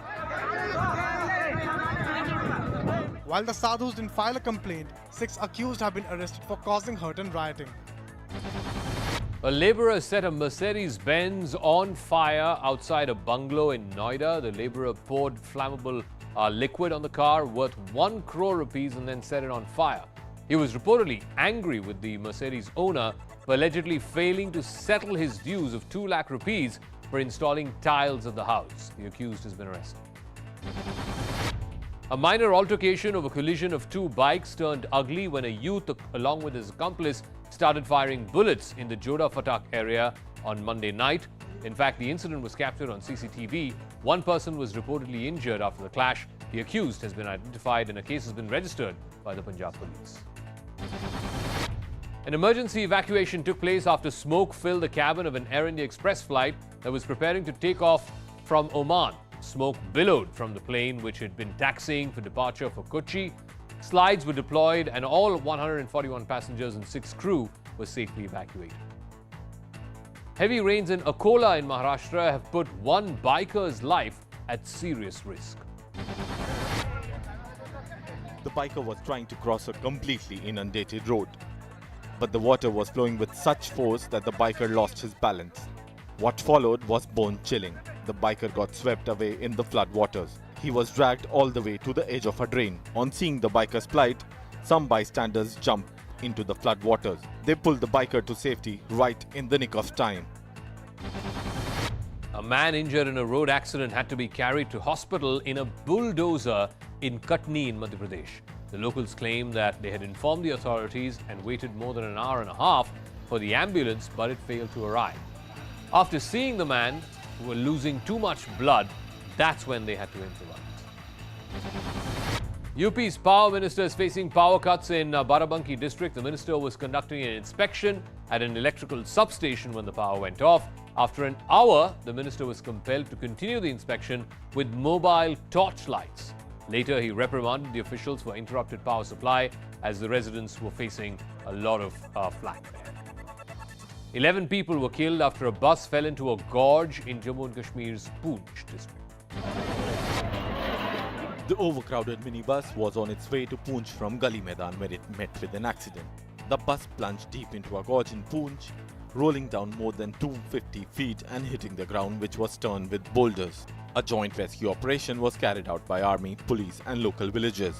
While the sadhus didn't file a complaint, 6 accused have been arrested for causing hurt and rioting. A labourer set a Mercedes-Benz on fire outside a bungalow in Noida. The labourer poured flammable liquid on the car worth 1 crore rupees and then set it on fire. He was reportedly angry with the Mercedes owner for allegedly failing to settle his dues of 2 lakh rupees for installing tiles at the house. The accused has been arrested. A minor altercation over collision of 2 bikes turned ugly when a youth, along with his accomplice, started firing bullets in the Joda Fatak area on Monday night. In fact, the incident was captured on CCTV. 1 person was reportedly injured after the clash. The accused has been identified and a case has been registered by the Punjab police. An emergency evacuation took place after smoke filled the cabin of an Air India Express flight that was preparing to take off from Oman. Smoke billowed from the plane, which had been taxiing for departure for Kochi. Slides were deployed and all 141 passengers and 6 crew were safely evacuated. Heavy rains in Akola in Maharashtra have put 1 biker's life at serious risk. The biker was trying to cross a completely inundated road, but the water was flowing with such force that the biker lost his balance. What followed was bone-chilling. The biker got swept away in the flood waters. He was dragged all the way to the edge of a drain. On seeing the biker's plight, some bystanders jumped into the flood waters. They pulled the biker to safety right in the nick of time. A man injured in a road accident had to be carried to hospital in a bulldozer in Katni in Madhya Pradesh. The locals claim that they had informed the authorities and waited more than an hour and a half for the ambulance, but it failed to arrive. After seeing the man who was losing too much blood, that's when they had to improvise. UP's power minister is facing power cuts in Barabanki district. The minister was conducting an inspection at an electrical substation when the power went off. After an hour, the minister was compelled to continue the inspection with mobile torchlights. Later, he reprimanded the officials for interrupted power supply as the residents were facing a lot of flack there. 11 people were killed after a bus fell into a gorge in Jammu and Kashmir's Poonch district. The overcrowded minibus was on its way to Poonch from Gali Maidan where it met with an accident. The bus plunged deep into a gorge in Poonch, rolling down more than 250 feet and hitting the ground, which was strewn with boulders. A joint rescue operation was carried out by army, police and local villagers.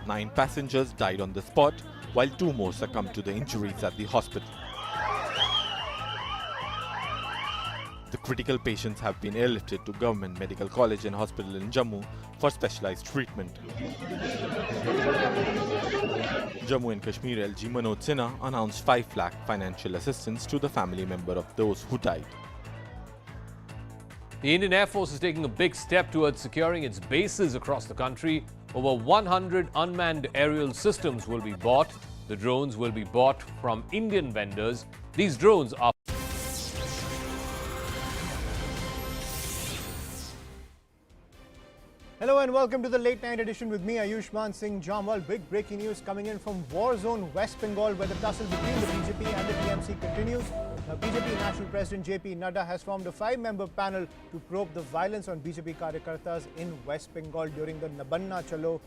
9 passengers died on the spot, while 2 more succumbed to the injuries at the hospital. The critical patients have been airlifted to Government Medical College and Hospital in Jammu for specialized treatment. Jammu and Kashmir LG Manoj Sinha announced 5 lakh financial assistance to the family member of those who died. The Indian Air Force is taking a big step towards securing its bases across the country. Over 100 unmanned aerial systems will be bought. The drones will be bought from Indian vendors. These drones are Hello and welcome to the late night edition with me, Ayushman Singh Jamwal. Big breaking news coming in from war zone West Bengal, where the tussle between the BJP and the TMC continues. Now, BJP National President JP Nadda has formed a 5-member panel to probe the violence on BJP Karyakartas in West Bengal during the Nabanna Chalo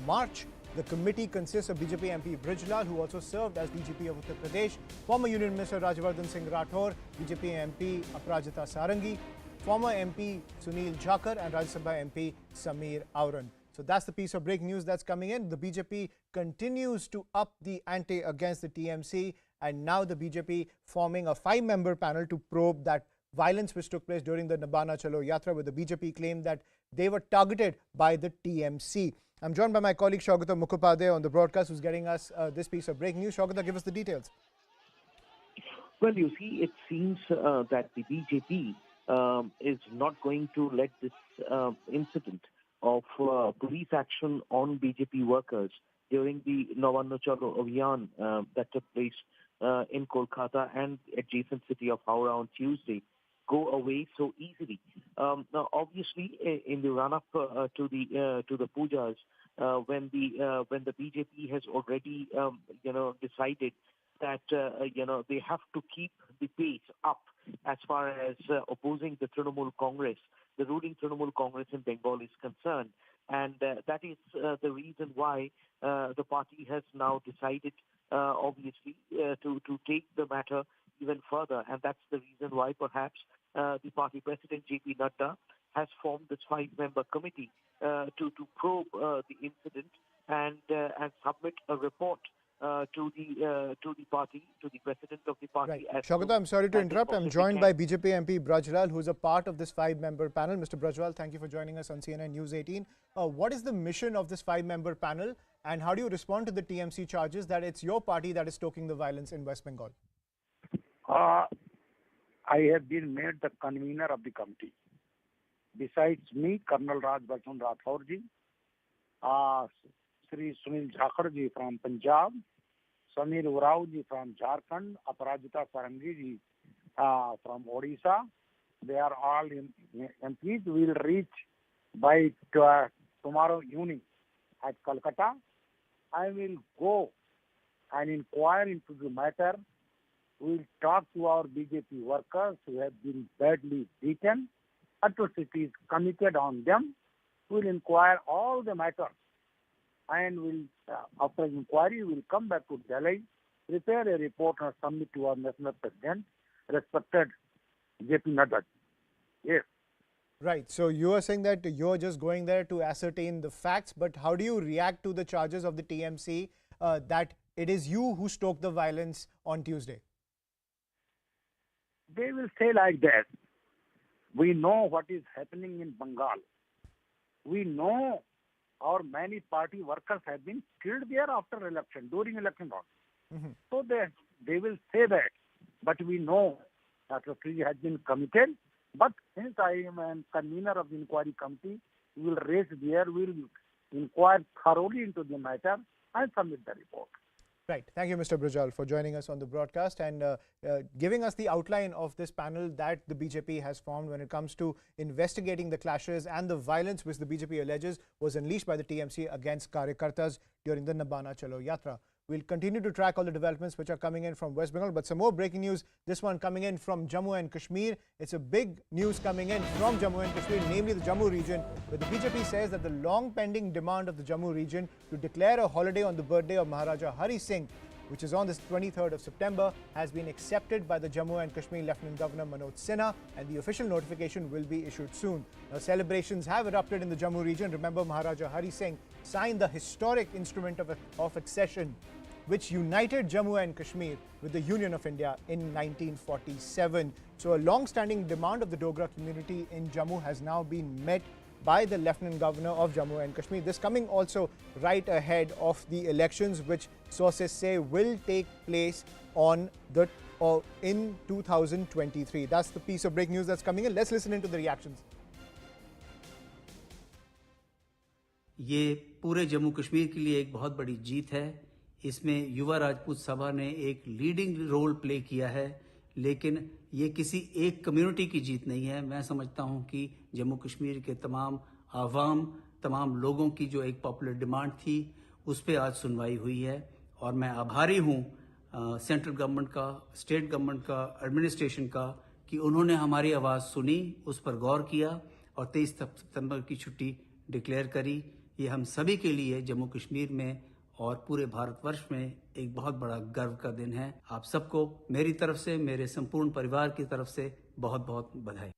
march. The committee consists of BJP MP Brijlal, who also served as DGP of Uttar Pradesh, former Union Minister Rajyavardhan Singh Rathore, BJP MP Aparajita Sarangi, former MP Sunil Jhakar and Rajya Sabha MP Samir Auran. So that's the piece of breaking news that's coming in. The BJP continues to up the ante against the TMC, and now the BJP forming a 5-member panel to probe that violence which took place during the Nabanna Chalo Yatra, where the BJP claimed that they were targeted by the TMC. I'm joined by my colleague Shaugata Mukhopadhyay on the broadcast, who's getting us this piece of breaking news. Shaugata, give us the details. Well, you see, it seems that the BJP is not going to let this incident of police action on BJP workers during the Nabanna Chalo Abhiyan that took place in Kolkata and adjacent city of Howrah on Tuesday go away so easily. Now, obviously, in the run-up to the pujas, when the BJP has already decided that they have to keep the pace up as far as opposing the Trinamool Congress, the ruling Trinamool Congress in Bengal is concerned. And that is the reason why the party has now decided, obviously, to take the matter even further. And that's the reason why perhaps the party president, JP Nadda, has formed this 5-member committee to probe the incident and submit a report to the party, to the president of the party. Right. Shaugata, I'm sorry to interrupt. I'm joined by BJP MP Brijlal, who is a part of this 5-member panel. Mr. Brijlal, thank you for joining us on CNN News 18. What is the mission of this 5-member panel, and how do you respond to the TMC charges that it's your party that is stoking the violence in West Bengal? I have been made the convener of the committee. Besides me, Colonel Rajyavardhan Rathore ji, Sri Sunil Jhakar ji from Punjab, Samir Auran ji from Jharkhand, Aparajita Sarangi ji from Odisha. They are all MPs. We will reach by tomorrow evening at Kolkata. I will go and inquire into the matter. We will talk to our BJP workers who have been badly beaten. Atrocities committed on them. We will inquire all the matters. And we'll, after inquiry, we'll come back to Delhi, prepare a report and submit to our national president, respected JP Nadda. Yes. Right. So you are saying that you're just going there to ascertain the facts, but how do you react to the charges of the TMC that it is you who stoked the violence on Tuesday? They will say like that. We know what is happening in Bengal. We know our many party workers have been killed there after election, during election. So they will say that. But we know that a crime has been committed. But since I am a convener of the inquiry committee, we will raise there, we will inquire thoroughly into the matter and submit the report. Right. Thank you, Mr. Brujal, for joining us on the broadcast and giving us the outline of this panel that the BJP has formed when it comes to investigating the clashes and the violence which the BJP alleges was unleashed by the TMC against Karyakartas during the Nabana Chalo Yatra. We'll continue to track all the developments which are coming in from West Bengal, but some more breaking news, this one coming in from Jammu and Kashmir. It's a big news coming in from Jammu and Kashmir, namely the Jammu region, where the BJP says that the long pending demand of the Jammu region to declare a holiday on the birthday of Maharaja Hari Singh, which is on the 23rd of September, has been accepted by the Jammu and Kashmir Lieutenant Governor Manoj Sinha, and the official notification will be issued soon. Now, celebrations have erupted in the Jammu region. Remember, Maharaja Hari Singh signed the historic instrument of accession, which united Jammu and Kashmir with the Union of India in 1947. So a long-standing demand of the Dogra community in Jammu has now been met by the Lieutenant Governor of Jammu and Kashmir. This coming also right ahead of the elections, which sources say will take place in 2023. That's the piece of breaking news that's coming in. Let's listen into the reactions. ये पूरे जम्मू कश्मीर के लिए एक बहुत बड़ी जीत है। इसमें युवा राजपूत सभा ने एक लीडिंग रोल प्ले किया है, लेकिन ये किसी एक कम्युनिटी की जीत नहीं है। मैं समझता हूं कि जम्मू कश्मीर के तमाम आवाम, तमाम लोगों की जो एक पॉपुलर डिमांड थी, उस पर आज सुनवाई हुई है और मैं आभारी हूं सेंट्रल गवर्नमेंट का, स्टेट गवर्नमेंट का, एडमिनिस्ट्रेशन का कि उन्होंने हमारी आवाज़ सुनी, उस पर गौर किया और 23 सितंबर की छुट्टी डिक्लेयर करी। ये हम सभी के लिए जम्मू कश्मीर में और पूरे भारतवर्ष में एक बहुत बड़ा गर्व का दिन है। आप सबको मेरी तरफ से, मेरे संपूर्ण परिवार की तरफ से बहुत बहुत बधाई।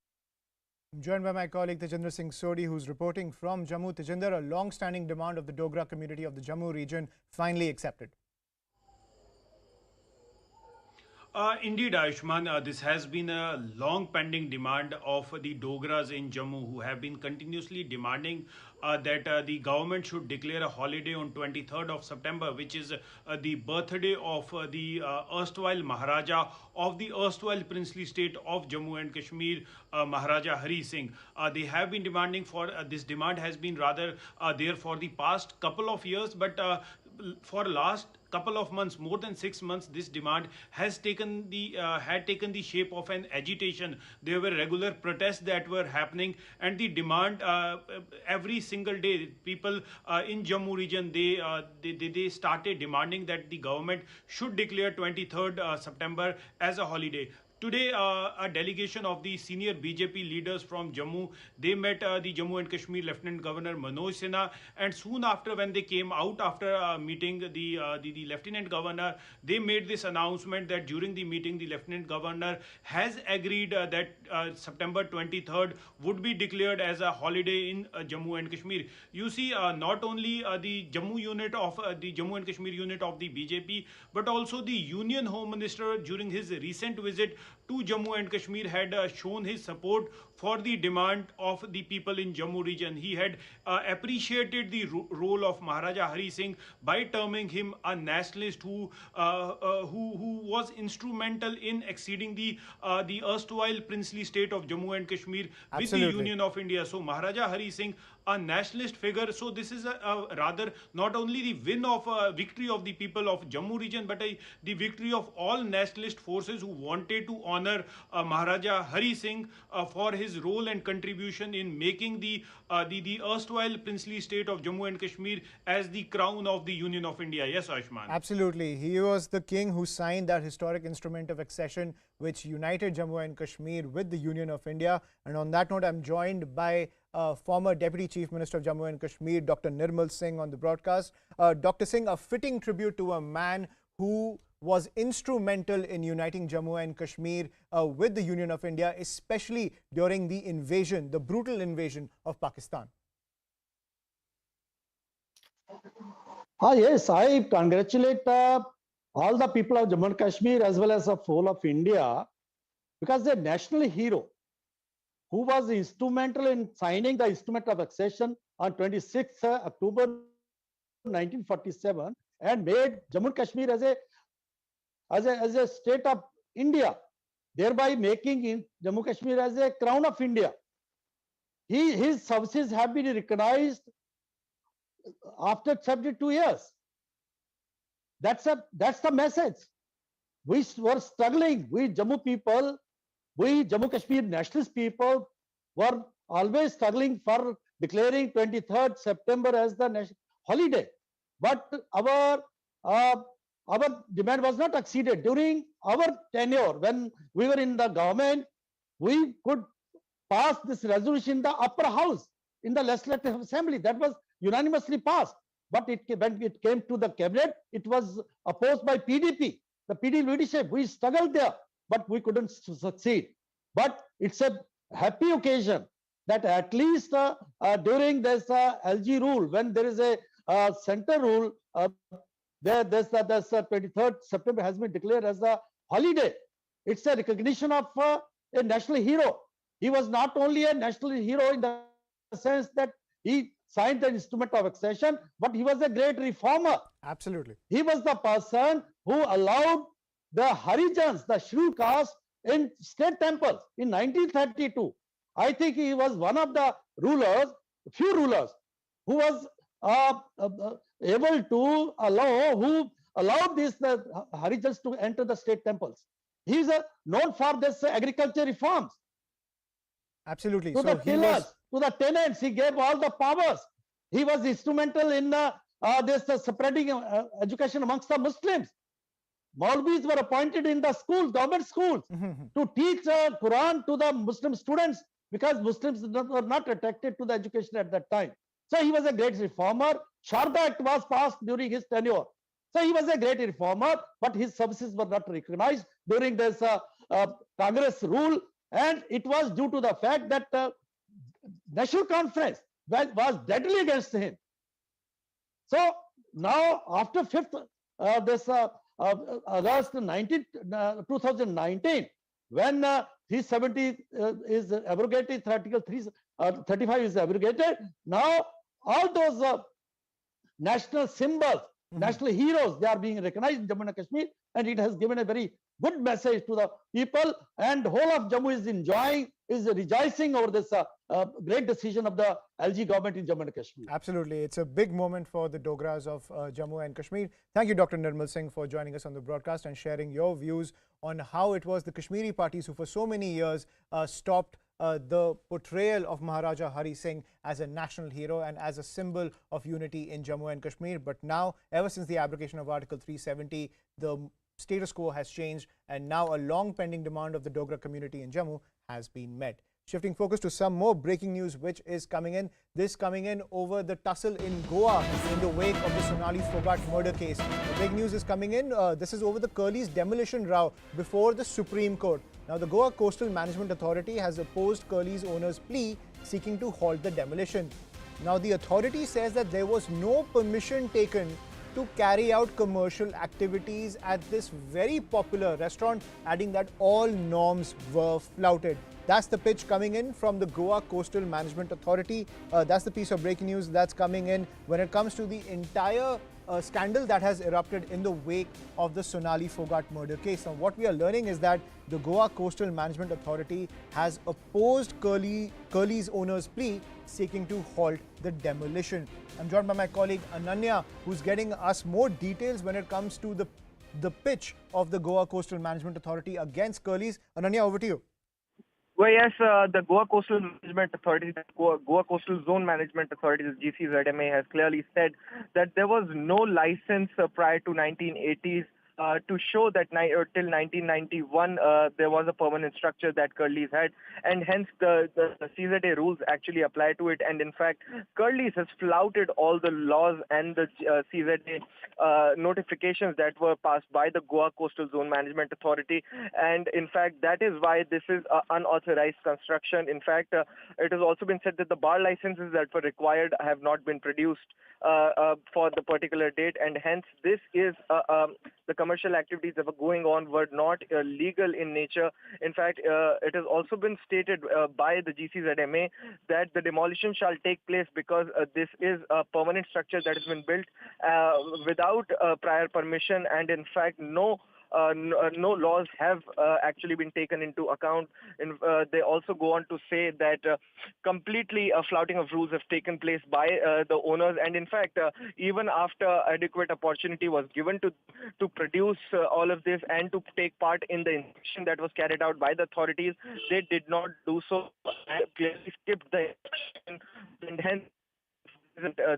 Joined by my colleague Tejinder Singh Sodhi, who's reporting from Jammu. Tejinder, a long-standing demand of the Dogra community of the Jammu region finally accepted. Indeed, Ayushman, this has been a long pending demand of the Dogras in Jammu, who have been continuously demanding that the government should declare a holiday on 23rd of September, which is the birthday of the erstwhile Maharaja of the erstwhile princely state of Jammu and Kashmir, Maharaja Hari Singh. They have been demanding for, this demand has been rather there for the past couple of years, but for last couple of months, more than 6 months, this demand has taken the shape of an agitation. There were regular protests that were happening, and the demand every single day, people in Jammu region, they started demanding that the government should declare 23rd September as a holiday. Today, a delegation of the senior BJP leaders from Jammu, they met the Jammu and Kashmir Lieutenant Governor Manoj Sinha, and soon after, when they came out after meeting the Lieutenant Governor, they made this announcement that during the meeting, the Lieutenant Governor has agreed that September 23rd would be declared as a holiday in Jammu and Kashmir. You see, not only the Jammu unit of the Jammu and Kashmir unit of the BJP, but also the Union Home Minister during his recent visit to Jammu and Kashmir had shown his support for the demand of the people in Jammu region. He had appreciated the role of Maharaja Hari Singh by terming him a nationalist who was instrumental in exceeding the erstwhile princely state of Jammu and Kashmir with the Union of India. So Maharaja Hari Singh, a nationalist figure. So this is a rather not only the win of victory of the people of Jammu region, but the victory of all nationalist forces who wanted to honor Maharaja Hari Singh for his role and contribution in making the erstwhile princely state of Jammu and Kashmir as the crown of the Union of India. Yes, Ayushman. Absolutely. He was the king who signed that historic instrument of accession which united Jammu and Kashmir with the Union of India. And on that note, I'm joined by former Deputy Chief Minister of Jammu and Kashmir, Dr. Nirmal Singh, on the broadcast. Dr. Singh, a fitting tribute to a man who was instrumental in uniting Jammu and Kashmir with the Union of India, especially during the invasion, the brutal invasion of Pakistan. Yes, I congratulate all the people of Jammu and Kashmir as well as the whole of India, because the national hero who was instrumental in signing the instrument of accession on 26th October 1947 and made Jammu and Kashmir as a state of India, thereby making Jammu and Kashmir as a crown of India. His services have been recognized after 72 years. That's the message. We were struggling. We Jammu people, we Jammu Kashmir nationalist people were always struggling for declaring 23rd September as the national holiday. But our demand was not acceded. During our tenure, when we were in the government, we could pass this resolution in the upper house, in the legislative assembly. That was unanimously passed. But when it came to the cabinet, it was opposed by PDP. The PDP leadership, we struggled there, but we couldn't succeed. But it's a happy occasion that at least during this LG rule, when there is a center rule, there's 23rd September has been declared as a holiday. It's a recognition of a national hero. He was not only a national hero in the sense that he signed the instrument of accession, but he was a great reformer. Absolutely. He was the person who allowed the Harijans, the scheduled caste, in state temples in 1932. I think he was one of the few rulers, who was able to allow these Harijans to enter the state temples. He is known for this agriculture reforms. Absolutely. To the tillers, to the tenants, he gave all the powers. He was instrumental in this spreading education amongst the Muslims. Maulvis were appointed in the schools, government schools, to teach Quran to the Muslim students, because Muslims were not attracted to the education at that time. So he was a great reformer. Sharda Act was passed during his tenure. So he was a great reformer, but his services were not recognized during this Congress rule. And it was due to the fact that National Conference was deadly against him. So now, after 5th August 2019, when 370 is abrogated, Article 35 is abrogated, now all those national symbols, national heroes, they are being recognized in Jammu and Kashmir, and it has given a very good message to the people, and whole of Jammu is rejoicing over this great decision of the LG government in Jammu and Kashmir. Absolutely. It's a big moment for the Dogras of Jammu and Kashmir. Thank you, Dr. Nirmal Singh, for joining us on the broadcast and sharing your views on how it was the Kashmiri parties who for so many years stopped the portrayal of Maharaja Hari Singh as a national hero and as a symbol of unity in Jammu and Kashmir. But now, ever since the abrogation of Article 370, the status quo has changed, and now a long pending demand of the Dogra community in Jammu has been met. Shifting focus to some more breaking news which is coming in. This coming in over the tussle in Goa in the wake of the Sonali Fogart murder case. The big news is coming in. This is over the Curly's demolition row before the Supreme Court. Now, the Goa Coastal Management Authority has opposed Curly's owner's plea seeking to halt the demolition. Now, the authority says that there was no permission taken to carry out commercial activities at this very popular restaurant, adding that all norms were flouted. That's the pitch coming in from the Goa Coastal Management Authority. That's the piece of breaking news that's coming in when it comes to the entire scandal that has erupted in the wake of the Sonali Fogart murder case. Now, what we are learning is that the Goa Coastal Management Authority has opposed Curly's owner's plea seeking to halt the demolition. I'm joined by my colleague Ananya, who's getting us more details when it comes to the pitch of the Goa Coastal Management Authority against Curly's. Ananya, over to you. Well, yes, the Goa Coastal Management Authority, the Goa Coastal Zone Management Authority, the GCZMA, has clearly said that there was no license prior to 1980s to show that till 1991 there was a permanent structure that Curly's had, and hence the CZA rules actually apply to it. And in fact, Curly's has flouted all the laws and the CZA notifications that were passed by the Goa Coastal Zone Management Authority. And in fact, that is why this is unauthorized construction. In fact, it has also been said that the bar licenses that were required have not been produced for the particular date, and hence this is the commercial activities that were going on were not legal in nature. In fact, it has also been stated by the GCZMA that the demolition shall take place because this is a permanent structure that has been built without prior permission, and in fact no laws have actually been taken into account. And they also go on to say that completely a flouting of rules have taken place by the owners. And in fact, even after adequate opportunity was given to produce all of this and to take part in the inspection that was carried out by the authorities, they did not do so and clearly skipped the inspection, and hence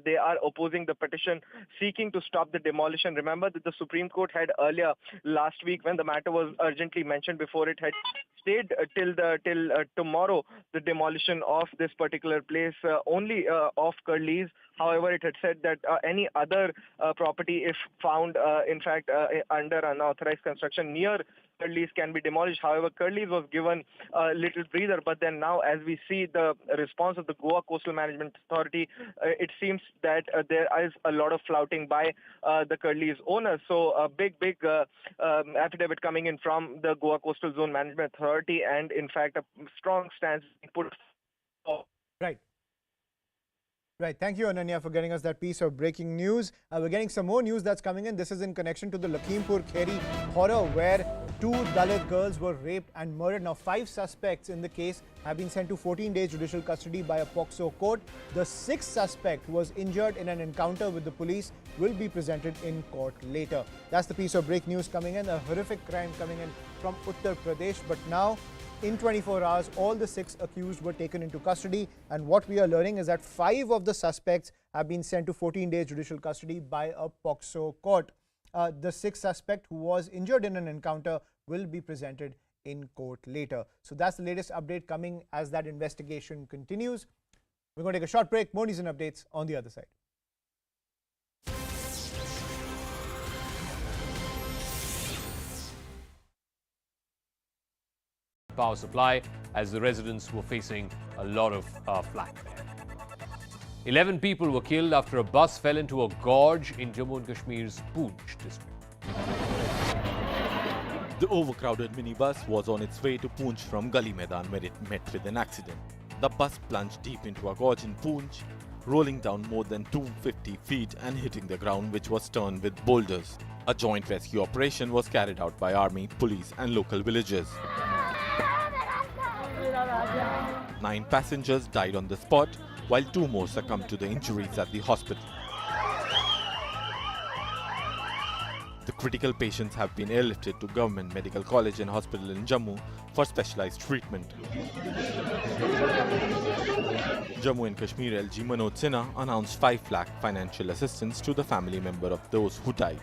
they are opposing the petition seeking to stop the demolition. Remember that the Supreme Court had earlier last week, when the matter was urgently mentioned before it, had stayed till tomorrow the demolition of this particular place, only of Curly's. However, it had said that any other property, if found in fact under unauthorized construction near Curly's, can be demolished. However, Curly's was given a little breather, but then now, as we see the response of the Goa Coastal Management Authority, it seems that there is a lot of flouting by the Curly's owners. So a big affidavit coming in from the Goa Coastal Zone Management Authority, and in fact a strong stance put forward. Right. Thank you, Ananya, for getting us that piece of breaking news. We're getting some more news that's coming in. This is in connection to the Lakhimpur Kheri horror, where 2 Dalit girls were raped and murdered. Now, 5 suspects in the case have been sent to 14 days judicial custody by a POCSO court. The 6th suspect, who was injured in an encounter with the police, will be presented in court later. That's the piece of break news coming in. A horrific crime coming in from Uttar Pradesh. But now, in 24 hours, all the 6 accused were taken into custody. And what we are learning is that 5 of the suspects have been sent to 14 days judicial custody by a POCSO court. The 6th suspect, who was injured in an encounter, will be presented in court later. So that's the latest update coming as that investigation continues. We're going to take a short break. More news and updates on the other side. Power supply, as the residents were facing a lot of flack there. 11 people were killed after a bus fell into a gorge in Jammu and Kashmir's Poonch district. The overcrowded minibus was on its way to Poonch from Gali Maidan when it met with an accident. The bus plunged deep into a gorge in Poonch, rolling down more than 250 feet and hitting the ground, which was strewn with boulders. A joint rescue operation was carried out by army, police and local villagers. 9 passengers died on the spot, while 2 more succumbed to the injuries at the hospital. The critical patients have been airlifted to Government Medical College and Hospital in Jammu for specialized treatment. Jammu and Kashmir LG Manoj Sinha announced 5 lakh financial assistance to the family member of those who died.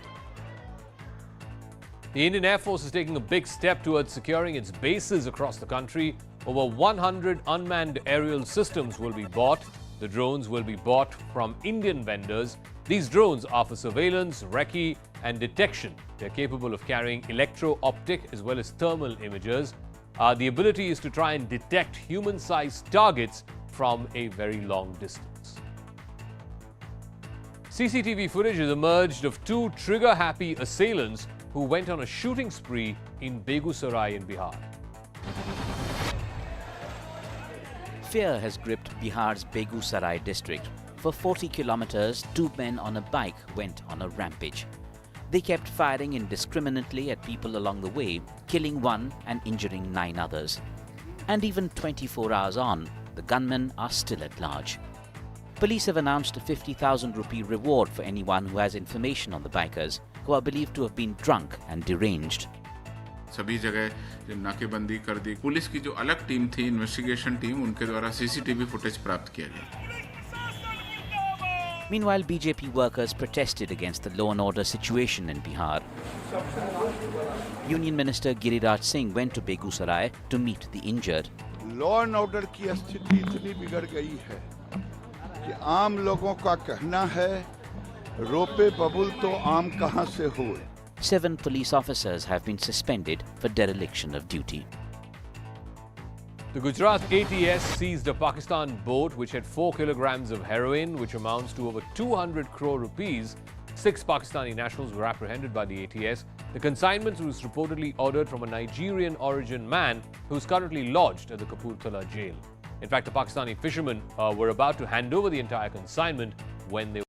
The Indian Air Force is taking a big step towards securing its bases across the country. Over 100 unmanned aerial systems will be bought. The drones will be bought from Indian vendors. These drones are for surveillance, recce and detection. They're capable of carrying electro-optic as well as thermal images. The ability is to try and detect human-sized targets from a very long distance. CCTV footage has emerged of 2 trigger-happy assailants who went on a shooting spree in Begusarai in Bihar. Fear has gripped Bihar's Begusarai district. For 40 kilometers, 2 men on a bike went on a rampage. They kept firing indiscriminately at people along the way, killing 1 and injuring 9 others. And even 24 hours on, the gunmen are still at large. Police have announced a 50,000 rupee reward for anyone who has information on the bikers, who are believed to have been drunk and deranged. सभी जगह नाकेबंदी कर दी। Police की जो अलग team थी, investigation team, उनके द्वारा सीसीटीवी फुटेज प्राप्त किया गया। Meanwhile, BJP workers protested against the law and order situation in Bihar. Union Minister Giriraj Singh went to Begusarai to meet the injured. Law and order की स्थिति इतनी बिगड़ गई है कि आम लोगों का कहना है रोपे बबुल तो आम कहां से हुए. 7 police officers have been suspended for dereliction of duty. The Gujarat ATS seized a Pakistan boat which had 4 kilograms of heroin, which amounts to over 200 crore rupees. 6 Pakistani nationals were apprehended by the ATS. The consignment was reportedly ordered from a Nigerian origin man who is currently lodged at the Kapurthala jail. In fact, the Pakistani fishermen were about to hand over the entire consignment when they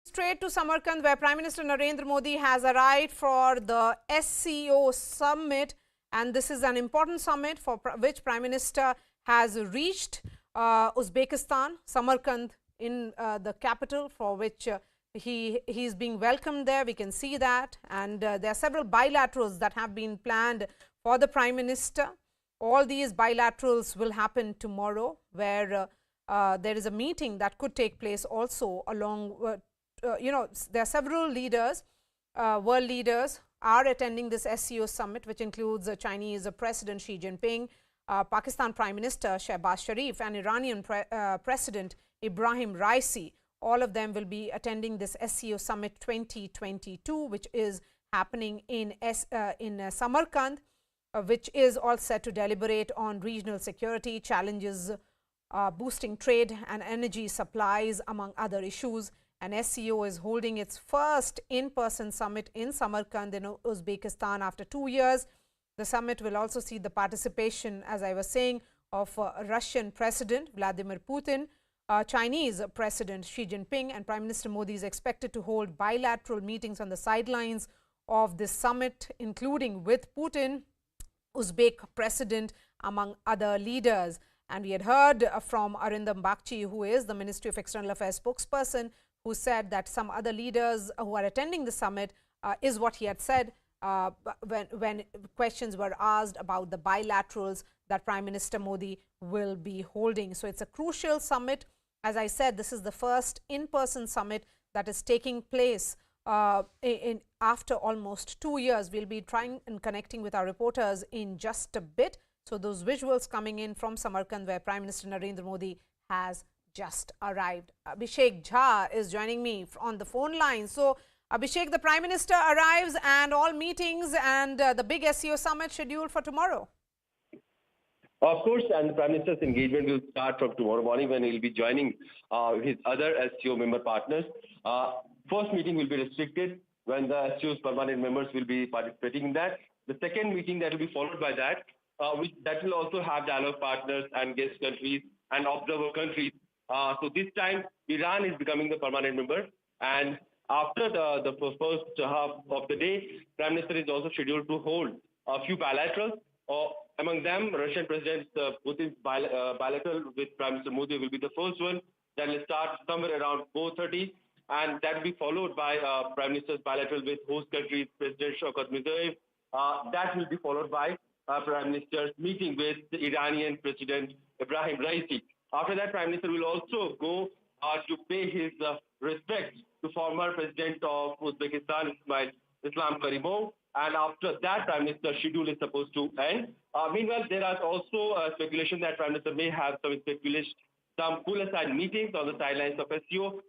Straight to Samarkand, where Prime Minister Narendra Modi has arrived for the SCO summit, and this is an important summit for which Prime Minister has reached Uzbekistan, Samarkand in the capital, for which he is being welcomed there. We can see that, and there are several bilaterals that have been planned for the Prime Minister. All these bilaterals will happen tomorrow, where there is a meeting that could take place also along. There are several leaders, world leaders are attending this SCO summit, which includes Chinese President Xi Jinping, Pakistan Prime Minister Shehbaz Sharif, and Iranian President Ibrahim Raisi. All of them will be attending this SCO summit 2022, which is happening in Samarkand, which is all set to deliberate on regional security challenges, boosting trade and energy supplies, among other issues. And SCO is holding its first in-person summit in Samarkand in Uzbekistan after 2 years. The summit will also see the participation, as I was saying, of Russian President Vladimir Putin, Chinese President Xi Jinping, and Prime Minister Modi is expected to hold bilateral meetings on the sidelines of this summit, including with Putin, Uzbek President, among other leaders. And we had heard from Arindam Bagchi, who is the Ministry of External Affairs spokesperson, who said that some other leaders who are attending the summit is what he had said when questions were asked about the bilaterals that Prime Minister Modi will be holding. So it's a crucial summit. As I said, this is the first in-person summit that is taking place after almost 2 years. We'll be trying and connecting with our reporters in just a bit. So those visuals coming in from Samarkand, where Prime Minister Narendra Modi has just arrived. Abhishek Jha is joining me on the phone line. So Abhishek, the Prime Minister arrives, and all meetings and the big SCO summit scheduled for tomorrow. Of course, and the Prime Minister's engagement will start from tomorrow morning, when he will be joining his other SCO member partners. First meeting will be restricted, when the SCO's permanent members will be participating in that. The second meeting that will be followed by that, that will also have dialogue partners and guest countries and observer countries. So this time, Iran is becoming the permanent member, and after the first half of the day, Prime Minister is also scheduled to hold a few bilaterals. Among them, Russian President Putin's bilateral with Prime Minister Modi will be the first one. That will start somewhere around 4:30, and that will be followed by Prime Minister's bilateral with host countries, President Shaukat Mirziyoyev. That will be followed by Prime Minister's meeting with the Iranian President Ibrahim Raisi. After that, Prime Minister will also go to pay his respect to former President of Uzbekistan, Islam Karimov. And after that, Prime Minister's schedule is supposed to end. Meanwhile, there are also speculation that Prime Minister may have some pull-aside meetings on the sidelines of SCO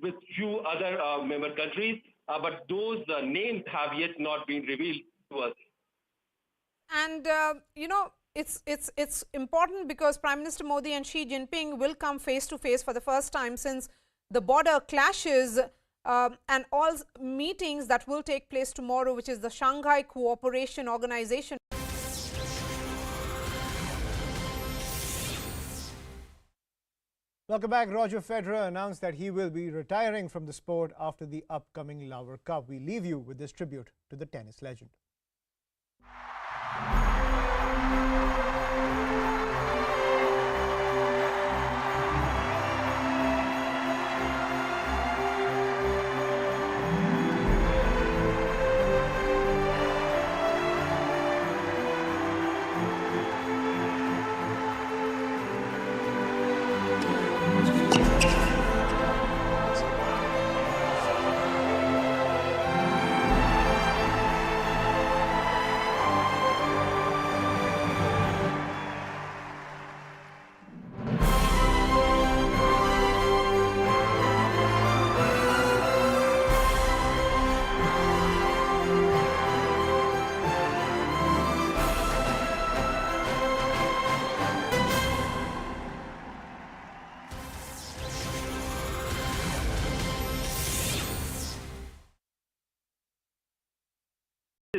with few other member countries. But those names have yet not been revealed to us. And, it's important because Prime Minister Modi and Xi Jinping will come face to face for the first time since the border clashes, and all meetings that will take place tomorrow, which is the Shanghai Cooperation Organization. Welcome back. Roger Federer announced that he will be retiring from the sport after the upcoming Laver Cup. We leave you with this tribute to the tennis legend.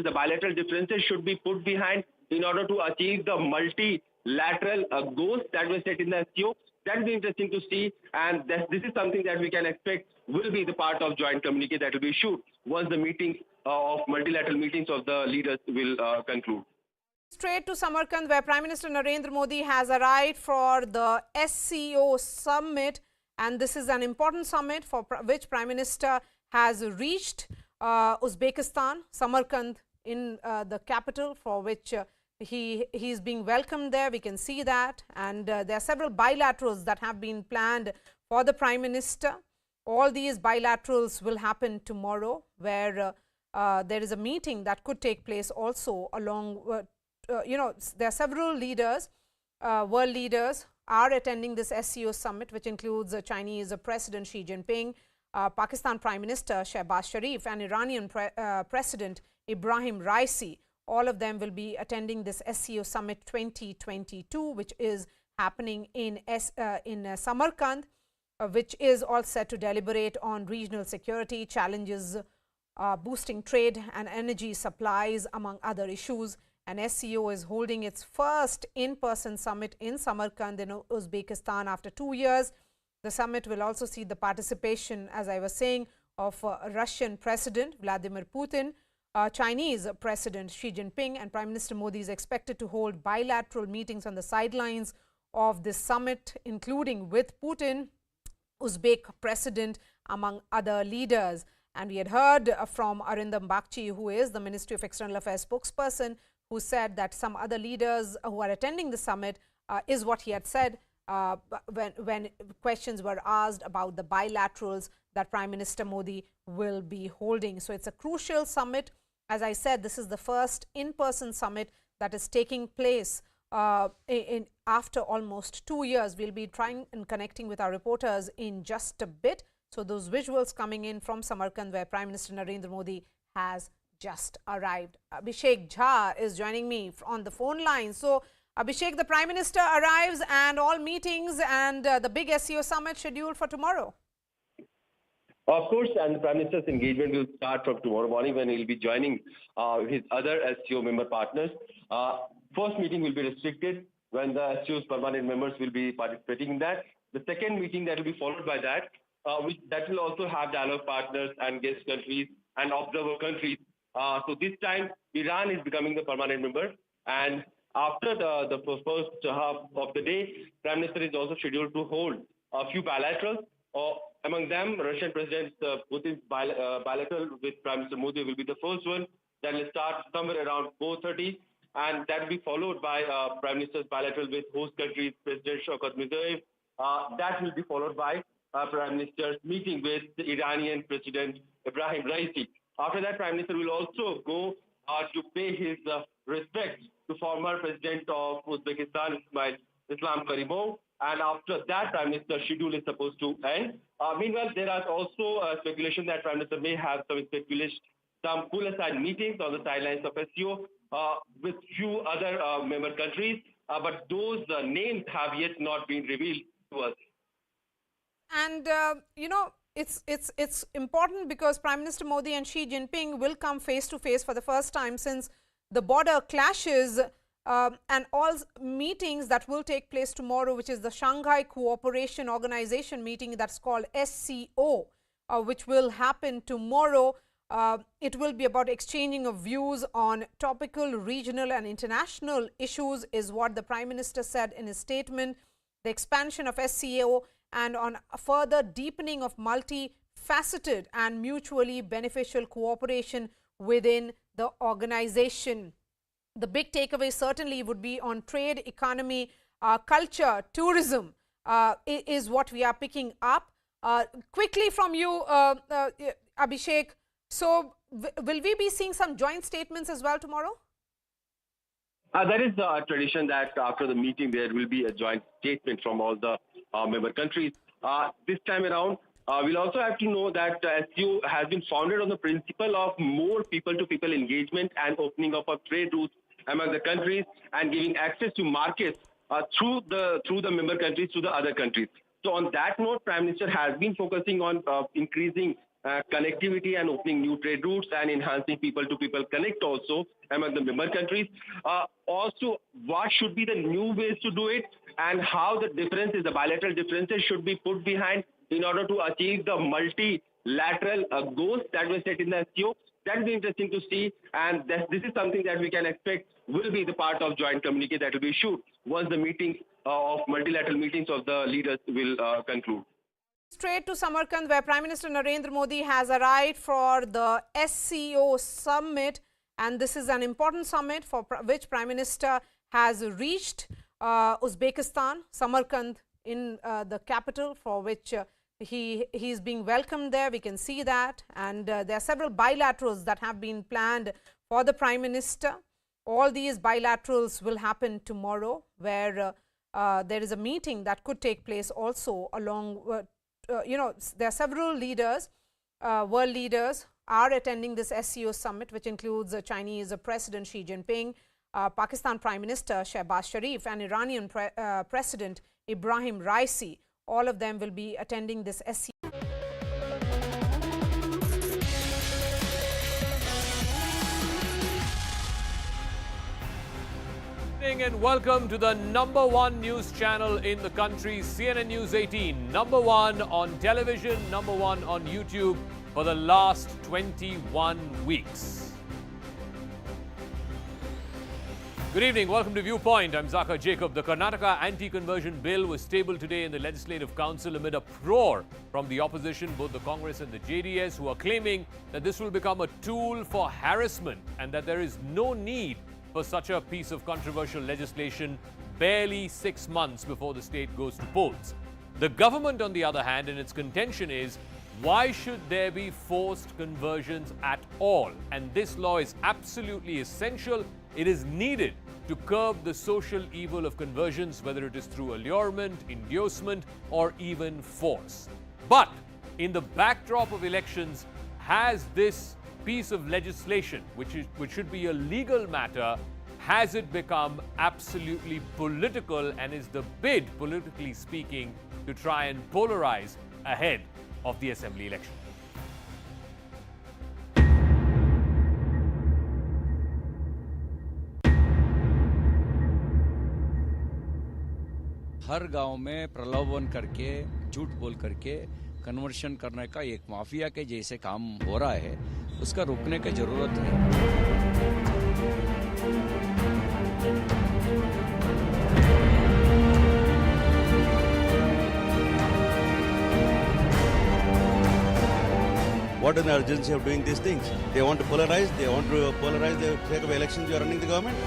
the bilateral differences should be put behind in order to achieve the multilateral goals that were set in the SCO. That will be interesting to see, and this is something that we can expect will be the part of joint communique that will be issued once the meetings of multilateral meetings of the leaders will conclude. Straight to Samarkand, where Prime Minister Narendra Modi has arrived for the SCO summit, and this is an important summit for which Prime Minister has reached Uzbekistan, Samarkand in the capital, for which he is being welcomed there. We can see that, and there are several bilaterals that have been planned for the Prime Minister. All these bilaterals will happen tomorrow, where there is a meeting that could take place also along. There are several leaders, world leaders are attending this SCO summit, which includes Chinese President Xi Jinping, Pakistan Prime Minister Shehbaz Sharif, and Iranian President Ibrahim Raisi. All of them will be attending this SCO summit 2022, which is happening in Samarkand, which is all set to deliberate on regional security challenges, boosting trade and energy supplies, among other issues. And SCO is holding its first in-person summit in Samarkand in Uzbekistan after 2 years. The summit will also see the participation, as I was saying, of Russian President Vladimir Putin, Chinese President Xi Jinping, and Prime Minister Modi is expected to hold bilateral meetings on the sidelines of this summit, including with Putin, Uzbek President, among other leaders. And we had heard from Arindam Bagchi, who is the Ministry of External Affairs spokesperson, who said that some other leaders who are attending the summit is what he had said when questions were asked about the bilaterals that Prime Minister Modi will be holding. So it's a crucial summit. As I said, this is the first in-person summit that is taking place after almost 2 years. We'll be trying and connecting with our reporters in just a bit. So those visuals coming in from Samarkand, where Prime Minister Narendra Modi has just arrived. Abhishek Jha is joining me on the phone line. So Abhishek, the Prime Minister arrives and all meetings and the big SCO summit scheduled for tomorrow. Of course, and the Prime Minister's engagement will start from tomorrow morning when he will be joining his other SCO member partners. First meeting will be restricted when the SCO's permanent members will be participating in that. The second meeting that will be followed by that, that will also have dialogue partners and guest countries and observer countries. So this time, Iran is becoming the permanent member, and after the first half of the day, Prime Minister is also scheduled to hold a few bilaterals. Among them, Russian President Putin's bilateral with Prime Minister Modi will be the first one. That will start somewhere around 4:30, and that will be followed by Prime Minister's bilateral with host countries President Shavkat Mirziyoyev. That will be followed by Prime Minister's meeting with the Iranian President Ibrahim Raisi. After that, Prime Minister will also go to pay his respect to former President of Uzbekistan, Islam Karimov. And after that, Prime Minister's schedule is supposed to end. Meanwhile, there are also speculation that Prime Minister may have some pull-aside meetings on the sidelines of SCO with few other member countries. But those names have yet not been revealed to us. And, it's important because Prime Minister Modi and Xi Jinping will come face to face for the first time since the border clashes and all meetings that will take place tomorrow, which is the Shanghai Cooperation Organization meeting that's called SCO, which will happen tomorrow. It will be about exchanging of views on topical, regional and international issues is what the Prime Minister said in his statement. The expansion of SCO and on a further deepening of multifaceted and mutually beneficial cooperation within the organization. The big takeaway certainly would be on trade, economy, culture, tourism is what we are picking up. Quickly from you, Abhishek, so will we be seeing some joint statements as well tomorrow? There is a tradition that after the meeting there will be a joint statement from all the member countries. This time around, we'll also have to know that SCO has been founded on the principle of more people-to-people engagement and opening up of trade routes among the countries and giving access to markets through the member countries to the other countries. So on that note, Prime Minister has been focusing on increasing connectivity and opening new trade routes and enhancing people-to-people connect also among the member countries. Also, what should be the new ways to do it and how the differences, the bilateral differences should be put behind in order to achieve the multilateral goals that were set in the SCO. That will be interesting to see, and this is something that we can expect will be the part of joint communique that will be issued once the meetings of multilateral meetings of the leaders will conclude. Straight to Samarkand, where Prime Minister Narendra Modi has arrived for the SCO summit, and this is an important summit for which Prime Minister has reached Uzbekistan, Samarkand in the capital, for which he is being welcomed there. We can see that, and there are several bilaterals that have been planned for the Prime Minister. All these bilaterals will happen tomorrow, where there is a meeting that could take place also along. There are several leaders, world leaders are attending this SCO summit, which includes Chinese President Xi Jinping, Pakistan Prime Minister Shehbaz Sharif, and Iranian President Ibrahim Raisi. All of them will be attending this SCO. And welcome to the #1 news channel in the country, CNN News 18. #1 on television, #1 on YouTube for the last 21 weeks. Good evening, welcome to Viewpoint. I'm Zaka Jacob. The Karnataka anti-conversion bill was tabled today in the Legislative Council amid a roar from the opposition, both the Congress and the JDS, who are claiming that this will become a tool for harassment and that there is no need for such a piece of controversial legislation barely 6 months before the state goes to polls. The government, on the other hand, in its contention is, why should there be forced conversions at all? And this law is absolutely essential. It is needed to curb the social evil of conversions, whether it is through allurement, inducement, or even force. But in the backdrop of elections, has this piece of legislation, which should be a legal matter, has it become absolutely political, and is the bid, politically speaking, to try and polarize ahead of the assembly election? हर गांव में प्रलोभन करके झूठ बोल करके conversion करने का एक माफिया के जैसे काम हो रहा है, उसका रोकने की जरूरत है। What is the urgency of doing these things? They want to polarize. They want to polarize the sake of elections. You are running the government.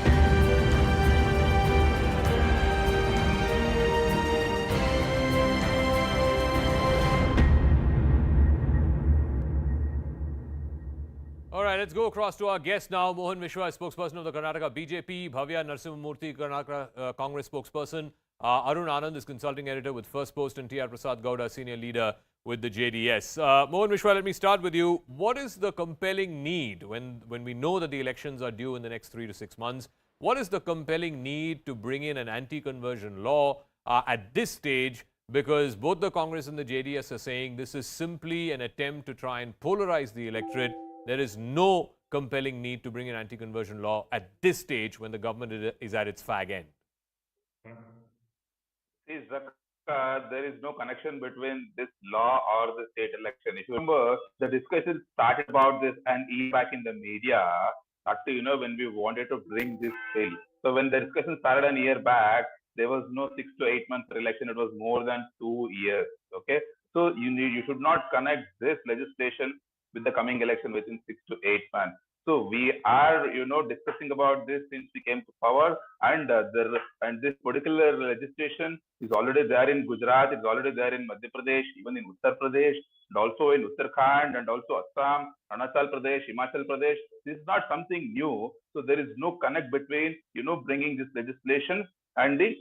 All right, let's go across to our guest now. Mohan Mishra, spokesperson of the Karnataka BJP. Bhavya Narasimhamurthy, Karnataka Congress spokesperson. Arun Anand is consulting editor with First Post, and T.R. Prasad Gowda, senior leader with the JDS. Mohan Mishra, let me start with you. What is the compelling need when we know that the elections are due in the next 3 to 6 months? What is the compelling need to bring in an anti-conversion law at this stage? Because both the Congress and the JDS are saying this is simply an attempt to try and polarize the electorate. There is no compelling need to bring an anti-conversion law at this stage when the government is at its fag end. See, there is no connection between this law or the state election. If you remember, the discussion started about this an year back in the media, when we wanted to bring this bill. So when the discussion started an year back, there was no 6 to 8 months election. It was more than 2 years. Okay, so you should not connect this legislation with the coming election within 6 to 8 months. So we are, discussing about this since we came to power, and this particular legislation is already there in Gujarat, it's already there in Madhya Pradesh, even in Uttar Pradesh, and also in Uttarakhand, and also Assam, Arunachal Pradesh, Himachal Pradesh. This is not something new. So there is no connect between, bringing this legislation and the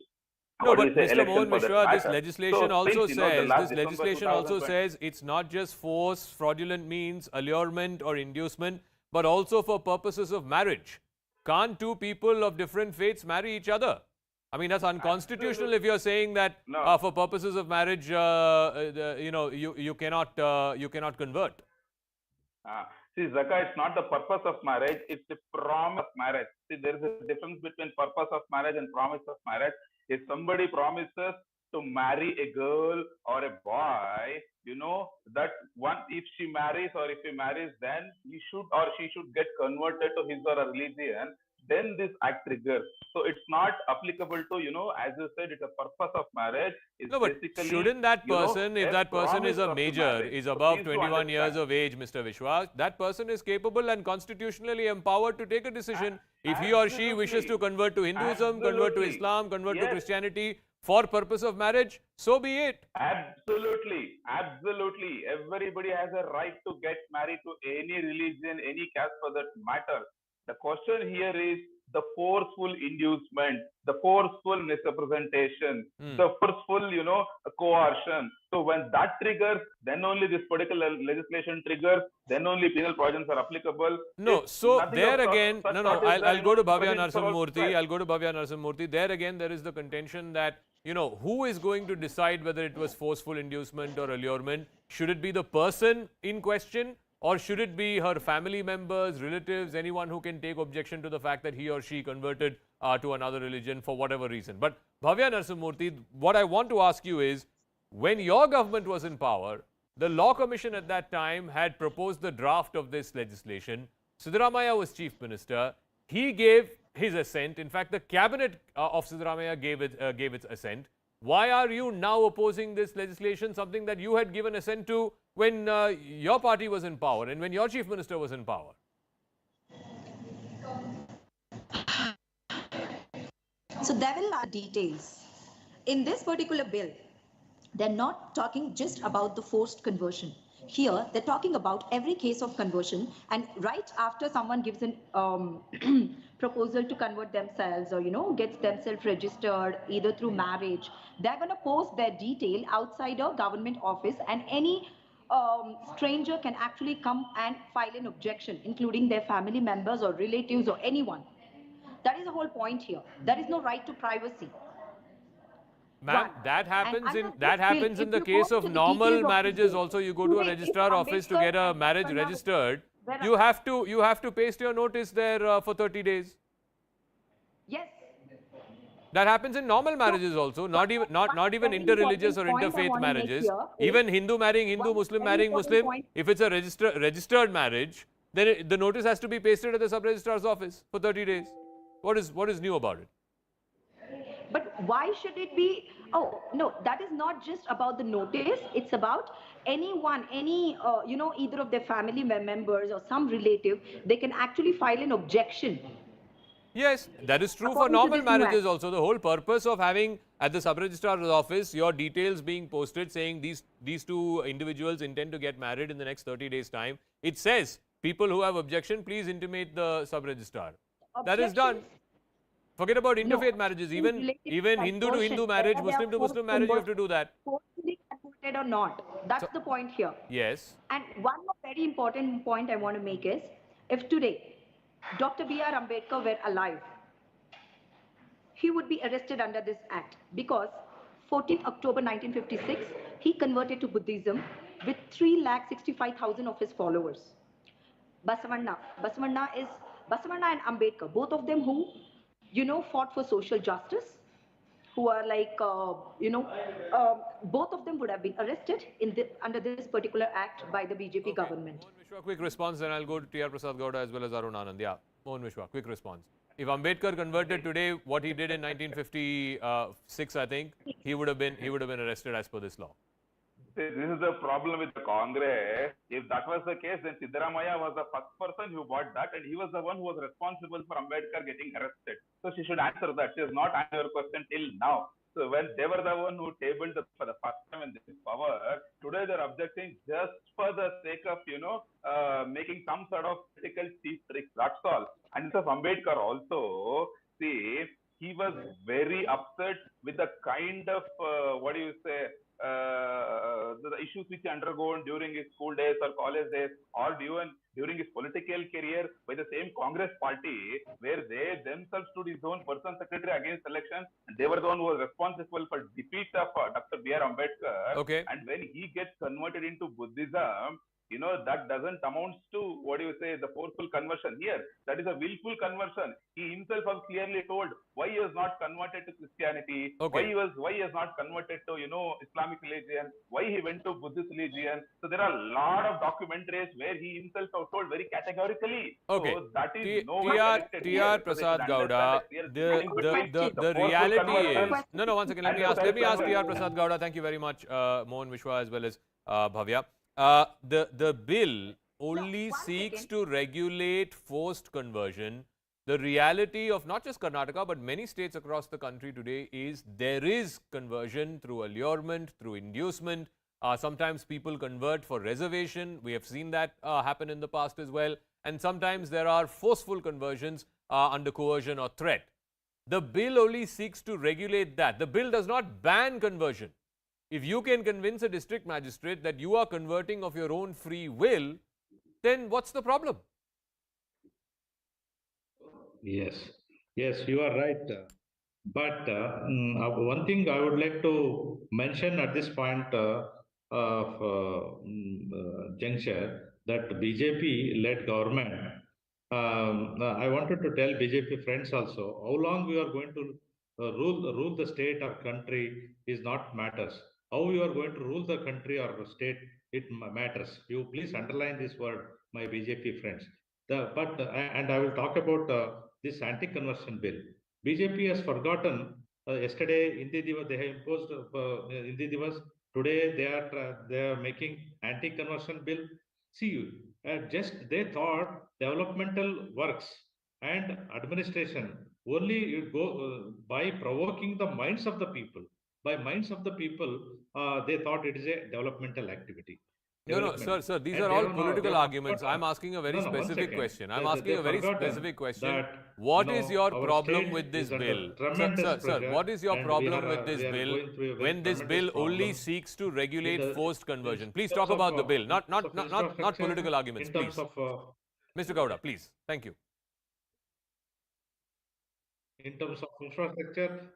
No, but Mr. Mohan Mishra, this legislation also says it's not just force, fraudulent means, allurement or inducement, but also for purposes of marriage. Can't two people of different faiths marry each other? I mean, that's unconstitutional if you're saying that for purposes of marriage, you cannot convert. See, Zaka, it's not the purpose of marriage, it's the promise of marriage. See, there is a difference between purpose of marriage and promise of marriage. If somebody promises to marry a girl or a boy, that one, if she marries or if he marries, then he should or she should get converted to his or her religion. Then this act triggers. So it's not applicable to, as you said, it's a purpose of marriage. It's No, but basically, shouldn't that person, if a that person is promise a of the major, marriage. is So above please do 21 years understand. of age, Mr. Vishwas, that person is capable and constitutionally empowered to take a decision. If he or she wishes to convert to Hinduism, convert to Absolutely. Islam, convert to Yes. Christianity for purpose of marriage, so be it. Absolutely. Everybody has a right to get married to any religion, any caste for that matter. The question here is the forceful inducement, the forceful misrepresentation, the forceful, coercion. So when that triggers, then only this particular legislation triggers, then only penal provisions are applicable. No, If so nothing there of such- again, such no, sort is there, I'll go to Bhavya provisions are also Narasimhamurthy. there. I'll go to Bhavya Narasimhamurthy. There again, there is the contention that, who is going to decide whether it was forceful inducement or allurement? Should it be the person in question, or should it be her family members, relatives, anyone who can take objection to the fact that he or she converted to another religion for whatever reason? But Bhavya Narasimhamurthy, what I want to ask you is, when your government was in power, the Law Commission at that time had proposed the draft of this legislation. Siddaramaiah was Chief Minister. He gave his assent. In fact, the cabinet of Siddaramaiah gave its assent. Why are you now opposing this legislation, something that you had given assent to when your party was in power and when your Chief Minister was in power? So there will are details. In this particular bill, they're not talking just about the forced conversion. Here, they're talking about every case of conversion, and right after someone gives an proposal to convert themselves or, gets themselves registered either through marriage, they're going to post their detail outside a government office, and any stranger can actually come and file an objection, including their family members or relatives or anyone. That is the whole point here. There is no right to privacy. Ma'am, that happens in the you case go of into the normal details of marriages the also. You go to a registrar office to get a marriage registered. You have to paste your notice there for 30 days. Yes. That happens in normal marriages also, not even interreligious or interfaith marriages. Even Hindu marrying Hindu, Muslim marrying Muslim. If it's a registered marriage, then the notice has to be pasted at the sub-registrar's office for 30 days. What is new about it? But why should it be? Oh, no, that is not just about the notice. It's about anyone, either of their family members or some relative, they can actually file an objection. Yes, that is true for normal marriages also. The whole purpose of having at the sub-registrar's office your details being posted saying these two individuals intend to get married in the next 30 days' time. It says, people who have objection, please intimate the sub-registrar. That is done. Forget about interfaith marriages. Even Hindu to Hindu marriage, Muslim to Muslim marriage, you have to do that. Forcefully converted or not. That's the point here. Yes. And one more very important point I want to make is, if today Dr. B.R. Ambedkar were alive, he would be arrested under this act because 14th October 1956, he converted to Buddhism with 3,65,000 of his followers. Basavanna and Ambedkar, both of them who, fought for social justice, who are like, both of them would have been arrested under this particular act by the BJP government. Mohan Vishwa, quick response, then I'll go to T.R. Prasad Gowda as well as Arun Anand. Yeah, Mohan Vishwa, quick response. If Ambedkar converted today, what he did in 1956, I think, he would have been arrested as per this law. This is the problem with the Congress. If that was the case, then Siddaramaiah was the first person who bought that, and he was the one who was responsible for Ambedkar getting arrested. So she should answer that. She has not answered your question till now. So when they were the one who tabled for the first time in this power, today they're objecting just for the sake of, making some sort of political cheap tricks. That's all. And so Ambedkar also, see, he was very upset with the kind of, the issues which he undergone during his school days or college days, or even during his political career by the same Congress party, where they themselves stood his own personal secretary against election, and they were the one who was responsible for defeat of Dr. B.R. Ambedkar. Okay. And when he gets converted into Buddhism, that doesn't amount to, what do you say, the forceful conversion. Here, that is a willful conversion. He himself has clearly told why he has not converted to Christianity, why he has not converted to, Islamic religion, why he went to Buddhist religion. So there are a lot of documentaries where he himself has told very categorically. Okay. So that is nowhere connected here. Tihar Prasad Gowda, the reality is... No, one second. Let me ask Tihar Prasad Gowda. Thank you very much, Mohan Vishwa as well as Bhavya. The bill only seeks to regulate forced conversion. The reality of not just Karnataka but many states across the country today is there is conversion through allurement, through inducement. Sometimes people convert for reservation. We have seen that happen in the past as well. And sometimes there are forceful conversions under coercion or threat. The bill only seeks to regulate that. The bill does not ban conversion. If you can convince a district magistrate that you are converting of your own free will, then what's the problem? Yes, you are right. But one thing I would like to mention at this point of juncture, that BJP-led government, I wanted to tell BJP friends also, how long we are going to rule the state or country is not matters. How you are going to rule the country or state, it matters. You please underline this word, my BJP friends. And I will talk about this anti-conversion bill. BJP has forgotten yesterday Hindi Divas, they have imposed Hindi Divas. Today they are making anti-conversion bill. See, just they thought developmental works and administration only you go by provoking the minds of the people. By minds of the people, they thought it is a developmental activity. No, sir, these are all political arguments. I'm asking a very specific question. I'm asking a very specific question. What is your problem with this bill? Sir, what is your problem with this bill when this bill only seeks to regulate forced conversion? Please talk about the bill, not political arguments, please. Mr. Gowda, please. Thank you. In terms of infrastructure,